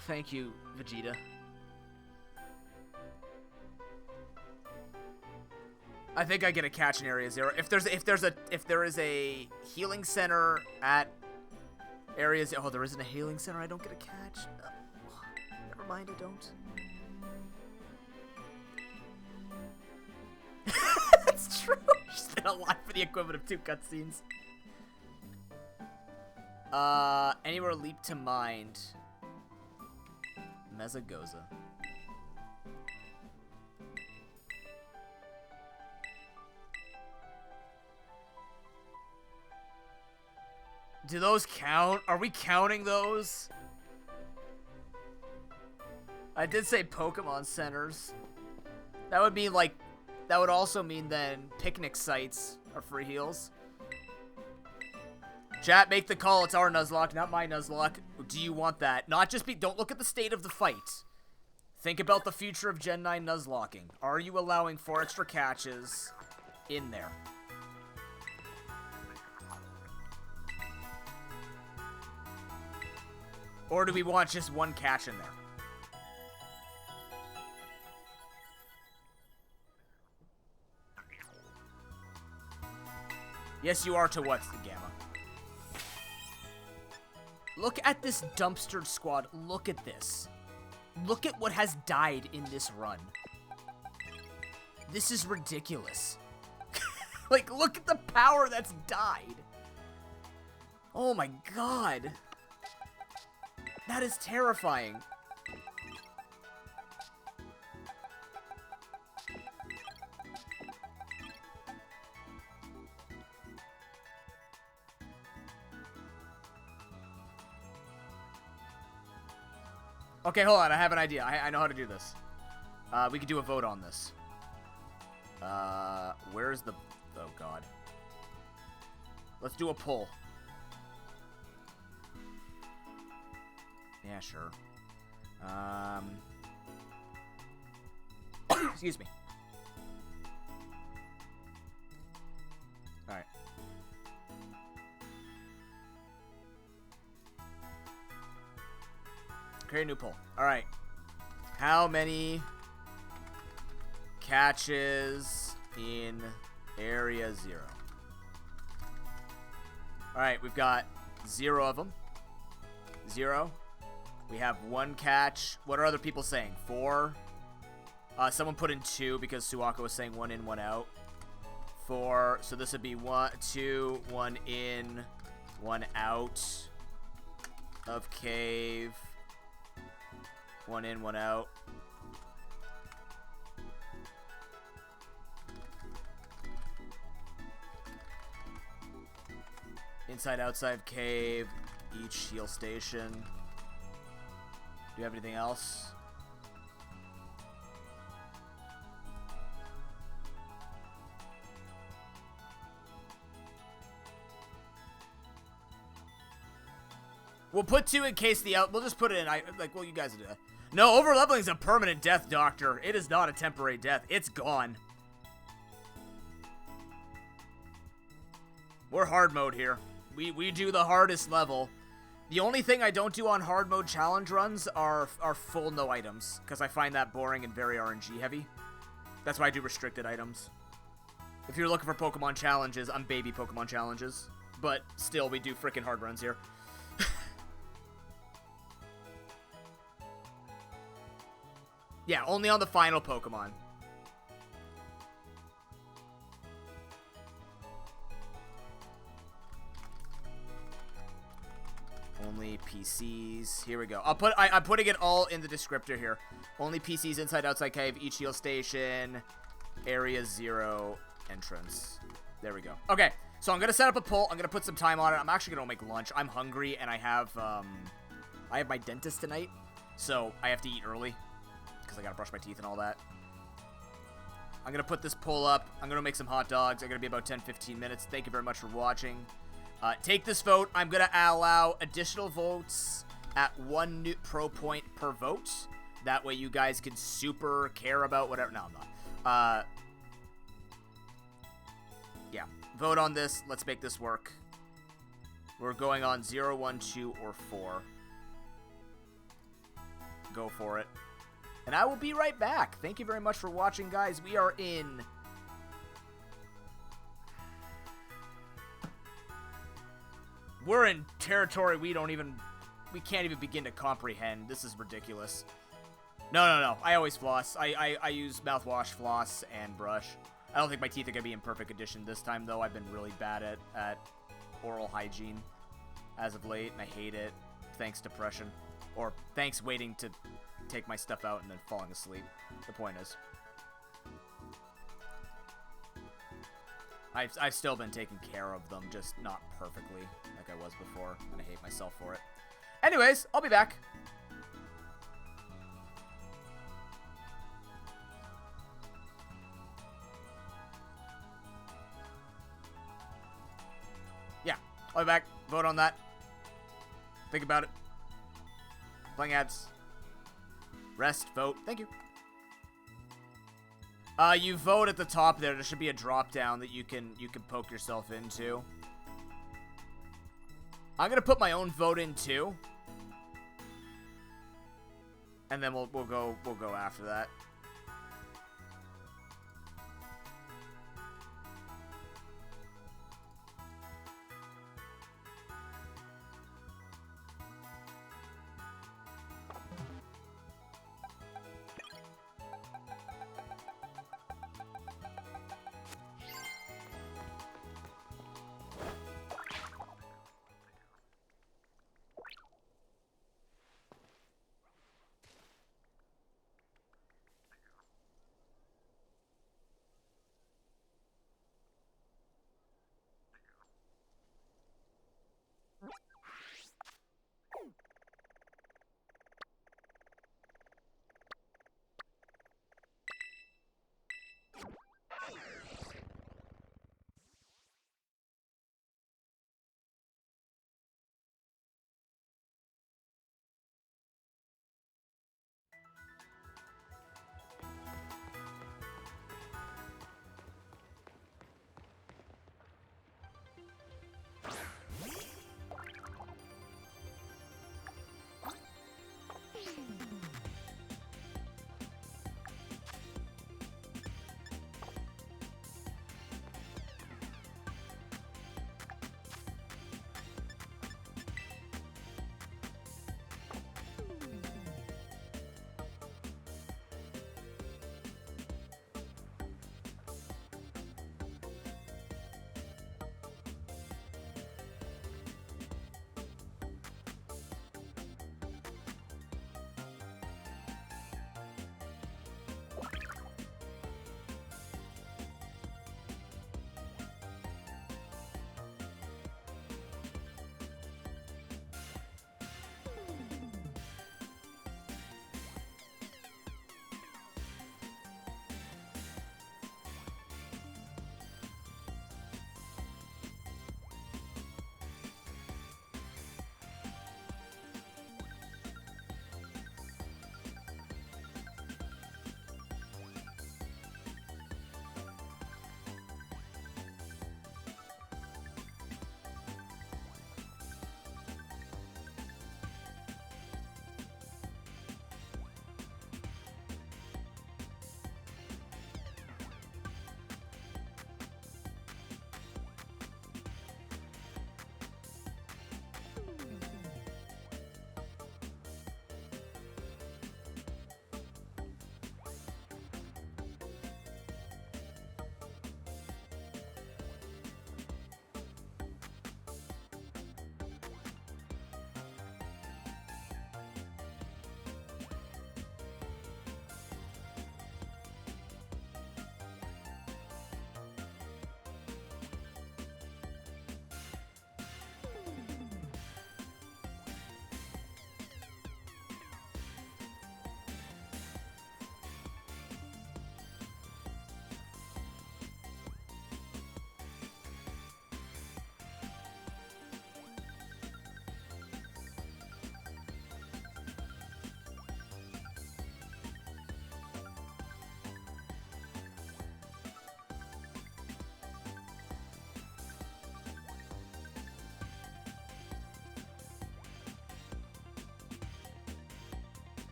Thank you, Vegeta. I think I get a catch in Area 0. If there is a healing center at Area 0. Oh, there isn't a healing center. I don't get a catch. Never mind, I don't. That's true. She's been alive for the equivalent of 2 cutscenes. Anywhere leap to mind. Mezagoza. Do those count? Are we counting those? I did say Pokemon centers. That would mean like, that would also mean then picnic sites are free heals. Chat, make the call. It's our Nuzlocke, not my Nuzlocke. Do you want that? Not just be. Don't look at the state of the fight. Think about the future of Gen 9 Nuzlocking. Are you allowing 4 extra catches in there? Or do we want just 1 catch in there? Yes, you are to what, Gamma? Look at this dumpster squad. Look at this. Look at what has died in this run. This is ridiculous. Like, look at the power that's died. Oh my god. That is terrifying. Okay, hold on. I have an idea. I know how to do this. We could do a vote on this. Where's the... Oh, God. Let's do a poll. Yeah, sure. Excuse me. Alright. Create a new poll. Alright. How many catches in Area 0? Alright, we've got 0 of them. 0. We have 1 catch. What are other people saying? 4. Someone put in 2 because Suwaka was saying 1 in, 1 out. 4. So this would be 1, 2, 1 in, 1 out of cave. One in, one out. Inside, outside cave. Each heal station. Do you have anything else? We'll put 2 in case the we'll just put it in. Well, you guys do that. No, overleveling is a permanent death, Doctor. It is not a temporary death. It's gone. We're hard mode here. We do the hardest level. The only thing I don't do on hard mode challenge runs are full no items, because I find that boring and very RNG heavy. That's why I do restricted items. If you're looking for Pokemon challenges, I'm baby Pokemon challenges. But still, we do freaking hard runs here. Yeah, only on the final Pokemon. Only PCs. Here we go. I'm putting it all in the descriptor here. Only PCs inside, outside cave, each heal station, area 0, entrance. There we go. Okay, so I'm gonna set up a poll. I'm gonna put some time on it. I'm actually gonna make lunch. I'm hungry and I have my dentist tonight, so I have to eat early because I gotta brush my teeth and all that. I'm gonna put this poll up. I'm gonna make some hot dogs. I'm gonna be about 10-15 minutes. Thank you very much for watching. Take this vote. I'm going to allow additional votes at 1 new pro point per vote. That way you guys can super care about whatever. No, I'm not. Yeah. Vote on this. Let's make this work. We're going on 0, 1, 2, or 4. Go for it. And I will be right back. Thank you very much for watching, guys. We are in... We're in territory we can't even begin to comprehend. This is ridiculous. No. I always floss. I use mouthwash, floss, and brush. I don't think my teeth are going to be in perfect condition this time, though. I've been really bad at oral hygiene as of late, and I hate it. Thanks, depression. Or thanks waiting to take my stuff out and then falling asleep. The point is. I've still been taking care of them, just not perfectly like I was before, and I hate myself for it. Anyways, I'll be back. Yeah, I'll be back. Vote on that. Think about it. Playing ads. Rest, vote. Thank you. You vote at the top there. There should be a drop down that you can poke yourself into. I'm gonna put my own vote in too, and then we'll go after that.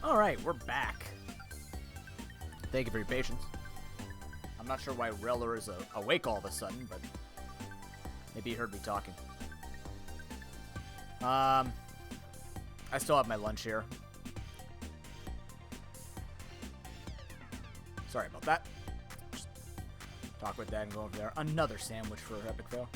Alright, we're back. Thank you for your patience. I'm not sure why Reller is awake all of a sudden, but maybe he heard me talking. I still have my lunch here. Sorry about that. Just talk with that and go over there. Another sandwich for Epic Fail.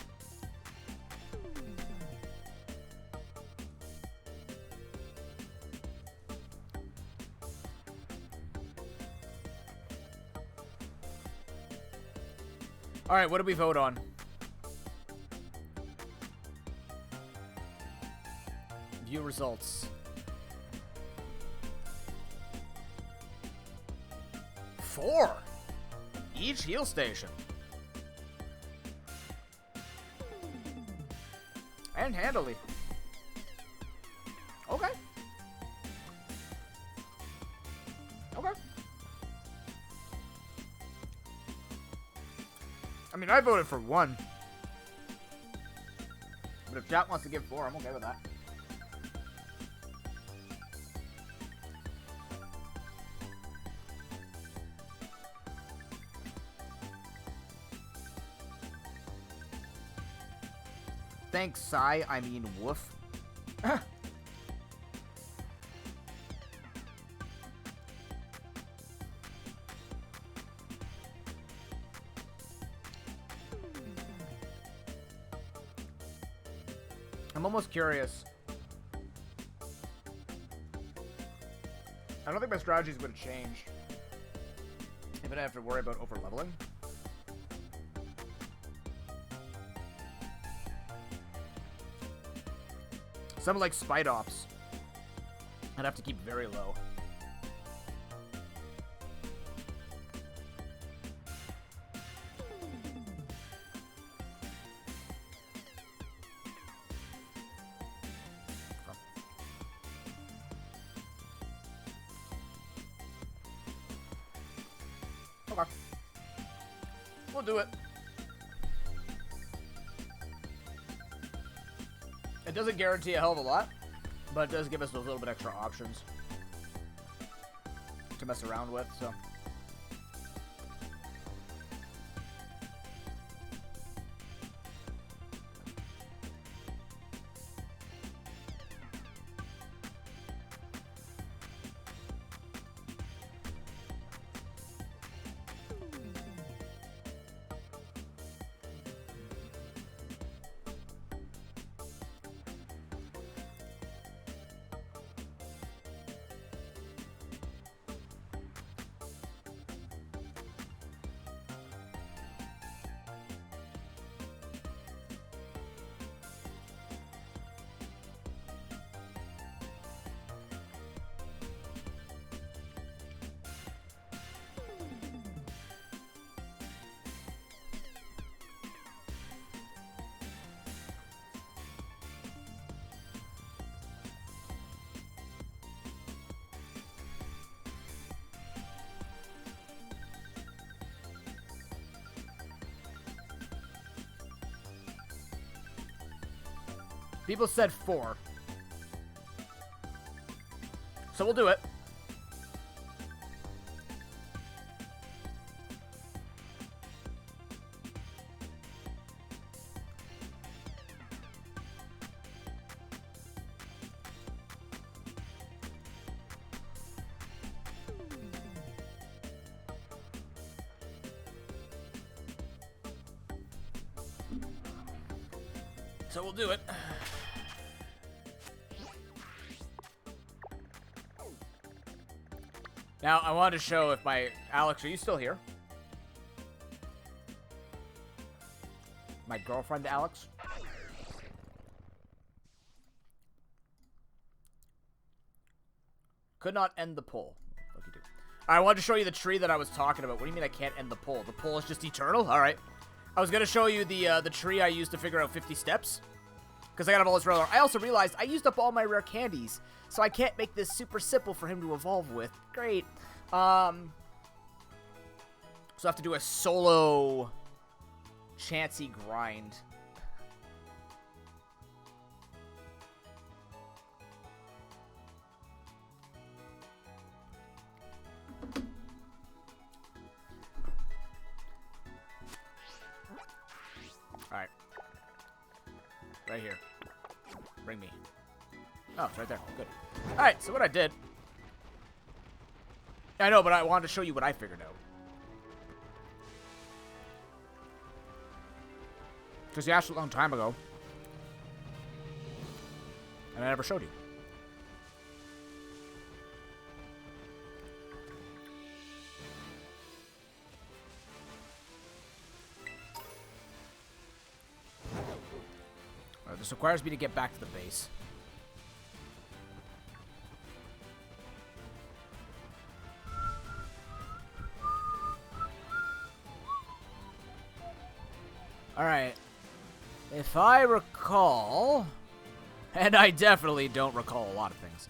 Alright, what do we vote on? View results. 4! Each heal station. And handily. Okay. Okay. I mean, I voted for 1. But if chat wants to give 4, I'm okay with that. Thanks, Sigh. I mean, woof. I'm almost curious. I don't think my strategies would have changed if I didn't have to worry about over-leveling. Something like Spite Ops, I'd have to keep very low. Okay. We'll do it. It doesn't guarantee a hell of a lot, but it does give us a little bit extra options to mess around with, so. People said 4. So we'll do it. So we'll do it. Now, I wanted to show if my... Alex, are you still here? My girlfriend, Alex? Could not end the poll. What you do? I wanted to show you the tree that I was talking about. What do you mean I can't end the poll? The poll is just eternal? Alright. I was going to show you the tree I used to figure out 50 steps. Because I got all this rare. I also realized I used up all my rare candies. So I can't make this super simple for him to evolve with. Great. So I have to do a solo Chansey grind. Oh, it's right there. Good. Alright, so what I did... I know, but I wanted to show you what I figured out. Because you asked a long time ago. And I never showed you. Alright, this requires me to get back to the base. Alright. If I recall... And I definitely don't recall a lot of things.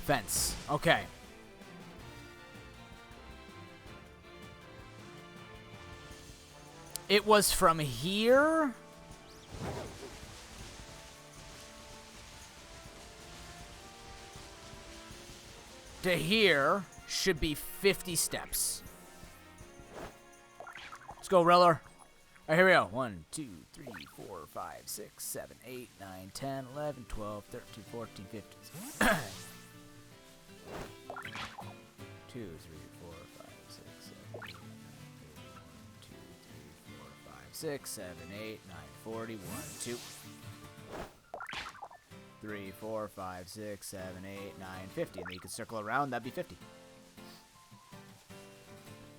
Fence. Okay. It was from here... to here should be 50 steps. Let's go, Reller. All right, here we go. 1, 2, 3, 4, 5, 6, 7, 8, 9, 10, 11, 12, 13, 14, 15. 2, 3, 4, 5, 6, 7, 8, 9, 10, 2, 3, 4, 5, 6, 7, 8, 9, 40, 1, 2. 3, 4, 5, 6, 7, 8, 9, 50. And then you can circle around, that'd be 50.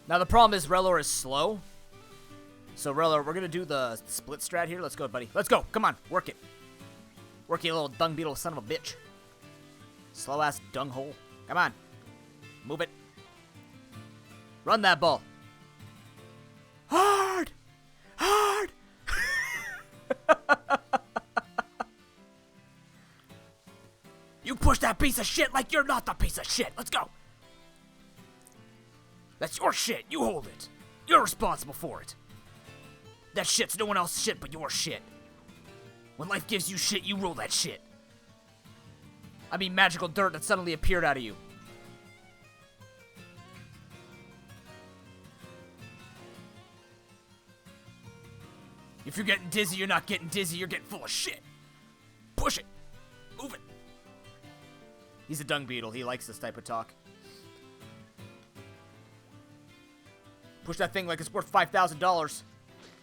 Now the problem is Relor is slow. So Relor, we're gonna do the split strat here. Let's go, buddy. Let's go. Come on, work it. Work you little dung beetle son of a bitch. Slow ass dung hole. Come on. Move it. Run that ball. Hard! Hard! You push that piece of shit like you're not the piece of shit. Let's go. That's your shit. You hold it. You're responsible for it. That shit's no one else's shit but your shit. When life gives you shit, you roll that shit. I mean magical dirt that suddenly appeared out of you. If you're getting dizzy, you're not getting dizzy. You're getting full of shit. Push it. Move it. He's a dung beetle. He likes this type of talk. Push that thing like it's worth $5,000.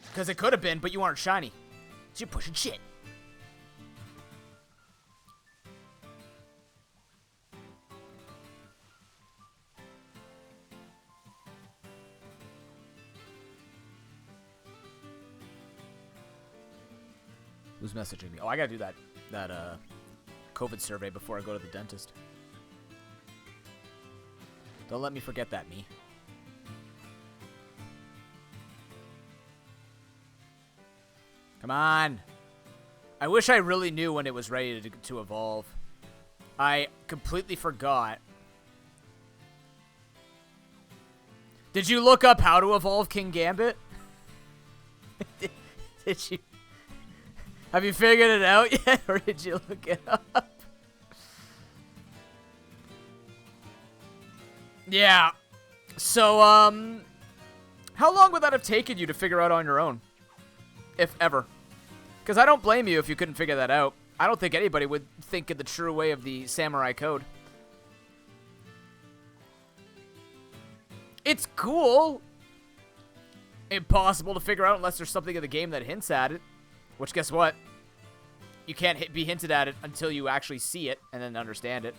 Because it could have been, but you aren't shiny. So you're pushing shit. Who's messaging me? Oh, I gotta do that COVID survey before I go to the dentist. Don't let me forget that, me. Come on. I wish I really knew when it was ready to evolve. I completely forgot. Did you look up how to evolve King Gambit? Did you? Have you figured it out yet, or did you look it up? Yeah. So, how long would that have taken you to figure out on your own? If ever. Because I don't blame you if you couldn't figure that out. I don't think anybody would think in the true way of the samurai code. It's cool. Impossible to figure out unless there's something in the game that hints at it. Which, guess what? You can't be hinted at it until you actually see it and then understand it.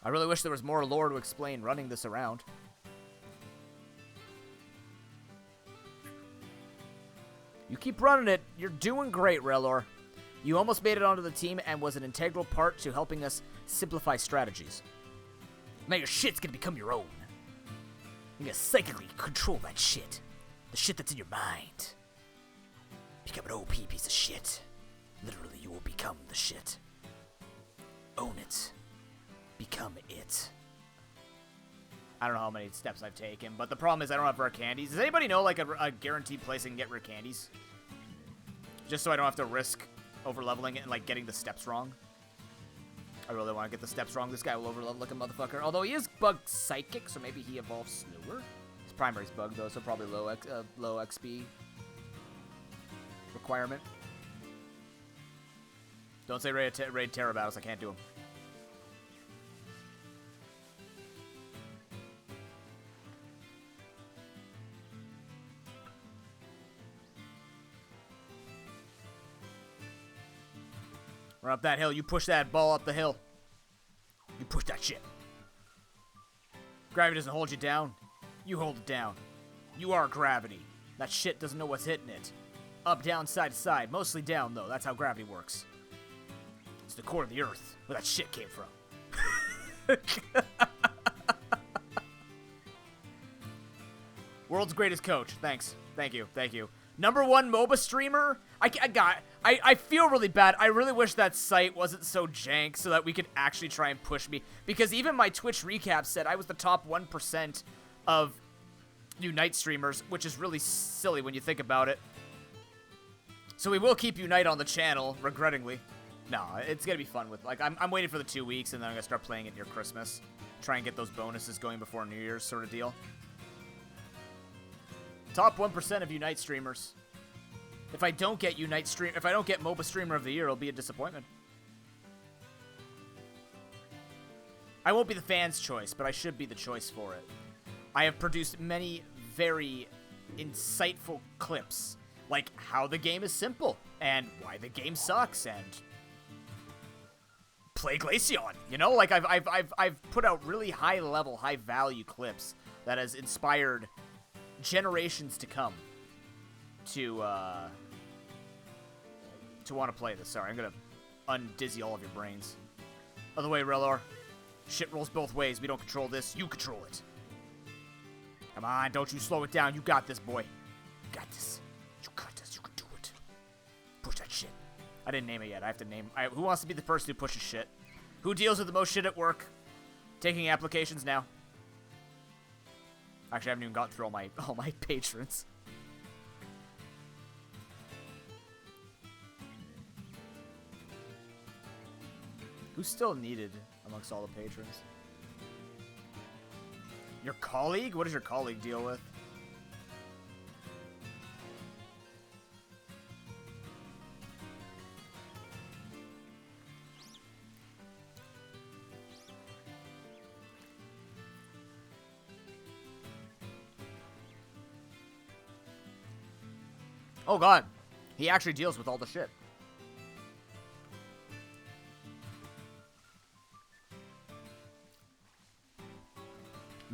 I really wish there was more lore to explain running this around. You keep running it. You're doing great, Relor. You almost made it onto the team and was an integral part to helping us simplify strategies. Now your shit's gonna become your own. You're gonna psychically control that shit. The shit that's in your mind. Become an OP piece of shit. Literally, you will become the shit. Own it. Become it. I don't know how many steps I've taken, but the problem is I don't have rare candies. Does anybody know, like, a guaranteed place I can get rare candies? Just so I don't have to risk over-leveling it and, like, getting the steps wrong. I really want to get the steps wrong. This guy will overload like a motherfucker. Although he is bug psychic, so maybe he evolves slower. His primary's bug though, so probably low XP requirement. Don't say raid terror battles. I can't do them. Run up that hill. You push that ball up the hill. You push that shit. Gravity doesn't hold you down. You hold it down. You are gravity. That shit doesn't know what's hitting it. Up, down, side to side. Mostly down, though. That's how gravity works. It's the core of the earth where that shit came from. World's greatest coach. Thanks. Thank you. Thank you. #1 MOBA streamer. I feel really bad. I really wish that site wasn't so jank so that we could actually try and push me. Because even my Twitch recap said I was the top 1% of Unite streamers, which is really silly when you think about it. So we will keep Unite on the channel, regrettingly. No, it's going to be fun with, like, I'm waiting for the 2 weeks and then I'm going to start playing it near Christmas. Try and get those bonuses going before New Year's sort of deal. Top 1% of Unite streamers. If I don't get if I don't get MOBA Streamer of the Year, it'll be a disappointment. I won't be the fans' choice, but I should be the choice for it. I have produced many very insightful clips, like how the game is simple, and why the game sucks, and play Glaceon. You know, like I've put out really high-level, high-value clips that has inspired generations to come to want to play this. Sorry, I'm gonna undizzy all of your brains. Other way, Relor. Shit rolls both ways. We don't control this. You control it. Come on, don't you slow it down. You got this, boy. You got this. You got this. You can do it. Push that shit. I didn't name it yet. I have to name. Who wants to be the person who pushes shit? Who deals with the most shit at work? Taking applications now. Actually, I haven't even gotten through all my patrons. Who's still needed amongst all the patrons? Your colleague? What does your colleague deal with? Oh god, he actually deals with all the shit.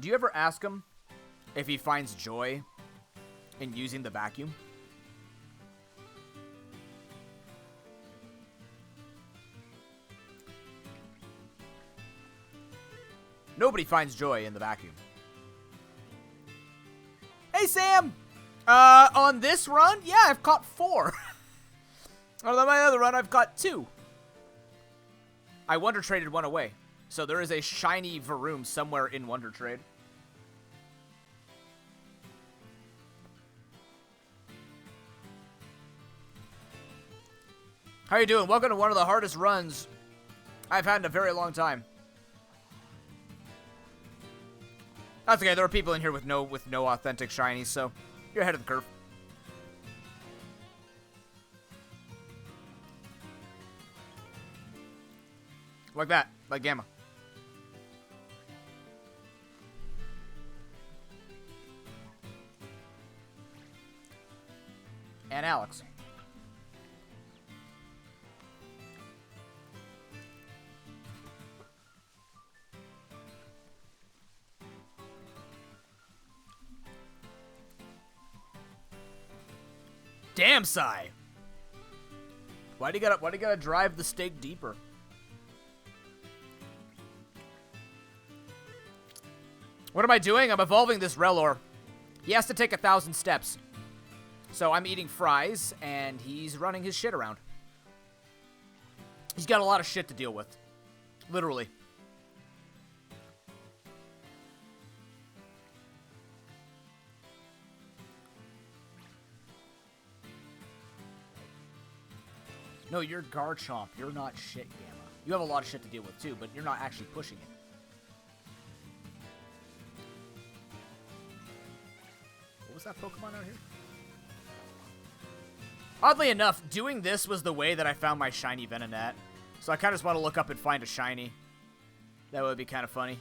Do you ever ask him if he finds joy in using the vacuum? Nobody finds joy in the vacuum. Hey, Sam! On this run, yeah, I've caught 4. On my other run, I've caught 2. I Wonder Traded 1 away. So there is a shiny Varoom somewhere in Wonder Trade. How you doing? Welcome to one of the hardest runs I've had in a very long time. That's okay. There are people in here with no authentic shinies, so you're ahead of the curve. Like that, like Gamma. And Alex. Damn, Sai. Why do you gotta drive the stake deeper? What am I doing? I'm evolving this Relor. He has to take 1,000 steps. So I'm eating fries, and he's running his shit around. He's got a lot of shit to deal with. Literally. No, you're Garchomp. You're not shit, Gamma. You have a lot of shit to deal with too, but you're not actually pushing it. What was that Pokemon out here? Oddly enough, doing this was the way that I found my shiny Venonat. So I kind of just want to look up and find a shiny. That would be kind of funny.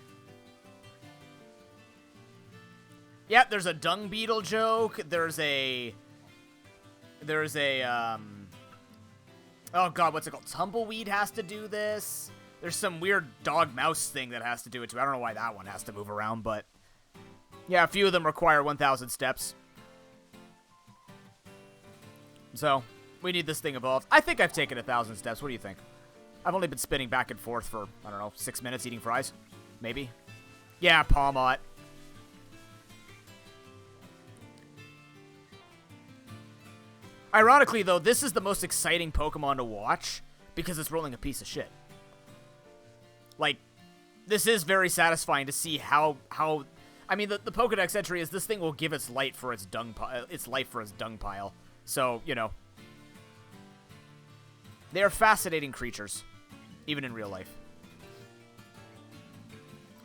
Yep, there's a dung beetle joke. There's a, oh god, what's it called? Tumbleweed has to do this. There's some weird dog-mouse thing that has to do it too. I don't know why that one has to move around, but yeah, a few of them require 1,000 steps. So, we need this thing evolved. I think I've taken 1,000 steps. What do you think? I've only been spinning back and forth for, I don't know, 6 minutes eating fries? Maybe? Yeah, Palmot. Ironically, though, this is the most exciting Pokemon to watch because it's rolling a piece of shit. Like, this is very satisfying to see how I mean, the Pokedex entry is this thing will give its life for its dung pile. So, you know. They are fascinating creatures, even in real life.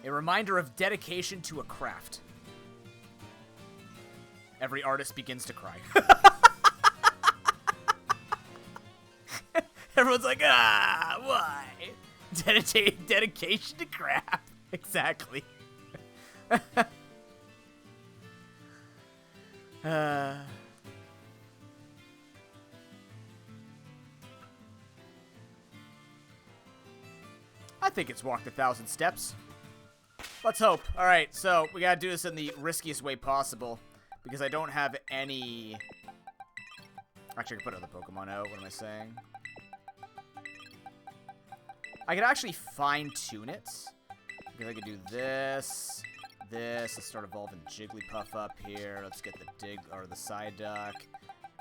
A reminder of dedication to a craft. Every artist begins to cry. Everyone's like, why? Dedication to craft. Exactly. I think it's walked 1,000 steps. Let's hope. Alright, so we gotta do this in the riskiest way possible. Because I don't have any... Actually, I can put other Pokemon out. What am I saying? I could actually fine-tune it. Because I could do this, this. Let's start evolving Jigglypuff up here. Let's get the the Psyduck.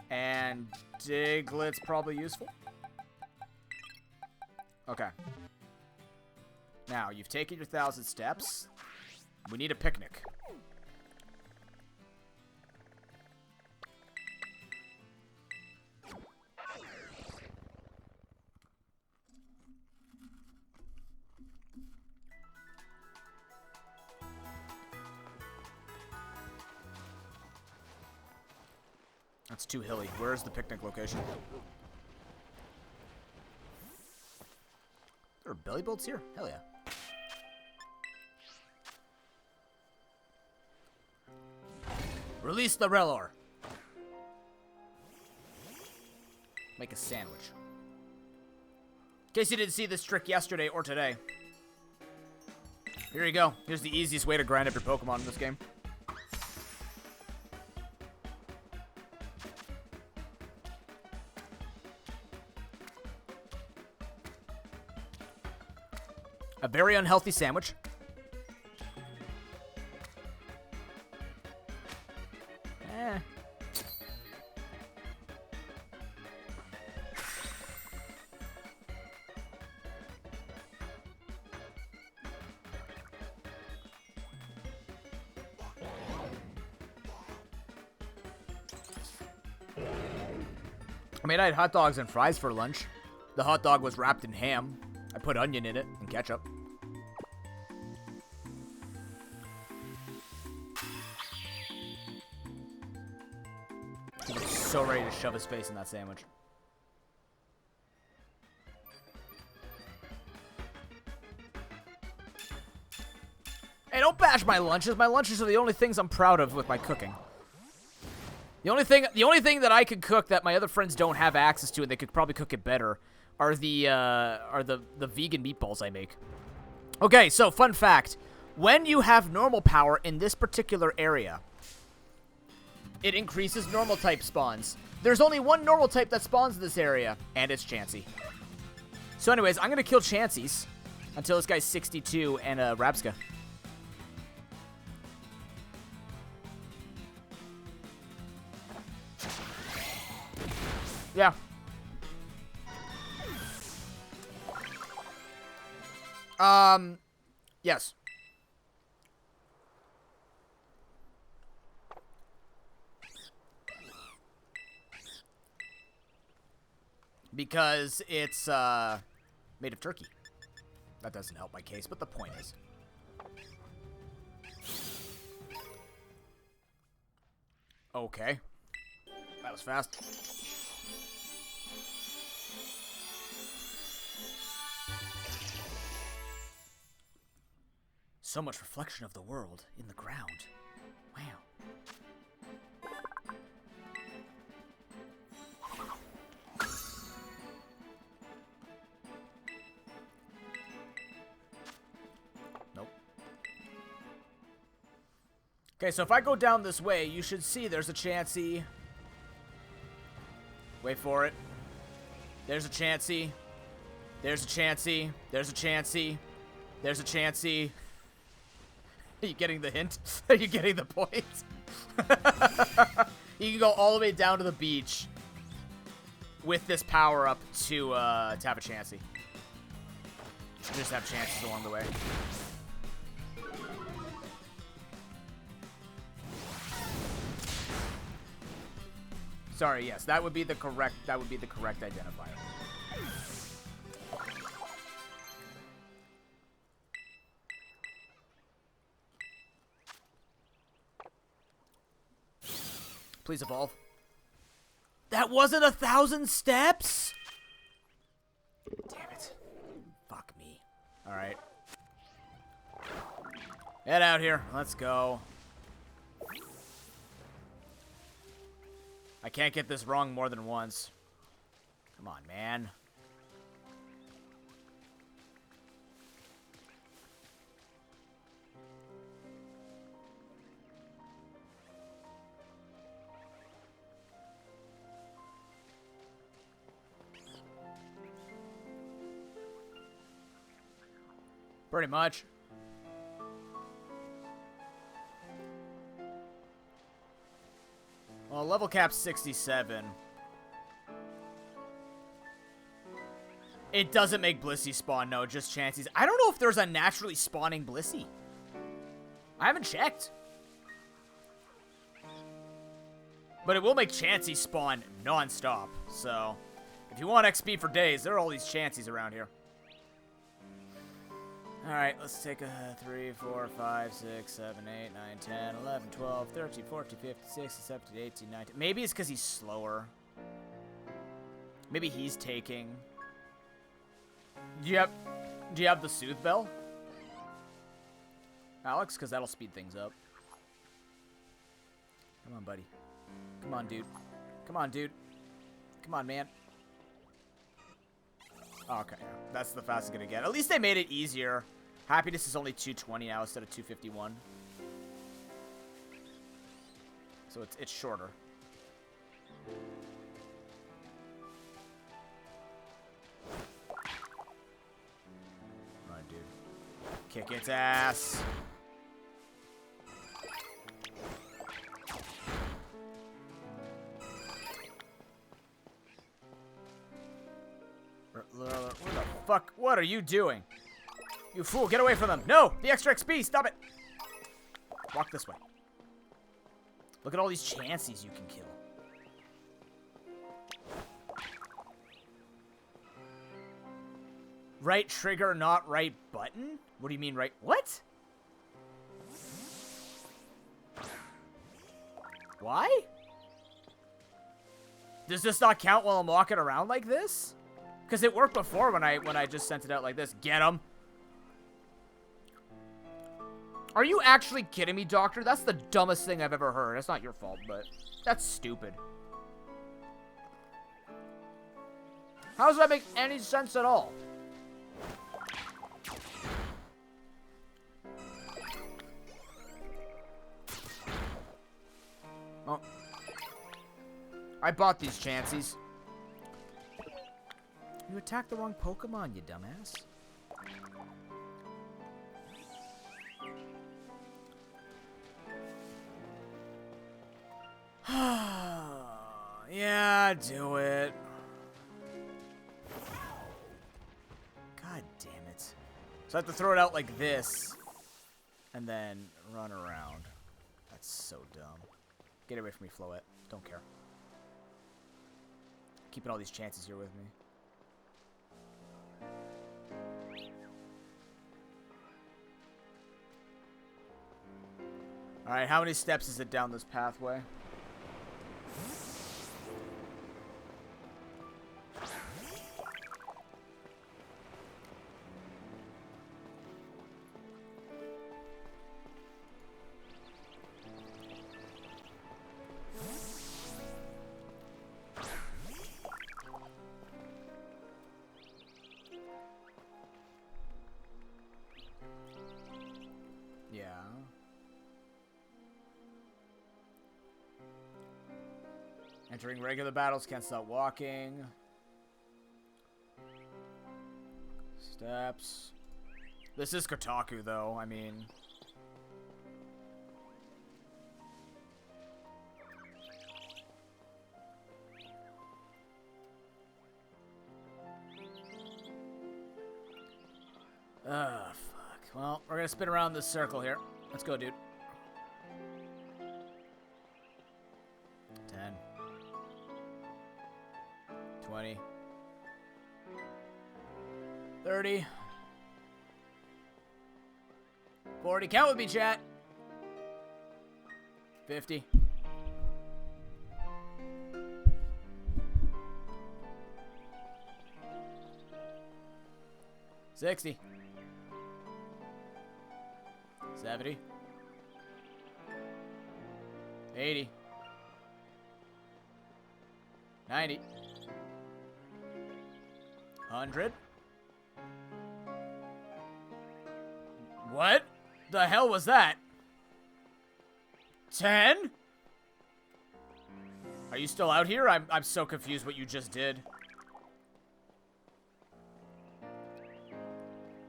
And Diglett's probably useful. Okay. Now, you've taken your 1,000 steps. We need a picnic. That's too hilly. Where's the picnic location? There are belly bolts here? Hell yeah. Release the Relor. Make a sandwich. In case you didn't see this trick yesterday or today. Here you go. Here's the easiest way to grind up your Pokemon in this game. A very unhealthy sandwich. I mean, I had hot dogs and fries for lunch. The hot dog was wrapped in ham. I put onion in it and ketchup. He was so ready to shove his face in that sandwich. Hey, don't bash my lunches. My lunches are the only things I'm proud of with my cooking. The only thing that I could cook that my other friends don't have access to, and they could probably cook it better, are the vegan meatballs I make. Okay, so fun fact: when you have normal power in this particular area, it increases normal type spawns. There's only one normal type that spawns in this area, and it's Chansey. So, anyways, I'm gonna kill Chanseys until this guy's 62 and Rabska. Yeah. Yes. Because it's, made of turkey. That doesn't help my case, but the point is. Okay. That was fast. So much reflection of the world in the ground. Wow. Nope. Okay, so if I go down this way, you should see there's a chancey. Wait for it. There's a chancey. There's a chancey. There's a chancey. There's a chancey. Are you getting the hint? Are you getting the point? You can go all the way down to the beach with this power-up to have a chancey. Just have chances along the way. Sorry, yes, that would be the correct identifier. Please evolve. That wasn't 1,000 steps? Damn it. Fuck me. Alright. Head out here. Let's go. I can't get this wrong more than once. Come on, man. Pretty much. Well, level cap's 67. It doesn't make Blissey spawn, no, just chances. I don't know if there's a naturally spawning Blissey. I haven't checked. But it will make Chansey spawn non-stop. So, if you want XP for days, there are all these Chanseys around here. Alright, let's take a 3, 4, 5, 6, 7, 8, 9, 10, 11, 12, 13, 14, 15, 16, 17, 18, 19. Maybe it's because he's slower. Maybe he's taking... Do you have the Soothe Bell? Alex? Because that'll speed things up. Come on, buddy. Come on, dude. Come on, dude. Come on, man. Okay, that's the fastest it's gonna get. At least they made it easier. Happiness is only 220 now instead of 251. So it's shorter. Come on, dude. Kick its ass. Where the fuck? What are you doing? You fool, get away from them. No! The extra XP, stop it! Walk this way. Look at all these Chanseys you can kill. Right trigger, not right button? What do you mean right? What? Why? Does this not count while I'm walking around like this? Because it worked before when I just sent it out like this. Get him. Are you actually kidding me, Doctor? That's the dumbest thing I've ever heard. That's not your fault, but that's stupid. How does that make any sense at all? Oh. I bought these Chanseys. You attacked the wrong Pokemon, you dumbass. Yeah, do it. God damn it. So I have to throw it out like this. And then run around. That's so dumb. Get away from me, Floette. Don't care. Keeping all these chances here with me. Alright, how many steps is it down this pathway? Yeah. Entering regular battles, can't stop walking. Steps. This is Kotaku, though, I mean. Fuck. Well, we're gonna spin around this circle here. Let's go, dude. 10. 20. 30. 40. Count with me, chat. 50. 60. 70. 80. 90. 100. What the hell was that? 10? Are you still out here? I'm so confused what you just did.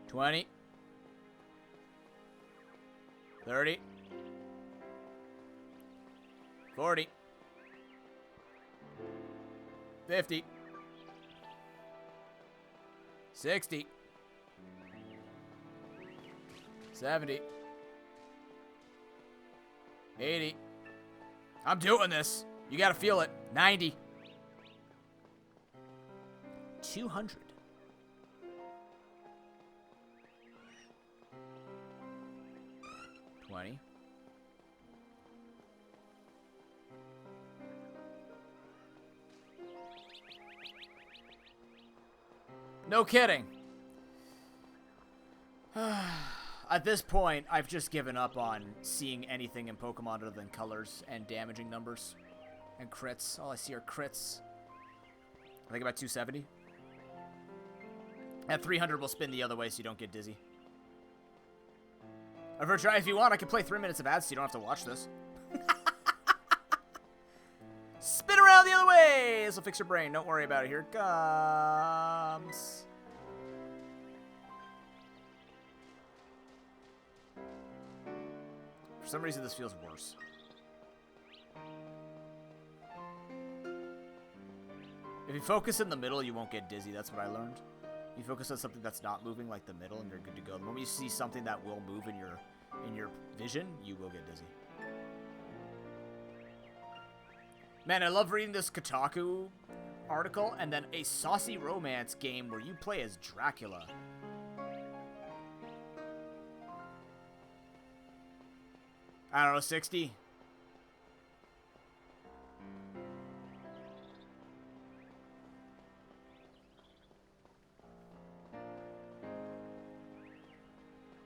20. 30. 40. 50. 60. 70. 80. I'm doing this. You gotta feel it. 90. 200. 20. 'No kidding. At this point, I've just given up on seeing anything in Pokemon other than colors and damaging numbers. And crits. All I see are crits. I think about 270. At 300, we'll spin the other way so you don't get dizzy. If you want, I can play 3 minutes of ads so you don't have to watch this. Spin around the other way! This will fix your brain. Don't worry about it. Here it comes. For some reason, this feels worse. If you focus in the middle, you won't get dizzy. That's what I learned. You focus on something that's not moving, like the middle, and you're good to go. The moment you see something that will move in your vision, you will get dizzy. Man, I love reading this Kotaku article, and then a saucy romance game where you play as Dracula. I don't know, 60?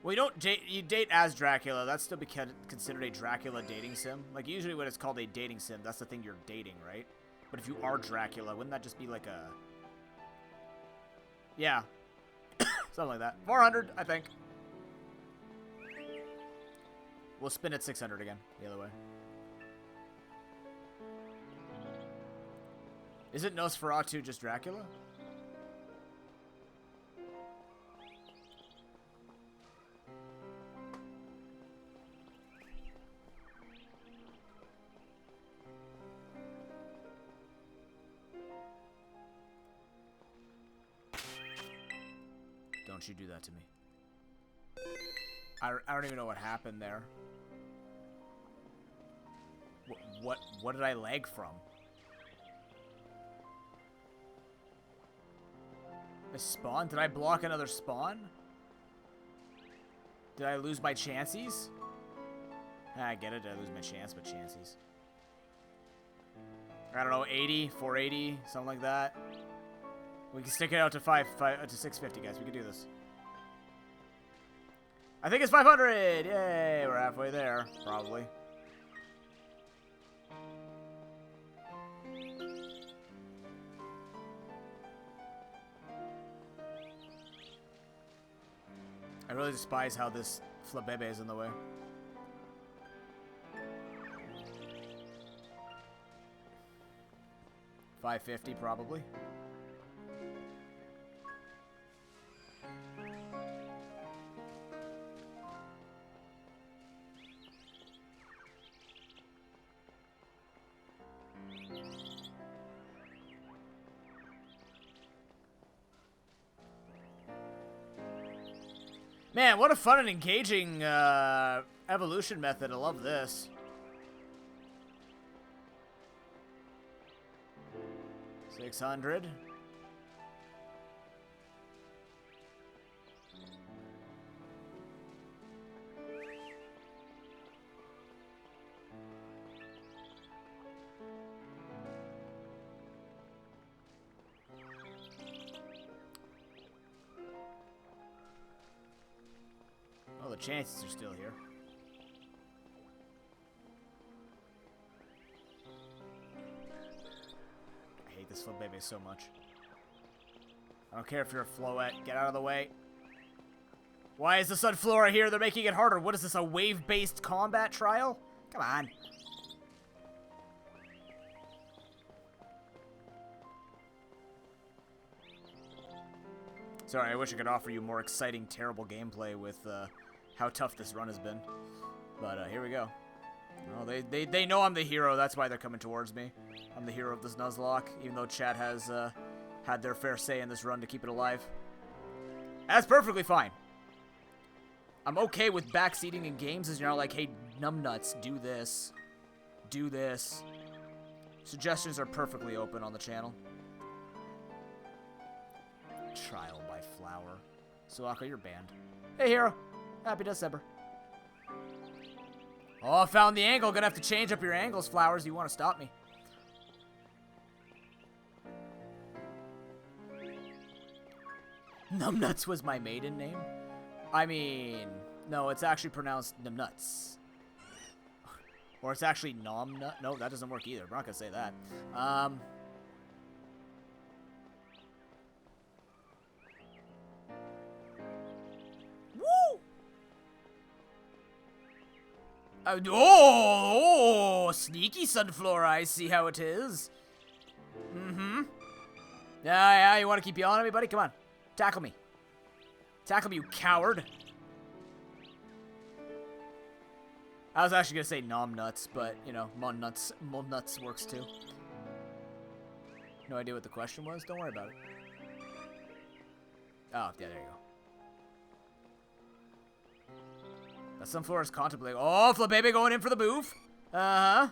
Well, you date as Dracula. That's still considered a Dracula dating sim. Like, usually when it's called a dating sim, that's the thing you're dating, right? But if you are Dracula, wouldn't that just be like a... Yeah. Something like that. 400, I think. We'll spin at 600 again, the other way. Isn't Nosferatu just Dracula? Don't you do that to me. I don't even know what happened there. What did I lag from? A spawn? Did I block another spawn? Did I lose my chances? I get it. I lose my chance, but chances. I don't know, 80, 480, something like that. We can stick it out to 650, guys. We can do this. I think it's 500! Yay! We're halfway there, probably. I really despise how this Flabebe is in the way. $550 probably. Man, what a fun and engaging evolution method. I love this. $600. Oh, the chances are still here. I hate this Flabebe so much. I don't care if you're a Floette. Get out of the way. Why is the Sunflora here? They're making it harder. What is this, a wave-based combat trial? Come on. Sorry, I wish I could offer you more exciting, terrible gameplay with how tough this run has been. But here we go. Oh, they know I'm the hero. That's why they're coming towards me. I'm the hero of this Nuzlocke, even though chat has had their fair say in this run to keep it alive. That's perfectly fine. I'm okay with backseating in games as you're not like, hey, numbnuts, do this. Do this. Suggestions are perfectly open on the channel. Trial by Flower. Sulaka, you're banned. Hey, hero. Happy December. Oh, I found the angle. Gonna have to change up your angles, Flowers. You want to stop me. Numbnuts was my maiden name? I mean, no, it's actually pronounced Numbnuts. Or it's actually Nomnut. No, that doesn't work either. We're not gonna say that. Woo! Oh, sneaky Sunflora. I see how it is. Mm-hmm. Yeah, you want to keep yelling at me, buddy? Come on. Tackle me. Tackle me, you coward. I was actually going to say nom nuts, but, you know, mon nuts works too. No idea what the question was? Don't worry about it. Oh, yeah, there you go. That Sunflora's contemplating. Oh, Flabebe going in for the boof. Uh-huh.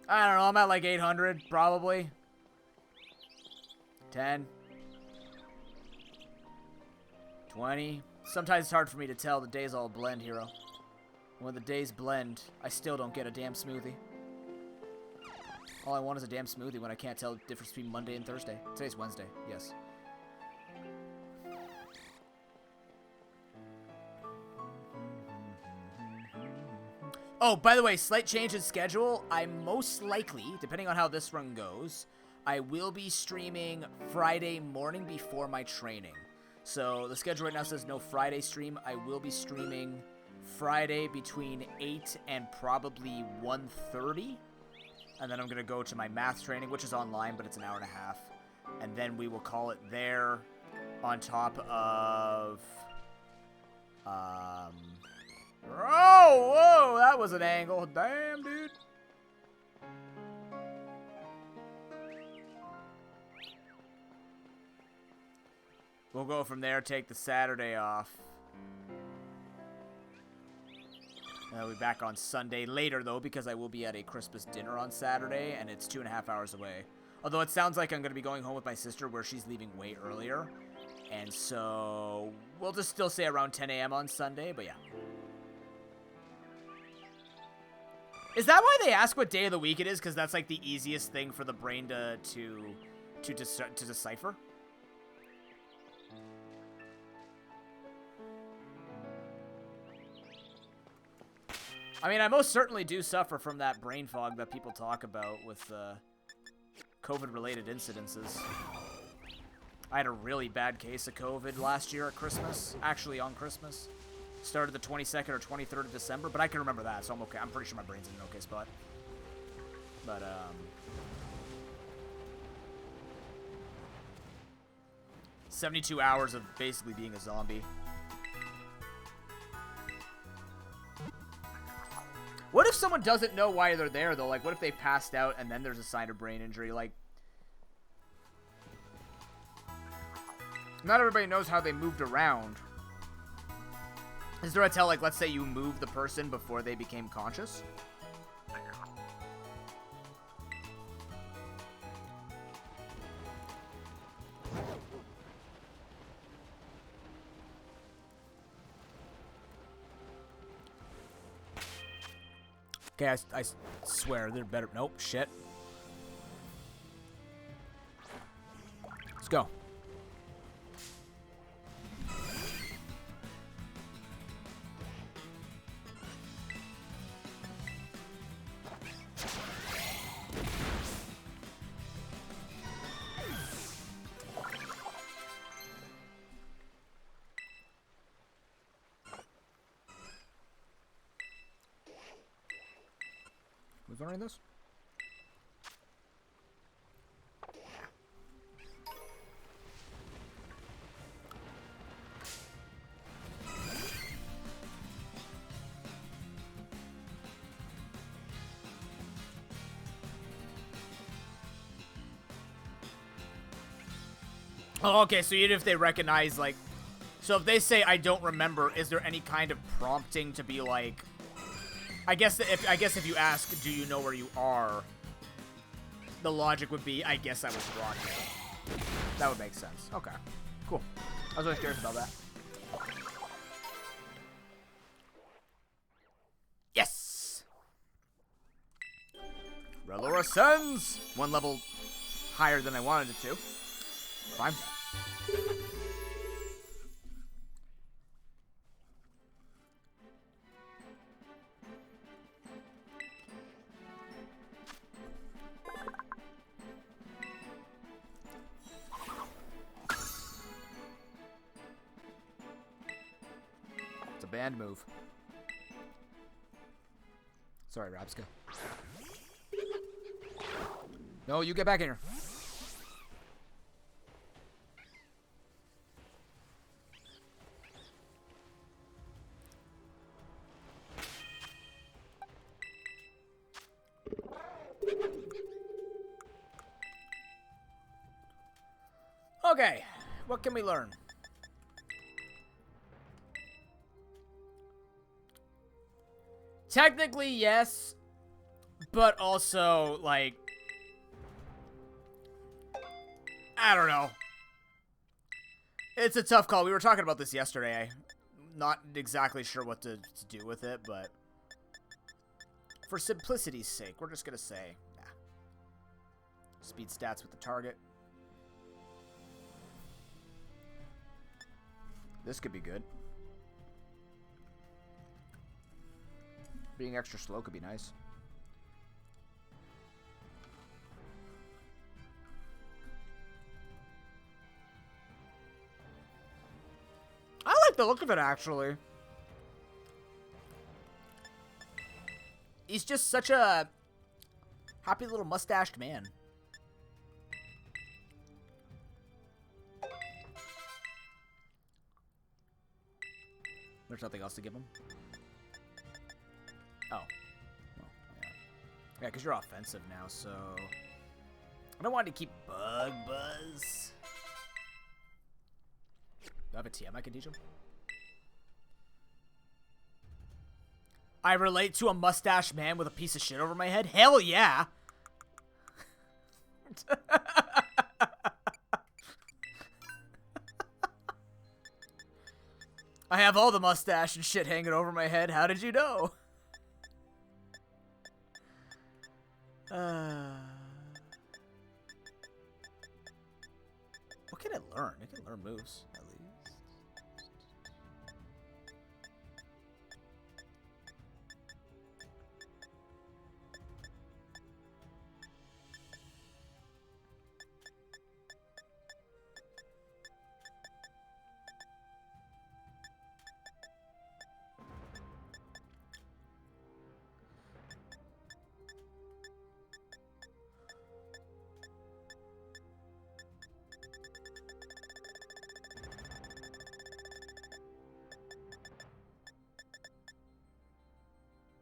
I don't know. I'm at like 800, probably. 10. 20. Sometimes it's hard for me to tell. The days all blend, hero. When the days blend, I still don't get a damn smoothie. All I want is a damn smoothie when I can't tell the difference between Monday and Thursday. Today's Wednesday, yes. Oh, by the way, slight change in schedule. I'm most likely, depending on how this run goes, I will be streaming Friday morning before my training. So the schedule right now says no Friday stream. I will be streaming Friday between 8 and probably 1:30. And then I'm going to go to my math training, which is online, but it's an hour and a half. And then we will call it there on top of... Oh, whoa, that was an angle. Damn, dude. We'll go from there, take the Saturday off. And I'll be back on Sunday later, though, because I will be at a Christmas dinner on Saturday, and it's 2.5 hours away. Although it sounds like I'm going to be going home with my sister where she's leaving way earlier. And so we'll just still say around 10 a.m. on Sunday, but yeah. Is that why they ask what day of the week it is? Because that's like the easiest thing for the brain to decipher? I mean, I most certainly do suffer from that brain fog that people talk about with COVID-related incidences. I had a really bad case of COVID last year at Christmas. Actually, on Christmas. Started the 22nd or 23rd of December, but I can remember that, so I'm okay. I'm pretty sure my brain's in an okay spot. But, 72 hours of basically being a zombie. What if someone doesn't know why they're there, though? Like, what if they passed out and then there's a sign of brain injury? Like, not everybody knows how they moved around. Is there a tell, like, let's say you moved the person before they became conscious? Okay, I swear, they're better. Nope, shit. Let's go. We've learned this? Oh, okay, so even if they recognize, like... So if they say, I don't remember, is there any kind of prompting to be like... I guess if you ask, do you know where you are, the logic would be, I guess I was brought here. That would make sense. Okay, cool. I was really curious about that. Yes! Relor ascends! One level higher than I wanted it to. Fine. Band move. Sorry, Rapska. No, you get back in here. Okay, what can we learn? Technically, yes, but also, like, I don't know. It's a tough call. We were talking about this yesterday. Not exactly sure what to do with it, but for simplicity's sake, we're just going to say, nah. Speed stats with the target. This could be good. Being extra slow could be nice. I like the look of it, actually. He's just such a happy little mustached man. There's nothing else to give him. Oh. Well, yeah. Yeah, because you're offensive now, so... I don't want to keep Bug Buzz. Do I have a TM I can teach him? I relate to a mustache man with a piece of shit over my head? Hell yeah! I have all the mustache and shit hanging over my head. How did you know? What can it learn? It can learn moves, at least.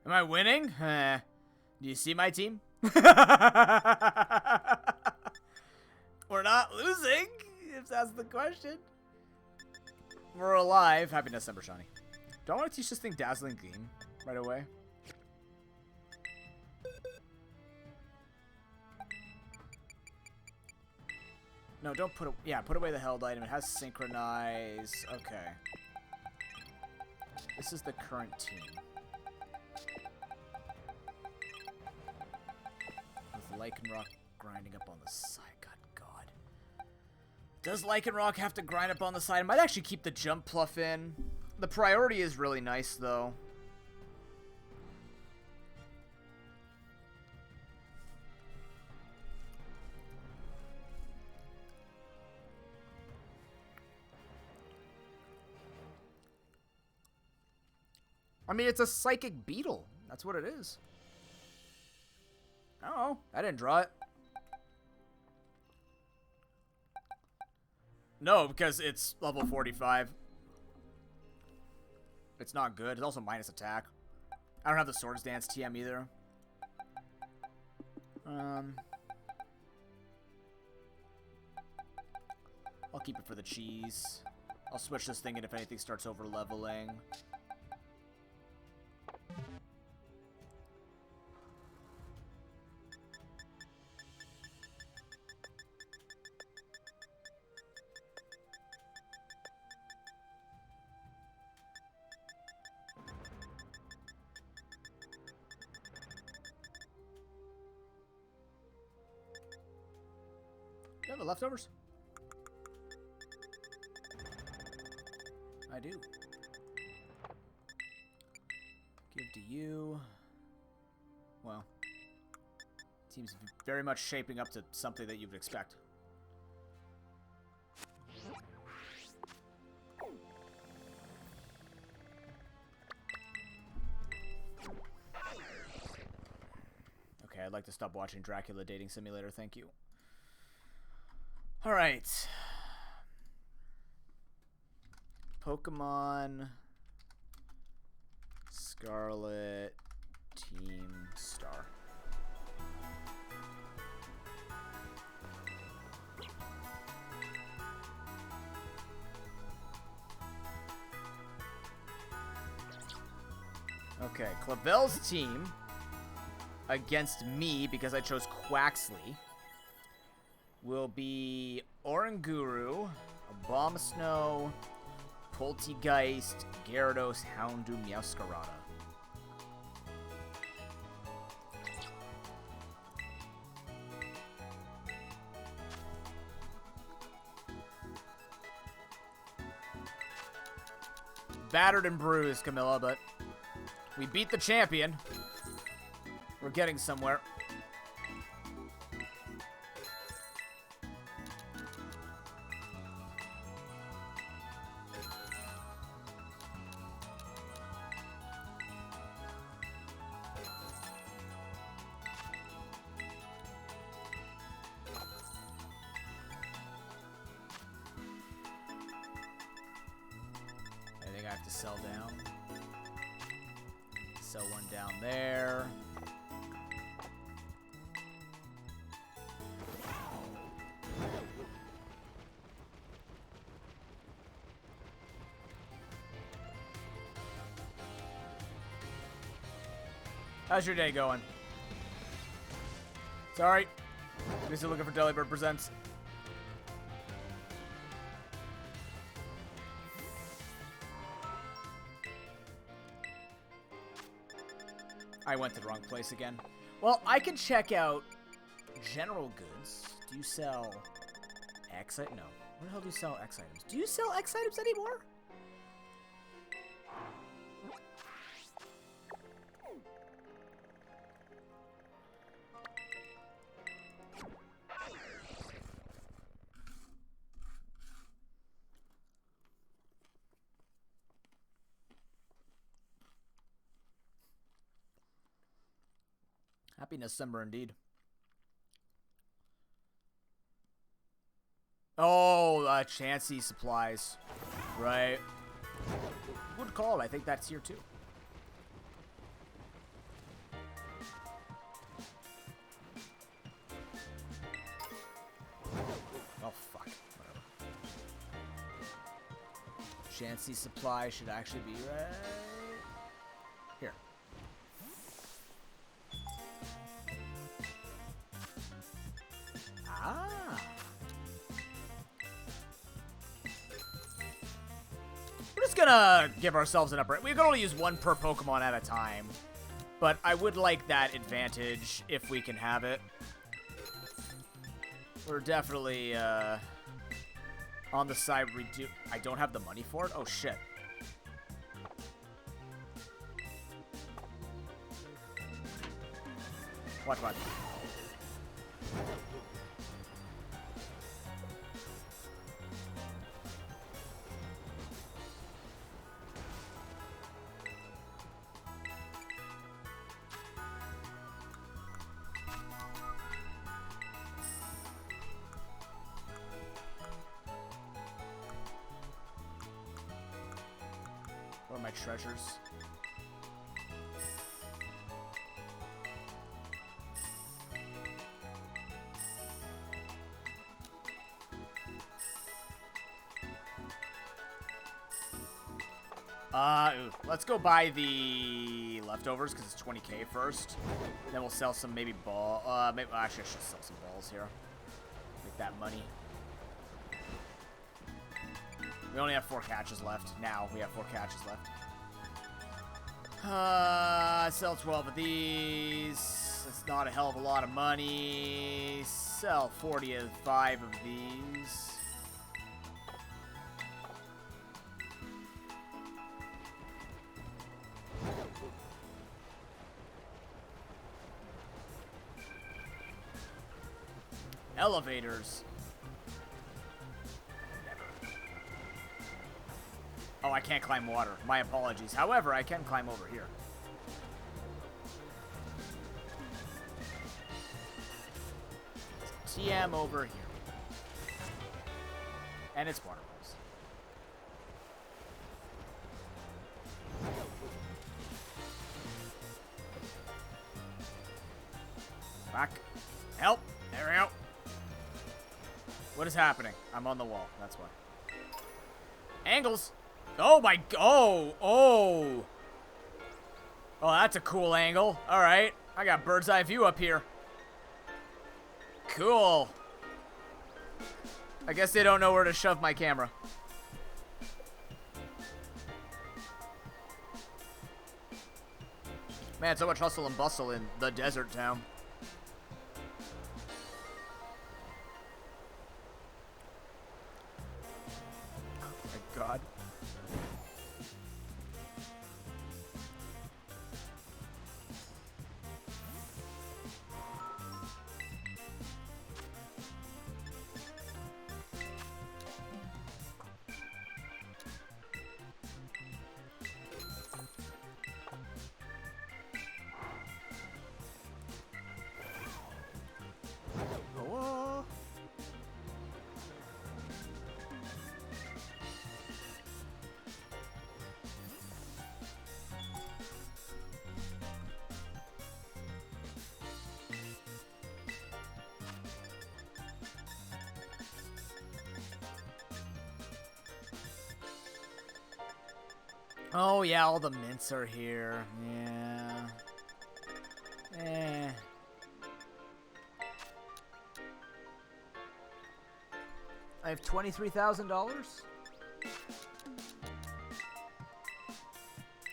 Am I winning? Do you see my team? We're not losing, if that's the question. We're alive. Happy Nuzcember, Shawnee. Do I want to teach this thing Dazzling Gleam right away? No, don't put it. Yeah, put away the held item. It has synchronize. Okay. This is the current team. Lycanroc grinding up on the side. God. Does Lycanroc have to grind up on the side? I might actually keep the jump pluff in. The priority is really nice, though. I mean, it's a psychic beetle. That's what it is. Oh, I didn't draw it. No, because it's level 45. It's not good. It's also minus attack. I don't have the Swords Dance TM either. I'll keep it for the cheese. I'll switch this thing in if anything starts over leveling. Do you have the leftovers? I do. Give to you. Well, seems very much shaping up to something that you would expect. Okay, I'd like to stop watching Dracula Dating Simulator, thank you. Alright. Pokemon Scarlet Team Star. Okay, Clavel's team against me, because I chose Quaxley, will be Oranguru, Abomasnow, Poltegeist, Gyarados, Houndoom, Meowscarada. Battered and bruised, Camilla, but we beat the champion. We're getting somewhere. I think I have to sell down. Sell one down there. How's your day going? Sorry. We're still looking for Delibird Presents. I went to the wrong place again. Well, I can check out general goods. Do you sell X items? No. Where the hell do you sell X items? Do you sell X items anymore? Happy Nuzcember indeed. Oh, Chansey supplies. Right. Good call. I think that's here too. Oh, fuck. Whatever. Chansey supply should actually be right here. Ah. We're just gonna give ourselves an upgrade. We can only use one per Pokemon at a time. But I would like that advantage if we can have it. We're definitely on the side where we do. I don't have the money for it? Oh, shit. Watch. What are my treasures? Let's go buy the leftovers because it's 20k first. Then we'll sell some maybe ball. Maybe actually I should sell some balls here. Make that money. We only have 4 catches left. Now we have 4 catches left. Sell 12 of these. That's not a hell of a lot of money. Sell 45 of these. Elevators. Oh, I can't climb water. My apologies. However, I can climb over here. TM over here. And it's water balls. Back. Help. There we go. What is happening? I'm on the wall. That's why. Angles. Oh my. Oh, that's a cool angle. All right. I got bird's eye view up here. Cool. I guess they don't know where to shove my camera. Man, so much hustle and bustle in the desert town. God. Oh, yeah, all the mints are here. Yeah. I have $23,000.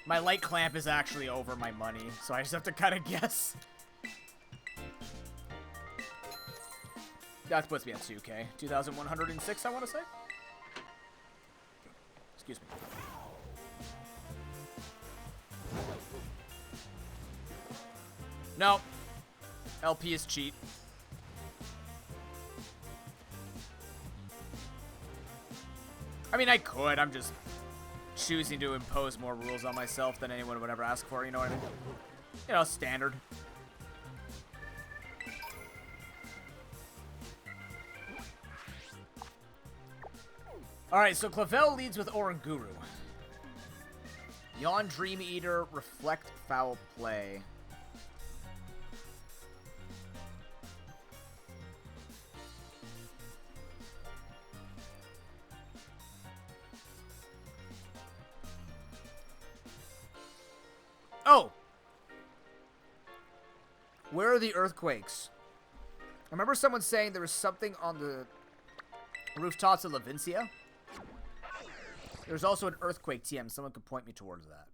My light clamp is actually over my money, so I just have to kind of guess. That puts me at 2K. 2,106, I want to say. Excuse me. No. LP is cheat. I mean, I could. I'm just choosing to impose more rules on myself than anyone would ever ask for, you know what I mean? You know, standard. Alright, so Clavel leads with Oranguru. Yawn, Dream Eater, Reflect, Foul Play. Oh! Where are the earthquakes? I remember someone saying there was something on the rooftops of Levincia. There's also an earthquake TM. Someone could point me towards that.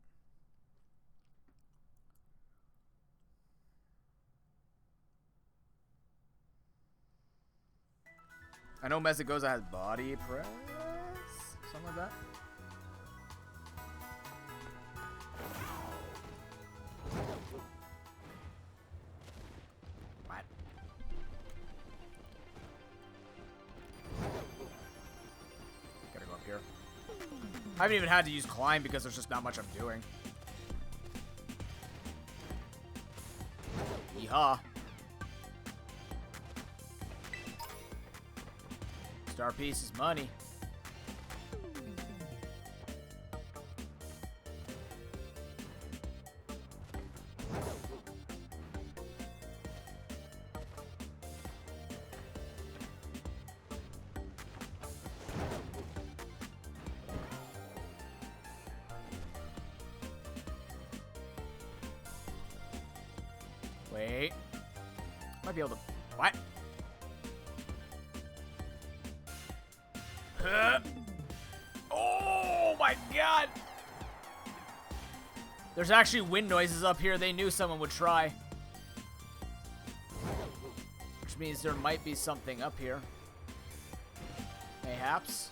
I know Mezagoza has body press. Something like that. What? Gotta go up here. I haven't even had to use climb because there's just not much I'm doing. Yeehaw. Star piece is money. Wait. Might be able to... What? Oh my god! There's actually wind noises up here. They knew someone would try. Which means there might be something up here. Mayhaps.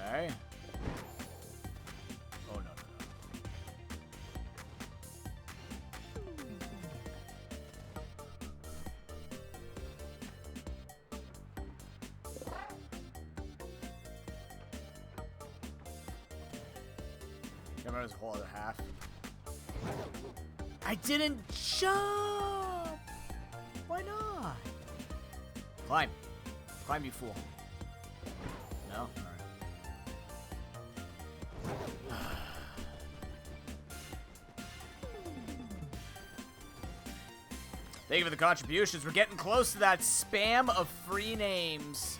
Okay. Oh, no, no, no. Remember there's a whole other half. I didn't jump! Why not? Climb. Climb, you fool. No? Alright. Thank you for the contributions. We're getting close to that spam of free names.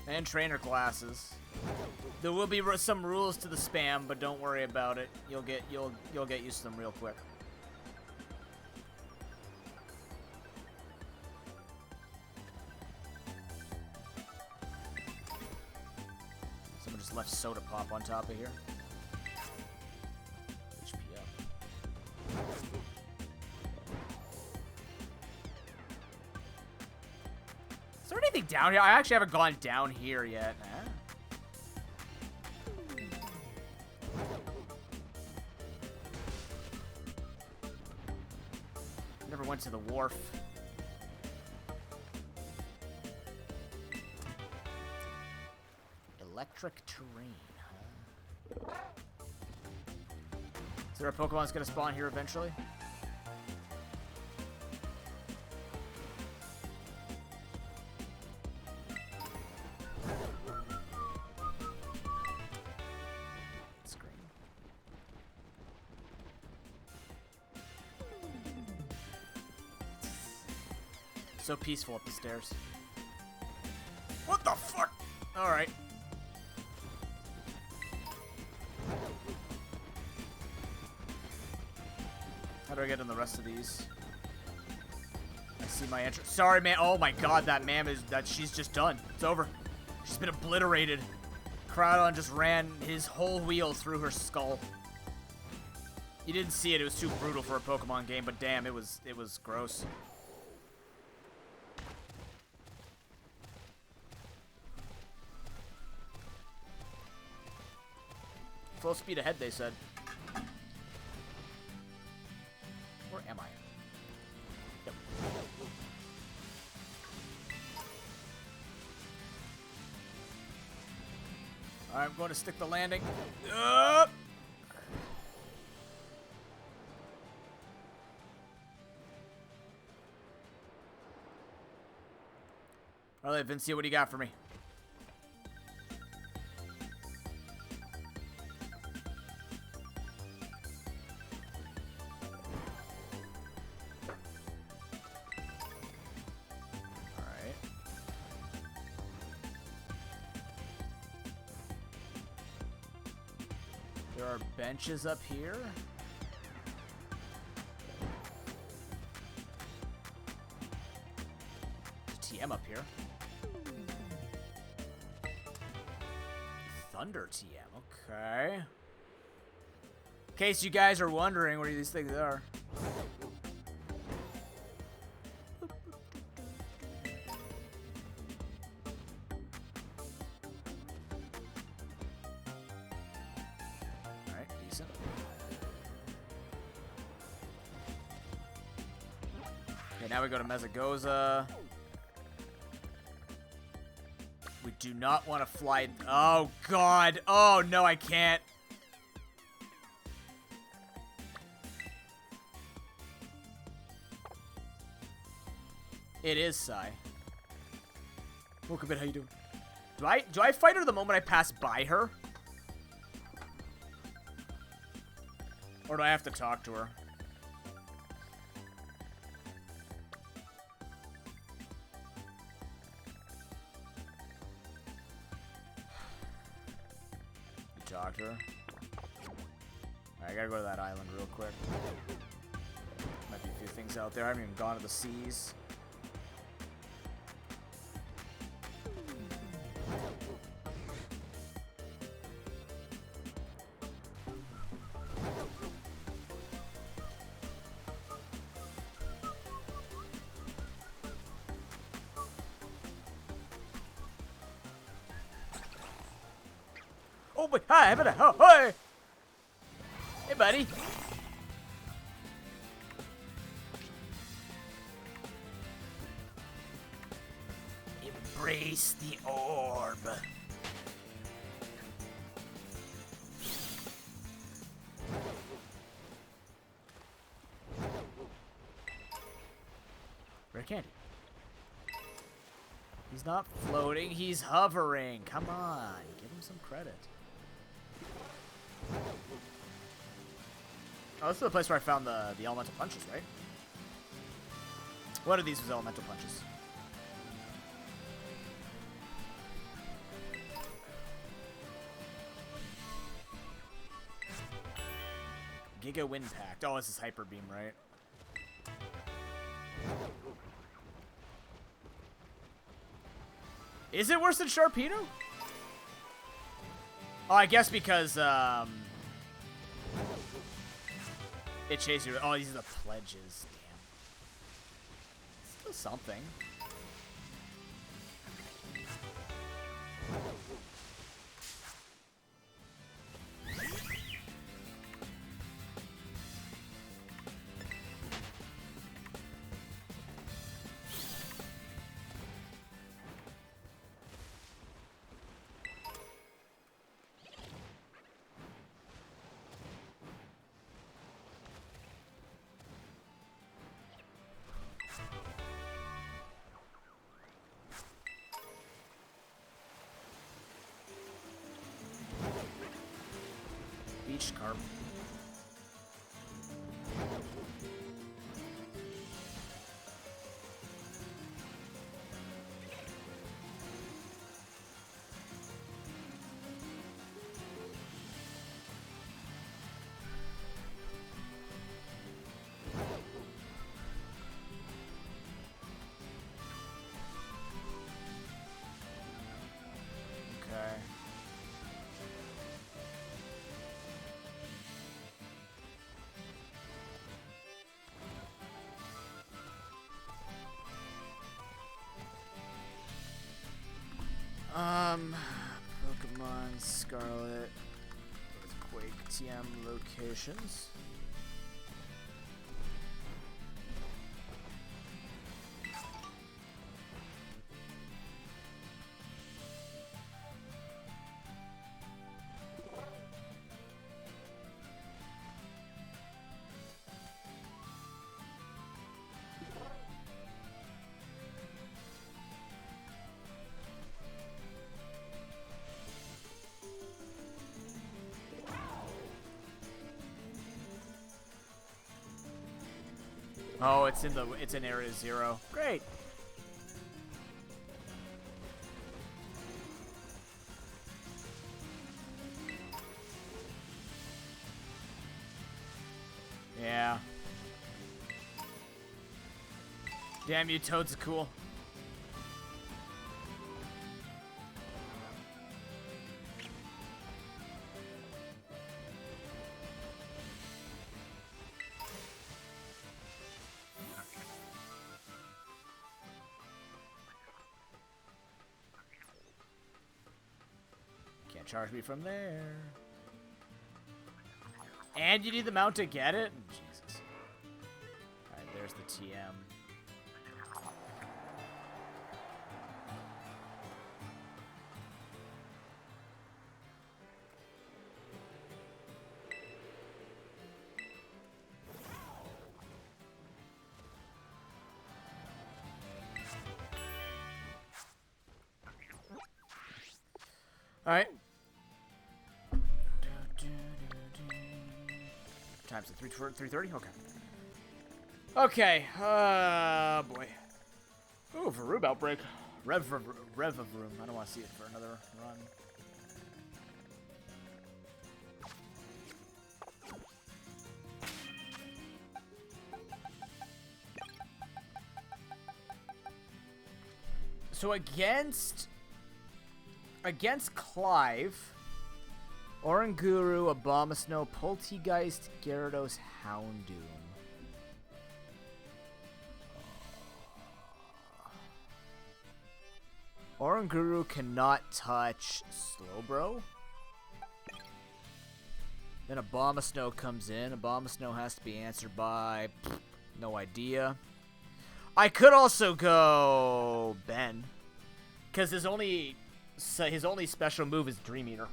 And trainer classes. There will be some rules to the spam, but don't worry about it. You'll get used to them real quick. Someone just left Soda Pop on top of here. HP up. Is there anything down here? I actually haven't gone down here yet. Never went to the wharf. Electric terrain, huh? Is there a Pokemon that's gonna spawn here eventually? so peaceful up the stairs. What the fuck? Alright. How do I get in the rest of these? I see my entrance. Sorry, man. Oh my god, that ma'am is... she's just done. It's over. She's been obliterated. Crowdon just ran his whole wheel through her skull. You didn't see it. It was too brutal for a Pokemon game, but damn, it was gross. Full speed ahead, they said. Where am I? Yep. Alright, I'm going to stick the landing. Alright, Vincia, what do you got for me? There are benches up here. TM up here. Thunder TM, okay. In case you guys are wondering where these things are. Now we go to Mezagoza. We do not want to fly. Oh, God. Oh, no, I can't. It is Sai. Welcome in. How you doing? Do I fight her the moment I pass by her? Or do I have to talk to her? Talk to her. Alright, I gotta go to that island real quick. Might be a few things out there. I haven't even gone to the seas. Oh, but hi, oh, hi. Hey, buddy. Embrace the orb. Rare candy. He's not floating, he's hovering. Come on, give him some credit. Oh, this is the place where I found the elemental punches, right? One of these was elemental punches. Giga Wind Pact. Oh, this is Hyper Beam, right? Is it worse than Sharpedo? Oh, I guess because, it chases you. Oh, these are the pledges. Damn. Still something. Beach carp. Pokemon Scarlet. Earthquake TM locations. Oh, it's in area 0. Great. Yeah. Damn you, Toad's cool. Can't charge me from there. And you need the mount to get it? Jesus. Alright, there's the TM. Alright. Time's at 3:30? Okay. Okay. Boy. Ooh, Varoob outbreak. Rev of room. I don't want to see it for another run. So against Clive, Oranguru, Abomasnow, Poltegeist, Gyarados, Houndoom. Oranguru cannot touch Slowbro. Then Abomasnow comes in. Abomasnow has to be answered by... no idea. I could also go Ben. Because his only special move is Dream Eater.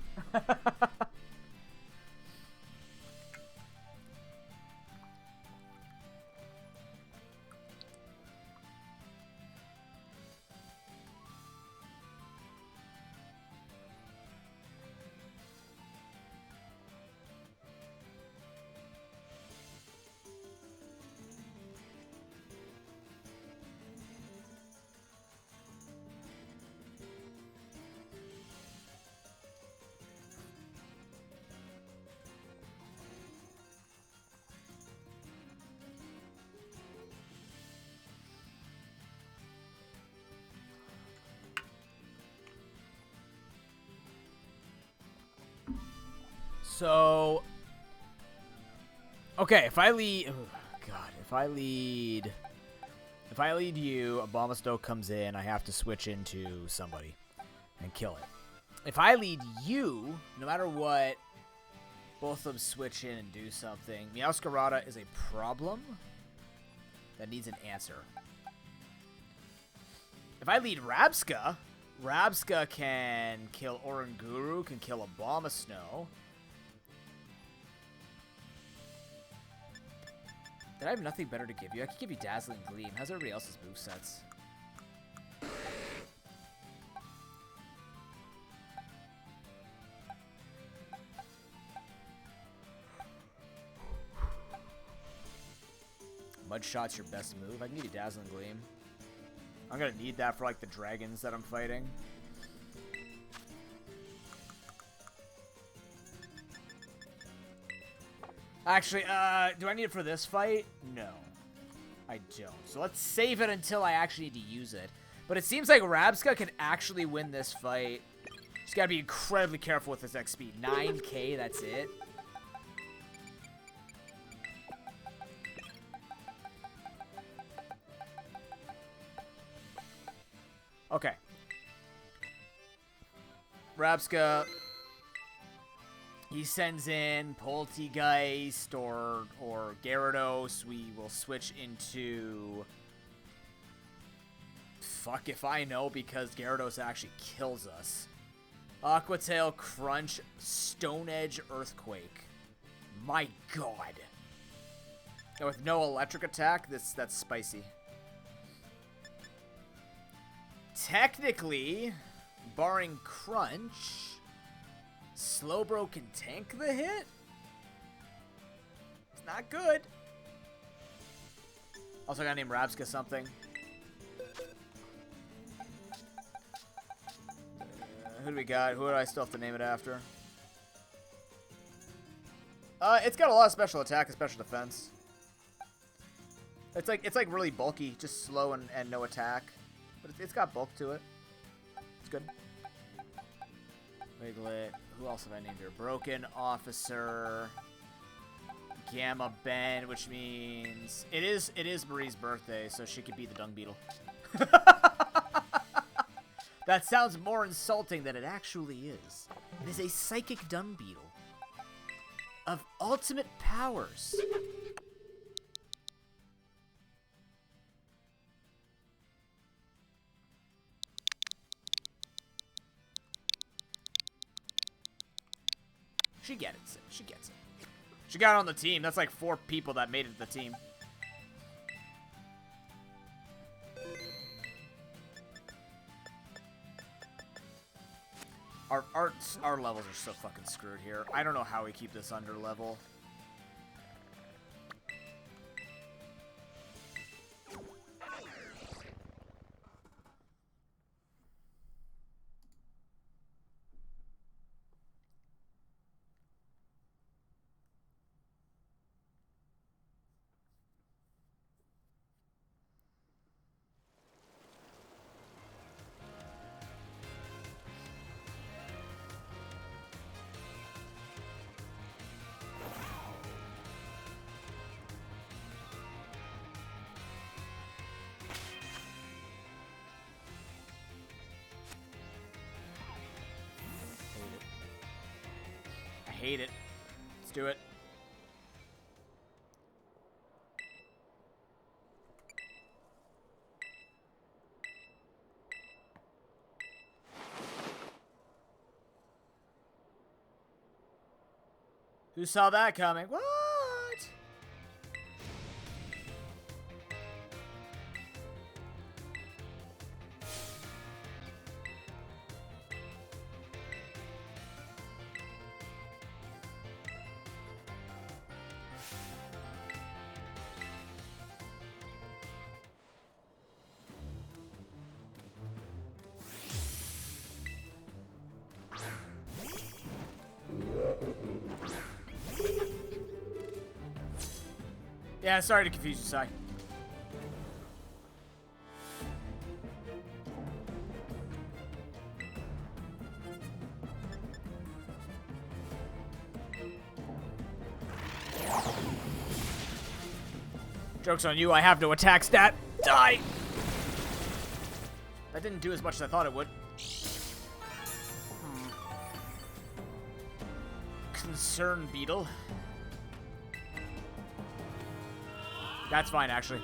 So, okay, if I lead you, Abomasnow comes in, I have to switch into somebody and kill it. If I lead you, no matter what, both of them switch in and do something. Meowscarada is a problem that needs an answer. If I lead Rabsca, Rabsca can kill Oranguru, can kill Abomasnow. Did I have nothing better to give you? I could give you Dazzling Gleam. How's everybody else's movesets? Mudshot's your best move. I can give you Dazzling Gleam. I'm gonna need that for like the dragons that I'm fighting. Actually, do I need it for this fight? No, I don't. So let's save it until I actually need to use it. But it seems like Rabsca can actually win this fight. Just gotta be incredibly careful with his XP. 9k, that's it. Okay. Rabska, he sends in Poltegeist or Gyarados. We will switch into... Fuck if I know, because Gyarados actually kills us. Aqua Tail, Crunch, Stone Edge, Earthquake. My god. And with no electric attack, that's spicy. Technically, barring Crunch, Slowbro can tank the hit? It's not good. Also gotta name Rabska something. Who do we got? Who do I still have to name it after? It's got a lot of special attack and special defense. It's like really bulky, just slow and no attack. But it's got bulk to it. It's good. Wiglet. Who else have I named here? Broken Officer. Gamma Ben, which means it is Marie's birthday, so she could be the Dung Beetle. That sounds more insulting than it actually is. It is a psychic Dung Beetle of ultimate powers. She gets it. She gets it. She got on the team. That's like 4 people that made it to the team. Our levels are so fucking screwed here. I don't know how we keep this under level. Hate it. Let's do it. Who saw that coming? What? Yeah, sorry to confuse you, Sai. Joke's on you, I have no attack stat. Die! That didn't do as much as I thought it would. Concern Beetle. That's fine, actually.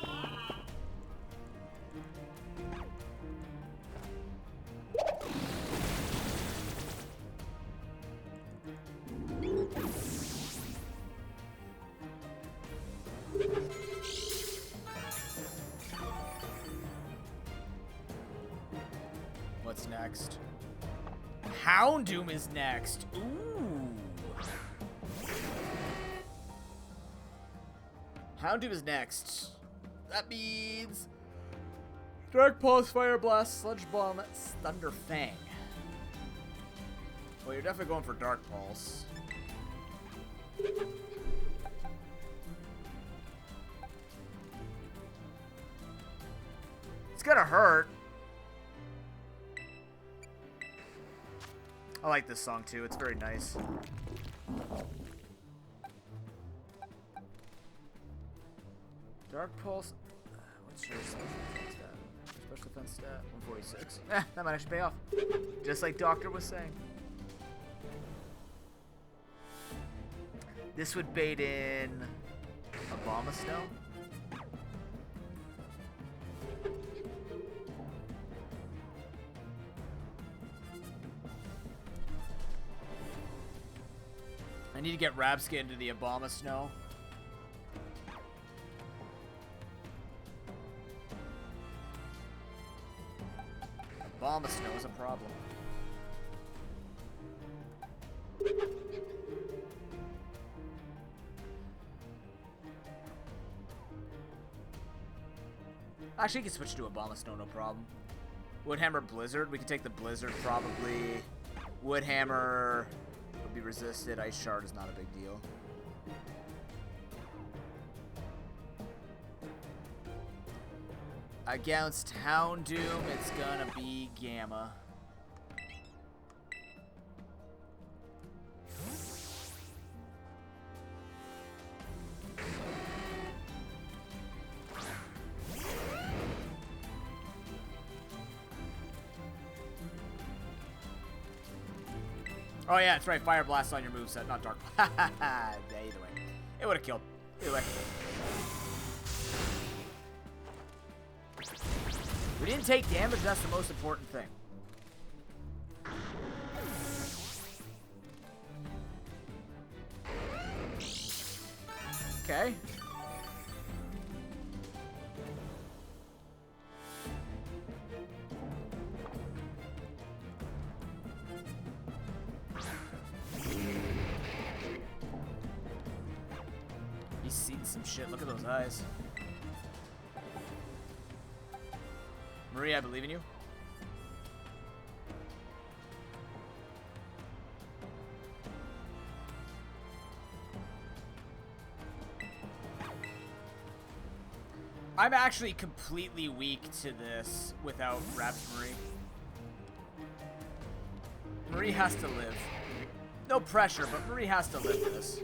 What's next? Houndoom is next. Ooh. Houndoom is next. That means Dark Pulse, Fire Blast, Sludge Bomb, Thunder Fang. Well, you're definitely going for Dark Pulse. It's gonna hurt. I like this song too. It's very nice. Dark Pulse. What's your special defense stat? Special defense stat 146. That might actually pay off. Just like Doctor was saying. This would bait in Abomasnow. I need to get Rabsca into the Abomasnow. Abomasnow is a problem. Actually, you can switch to Abomasnow, no problem. Woodhammer Blizzard. We can take the Blizzard, probably. Woodhammer would be resisted. Ice Shard is not a big deal. Against Houndoom, it's gonna be Gamma. Oh yeah, that's right. Fire Blast on your moveset, not Dark. Yeah, either way. It would have killed. Either way. We didn't take damage, that's the most important thing. Okay. He's seen some shit. Look at those eyes. Marie, I believe in you. I'm actually completely weak to this without Raps Marie. Marie has to live. No pressure, but Marie has to live this.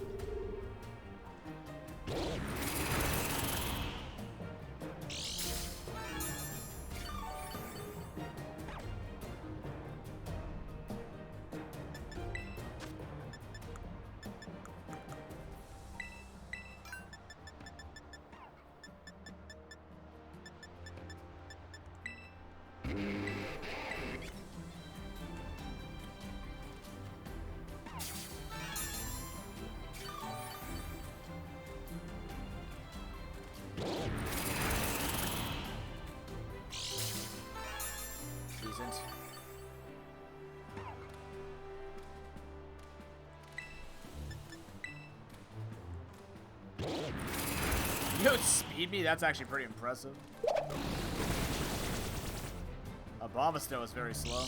You know, speed me? That's actually pretty impressive. Abomasnow is very slow.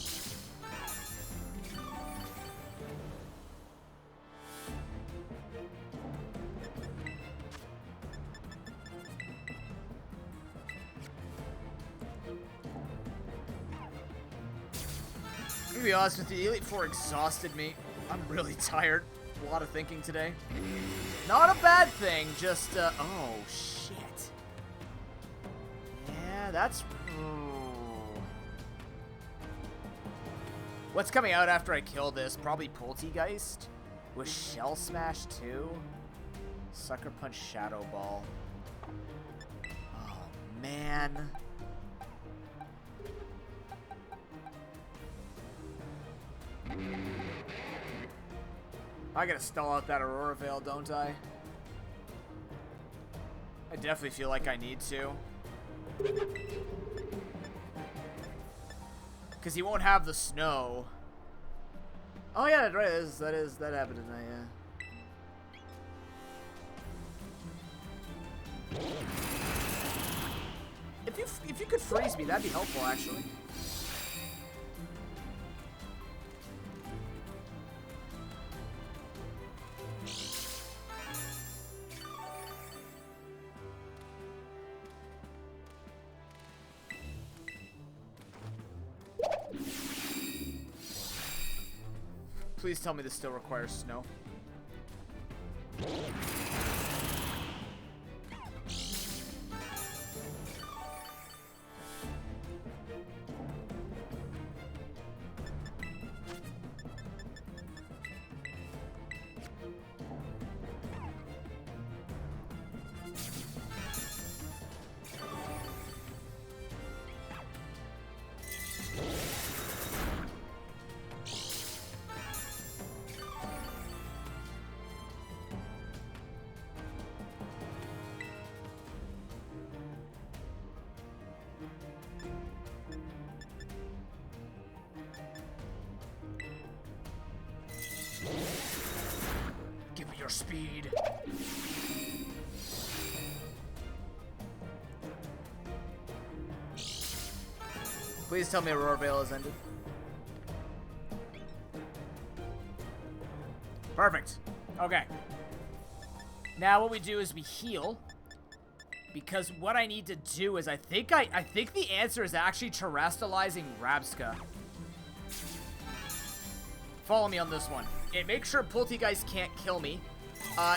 To be honest with you, Elite Four exhausted me. I'm really tired. A lot of thinking today. Not a bad thing, just, oh, shit. Yeah, that's... Ooh. What's coming out after I kill this? Probably Poltegeist? With Shell Smash, too? Sucker Punch Shadow Ball. Oh, man. I gotta stall out that Aurora Veil, don't I? I definitely feel like I need to. Because he won't have the snow. Oh yeah, right, that happened tonight, yeah. If you could freeze me, that'd be helpful, actually. Please tell me this still requires snow. your speed. Please tell me Aurora Veil has ended. Perfect. Okay. Now what we do is we heal. Because what I need to do is I think the answer is actually terrestrializing Rabska. Follow me on this one. It makes sure Poltegeist can't kill me.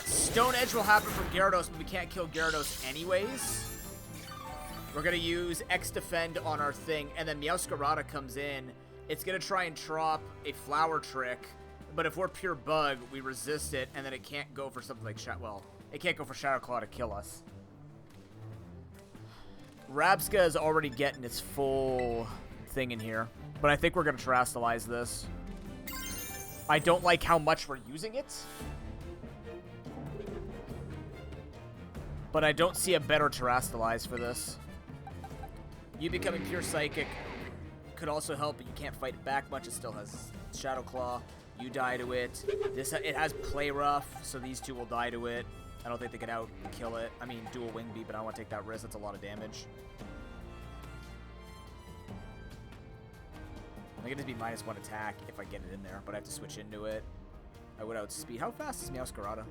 Stone Edge will happen from Gyarados, but we can't kill Gyarados anyways. We're gonna use X Defend on our thing, and then Meowscarada comes in. It's gonna try and drop a Flower Trick, but if we're pure Bug, we resist it, and then it can't go for something like it can't go for Shadow Claw to kill us. Rabska is already getting its full thing in here, but I think we're gonna terrestrialize this. I don't like how much we're using it, but I don't see a better terrestrialize for this. You becoming pure Psychic could also help, but you can't fight it back much. It still has Shadow Claw. You die to it. It has Play Rough, so these two will die to it. I don't think they can out-kill it. I mean, dual Wing Beat, but I don't want to take that risk. That's a lot of damage. I think it'd be -1 attack if I get it in there, but I have to switch into it. I would outspeed. How fast is Meowscarada?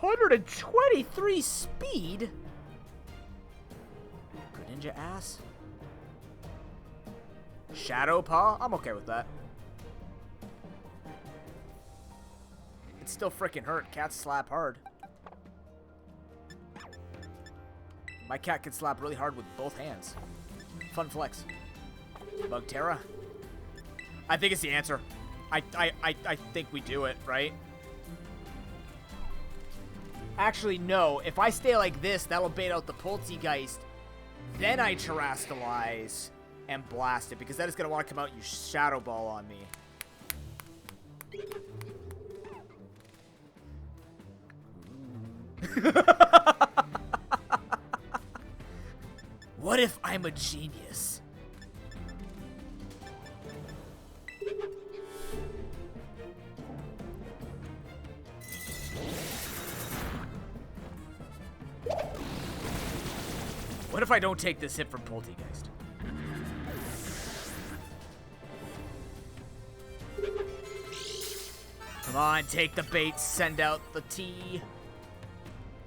$123 speed? Greninja ass? Shadow Paw? I'm okay with that. It still freaking hurt. Cats slap hard. My cat can slap really hard with both hands. Fun flex. Bugterra? I think it's the answer. I think we do it, right? Actually, no. If I stay like this, that'll bait out the Poltegeist. Then I terrestrialize and blast it, because that is going to want to come out and use Shadow Ball on me. What if I'm a genius? What if I don't take this hit from Poltegeist? Come on, take the bait, send out the tea.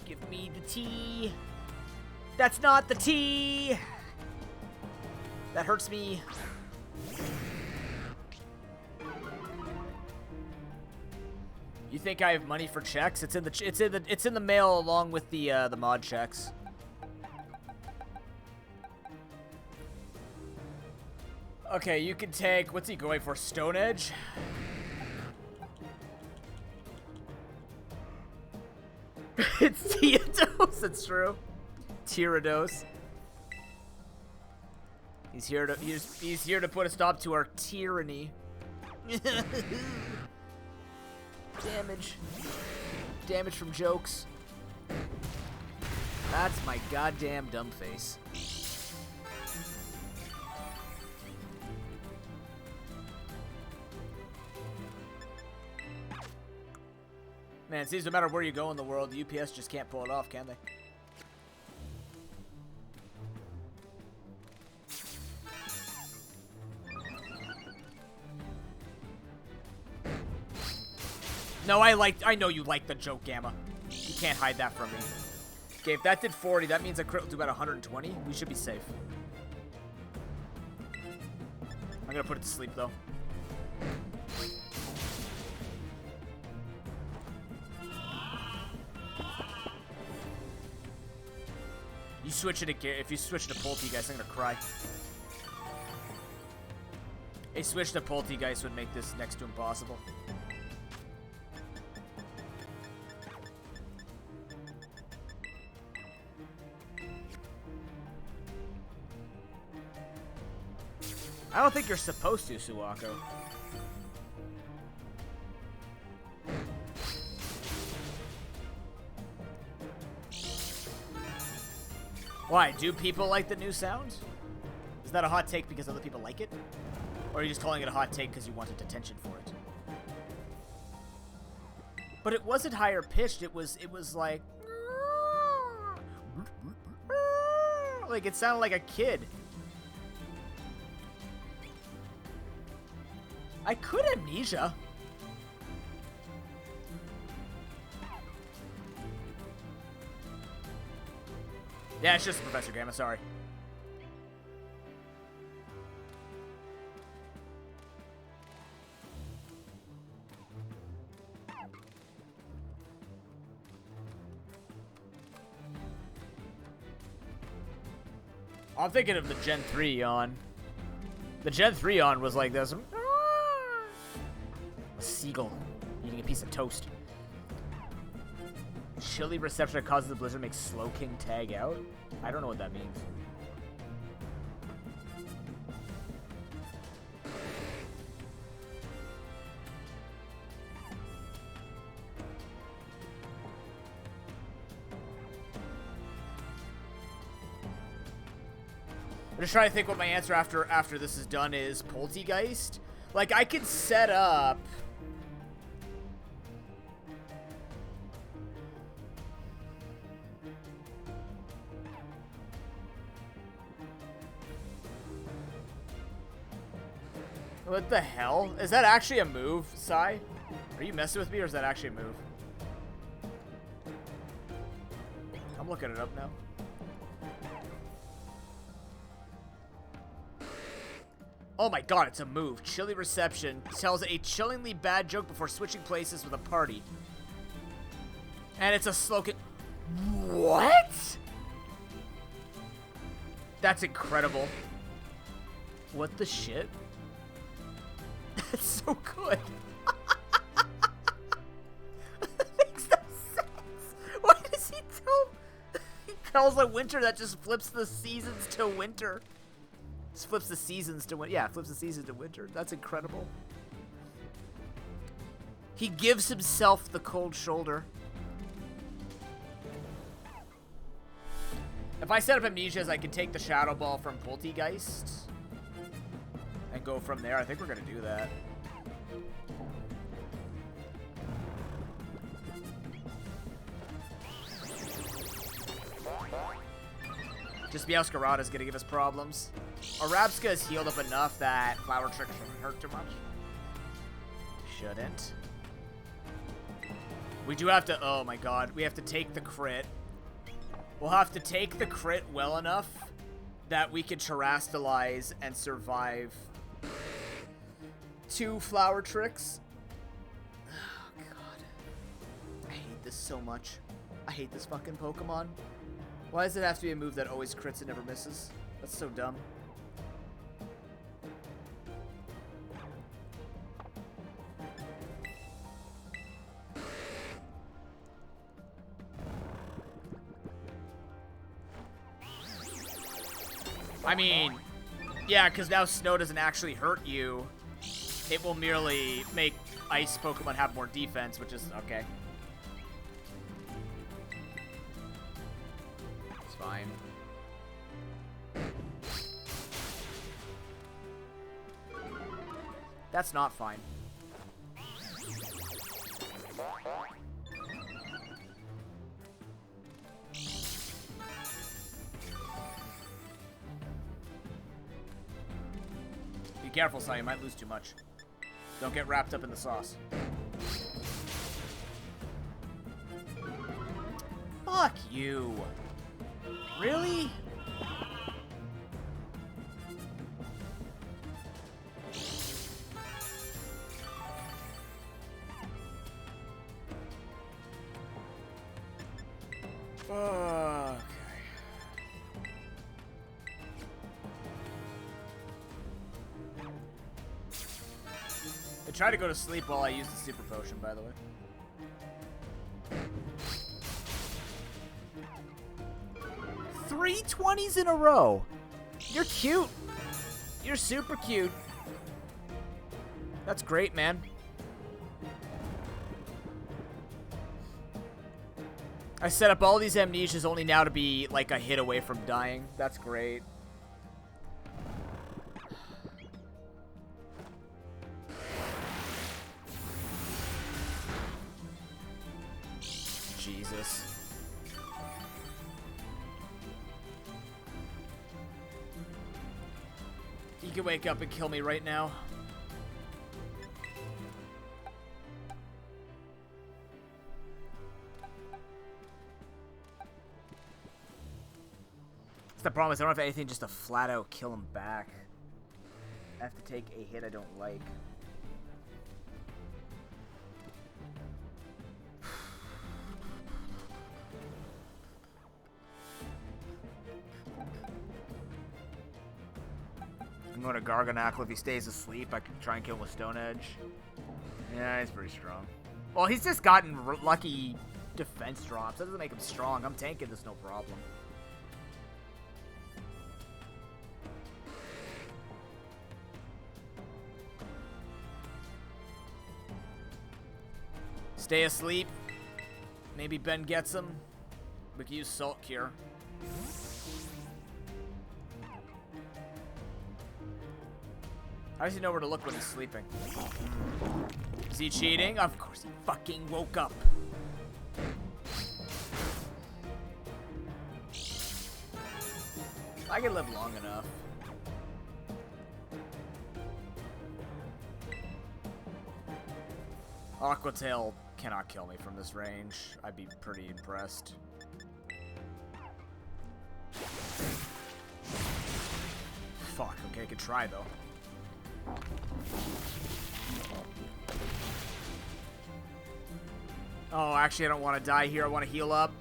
Give me the tea. That's not the tea. That hurts me. You think I have money for checks? It's in the mail along with the mod checks. Okay, you can take, what's he going for? Stone Edge? It's Gyarados, it's true. Gyarados. He's here to put a stop to our tyranny. Damage from jokes. That's my goddamn dumb face. Man, it seems no matter where you go in the world, the UPS just can't pull it off, can they? No, I know you like the joke, Gamma. You can't hide that from me. Okay, if that did 40, that means a crit will do about 120. We should be safe. I'm gonna put it to sleep, though. You switch it again. If you switch to Poltegeist, I'm gonna cry. A switch to Poltegeist would make this next to impossible. I don't think you're supposed to, Suwako. Why? Do people like the new sound? Is that a hot take because other people like it? Or are you just calling it a hot take because you wanted attention for it? But it wasn't higher pitched. It was like... Like, it sounded like a kid. I could amnesia. Yeah, it's just Professor Gamma, sorry. I'm thinking of the Gen 3 on. The Gen 3 on was like this. A seagull eating a piece of toast. Chilly reception that causes the blizzard makes Slowking tag out? I don't know what that means. I'm just trying to think what my answer after this is done is. Poltergeist? Like, I could set up... What the hell? Is that actually a move, Sai? Are you messing with me, or is that actually a move? I'm looking it up now. Oh my god, it's a move. Chilly reception tells a chillingly bad joke before switching places with a party. And it's a slow... What? That's incredible. What the shit? That's so good. That makes no sense. Why does he tell... He tells a winter that just flips the seasons to winter. Just flips the seasons to winter. Yeah, flips the seasons to winter. That's incredible. He gives himself the cold shoulder. If I set up Amnesias, I can take the Shadow Ball from Poltergeist and go from there. I think we're going to do that. Just Meowscarada is going to give us problems. Arabska is healed up enough that Flower Trick shouldn't hurt too much. Shouldn't. We do have to... Oh my god. We have to take the crit. We'll have to take the crit well enough that we can Terrastalize and survive 2 Flower Tricks. Oh god. I hate this so much. I hate this fucking Pokemon. Why does it have to be a move that always crits and never misses? That's so dumb. I mean, yeah, because now snow doesn't actually hurt you. It will merely make ice Pokemon have more defense, which is okay. It's fine. That's not fine. Be careful, Sai. You might lose too much. Don't get wrapped up in the sauce. Fuck you. Really? Okay. I tried to go to sleep while I used the super potion, by the way. Three 20s in a row. You're cute. You're super cute. That's great, man. I set up all these amnesias only now to be like a hit away from dying. That's great. Jesus. He can wake up and kill me right now. The problem is I don't have anything just to flat out kill him back. I have to take a hit I don't like. I'm going to Garganackle. If he stays asleep, I can try and kill him with Stone Edge. Yeah, he's pretty strong. Well, he's just gotten lucky defense drops. That doesn't make him strong. I'm tanking this no problem. Stay asleep. Maybe Ben gets him. We can use Salt Cure. How does he know where to look when he's sleeping? Is he cheating? Of course he fucking woke up. I can live long enough. Aquatail cannot kill me from this range. I'd be pretty impressed. Fuck, okay, I could try though. Oh, actually I don't want to die here. I want to heal up.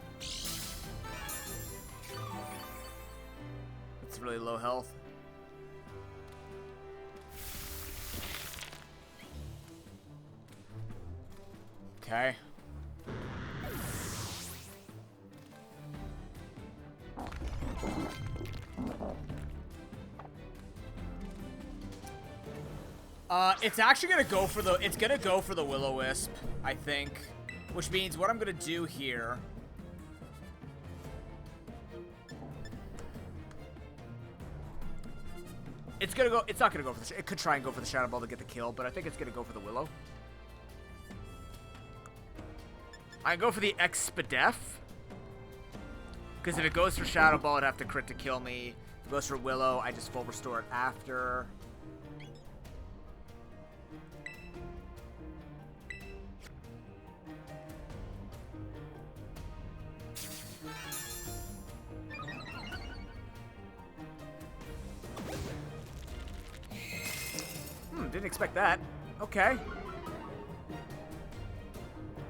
It's really low health. Okay. It's actually gonna go for the Will-O-Wisp, I think. Which means what I'm gonna do here. It's not gonna go for the, it could try and go for the Shadow Ball to get the kill, but I think it's gonna go for the Willow. I go for the Expedef. Because if it goes for Shadow Ball, it'd have to crit to kill me. If it goes for Willow, I just full restore it after. Didn't expect that. Okay.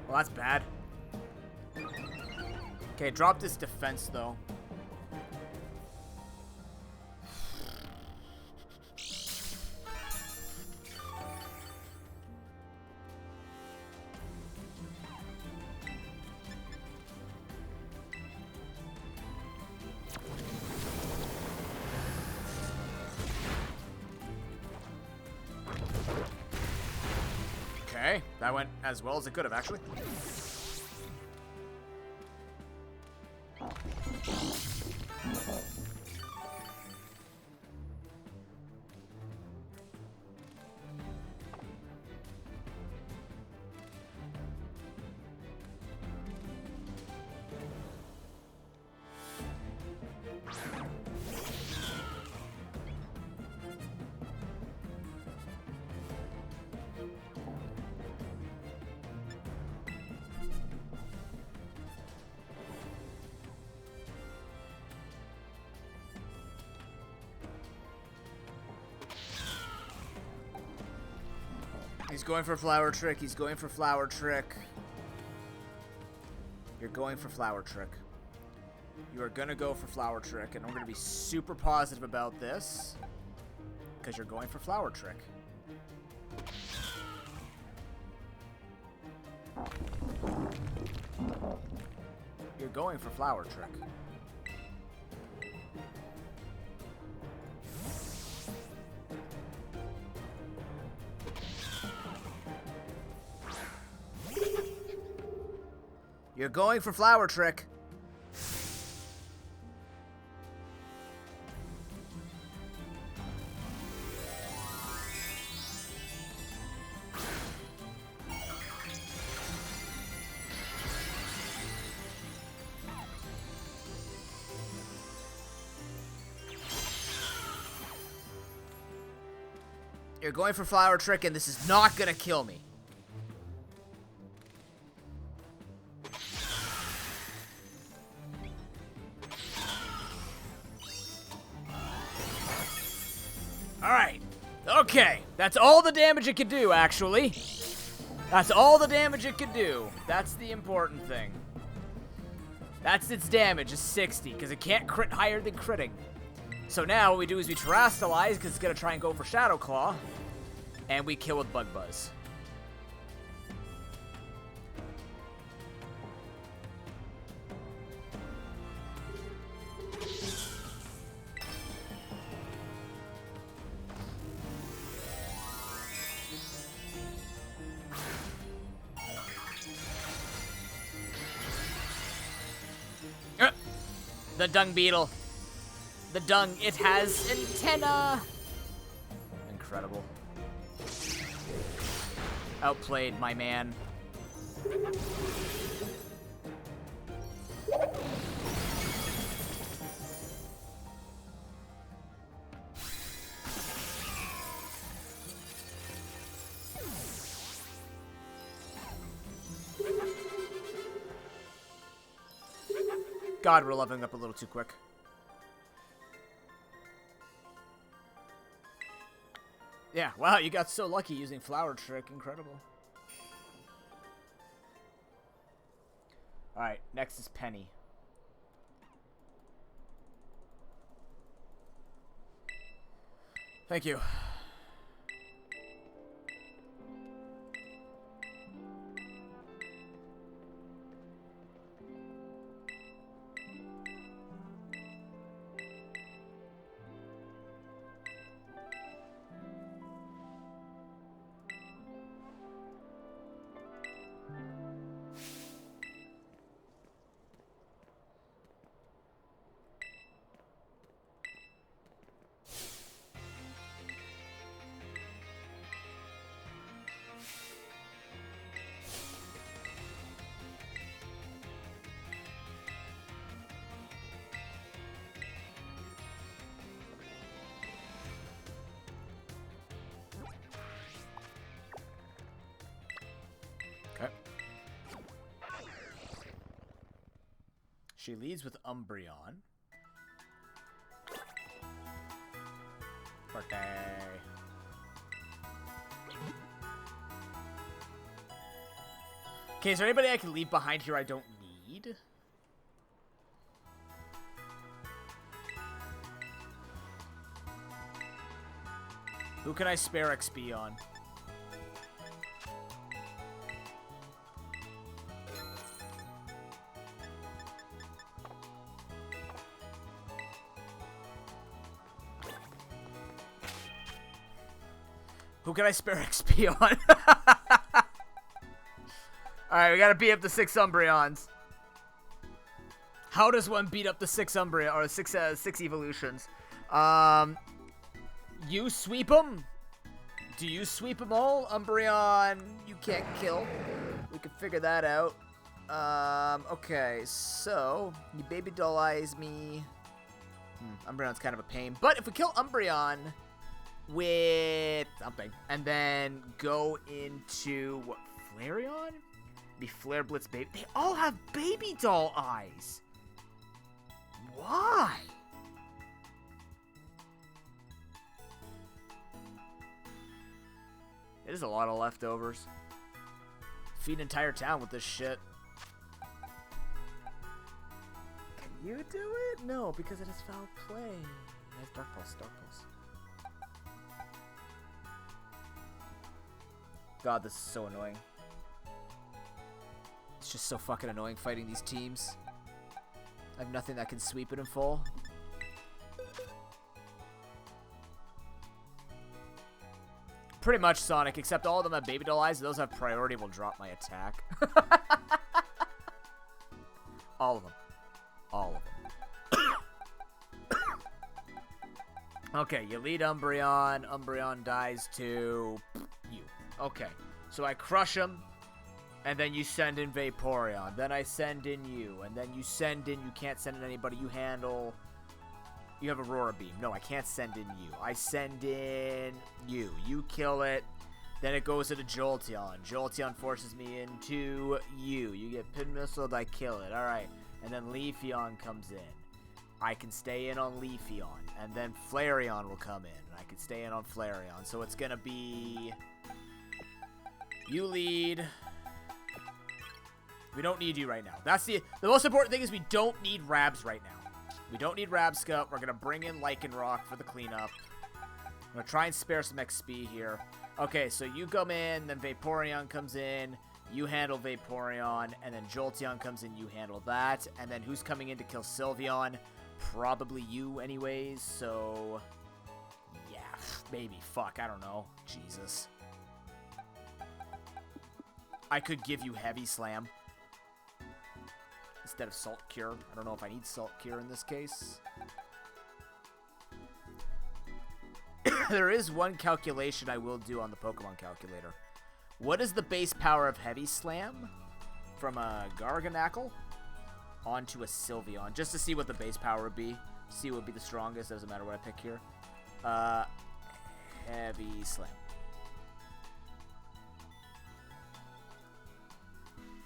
Well, that's bad. Okay, drop this defense, though. Okay, that went as well as it could have, actually. He's going for Flower Trick. He's going for Flower Trick. You're going for Flower Trick. You are going to go for Flower Trick, and I'm going to be super positive about this because you're going for Flower Trick. You're going for Flower Trick. You're going for Flower Trick. You're going for Flower Trick, and this is not gonna kill me. Alright. Okay. That's all the damage it could do, actually. That's all the damage it could do. That's the important thing. That's its damage, is 60, because it can't crit higher than critting. So now what we do is we Terrastalize, because it's going to try and go for Shadow Claw. And we kill with Bug Buzz. The Dung Beetle. The Dung, it has antenna. Incredible. Outplayed, my man. God, we're leveling up a little too quick. Yeah, wow, you got so lucky using Flower Trick. Incredible. Alright, next is Penny. Thank you. Okay. She leads with Umbreon. Birthday. Okay, is there anybody I can leave behind here I don't need? Who can I spare XP on? Who can I spare XP on? Alright, we gotta beat up the 6 Umbreons. How does one beat up the 6 Umbreon, or 6 evolutions? You sweep them? Do you sweep them all? Umbreon, you can't kill. We can figure that out. Okay, so, you baby doll-eyes me. Umbreon's kind of a pain. But if we kill Umbreon with something, and then go into, what, Flareon? Be Flare Blitz baby. They all have baby doll eyes. Why? It is a lot of leftovers. Feed an entire town with this shit. Can you do it? No, because it is foul play. It has Dark Pulse, Dark Pulse. God, this is so annoying. It's just so fucking annoying fighting these teams. I have nothing that can sweep it in full. Pretty much Sonic, except all of them have baby doll eyes. Those have priority, will drop my attack. All of them. All of them. Okay, you lead Umbreon. Umbreon dies to you. Okay, so I crush him, and then you send in Vaporeon. Then I send in you, and then you send in... You can't send in anybody. You handle... You have Aurora Beam. No, I can't send in you. I send in you. You kill it. Then it goes into Jolteon. Jolteon forces me into you. You get Pin Missiled, I kill it. Alright. And then Leafeon comes in. I can stay in on Leafeon. And then Flareon will come in. And I can stay in on Flareon. So it's going to be... You lead. We don't need you right now. That's the most important thing is we don't need Rabs right now. We don't need Rabscut. We're going to bring in Lycanroc for the cleanup. I'm going to try and spare some XP here. Okay, so you come in, then Vaporeon comes in, you handle Vaporeon, and then Jolteon comes in, you handle that. And then who's coming in to kill Sylveon? Probably you anyways, so... Yeah, maybe. Fuck, I don't know. Jesus. I could give you Heavy Slam instead of Salt Cure. I don't know if I need Salt Cure in this case. There is one calculation I will do on the Pokemon calculator. What is the base power of Heavy Slam from a Garganacl onto a Sylveon? Just to see what the base power would be. See what would be the strongest. Doesn't matter what I pick here. Heavy Slam.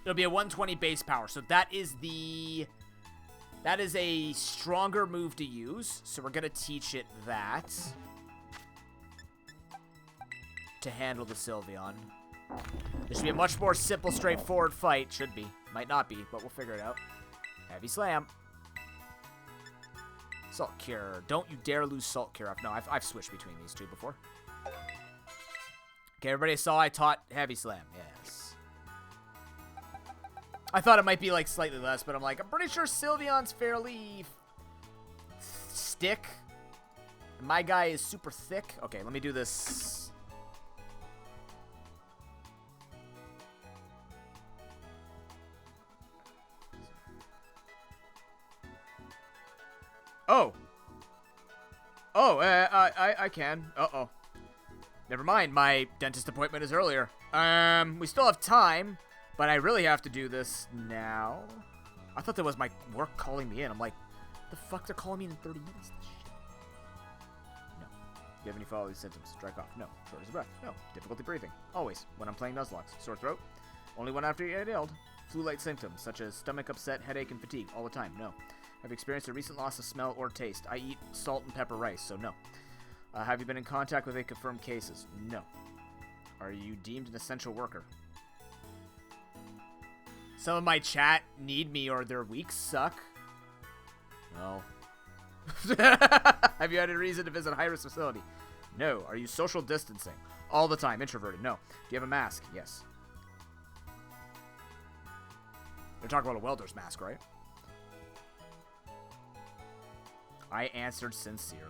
It'll be a 120 base power. So that is a stronger move to use. So we're going to teach it that. To handle the Sylveon. This should be a much more simple, straightforward fight. Should be. Might not be, but we'll figure it out. Heavy Slam. Salt Cure. Don't you dare lose Salt Cure up. No, I've switched between these two before. Okay, everybody saw I taught Heavy Slam. Yes. I thought it might be, like, slightly less, but I'm like, I'm pretty sure Sylveon's fairly stick. My guy is super thick. Okay, let me do this... Oh. Oh, I can. Uh-oh. Never mind, my dentist appointment is earlier. We still have time, but I really have to do this now. I thought that was my work calling me in. I'm like, the fuck, they're calling me in 30 minutes? No. Do you have any following symptoms? Strike off. No. Shortness of breath. No. Difficulty breathing. Always. When I'm playing Nuzlocke. Sore throat. Only one after you get ill. Flu-like symptoms, such as stomach upset, headache, and fatigue. All the time. No. Have you experienced a recent loss of smell or taste? I eat salt and pepper rice, so no. Have you been in contact with any confirmed cases? No. Are you deemed an essential worker? Some of my chat need me or their weeks suck. No. Have you had a reason to visit a high-risk facility? No. Are you social distancing? All the time. Introverted? No. Do you have a mask? Yes. They're talking about a welder's mask, right? I answered sincerely.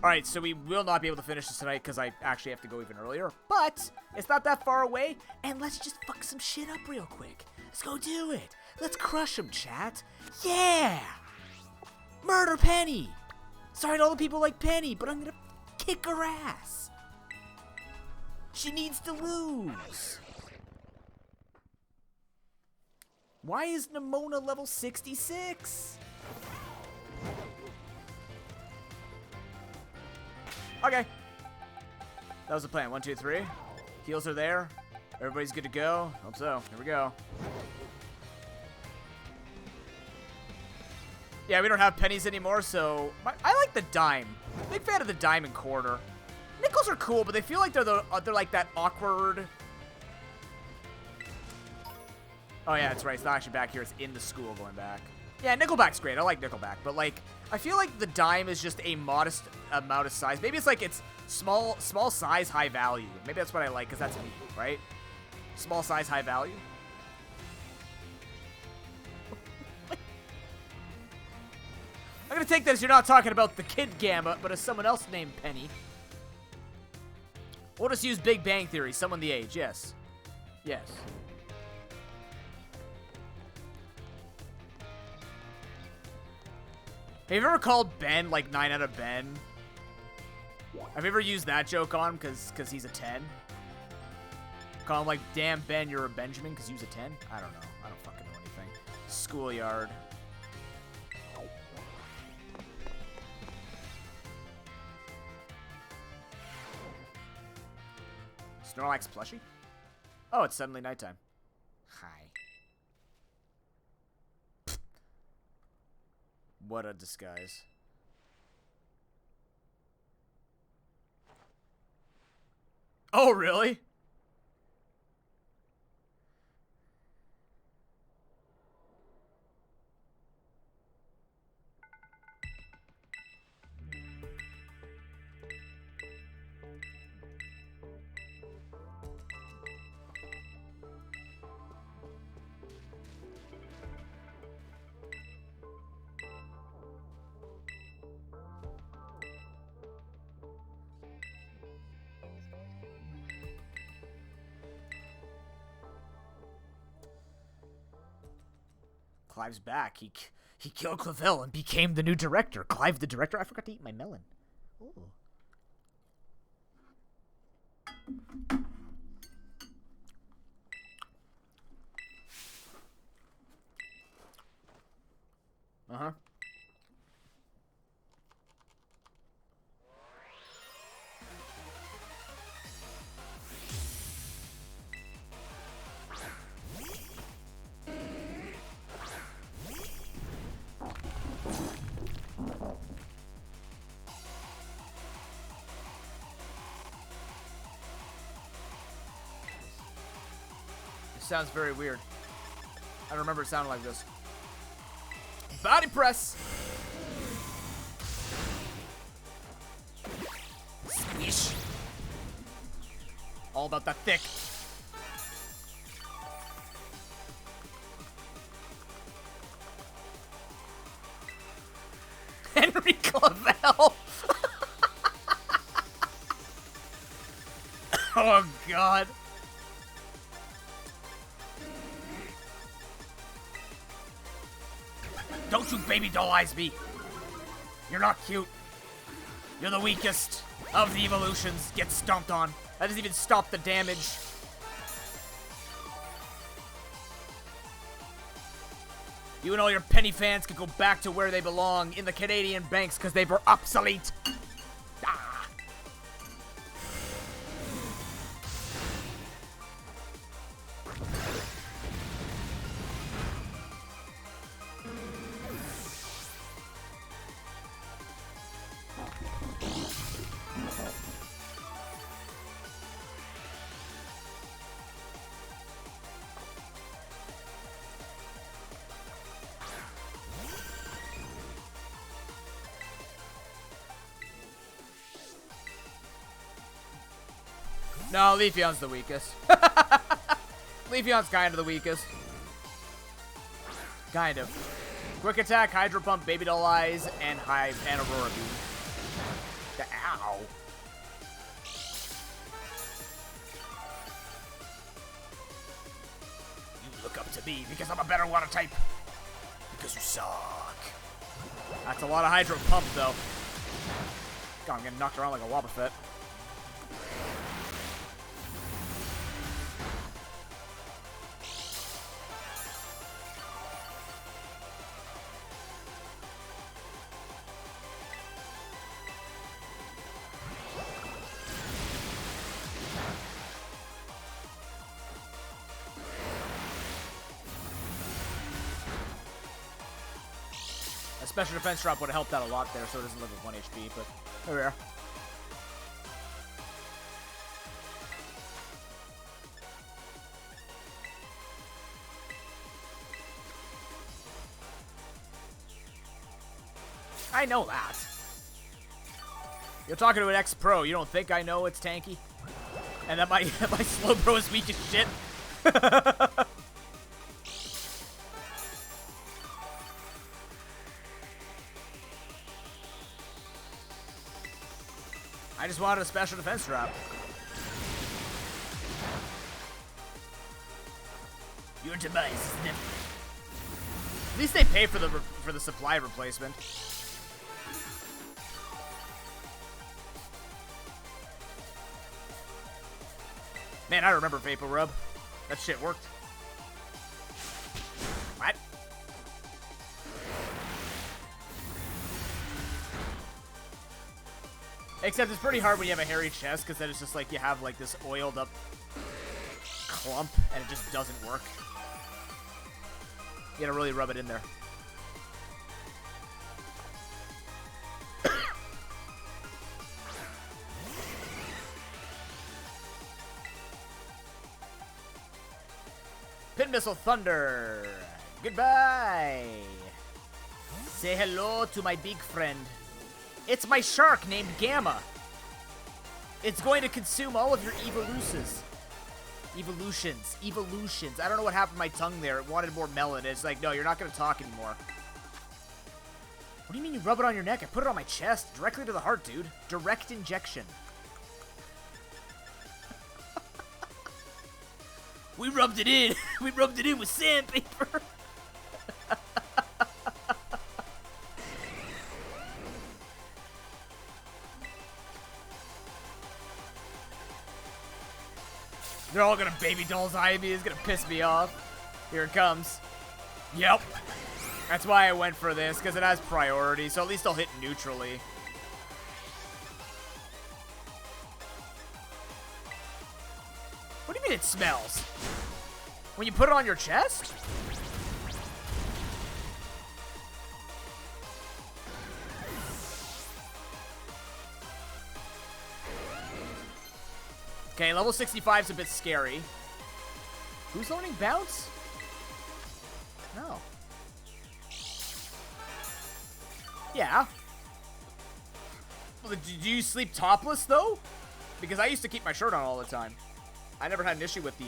Alright, so we will not be able to finish this tonight because I actually have to go even earlier. But it's not that far away, and let's just fuck some shit up real quick. Let's go do it. Let's crush them, chat. Yeah! Murder Penny! Sorry to all the people like Penny, but I'm gonna kick her ass. She needs to lose. Why is Nimona level 66? Okay. That was the plan. 1, 2, 3. Heals are there. Everybody's good to go. Hope so. Here we go. Yeah, we don't have pennies anymore, so... I like the dime. Big fan of the dime and quarter. Nickels are cool, but they feel like they're like that awkward... Oh, yeah, that's right. It's not actually back here. It's in the school going back. Yeah, Nickelback's great. I like Nickelback, but, like, I feel like the dime is just a modest amount of size. Maybe it's like it's small size, high value. Maybe that's what I like, because that's me, right? Small size, high value. gonna take this you're not talking about the kid Gamma, but as someone else named Penny. We'll just use Big Bang Theory, someone the age, yes. Yes. Have you ever called Ben, like, 9 out of Ben? Have you ever used that joke on him because he's a 10? Call him, like, damn, Ben, you're a Benjamin because he's a 10? I don't know. I don't fucking know anything. Schoolyard. Snorlax plushie? Oh, it's suddenly nighttime. Hi. What a disguise. Oh, really? Clive's back. He killed Clavel and became the new director. Clive the director? I forgot to eat my melon. Ooh. Uh-huh. Sounds very weird. I don't remember it sounding like this. Body press. Squish. All about that thick. Henry Clavel. Oh, God. Don't you baby doll-eyes me. You're not cute. You're the weakest of the evolutions. Get stomped on. That doesn't even stop the damage. You and all your Penny fans can go back to where they belong, in the Canadian banks, because they were obsolete. Ah. No, Leafeon's the weakest. Leafeon's kind of the weakest. Kind of. Quick attack, Hydro Pump, Baby Doll Eyes, and Hive, and Aurora Beam. Ow. You look up to me because I'm a better water type. Because you suck. That's a lot of Hydro Pump, though. God, I'm getting knocked around like a Wobbuffet. Special defense drop would have helped out a lot there, so it doesn't live with 1 HP, but there we are. I know that. You're talking to an ex-pro. You don't think I know it's tanky? And that my slow bro is weak as shit? I just wanted a special defense drop. Your device. At least they pay for the supply replacement. Man, I remember Vapor Rub. That shit worked. What? Except it's pretty hard when you have a hairy chest, because then it's just like you have like this oiled up clump, and it just doesn't work. You gotta really rub it in there. Pin Missile Thunder. Goodbye. Say hello to my big friend. It's my shark named Gamma. It's going to consume all of your evolutions. Evolutions. I don't know what happened to my tongue there. It wanted more melon. It's like, no, you're not going to talk anymore. What do you mean you rub it on your neck? I put it on my chest. Directly to the heart, dude. Direct injection. We rubbed it in. We rubbed it in with sandpaper. They're all gonna baby doll's eye me. It's gonna piss me off. Here it comes. Yep. That's why I went for this, because it has priority, so at least I'll hit neutrally. What do you mean it smells? When you put it on your chest? Okay, level 65 is a bit scary. Who's owning bounce? No. Yeah. Well, do you sleep topless, though? Because I used to keep my shirt on all the time. I never had an issue with the...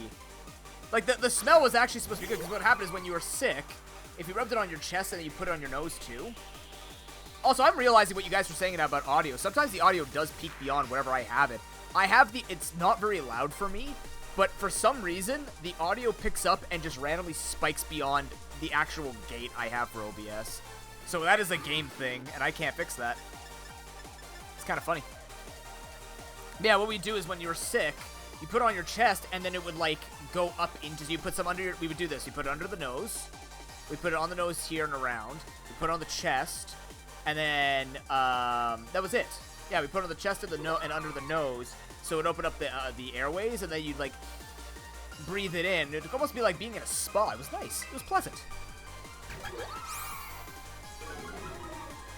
Like, the smell was actually supposed to be good, because what happened is when you were sick, if you rubbed it on your chest and then you put it on your nose, too. Also, I'm realizing what you guys were saying about audio. Sometimes the audio does peak beyond whatever I have it. I have the... It's not very loud for me, but for some reason, the audio picks up and just randomly spikes beyond the actual gate I have for OBS. So that is a game thing, and I can't fix that. It's kind of funny. Yeah, what we do is when you're sick, you put it on your chest, and then it would, like, go up into... So you put some under your... We would do this. You put it under the nose. We put it on the nose here and around. We put it on the chest. And then, that was it. Yeah, we put it on the chest and under the nose. So it opened up the airways, and then you'd, like, breathe it in. It'd almost be like being in a spa. It was nice. It was pleasant.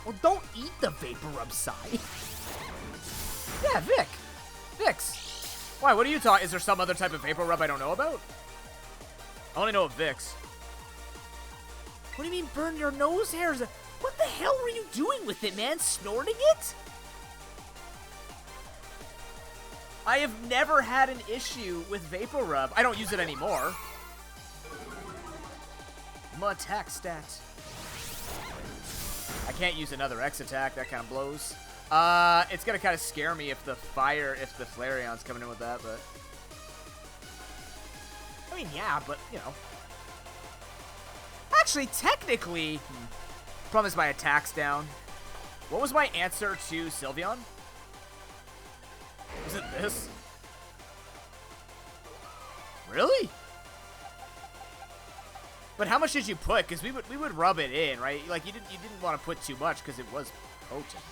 Well, don't eat the Vapor Rub side. Yeah, Vic. Vicks. Why, what are you talking? Is there some other type of Vapor Rub I don't know about? I only know of Vicks. What do you mean burn your nose hairs? What the hell were you doing with it, man? Snorting it? I have never had an issue with Vapor Rub. I don't use it anymore. My attack stats. I can't use another X attack. That kind of blows. It's gonna kind of scare me if the Flareon's coming in with that, but... I mean, yeah, but, you know. Actually, technically... Problem is my attack's down. What was my answer to Sylveon? Was it this? Really? But how much did you put? Because we would rub it in, right? Like you didn't want to put too much because it was potent.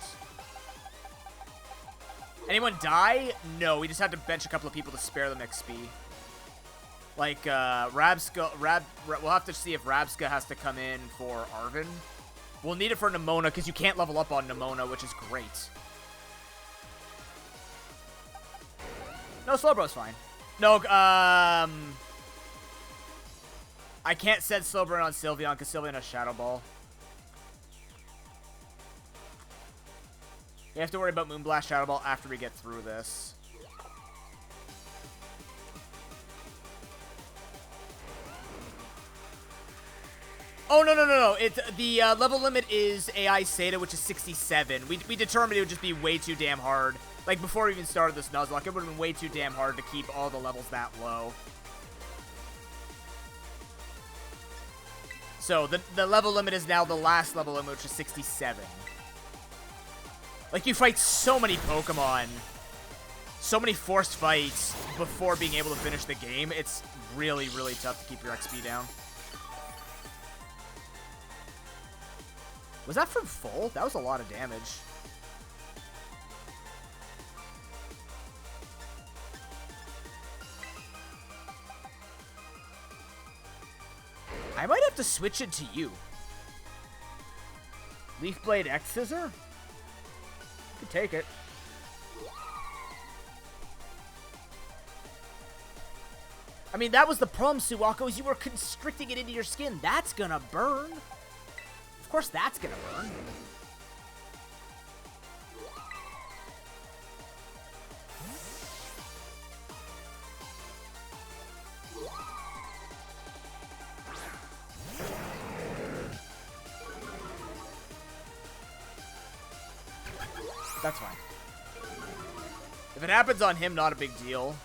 Anyone die? No, we just had to bench a couple of people to spare them XP. Like Rabska, we'll have to see if Rabska has to come in for Arven. We'll need it for Nemona because you can't level up on Nemona, which is great. No, Slowbro's fine. No, I can't send Slowbro on Sylveon because Sylveon has Shadow Ball. We have to worry about Moonblast Shadow Ball after we get through this. Oh, no. It's the level limit is AI Seda, which is 67. We determined it would just be way too damn hard Like, before we even started this Nuzlocke, it would have been way too damn hard to keep all the levels that low. So, the level limit is now the last level limit, which is 67. Like, you fight so many Pokemon, so many forced fights before being able to finish the game. It's really, really tough to keep your XP down. Was that from full? That was a lot of damage. I might have to switch it to you. Leaf Blade X Scissor? You could take it. I mean, that was the problem, Suwako, is you were constricting it into your skin. That's gonna burn. Of course that's gonna burn. That's fine. If it happens on him, not a big deal.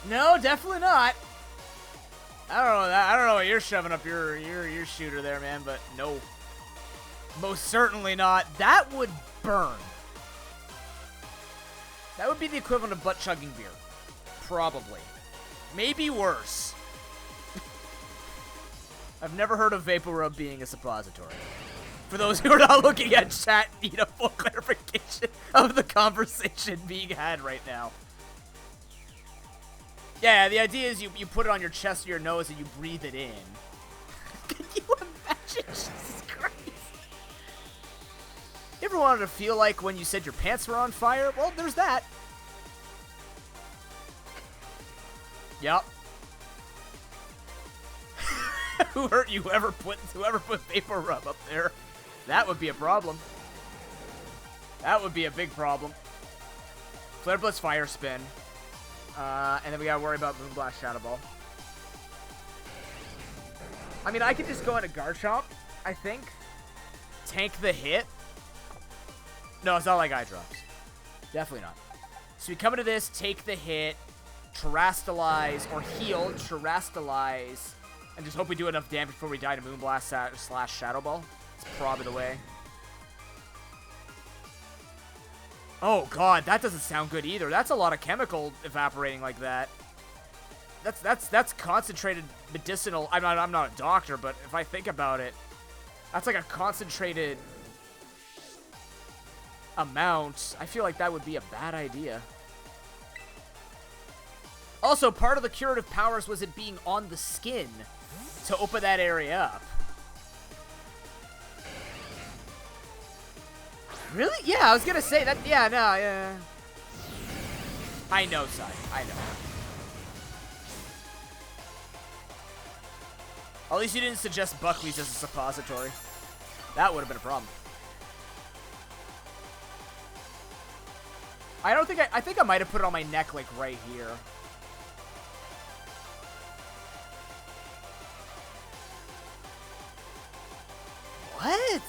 No, definitely not. I don't know that. I don't know what you're shoving up your shooter there, man, but no. Most certainly not. That would burn. That would be the equivalent of butt chugging beer. Probably. Maybe worse. I've never heard of Vapor Rub being a suppository. For those who are not looking at chat, need a full clarification of the conversation being had right now. Yeah, the idea is you put it on your chest or your nose and you breathe it in. Can you imagine? Jesus Christ. You ever wanted to feel like when you said your pants were on fire? Well, there's that. Yep. Who hurt you? Whoever put Vapor Rub up there. That would be a problem. That would be a big problem. Flare Blitz Fire Spin. And then we gotta worry about Moonblast Shadow Ball. I mean, I could just go into Garchomp, I think. Tank the hit. No, it's not like Eye Drops. Definitely not. So we come into this, take the hit, Terrastalize, or heal, Terrastalize, and just hope we do enough damage before we die to Moonblast / Shadow Ball. It's probably the way. Oh god, that doesn't sound good either. That's a lot of chemical evaporating like that. That's concentrated medicinal. I'm not a doctor, but if I think about it, that's like a concentrated amount. I feel like that would be a bad idea. Also, part of the curative powers was it being on the skin to open that area up. Really? Yeah, I was gonna say that. Yeah, no, yeah. I know, Sai. I know. At least you didn't suggest Buckwheat as a suppository. That would have been a problem. I think I might have put it on my neck, like, right here. What?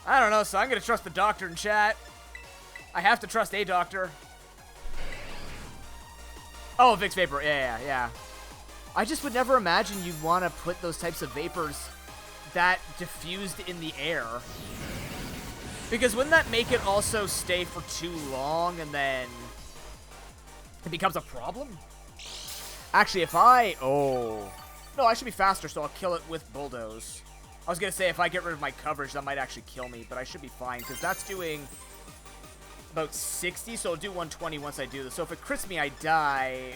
I don't know, so I'm gonna trust the doctor in chat. I have to trust a doctor. Oh, Vicks Vapor. Yeah. I just would never imagine you'd want to put those types of vapors that diffused in the air. Because wouldn't that make it also stay for too long and then it becomes a problem? Actually, if I... Oh. No, I should be faster, so I'll kill it with Bulldoze. I was going to say, if I get rid of my coverage, that might actually kill me, but I should be fine, because that's doing about 60, so I'll do 120 once I do this. So if it crits me, I die.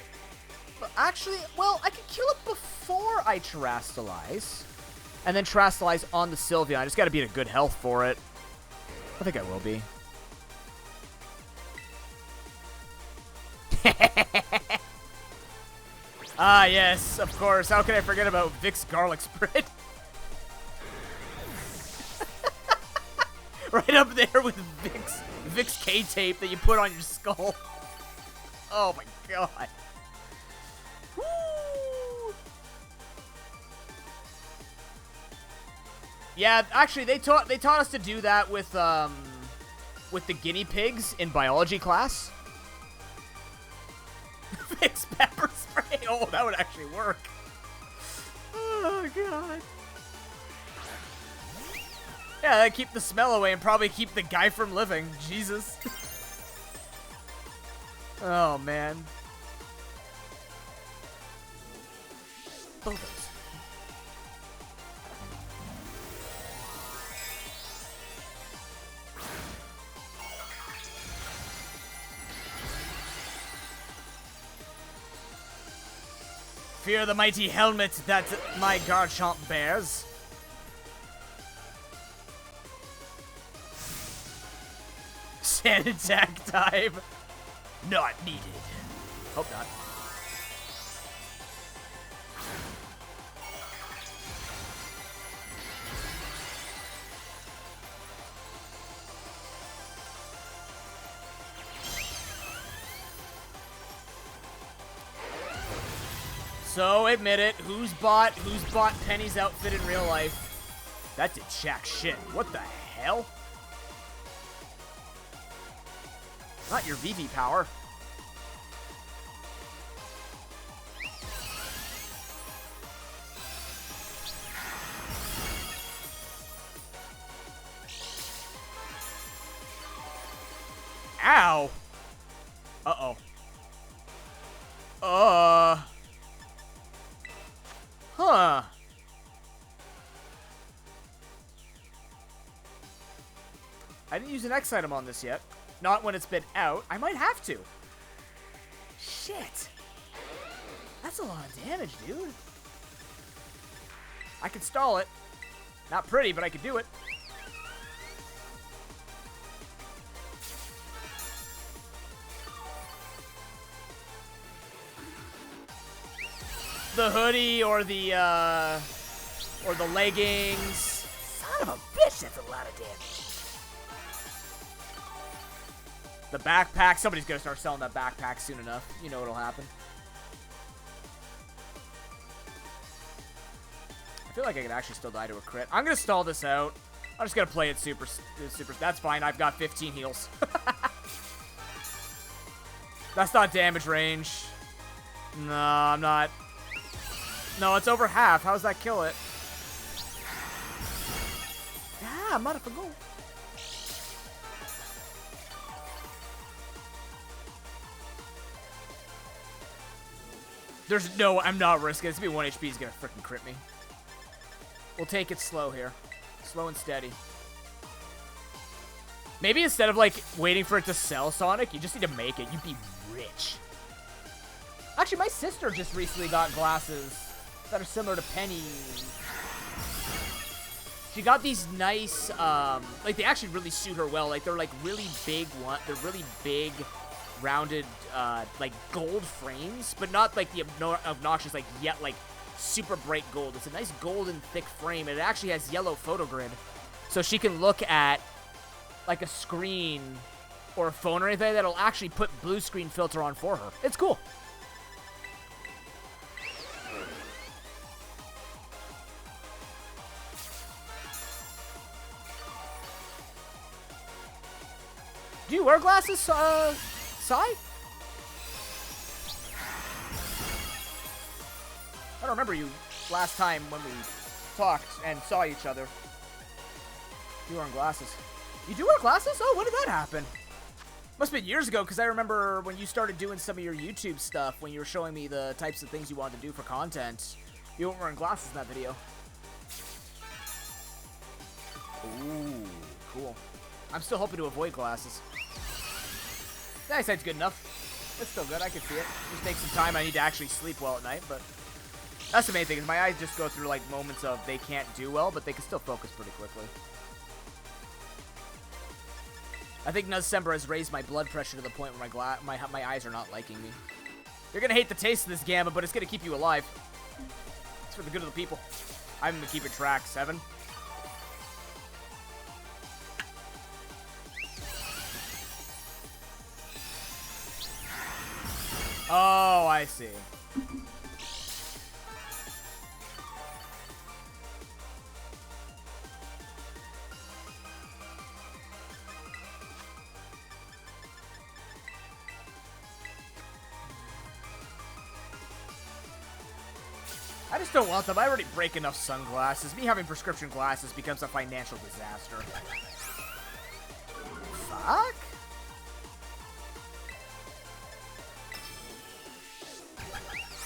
But actually, well, I can kill it before I Terrastalize. And then Terrastalize on the Sylveon. I just got to be at a good health for it. I think I will be. Ah, yes, of course. How can I forget about Vic's garlic spread? Right up there with Vic's K-tape that you put on your skull. Oh my god. Woo. Yeah, actually, they taught us to do that with the guinea pigs in biology class. Vic's pepper spray. Oh, that would actually work. Oh god. Yeah, that'd keep the smell away and probably keep the guy from living. Jesus. Oh man. Both. Fear the mighty helmet that my Garchomp bears. Sand attack time. Not needed. Hope not. So admit it, who's bought Penny's outfit in real life? That did jack shit. What the hell? Not your VV power. Ow. Uh-oh. Huh. I didn't use an X item on this yet. Not when it's been out. I might have to. Shit. That's a lot of damage, dude. I can stall it. Not pretty, but I could do it. The hoodie or the leggings. Son of a bitch, that's a lot of damage. The backpack. Somebody's gonna start selling that backpack soon enough. You know what'll happen. I feel like I could actually still die to a crit. I'm gonna stall this out. I'm just gonna play it super. That's fine. I've got 15 heals. That's not damage range. No, I'm not. No, it's over half. How does that kill it? Ah, motherfucker. There's no, I'm not risking it. It's gonna be 1 HP. He's gonna freaking crit me. We'll take it slow here. Slow and steady. Maybe instead of, like, waiting for it to sell Sonic, you just need to make it. You'd be rich. Actually, my sister just recently got glasses that are similar to Penny's. She got these nice, like, they actually really suit her well. Like, they're, like, really big they're really big, rounded, like, gold frames, but not, like, the obnoxious, like, yet, like, super bright gold. It's a nice golden thick frame, and it actually has yellow photo grid. So she can look at, like, a screen or a phone or anything that'll actually put blue screen filter on for her. It's cool. Do you wear glasses, Sai? I don't remember you last time when we talked and saw each other. You wearing glasses. You do wear glasses? Oh, when did that happen? Must have been years ago, because I remember when you started doing some of your YouTube stuff, when you were showing me the types of things you wanted to do for content. You weren't wearing glasses in that video. Ooh, cool. I'm still hoping to avoid glasses. The eyesight's good enough. It's still good. I can see it. Just takes some time. I need to actually sleep well at night, but that's the main thing, is my eyes just go through, like, moments of they can't do well, but they can still focus pretty quickly. I think Nuzcember has raised my blood pressure to the point where my eyes are not liking me. You're gonna hate the taste of this Gamma, but it's gonna keep you alive. It's for the good of the people. I'm gonna keep it track. 7. Oh, I see. I just don't want them. I already break enough sunglasses. Me having prescription glasses becomes a financial disaster. Fuck?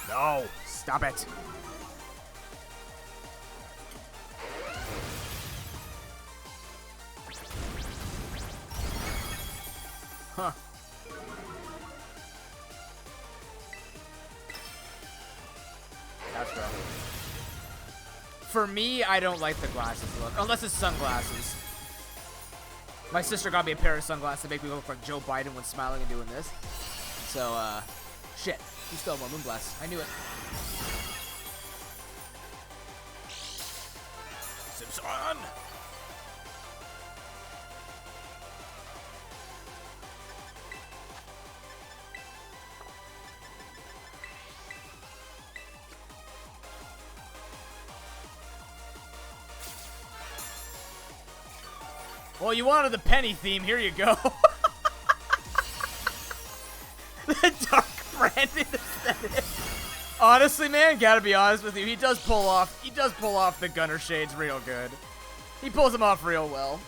No, stop it. Huh. That's rough. For me, I don't like the glasses look, unless it's sunglasses. My sister got me a pair of sunglasses to make me look like Joe Biden when smiling and doing this. So, shit. You still have more moonglass. I knew it. Simpson! Well, you wanted the penny theme. Here you go. The dark Brandon aesthetic. Honestly, man, gotta be honest with you. He does pull off the gunner shades real good. He pulls them off real well.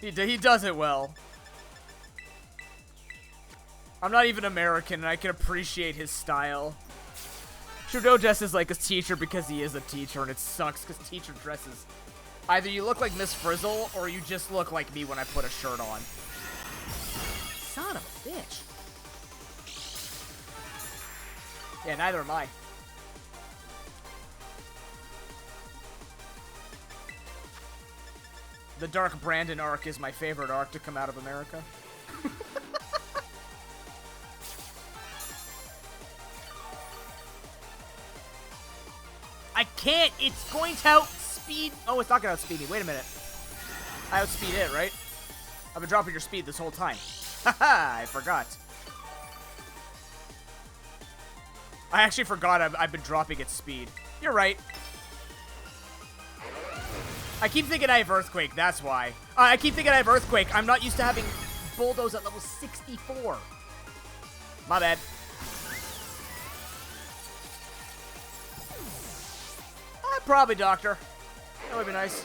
He does it well. I'm not even American, and I can appreciate his style. Trudeau dresses like a teacher because he is a teacher, and it sucks because teacher dresses. Either you look like Miss Frizzle, or you just look like me when I put a shirt on. Son of a bitch. Yeah, neither am I. The Dark Brandon arc is my favorite arc to come out of America. I can't! It's going to outspeed... Oh, it's not going to outspeed me. Wait a minute. I outspeed it, right? I've been dropping your speed this whole time. Haha, I forgot. I actually forgot I've been dropping its speed. You're right. I keep thinking I have Earthquake, that's why. I keep thinking I have Earthquake. I'm not used to having Bulldoze at level 64. My bad. Probably, Doctor. That would be nice.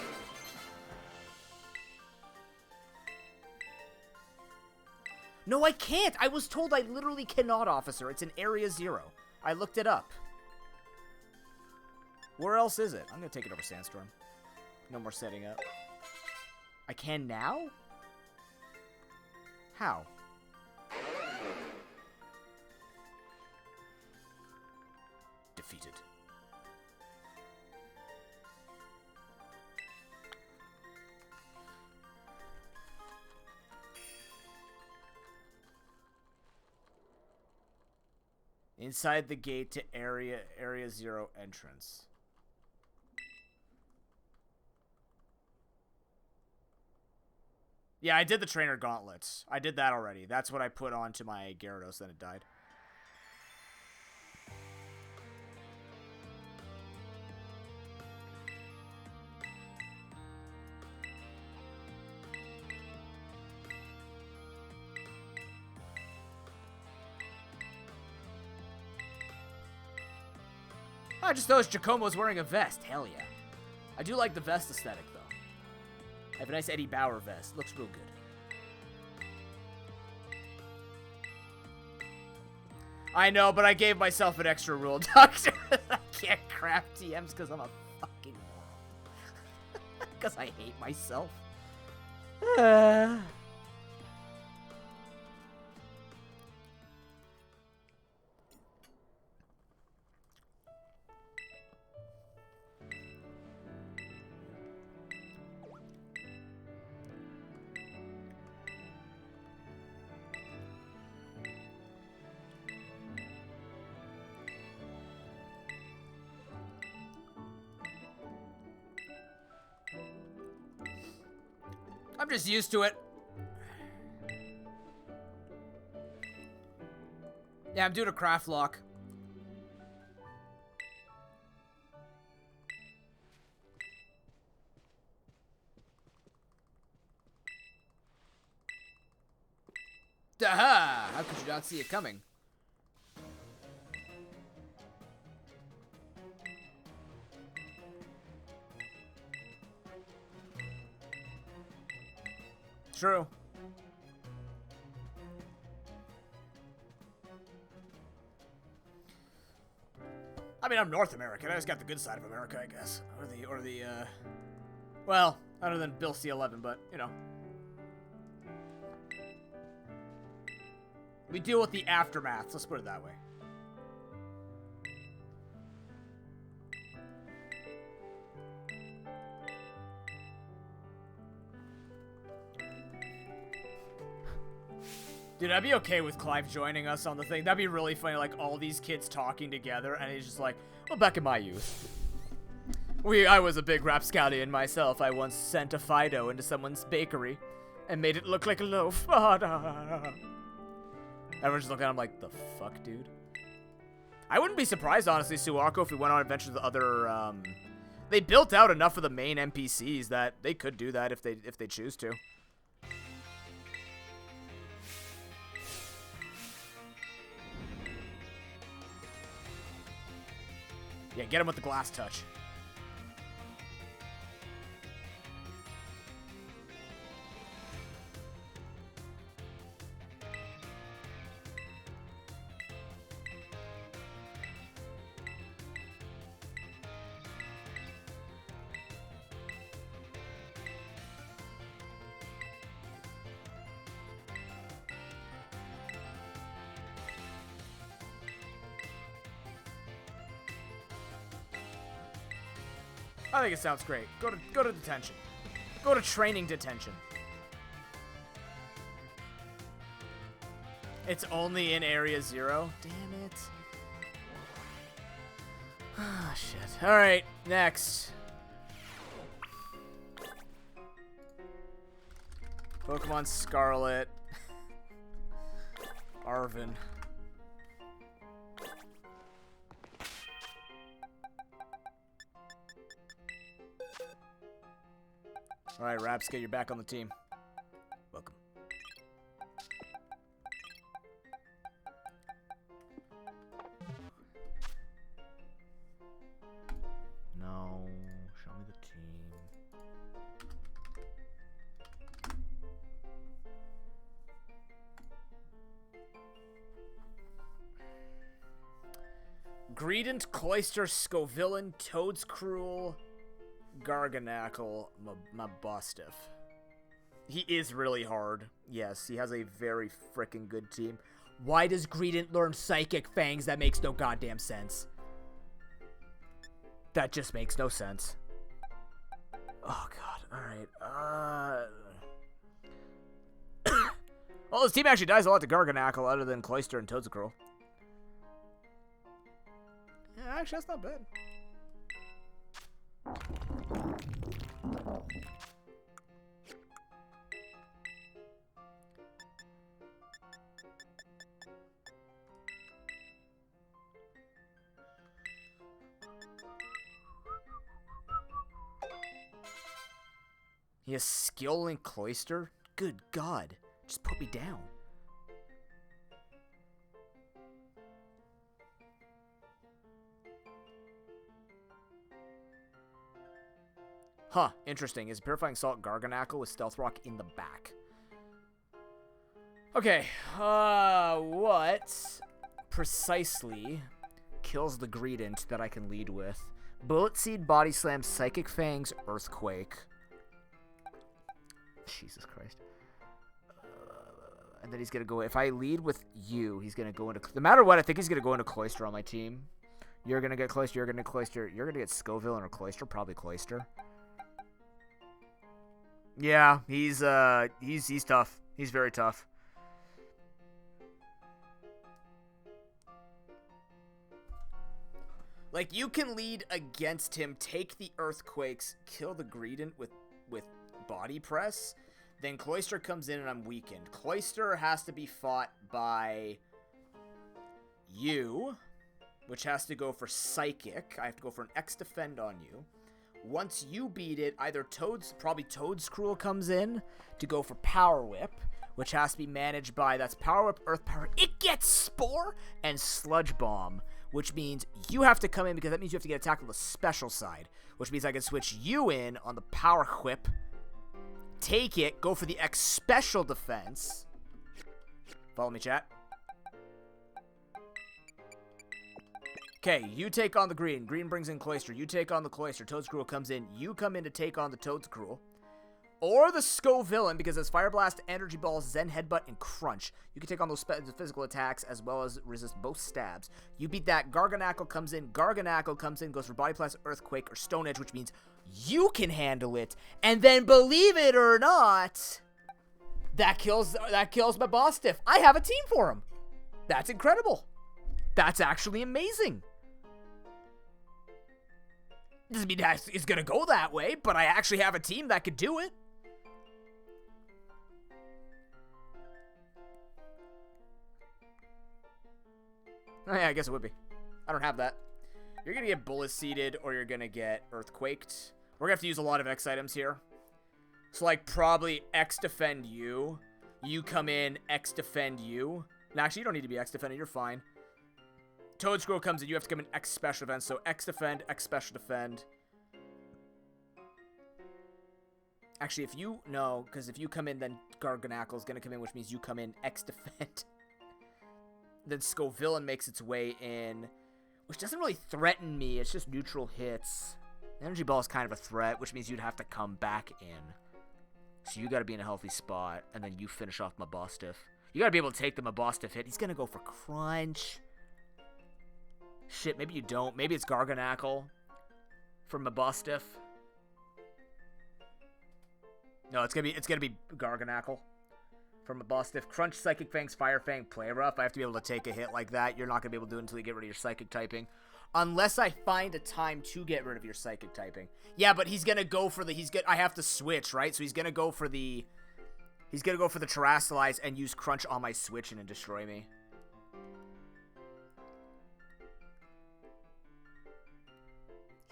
No, I can't. I was told I literally cannot, officer. It's in Area 0. I looked it up. Where else is it? I'm going to take it over Sandstorm. No more setting up. I can now? How? Defeated. Inside the gate to Area 0 entrance. Yeah, I did the trainer gauntlets. I did that already. That's what I put onto my Gyarados, then it died. I just noticed Giacomo's wearing a vest. Hell yeah. I do like the vest aesthetic, though. I have a nice Eddie Bauer vest. Looks real good. I know, but I gave myself an extra rule, Doctor. I can't craft TMs because I'm a fucking moron. Because I hate myself. I'm just used to it. Yeah, I'm doing a craft lock. Aha! How could you not see it coming? True. I mean, I'm North American. I just got the good side of America, I guess. Well, other than Bill C-11, but, you know. We deal with the aftermath, let's put it that way. Dude, I'd be okay with Clive joining us on the thing. That'd be really funny, like, all these kids talking together, and he's just like, well, back in my youth. I was a big rapscallion myself. I once sent a Fido into someone's bakery and made it look like a loaf. Everyone's just looking at him like, the fuck, dude? I wouldn't be surprised, honestly, Suwako, if we went on adventures with other, They built out enough of the main NPCs that they could do that if they choose to. Yeah, get him with the glass touch. I think it sounds great. Go to detention. Go to training detention. It's only in Area 0? Damn it. Ah, shit. Alright, next. Pokemon Scarlet. Arvin. Alright, Rapsky, you're back on the team. Welcome. No, show me the team. Greedent, Cloyster, Scovillain, Toadscruel, Garganackle, Mabustiff. He is really hard. Yes, he has a very freaking good team. Why does Greedent learn Psychic Fangs? That makes no goddamn sense. That just makes no sense. Oh god, alright. Well, his team actually dies a lot to Garganackle other than Cloyster and Toadscruel. Yeah, actually, that's not bad. He has skill in Cloyster? Good God. Just put me down. Huh, interesting. Is Purifying Salt Garganackle with Stealth Rock in the back? Okay, what precisely kills the Greedent that I can lead with? Bullet Seed, Body Slam, Psychic Fangs, Earthquake. Jesus Christ. And then he's going to go... If I lead with you, he's going to go into... No matter what, I think he's going to go into Cloyster on my team. You're going to get Cloyster, you're going to Cloyster. You're going to get Scovillain or Cloyster. Probably Cloyster. Yeah, he's tough. He's very tough. Like, you can lead against him, take the Earthquakes, kill the Greedent with Body Press, Then Cloyster comes in and I'm weakened. Cloyster has to be fought by you, which has to go for Psychic. I have to go for an X defend on you. Once you beat it, either probably Toadscruel comes in to go for Power Whip, which has to be managed by, that's Power Whip, Earth Power. It gets Spore and Sludge Bomb, which means you have to come in because that means you have to get attacked on the special side, which means I can switch you in on the Power Whip, take it, go for the X special defense. Follow me, chat. Okay, you take on the green. Green brings in Cloyster. You take on the Cloyster. Toadscruel comes in. You come in to take on the Toadscruel. Or the Scovillain, because it's Fire Blast, Energy Balls, Zen Headbutt, and Crunch. You can take on those physical attacks as well as resist both stabs. You beat that. Garganackle comes in. Garganackle comes in, goes for Body Blast, Earthquake, or Stone Edge, which means you can handle it. And then, believe it or not, that kills my boss stiff. I have a team for him. That's incredible. That's actually amazing. Doesn't mean it's going to go that way, but I actually have a team that could do it. Oh, yeah, I guess it would be. I don't have that. You're going to get Bullet Seeded or you're going to get Earthquaked. We're going to have to use a lot of X items here. So, like, probably X defend you. You come in, X defend you. No, actually, you don't need to be X defended. You're fine. Toadscruel comes in, you have to come in X special defense. So X defend, X special defend. Actually, if you... No, because if you come in, then Garganackle is going to come in, which means you come in X defend. Then Scovillain makes its way in, which doesn't really threaten me. It's just neutral hits. Energy Ball is kind of a threat, which means you'd have to come back in. So you got to be in a healthy spot, and then you finish off Mabostiff. You got to be able to take the Mabostiff hit. He's going to go for Crunch. Shit, maybe you don't. Maybe it's Garganackle from Mabostiff. No, it's gonna be Garganackle from Mabostiff. Crunch, Psychic Fangs, Fire Fang, Play Rough. I have to be able to take a hit like that. You're not gonna be able to do it until you get rid of your Psychic typing, unless I find a time to get rid of your Psychic typing. Yeah, but he's gonna go for the. I have to switch, right? So he's gonna go for the. He's gonna go for the Terrasilize and use Crunch on my switch and destroy me.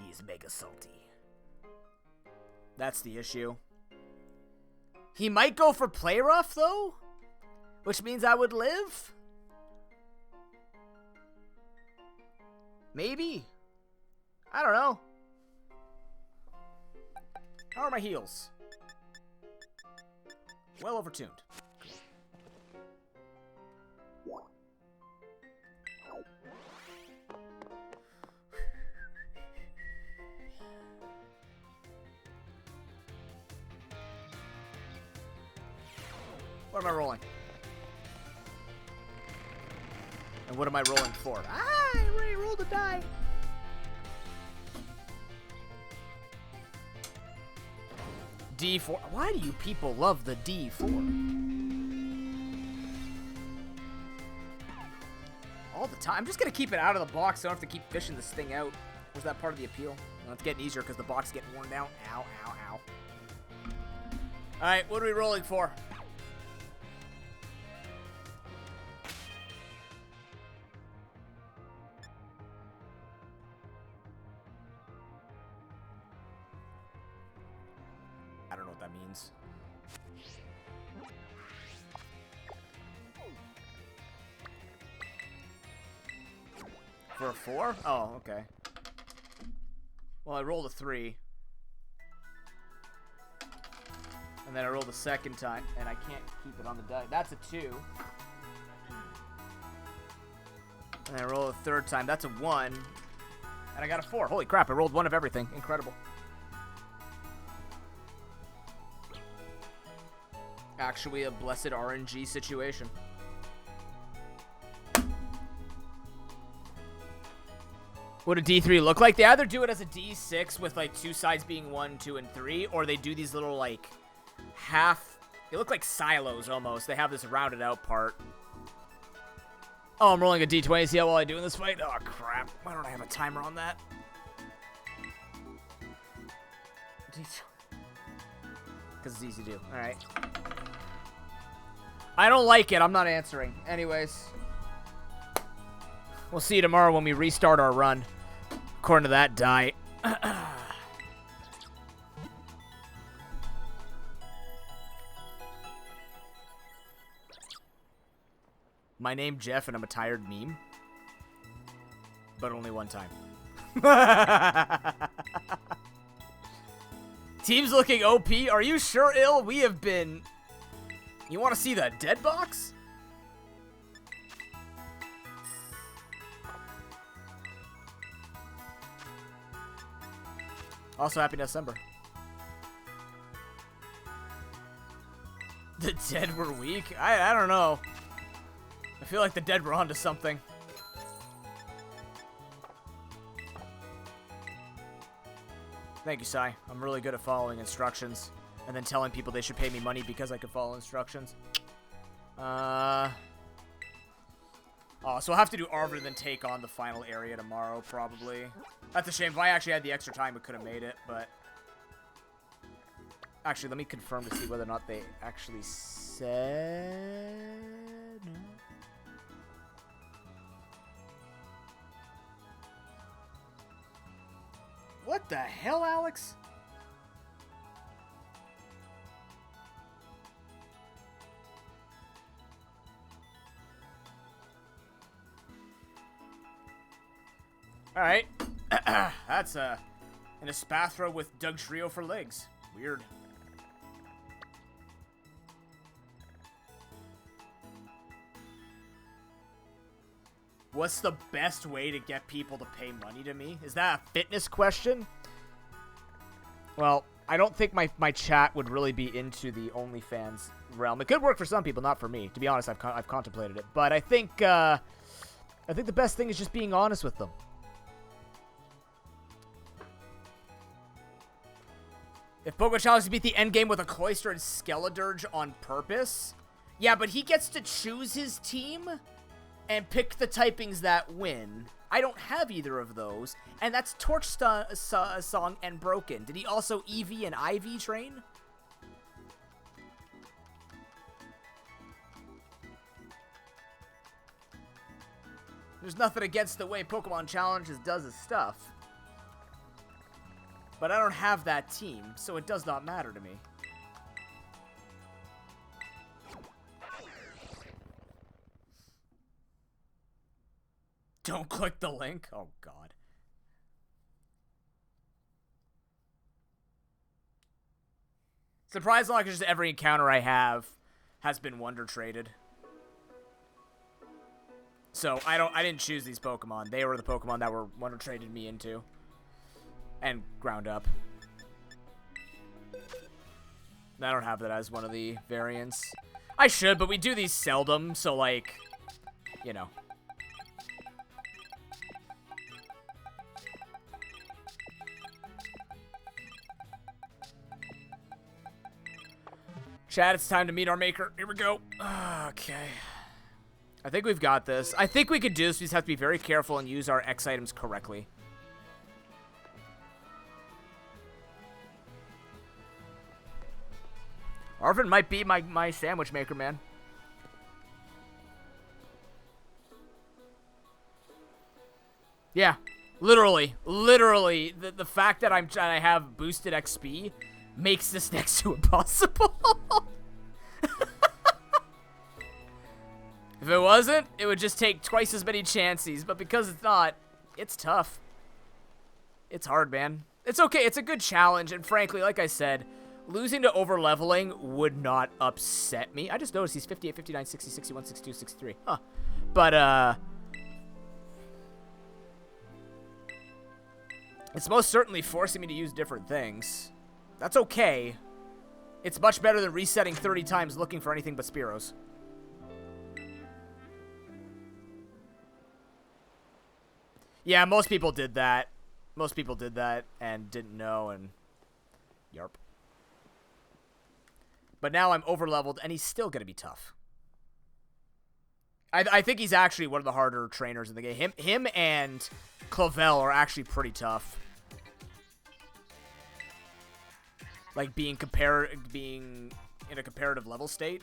He's mega salty. That's the issue. He might go for Play Rough, though, which means I would live. Maybe. I don't know. How are my heals? Well overtuned. What am I rolling? And what am I rolling for? Ah, I already rolled a die. D4. Why do you people love the D4? All the time. I'm just going to keep it out of the box so I don't have to keep fishing this thing out. Was that part of the appeal? Well, it's getting easier because the box is getting worn down. Ow, ow, ow. Alright, what are we rolling for? I don't know what that means. For a 4? Oh, okay. Well, I rolled a 3. And then I rolled a second time, and I can't keep it on the die. That's a 2. And I roll a third time. That's a 1. And I got a 4. Holy crap, I rolled 1 of everything. Incredible. Actually a blessed RNG situation. What a D3 look like? They either do it as a D6 with like 2 sides being 1, 2, and 3, or they do these little like half. They look like silos almost. They have this rounded out part. Oh, I'm rolling a D20. See how well I do in this fight? Oh crap! Why don't I have a timer on that? Because it's easy to do. Alright. I don't like it. I'm not answering. Anyways. We'll see you tomorrow when we restart our run. According to that die. My name Jeff and I'm a tired meme. But only one time. Team's looking OP. Are you sure, Ill? We have been... You want to see the dead box? Also, happy Nuzcember. The dead were weak? I don't know. I feel like the dead were onto something. Thank you, Sai. I'm really good at following instructions. And then telling people they should pay me money because I can follow instructions. Oh, so I'll have to do Arbor and then take on the final area tomorrow, probably. That's a shame. If I actually had the extra time, we could have made it, but... Actually, let me confirm to see whether or not they actually said... No. What the hell, Alex? Alright. That's an Espathra with Doug Trio for legs. Weird. What's the best way to get people to pay money to me? Is that a fitness question? Well, I don't think my chat would really be into the OnlyFans realm. It could work for some people, not for me. To be honest, I've contemplated it. But I think the best thing is just being honest with them. If Pokemon Challenge beat the end game with a Cloyster and Skeledirge on purpose? Yeah, but he gets to choose his team and pick the typings that win. I don't have either of those. And that's Torch Song and Broken. Did he also EV and IV train? There's nothing against the way Pokemon Challenges does his stuff. But I don't have that team, so it does not matter to me. Don't click the link? Oh, God. Surpriselocke is just every encounter I have has been Wonder Traded. So, I didn't choose these Pokemon. They were the Pokemon that were Wonder Traded me into. And ground up. I don't have that as one of the variants. I should, but we do these seldom, so like, you know. Chat, it's time to meet our maker. Here we go. Okay. I think we've got this. I think we could do this. We just have to be very careful and use our X items correctly. Arvin might be my sandwich maker, man. Yeah, literally, the fact that I have boosted XP makes this next to impossible. If it wasn't, it would just take twice as many chances. But because it's not, it's tough. It's hard, man. It's okay. It's a good challenge, and frankly, like I said, losing to over-leveling would not upset me. I just noticed he's 58, 59, 60, 61, 62, 63. Huh. But, it's most certainly forcing me to use different things. That's okay. It's much better than resetting 30 times looking for anything but Spearows. Yeah, most people did that. Most people did that and didn't know, and yarp. But now I'm over-leveled, and he's still going to be tough. I think he's actually one of the harder trainers in the game. Him and Clavel are actually pretty tough. Like being in a comparative level state.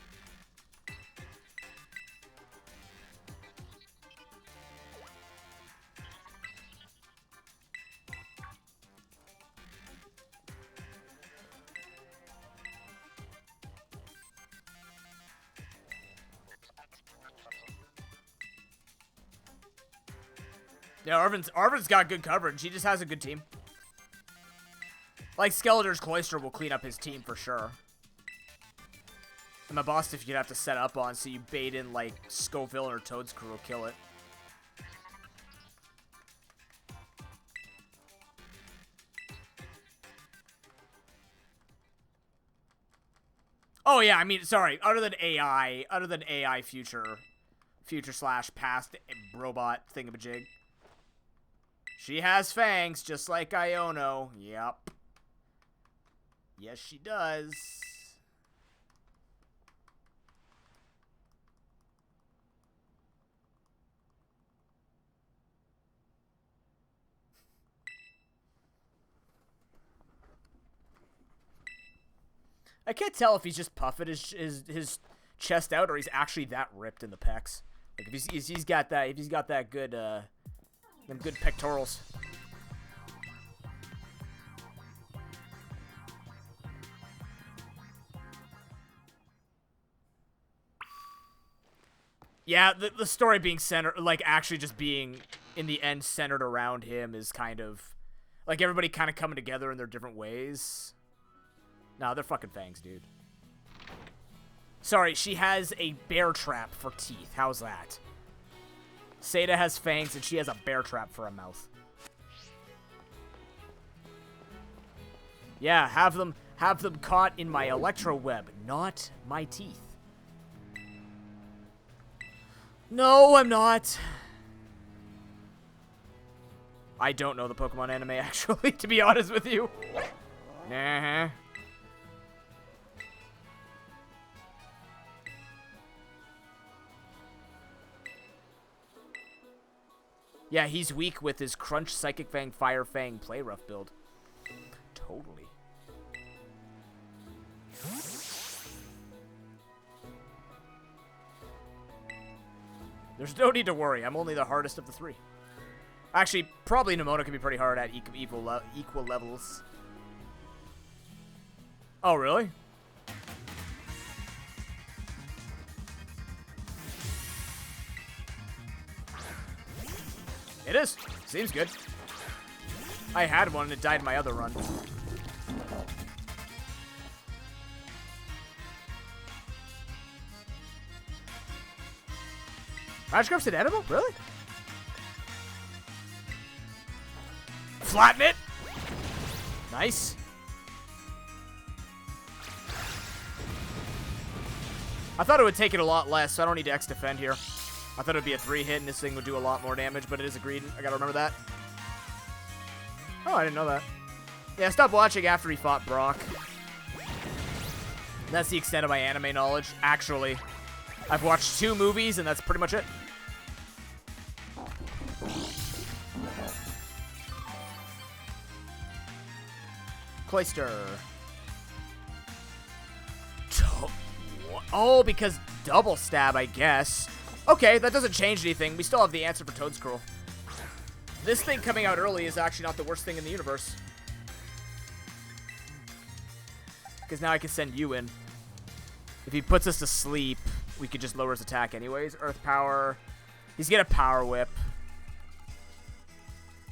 Yeah, Arvin's got good coverage. He just has a good team. Like, Skeletor's Cloister will clean up his team for sure. And my boss, if you'd have to set up on, so you bait in, like, Scoville or Toad's crew will kill it. Oh, yeah, I mean, sorry. Other than AI future slash past robot thingamajig. She has fangs, just like Iono. Yep. Yes, she does. I can't tell if he's just puffing his chest out or he's actually that ripped in the pecs. Like if he's got that good them good pectorals. Yeah, the story being centered, like actually just being in the end centered around him is kind of like everybody kind of coming together in their different ways. Nah, they're fucking fangs, dude. Sorry, she has a bear trap for teeth. How's that? Seda has fangs and she has a bear trap for a mouth. Yeah, have them caught in my electro web, not my teeth. No, I'm not. I don't know the Pokemon anime, actually, to be honest with you. Nah. Yeah, he's weak with his Crunch, Psychic Fang, Fire Fang, Play Rough build. Totally. There's no need to worry. I'm only the hardest of the three. Actually, probably Nemona can be pretty hard at equal levels. Oh, really? It is. Seems good. I had one and it died in my other run. Magikarp's an edible? Really? Flatten it! Nice. I thought it would take it a lot less, so I don't need to X-Defend here. I thought it would be a 3-hit and this thing would do a lot more damage, but it is a greed. I gotta remember that. Oh, I didn't know that. Yeah, I stopped watching after he fought Brock. That's the extent of my anime knowledge. Actually, I've watched 2 movies and that's pretty much it. Cloister. Oh, because double stab, I guess. Okay, that doesn't change anything. We still have the answer for Toad's-Cruel. This thing coming out early is actually not the worst thing in the universe. Because now I can send you in. If he puts us to sleep, we could just lower his attack anyways. Earth Power. He's gonna Power Whip.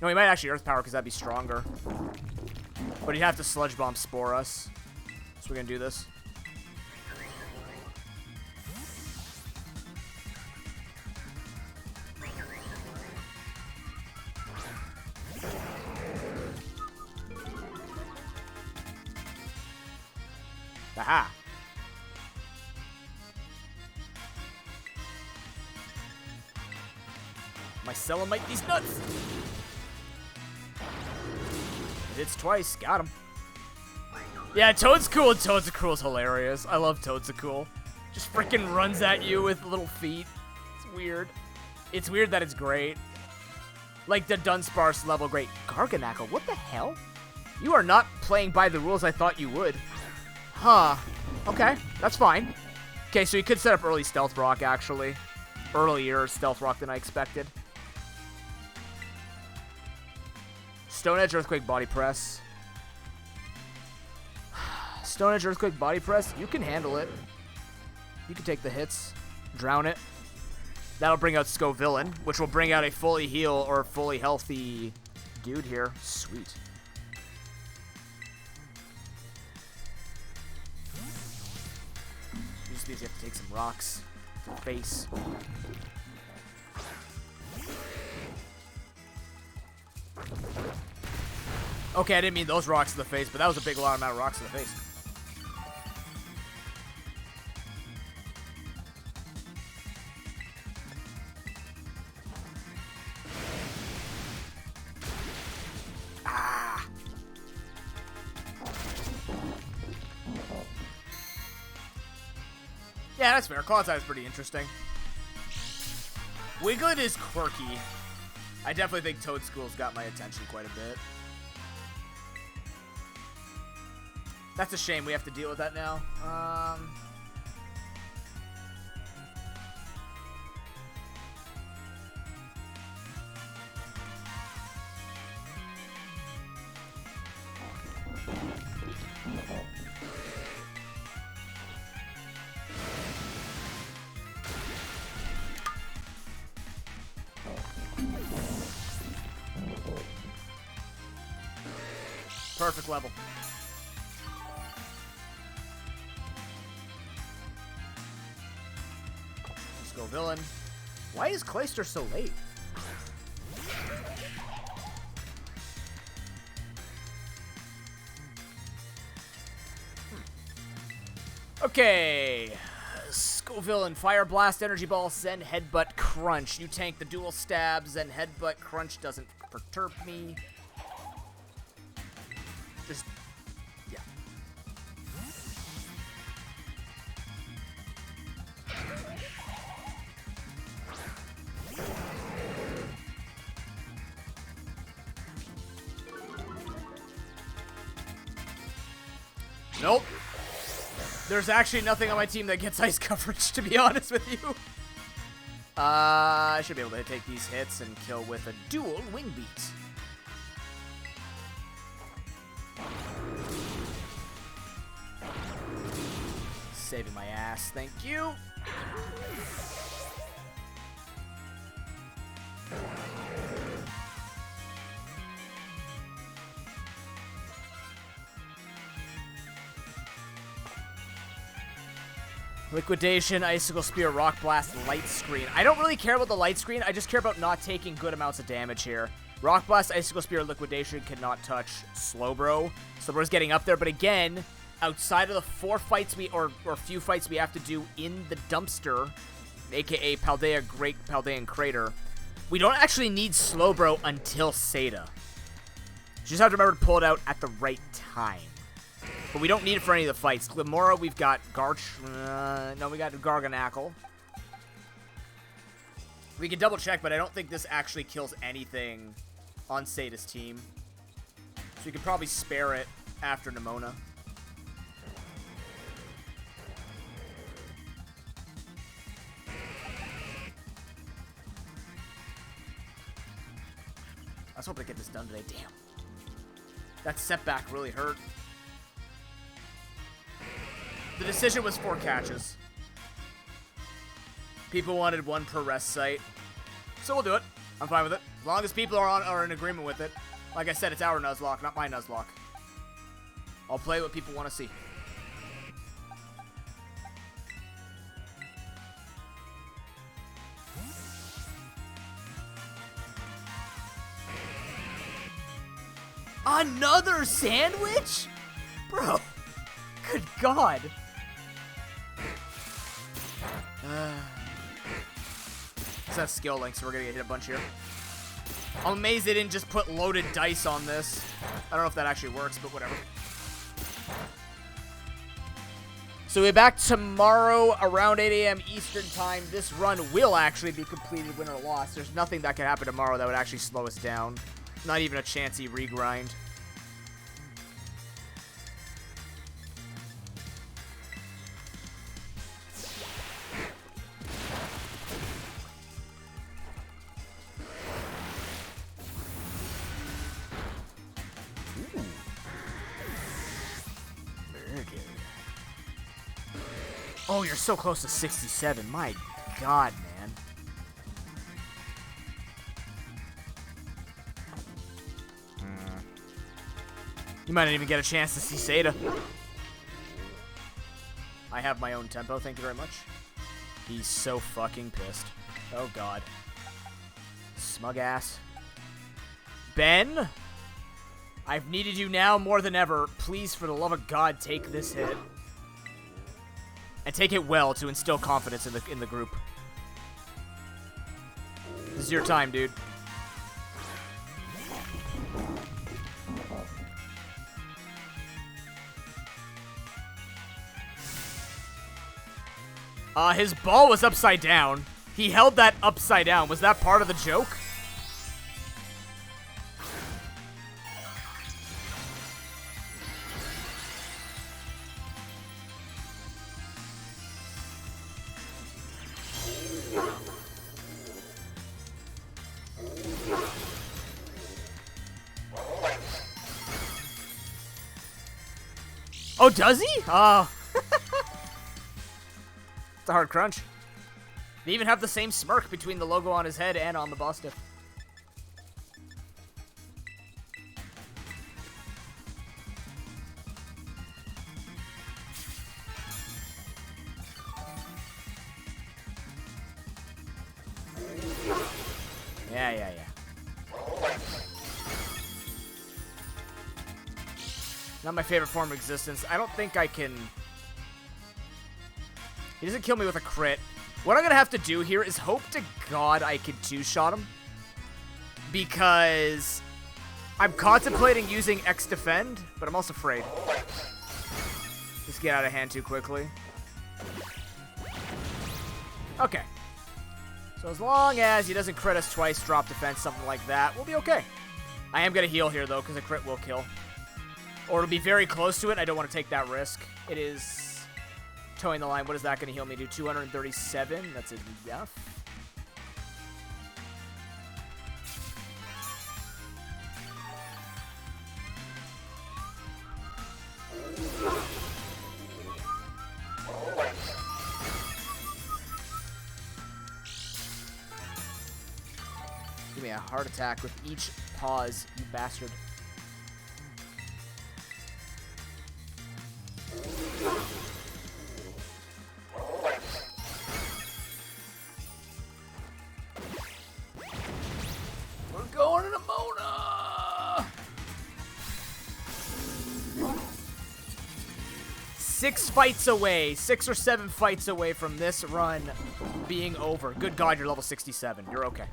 No, he might actually Earth Power because that'd be stronger. But he'd have to Sludge Bomb Spore us. So we're gonna do this. Aha. My Selenite these nuts. It's twice. Got him. Yeah, Toad's-Cool and Toad's-Cool's hilarious. I love Toad's-Cool. Just freaking runs at you with little feet. It's weird. It's weird that it's great. Like the Dunsparce level great. Garganackle, what the hell? You are not playing by the rules I thought you would. Huh. Okay, that's fine. Okay, so you could set up early Stealth Rock, actually. Earlier Stealth Rock than I expected. Stone Edge Earthquake Body Press. Stone Edge Earthquake Body Press, you can handle it. You can take the hits. Drown it. That'll bring out Scovillain, which will bring out a fully heal or fully healthy dude here. Sweet. Just means you have to take some rocks to the face. Okay, I didn't mean those rocks to the face, but that was a big amount of rocks to the face. Yeah, that's fair. Clodside is pretty interesting. Wiglet is quirky. I definitely think Toadschool's got my attention quite a bit. That's a shame we have to deal with that now. Perfect level. Let's go, villain. Why is Clayster so late? Okay. Scovillain, Fire Blast, Energy Ball, Zen, Headbutt, Crunch. You tank the dual stabs, and Headbutt, Crunch doesn't perturb me. Just, yeah. Nope. There's actually nothing on my team that gets ice coverage, to be honest with you. I should be able to take these hits and kill with a dual Wing Beat. Saving my ass, thank you. Liquidation, Icicle Spear, Rock Blast, Light Screen. I don't really care about the Light Screen, I just care about not taking good amounts of damage here. Rock Blast, Icicle Spear, Liquidation cannot touch Slowbro. Slowbro's getting up there, but again, outside of the few fights we have to do in the dumpster, aka Paldea Great Paldean Crater, we don't actually need Slowbro until Seda. You just have to remember to pull it out at the right time. But we don't need it for any of the fights. Glimora, we've got no, we got Garganackle. We can double check, but I don't think this actually kills anything on Seda's team. So we could probably spare it after Nemona. I was hoping to get this done today. Damn. That setback really hurt. The decision was 4 catches. People wanted 1 per rest site. So we'll do it. I'm fine with it. As long as people are in agreement with it. Like I said, it's our Nuzlocke, not my Nuzlocke. I'll play what people want to see. Another sandwich? Bro. Good God. It's that skill link, so we're gonna get hit a bunch here. I'm amazed they didn't just put loaded dice on this. I don't know if that actually works, but whatever. So we're back tomorrow around 8 a.m. Eastern Time. This run will actually be completed, win or loss. There's nothing that could happen tomorrow that would actually slow us down. Not even a chancey regrind. Oh, you're so close to 67. My God, man. You might not even get a chance to see Seda. I have my own tempo, thank you very much. He's so fucking pissed. Oh, God. Smug ass. Ben? I've needed you now more than ever. Please, for the love of God, take this hit. And take it well to instill confidence in the group. This is your time, dude. His ball was upside down. He held that upside down. Was that part of the joke? Oh, does he? Oh. It's a hard crunch. They even have the same smirk between the logo on his head and on the boss stiff. Yeah. Not my favorite form of existence. I don't think I can... He doesn't kill me with a crit. What I'm going to have to do here is hope to God I can two-shot him. Because I'm contemplating using X defend, but I'm also afraid. Just get out of hand too quickly. Okay. So as long as he doesn't crit us twice, drop defense, something like that, we'll be okay. I am going to heal here, though, because a crit will kill. Or it'll be very close to it. I don't want to take that risk. It is towing the line. What is that going to heal me to? 237. That's enough. Give me a heart attack with each pause, you bastard. We're going to Mona! 6 fights away, 6 or 7 fights away from this run being over. Good God, you're level 67. You're okay.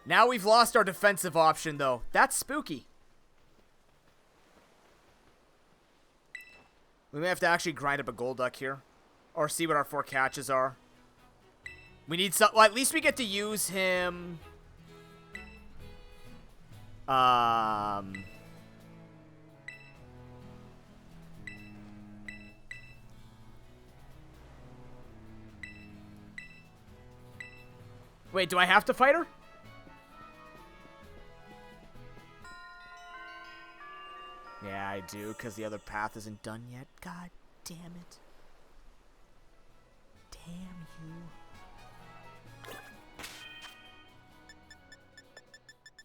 Now we've lost our defensive option, though. That's spooky. We may have to actually grind up a Golduck here. Or see what our 4 catches are. We need some... Well, at least we get to use him... Wait, do I have to fight her? Yeah, I do, because the other path isn't done yet. God damn it. Damn you.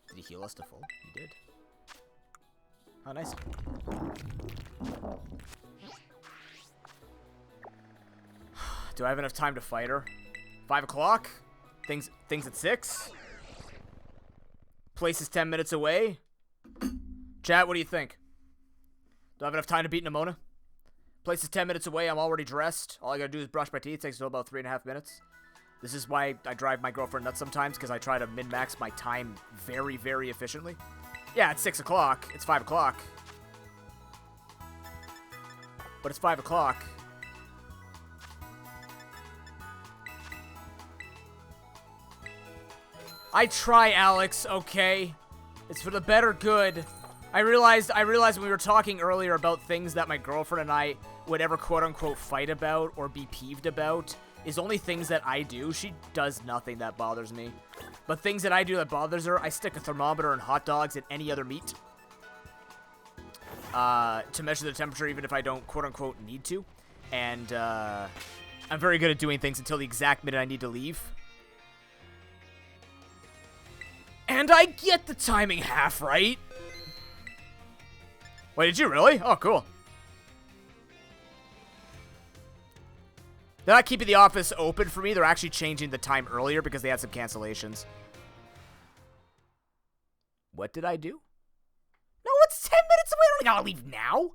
Did he heal us to full? He did. Oh, nice. Do I have enough time to fight her? 5 o'clock? Things at 6? Place is 10 minutes away? Chat, what do you think? Do I have enough time to beat Nimona? Place is 10 minutes away. I'm already dressed. All I gotta do is brush my teeth. It takes until about 3.5 minutes. This is why I drive my girlfriend nuts sometimes, because I try to min-max my time very, very efficiently. Yeah, it's 6 o'clock. It's 5 o'clock. But it's 5 o'clock. I try, Alex, okay? It's for the better good. I realized when we were talking earlier about things that my girlfriend and I would ever quote-unquote fight about or be peeved about is only things that I do. She does nothing that bothers me. But things that I do that bothers her, I stick a thermometer in hot dogs and any other meat. to measure the temperature even if I don't quote-unquote need to. And I'm very good at doing things until the exact minute I need to leave. And I get the timing half right. Wait, did you really? Oh, cool. They're not keeping the office open for me. They're actually changing the time earlier because they had some cancellations. What did I do? No, it's 10 minutes away. I don't gotta leave now.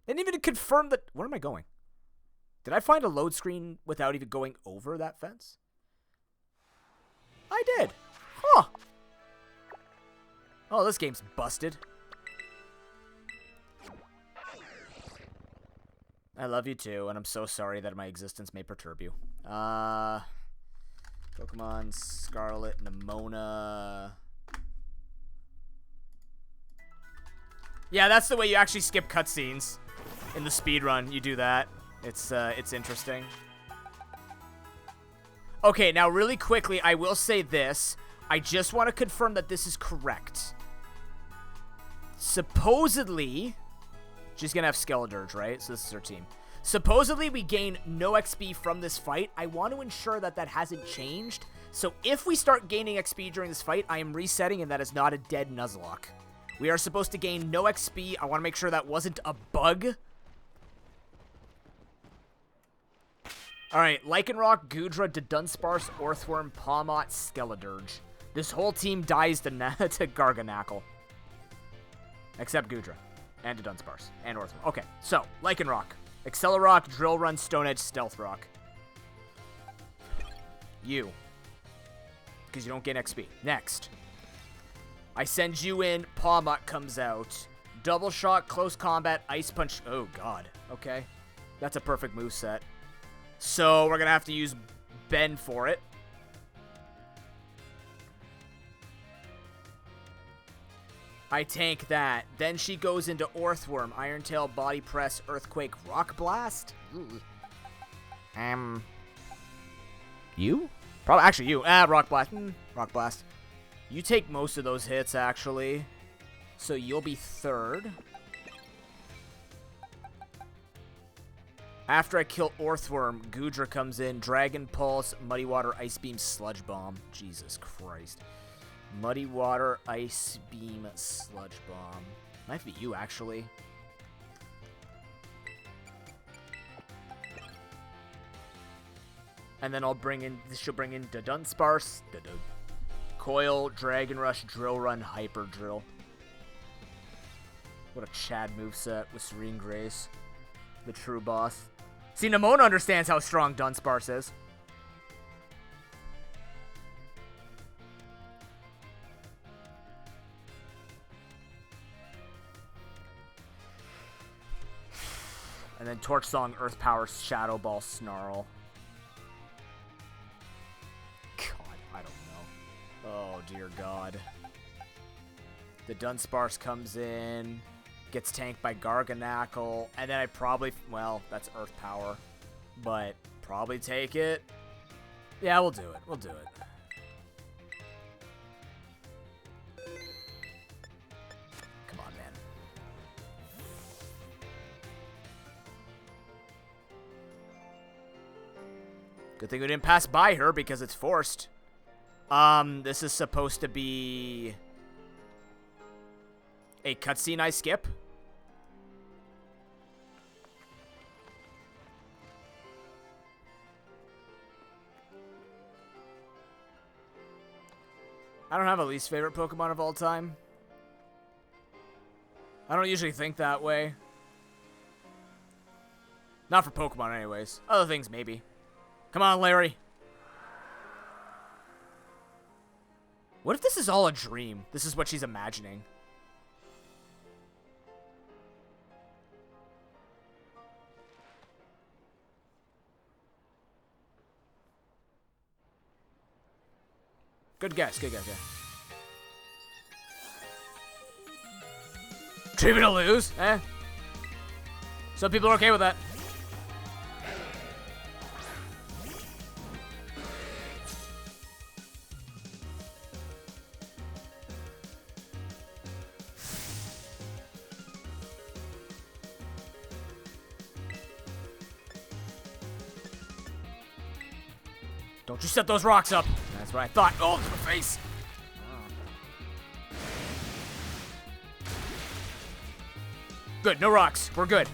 They didn't even confirm that. Where am I going? Did I find a load screen without even going over that fence? I did. Huh. Oh, this game's busted. I love you too, and I'm so sorry that my existence may perturb you. Pokemon Scarlet, Nimona. Yeah, that's the way you actually skip cutscenes. In the speedrun, you do that. It's interesting. Okay, now really quickly, I will say this. I just want to confirm that this is correct. Supposedly, she's going to have Skeledirge, right? So this is her team. Supposedly, we gain no XP from this fight. I want to ensure that that hasn't changed. So if we start gaining XP during this fight, I am resetting, and that is not a dead Nuzlocke. We are supposed to gain no XP. I want to make sure that wasn't a bug. Alright, Lycanroc, Goodra, Dunsparce, Orthworm, Pawmot, Skeledirge. This whole team dies to Garganacl. Except Goodra. And Dunsparce. And Orthworm. Okay, so, Lycanroc. Accelerock, Drill Run, Stone Edge, Stealth Rock. You. Because you don't gain XP. Next. I send you in, Pawmot comes out. Double Shot, Close Combat, Ice Punch. Oh, God. Okay. That's a perfect moveset. So, we're going to have to use Ben for it. I tank that. Then she goes into Orthworm, Iron Tail, Body Press, Earthquake, Rock Blast. You? Probably, actually you. Rock Blast. Rock Blast. You take most of those hits, actually. So you'll be third. After I kill Orthworm, Goodra comes in. Dragon Pulse, Muddy Water, Ice Beam, Sludge Bomb. Jesus Christ. Muddy Water, Ice Beam, Sludge Bomb. Might be you, actually. And then I'll bring in, she'll bring in Dunsparce, Coil, Dragon Rush, Drill Run, Hyper Drill. What a Chad moveset with Serene Grace. The true boss. See, Nimona understands how strong Dunsparce is. And then Torch Song, Earth Power, Shadow Ball, Snarl. God, I don't know. Oh, dear God. The Dunsparce comes in, gets tanked by Garganacl, and then I probably, well, that's Earth Power, but probably take it. Yeah, we'll do it. We'll do it. Come on, man. Good thing we didn't pass by her because it's forced. This is supposed to be a cutscene I skip. I don't have a least favorite Pokemon of all time. I don't usually think that way. Not for Pokemon anyways. Other things maybe. Come on, Larry. What if this is all a dream? This is what she's imagining. Good guess, good guess, yeah. Dreaming to lose? Eh. Some people are okay with that. Don't you set those rocks up. That's what I thought. Oh, to the face. Good, no rocks. We're good.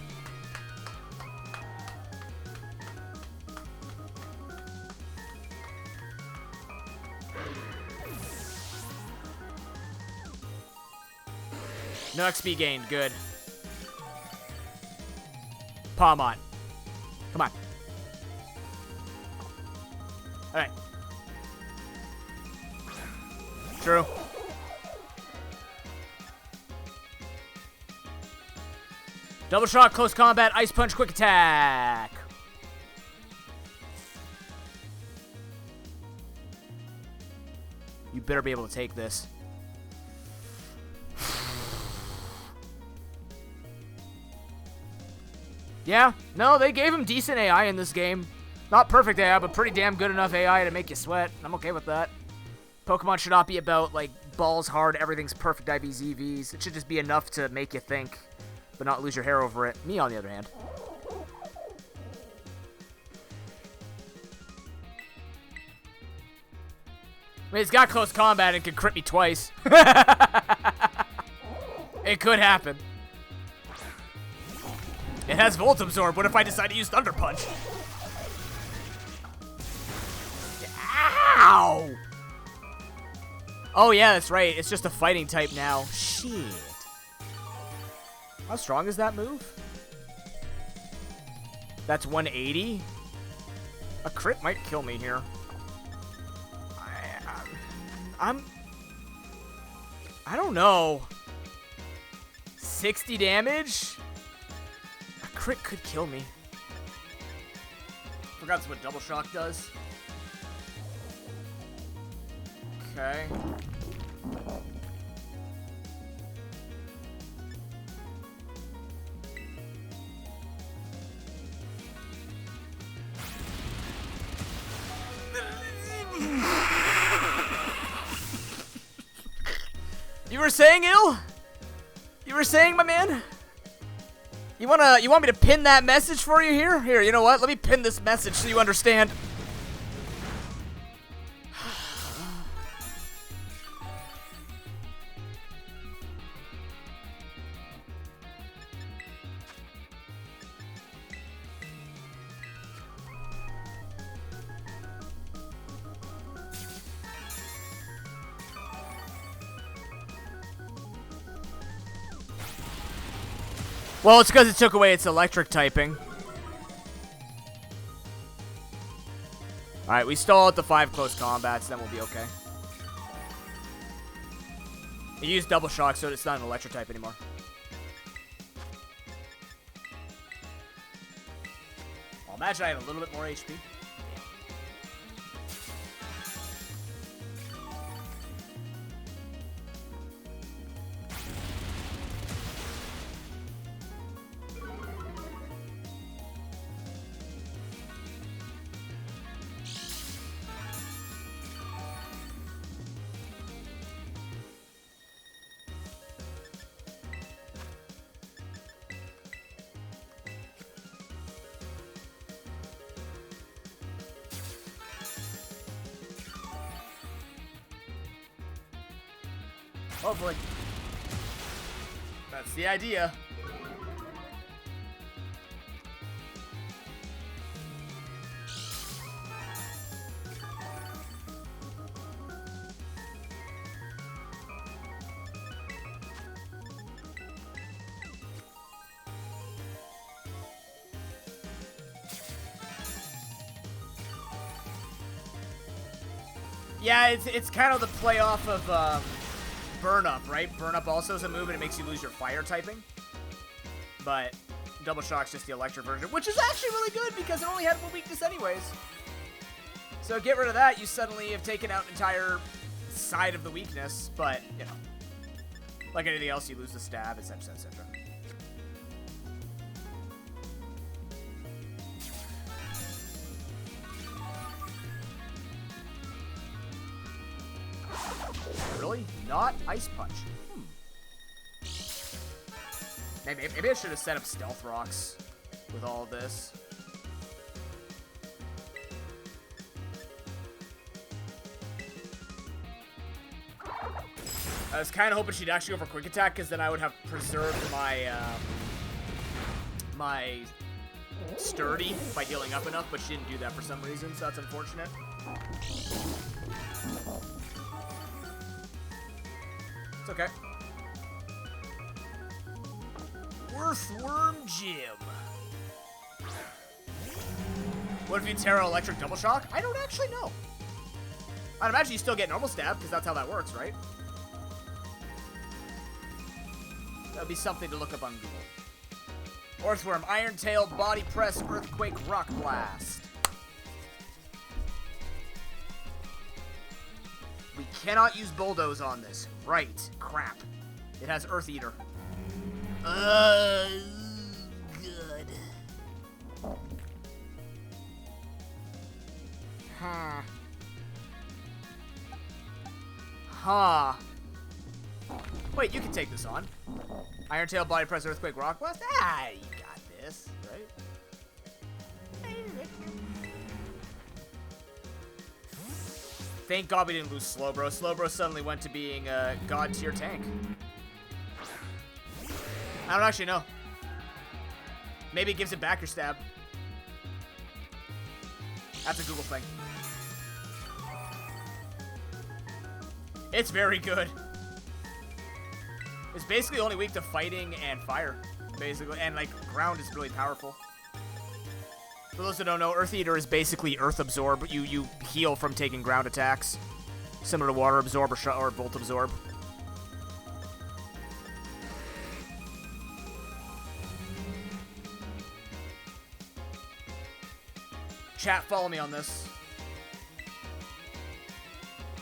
No XP gained. Good. Palmont. Come on. Alright. True. Double shot, close combat, ice punch, quick attack. You better be able to take this. Yeah, no, they gave him decent AI in this game. Not perfect AI, but pretty damn good enough AI to make you sweat. I'm okay with that. Pokemon should not be about, like, balls hard, everything's perfect IVZVs. It should just be enough to make you think, but not lose your hair over it. Me, on the other hand. I mean, it's got close combat and can crit me twice. It could happen. It has Volt Absorb. What if I decide to use Thunder Punch? Ow! Oh, yeah, that's right. It's just a fighting type now. Shit. How strong is that move? That's 180? A crit might kill me here. I don't know. 60 damage? A crit could kill me. Forgot what Double Shock does. Okay. You were saying, Ill? You were saying, my man? You want me to pin that message for you here? Here, you know what? Let me pin this message so you understand. Well, it's because it took away its electric typing. Alright, we stall at the 5 close combats, then we'll be okay. It used Double Shock, so it's not an electric type anymore. Well, imagine I had a little bit more HP. Hopefully. That's the idea. Yeah, it's kind of the play off of Burn Up, right? Burn Up also is a move and it makes you lose your fire typing. But Double Shock's just the electric version, which is actually really good because it only had one weakness anyways. So get rid of that, you suddenly have taken out an entire side of the weakness, but, you know, like anything else, you lose the stab, etc., etc. Really? Not Ice Punch. Maybe I should have set up Stealth Rocks with all of this. I was kind of hoping she'd actually go for quick attack, because then I would have preserved my my sturdy by healing up enough, but she didn't do that for some reason, so that's unfortunate. It's okay. Earthworm Jim. What if you Terra Electric Double Shock? I don't actually know. I'd imagine you still get normal stab, because that's how that works, right? That would be something to look up on Google. Earthworm, Iron Tail, Body Press, Earthquake, Rock Blast. We cannot use Bulldoze on this. Right. Crap. It has Earth Eater. Good. Huh. Wait, you can take this on. Iron Tail, Body Press, Earthquake, Rock Blast. Ah, you got this, right? Thank God we didn't lose Slowbro. Slowbro suddenly went to being a god tier tank. I don't actually know. Maybe it gives it back your stab. That's a Google thing. It's very good. It's basically only weak to fighting and fire, basically, and like ground is really powerful. For those who don't know, Earth Eater is basically Earth Absorb. You heal from taking ground attacks, similar to Water Absorb or Volt Absorb. Chat, follow me on this.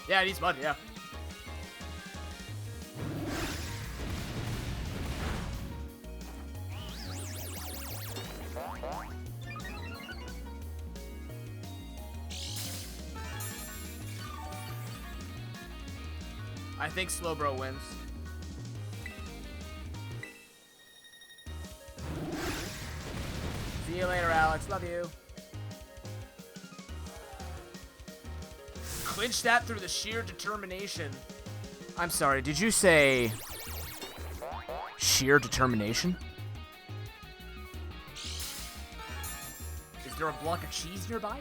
Yeah, it needs mud, yeah. I think Slowbro wins. See you later, Alex. Love you. Clinch that through the sheer determination. I'm sorry, did you say sheer determination? Is there a block of cheese nearby?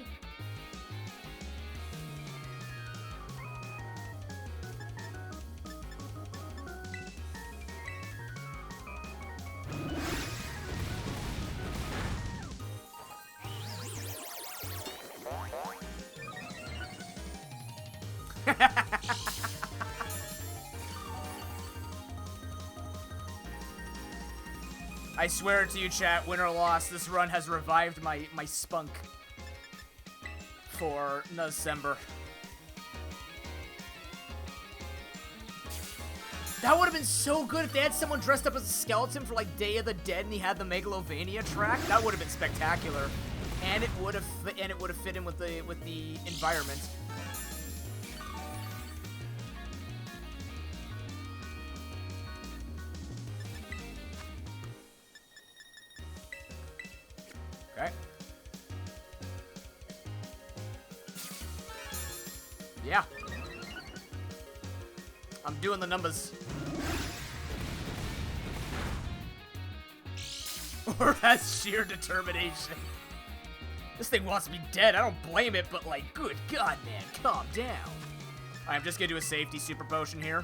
I swear to you, chat, win or loss, this run has revived my spunk for Nuzcember. That would have been so good if they had someone dressed up as a skeleton for like Day of the Dead and he had the Megalovania track. That would have been spectacular, and it would have fit in with the environment. Okay. Yeah. I'm doing the numbers. Or has sheer determination. This thing wants me dead. I don't blame it, but like, good God, man, calm down. I'm just gonna do a safety super potion here.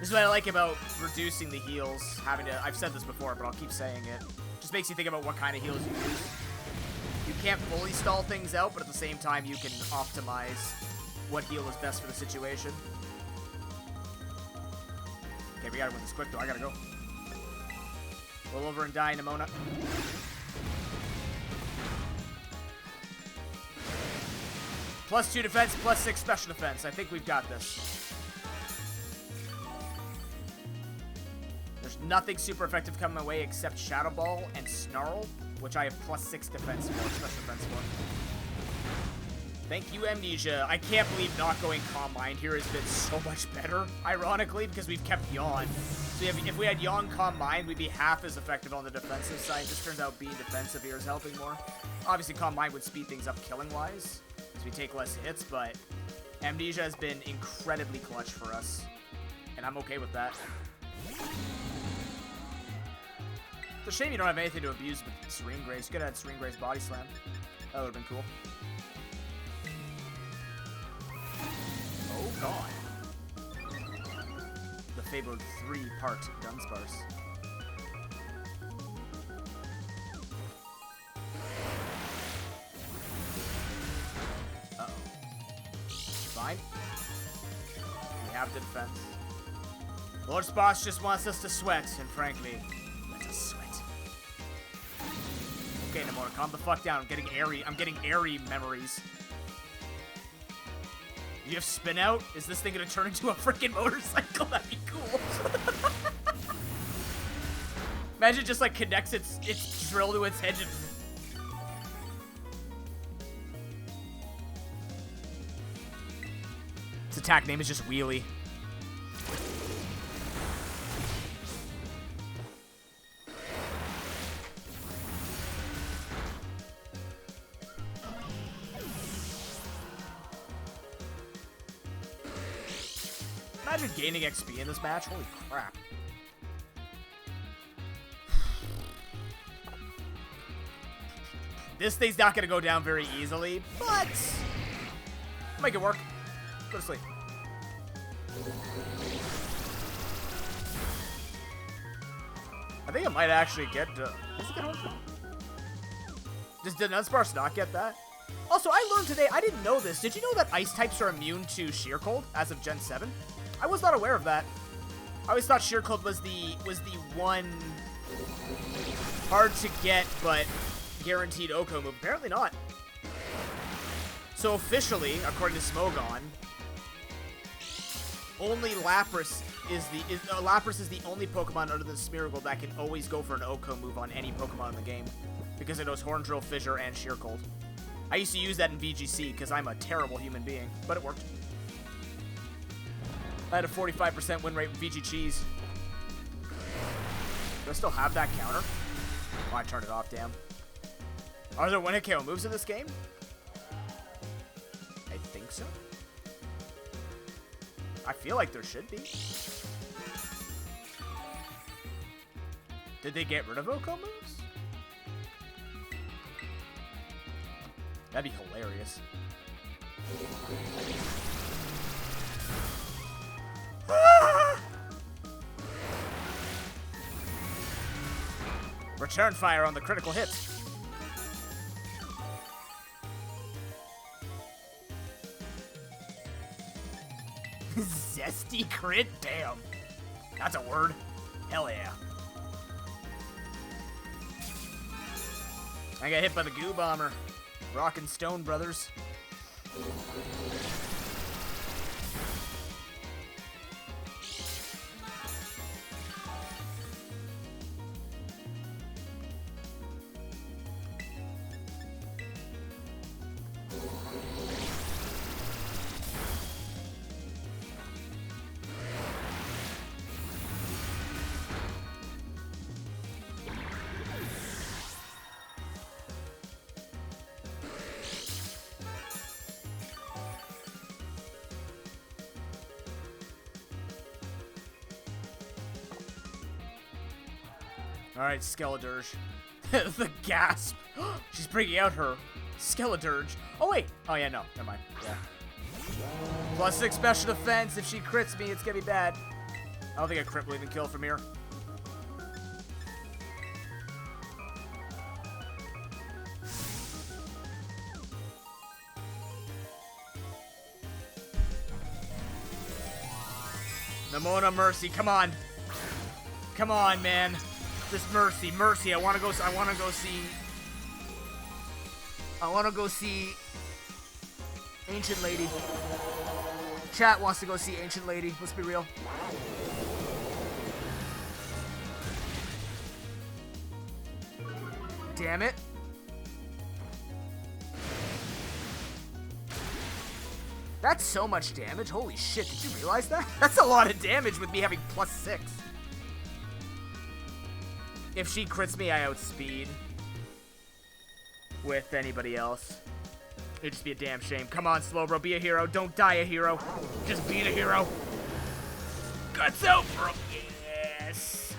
This is what I like about reducing the heals. I've said this before, but I'll keep saying it. Just makes you think about what kind of heals you use. You can't fully stall things out, but at the same time, you can optimize what heal is best for the situation. Okay, we gotta win this quick, though. I gotta go. Roll over and die, Nimona. +2 defense, +6 special defense. I think we've got this. There's nothing super effective coming my way except Shadow Ball and Snarl, which I have +6 defense for, special defense for. Thank you, Amnesia. I can't believe not going Calm Mind here has been so much better, ironically, because we've kept Yawn. So if we had Yawn Calm Mind, we'd be half as effective on the defensive side. It just turns out being defensive here is helping more. Obviously, Calm Mind would speed things up killing-wise, because we take less hits, but Amnesia has been incredibly clutch for us, and I'm okay with that. It's a shame you don't have anything to abuse with Serene Grace. You could have had Serene Grace Body Slam. That would have been cool. Oh god. The fabled 3-part Dunsparce. Uh-oh. Fine. We have the defense. Lord Boss just wants us to sweat, and frankly, let us sweat. Okay, Namora, calm the fuck down. I'm getting airy memories. You have spin out? Is this thing gonna turn into a freaking motorcycle? That'd be cool. Imagine it just like connects its drill to its head and... Its attack name is just Wheelie. Imagine gaining XP in this match. Holy crap. This thing's not going to go down very easily, but make it work. Go to sleep. I think it might actually get... does it get home? Did Nuzsparce not get that? Also, I learned today, I didn't know this. Did you know that ice types are immune to Sheer Cold as of Gen 7? I was not aware of that. I always thought Sheer Cold was the one hard to get but guaranteed Oko move. Apparently not. So officially, according to Smogon, only Lapras is the only Pokemon other than Smeargle that can always go for an Oko move on any Pokemon in the game because it knows Horn Drill, Fissure, and Sheer Cold. I used to use that in VGC because I'm a terrible human being, but it worked. I had a 45% win rate with VG Cheese. Do I still have that counter? Oh, I turned it off, damn. Are there 1-hit KO moves in this game? I think so. I feel like there should be. Did they get rid of Oko moves? That'd be hilarious. Return fire on the critical hit. Zesty crit? Damn. That's a word. Hell yeah. I got hit by the Goo Bomber. Rock and Stone Brothers. Alright, Skeledirge. The gasp. She's bringing out her Skeledirge. Oh, wait. Oh, yeah, no. Never mind. Yeah. +6 special defense. If she crits me, it's gonna be bad. I don't think a crit will even kill from here. Namona Mercy, come on. Come on, man. Just Mercy, Mercy. I wanna go see Ancient Lady. Chat wants to go see Ancient Lady. Let's be real. Damn it. That's so much damage. Holy shit, did you realize that? That's a lot of damage with me having +6. If she crits me, I outspeed with anybody else. It'd just be a damn shame. Come on, Slowbro, be a hero. Don't die a hero. Just be the hero. Guts out, bro. Yes.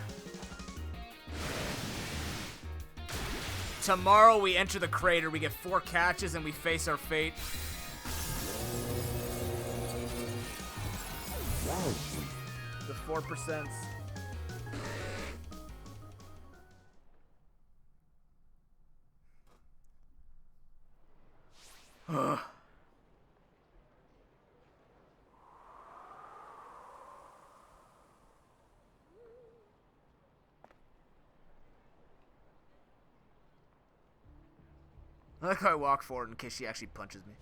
Tomorrow we enter the crater. We get 4 catches and we face our fate. The 4%. I like how I walk forward in case she actually punches me.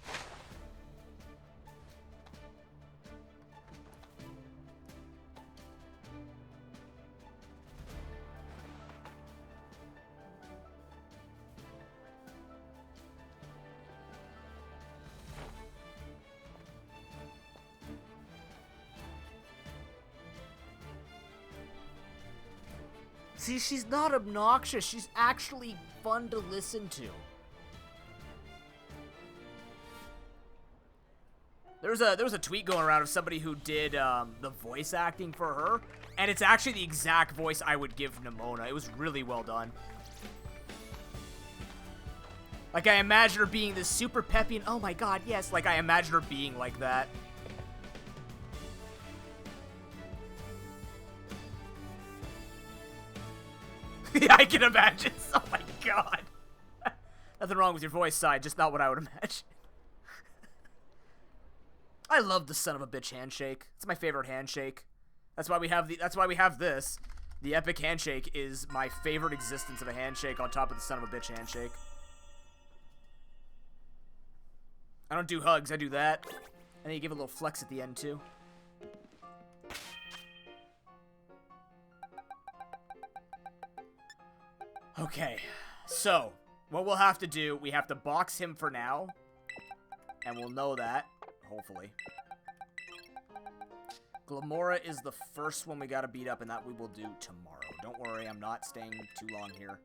See, she's not obnoxious. She's actually fun to listen to. There was a tweet going around of somebody who did the voice acting for her, and it's actually the exact voice I would give Nimona. It was really well done. Like, I imagine her being this super peppy and, oh my god, yes, like, I imagine her being like that. Yeah, I can imagine. Oh my god. Nothing wrong with your voice side, just not what I would imagine. I love the son of a bitch handshake. It's my favorite handshake. That's why we have this. The epic handshake is my favorite existence of a handshake on top of the son of a bitch handshake. I don't do hugs, I do that. And then you give a little flex at the end too. Okay, so what we'll have to do, we have to box him for now, and we'll know that, hopefully. Glamora is the first one we gotta beat up, and that we will do tomorrow. Don't worry, I'm not staying too long here.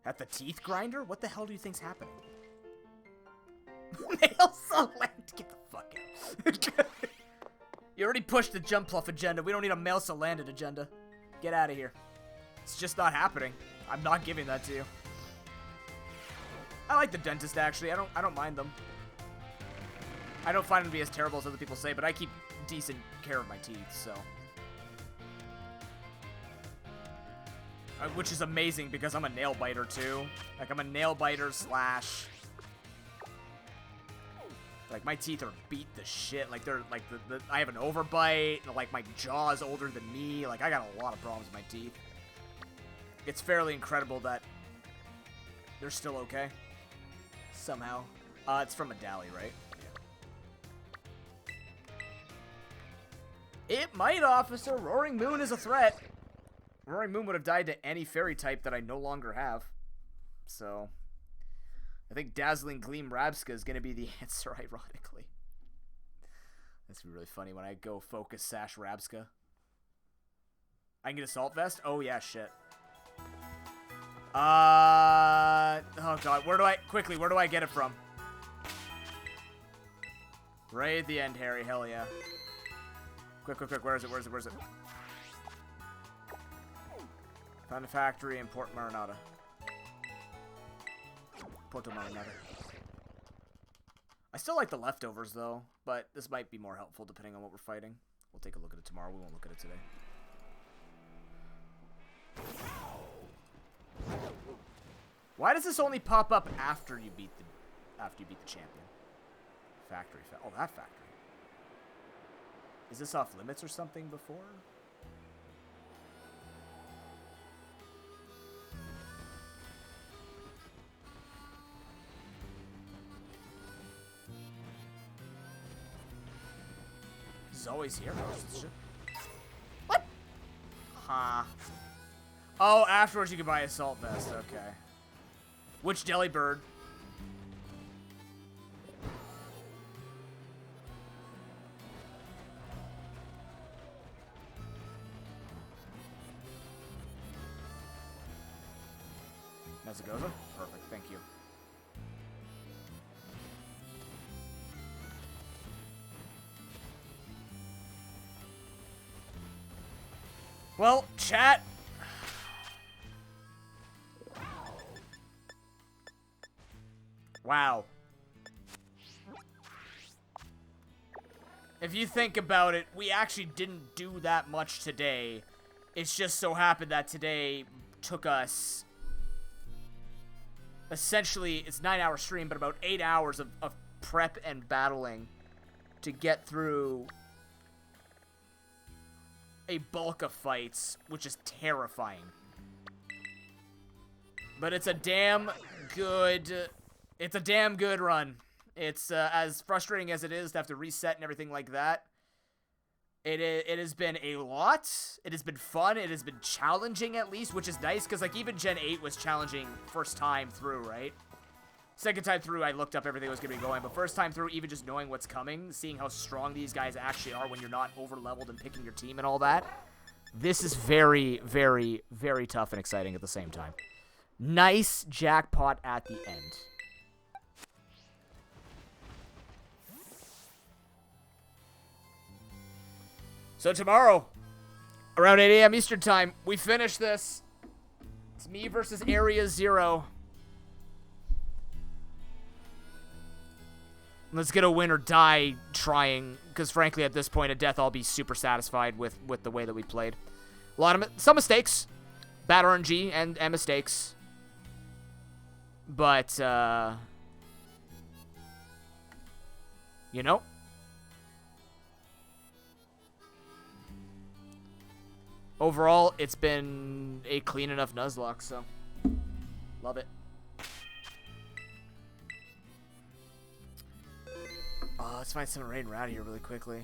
At the teeth grinder? What the hell do you think's happening? Nail select! Get the fuck out. You already pushed the jump pluff agenda. We don't need a mail landed agenda. Get out of here. It's just not happening. I'm not giving that to you. I like the dentist actually. I don't mind them. I don't find them to be as terrible as other people say, but I keep decent care of my teeth, so. Which is amazing because I'm a nail biter too. Like, I'm a nail biter slash. Like, my teeth are beat the shit. Like, they're, like, I have an overbite. Like, my jaw is older than me. Like, I got a lot of problems with my teeth. It's fairly incredible that they're still okay. Somehow. It's from Medali, right? Yeah. It might, officer. Roaring Moon is a threat. Roaring Moon would have died to any fairy type that I no longer have. So I think Dazzling Gleam Rabska is going to be the answer, ironically. That's going to be really funny when I go Focus Sash Rabska. I can get Assault Vest? Oh, yeah, shit. Oh, God. Where do I get it from? Right at the end, Harry. Hell yeah. Quick. Where is it? Found a factory in Port Marinata. Porto Marinata. I still like the leftovers, though, but this might be more helpful depending on what we're fighting. We'll take a look at it tomorrow. We won't look at it today. Why does this only pop up after you beat the champion? Factory. Oh, that factory. Is this off limits or something before? He's always here. What? Huh. Oh, afterwards you can buy Assault Vest. Okay. Which Delibird? As it goes. Oh, perfect. Thank you. Well, chat. Wow. If you think about it, we actually didn't do that much today. It's just so happened that today took us... Essentially, it's a 9-hour stream, but about 8 hours of prep and battling to get through a bulk of fights, which is terrifying. But it's a damn good... It's a damn good run. It's as frustrating as it is to have to reset and everything like that. It has been a lot. It has been fun. It has been challenging at least, which is nice because like even Gen 8 was challenging first time through, right? Second time through, I looked up everything that was going to be going, but first time through, even just knowing what's coming, seeing how strong these guys actually are when you're not over-leveled and picking your team and all that, this is very, very, very tough and exciting at the same time. Nice jackpot at the end. So tomorrow, around 8 a.m. Eastern Time, we finish this. It's me versus Area 0. Let's get a win or die trying, because frankly, at this point of death, I'll be super satisfied with the way that we played. Some mistakes, bad RNG and mistakes, but you know. Overall, it's been a clean enough Nuzlocke, so love it. Let's find some rain around here really quickly.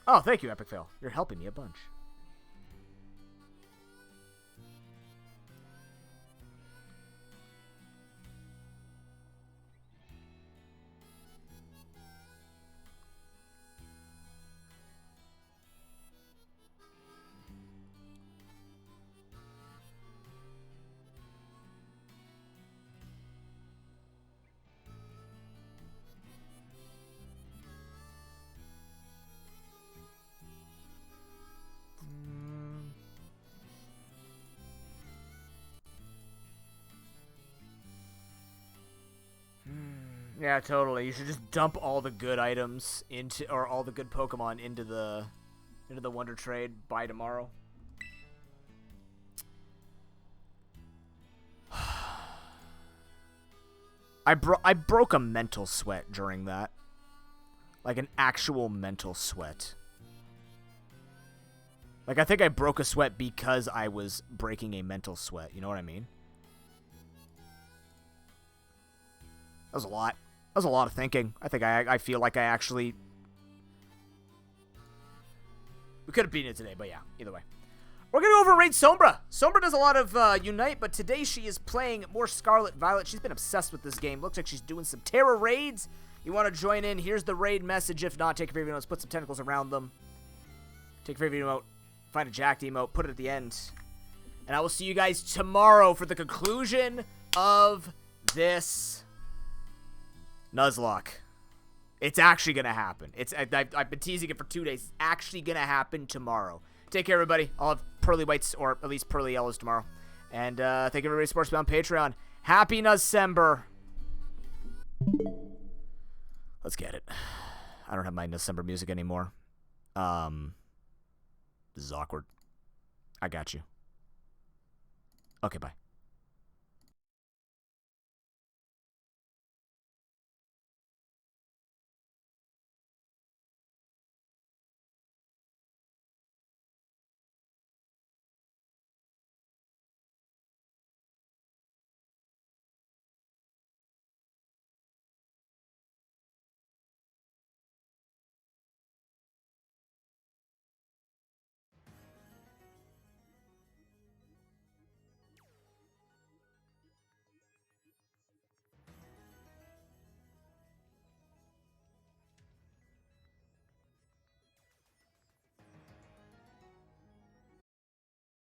Oh, thank you, Epic Fail. You're helping me a bunch. Yeah, totally. You should just dump all the good items into, or all the good Pokemon into the Wonder Trade by tomorrow. I broke a mental sweat during that. Like an actual mental sweat. Like I think I broke a sweat because I was breaking a mental sweat. You know what I mean? That was a lot. That was a lot of thinking. I think I feel like I actually... We could have beaten it today, but yeah, either way. We're going to overrate Sombra. Sombra does a lot of Unite, but today she is playing more Scarlet Violet. She's been obsessed with this game. Looks like she's doing some Terra raids. You want to join in? Here's the raid message. If not, take a favorite emotes, put some tentacles around them. Take a favorite emote, find a jacked emote, put it at the end. And I will see you guys tomorrow for the conclusion of this Nuzlocke. It's actually going to happen. I've been teasing it for 2 days. It's actually going to happen tomorrow. Take care, everybody. I'll have pearly whites, or at least pearly yellows tomorrow. And thank everybody for supporting me on Patreon. Happy Nuzcember. Let's get it. I don't have my Nuzcember music anymore. This is awkward. I got you. Okay, bye.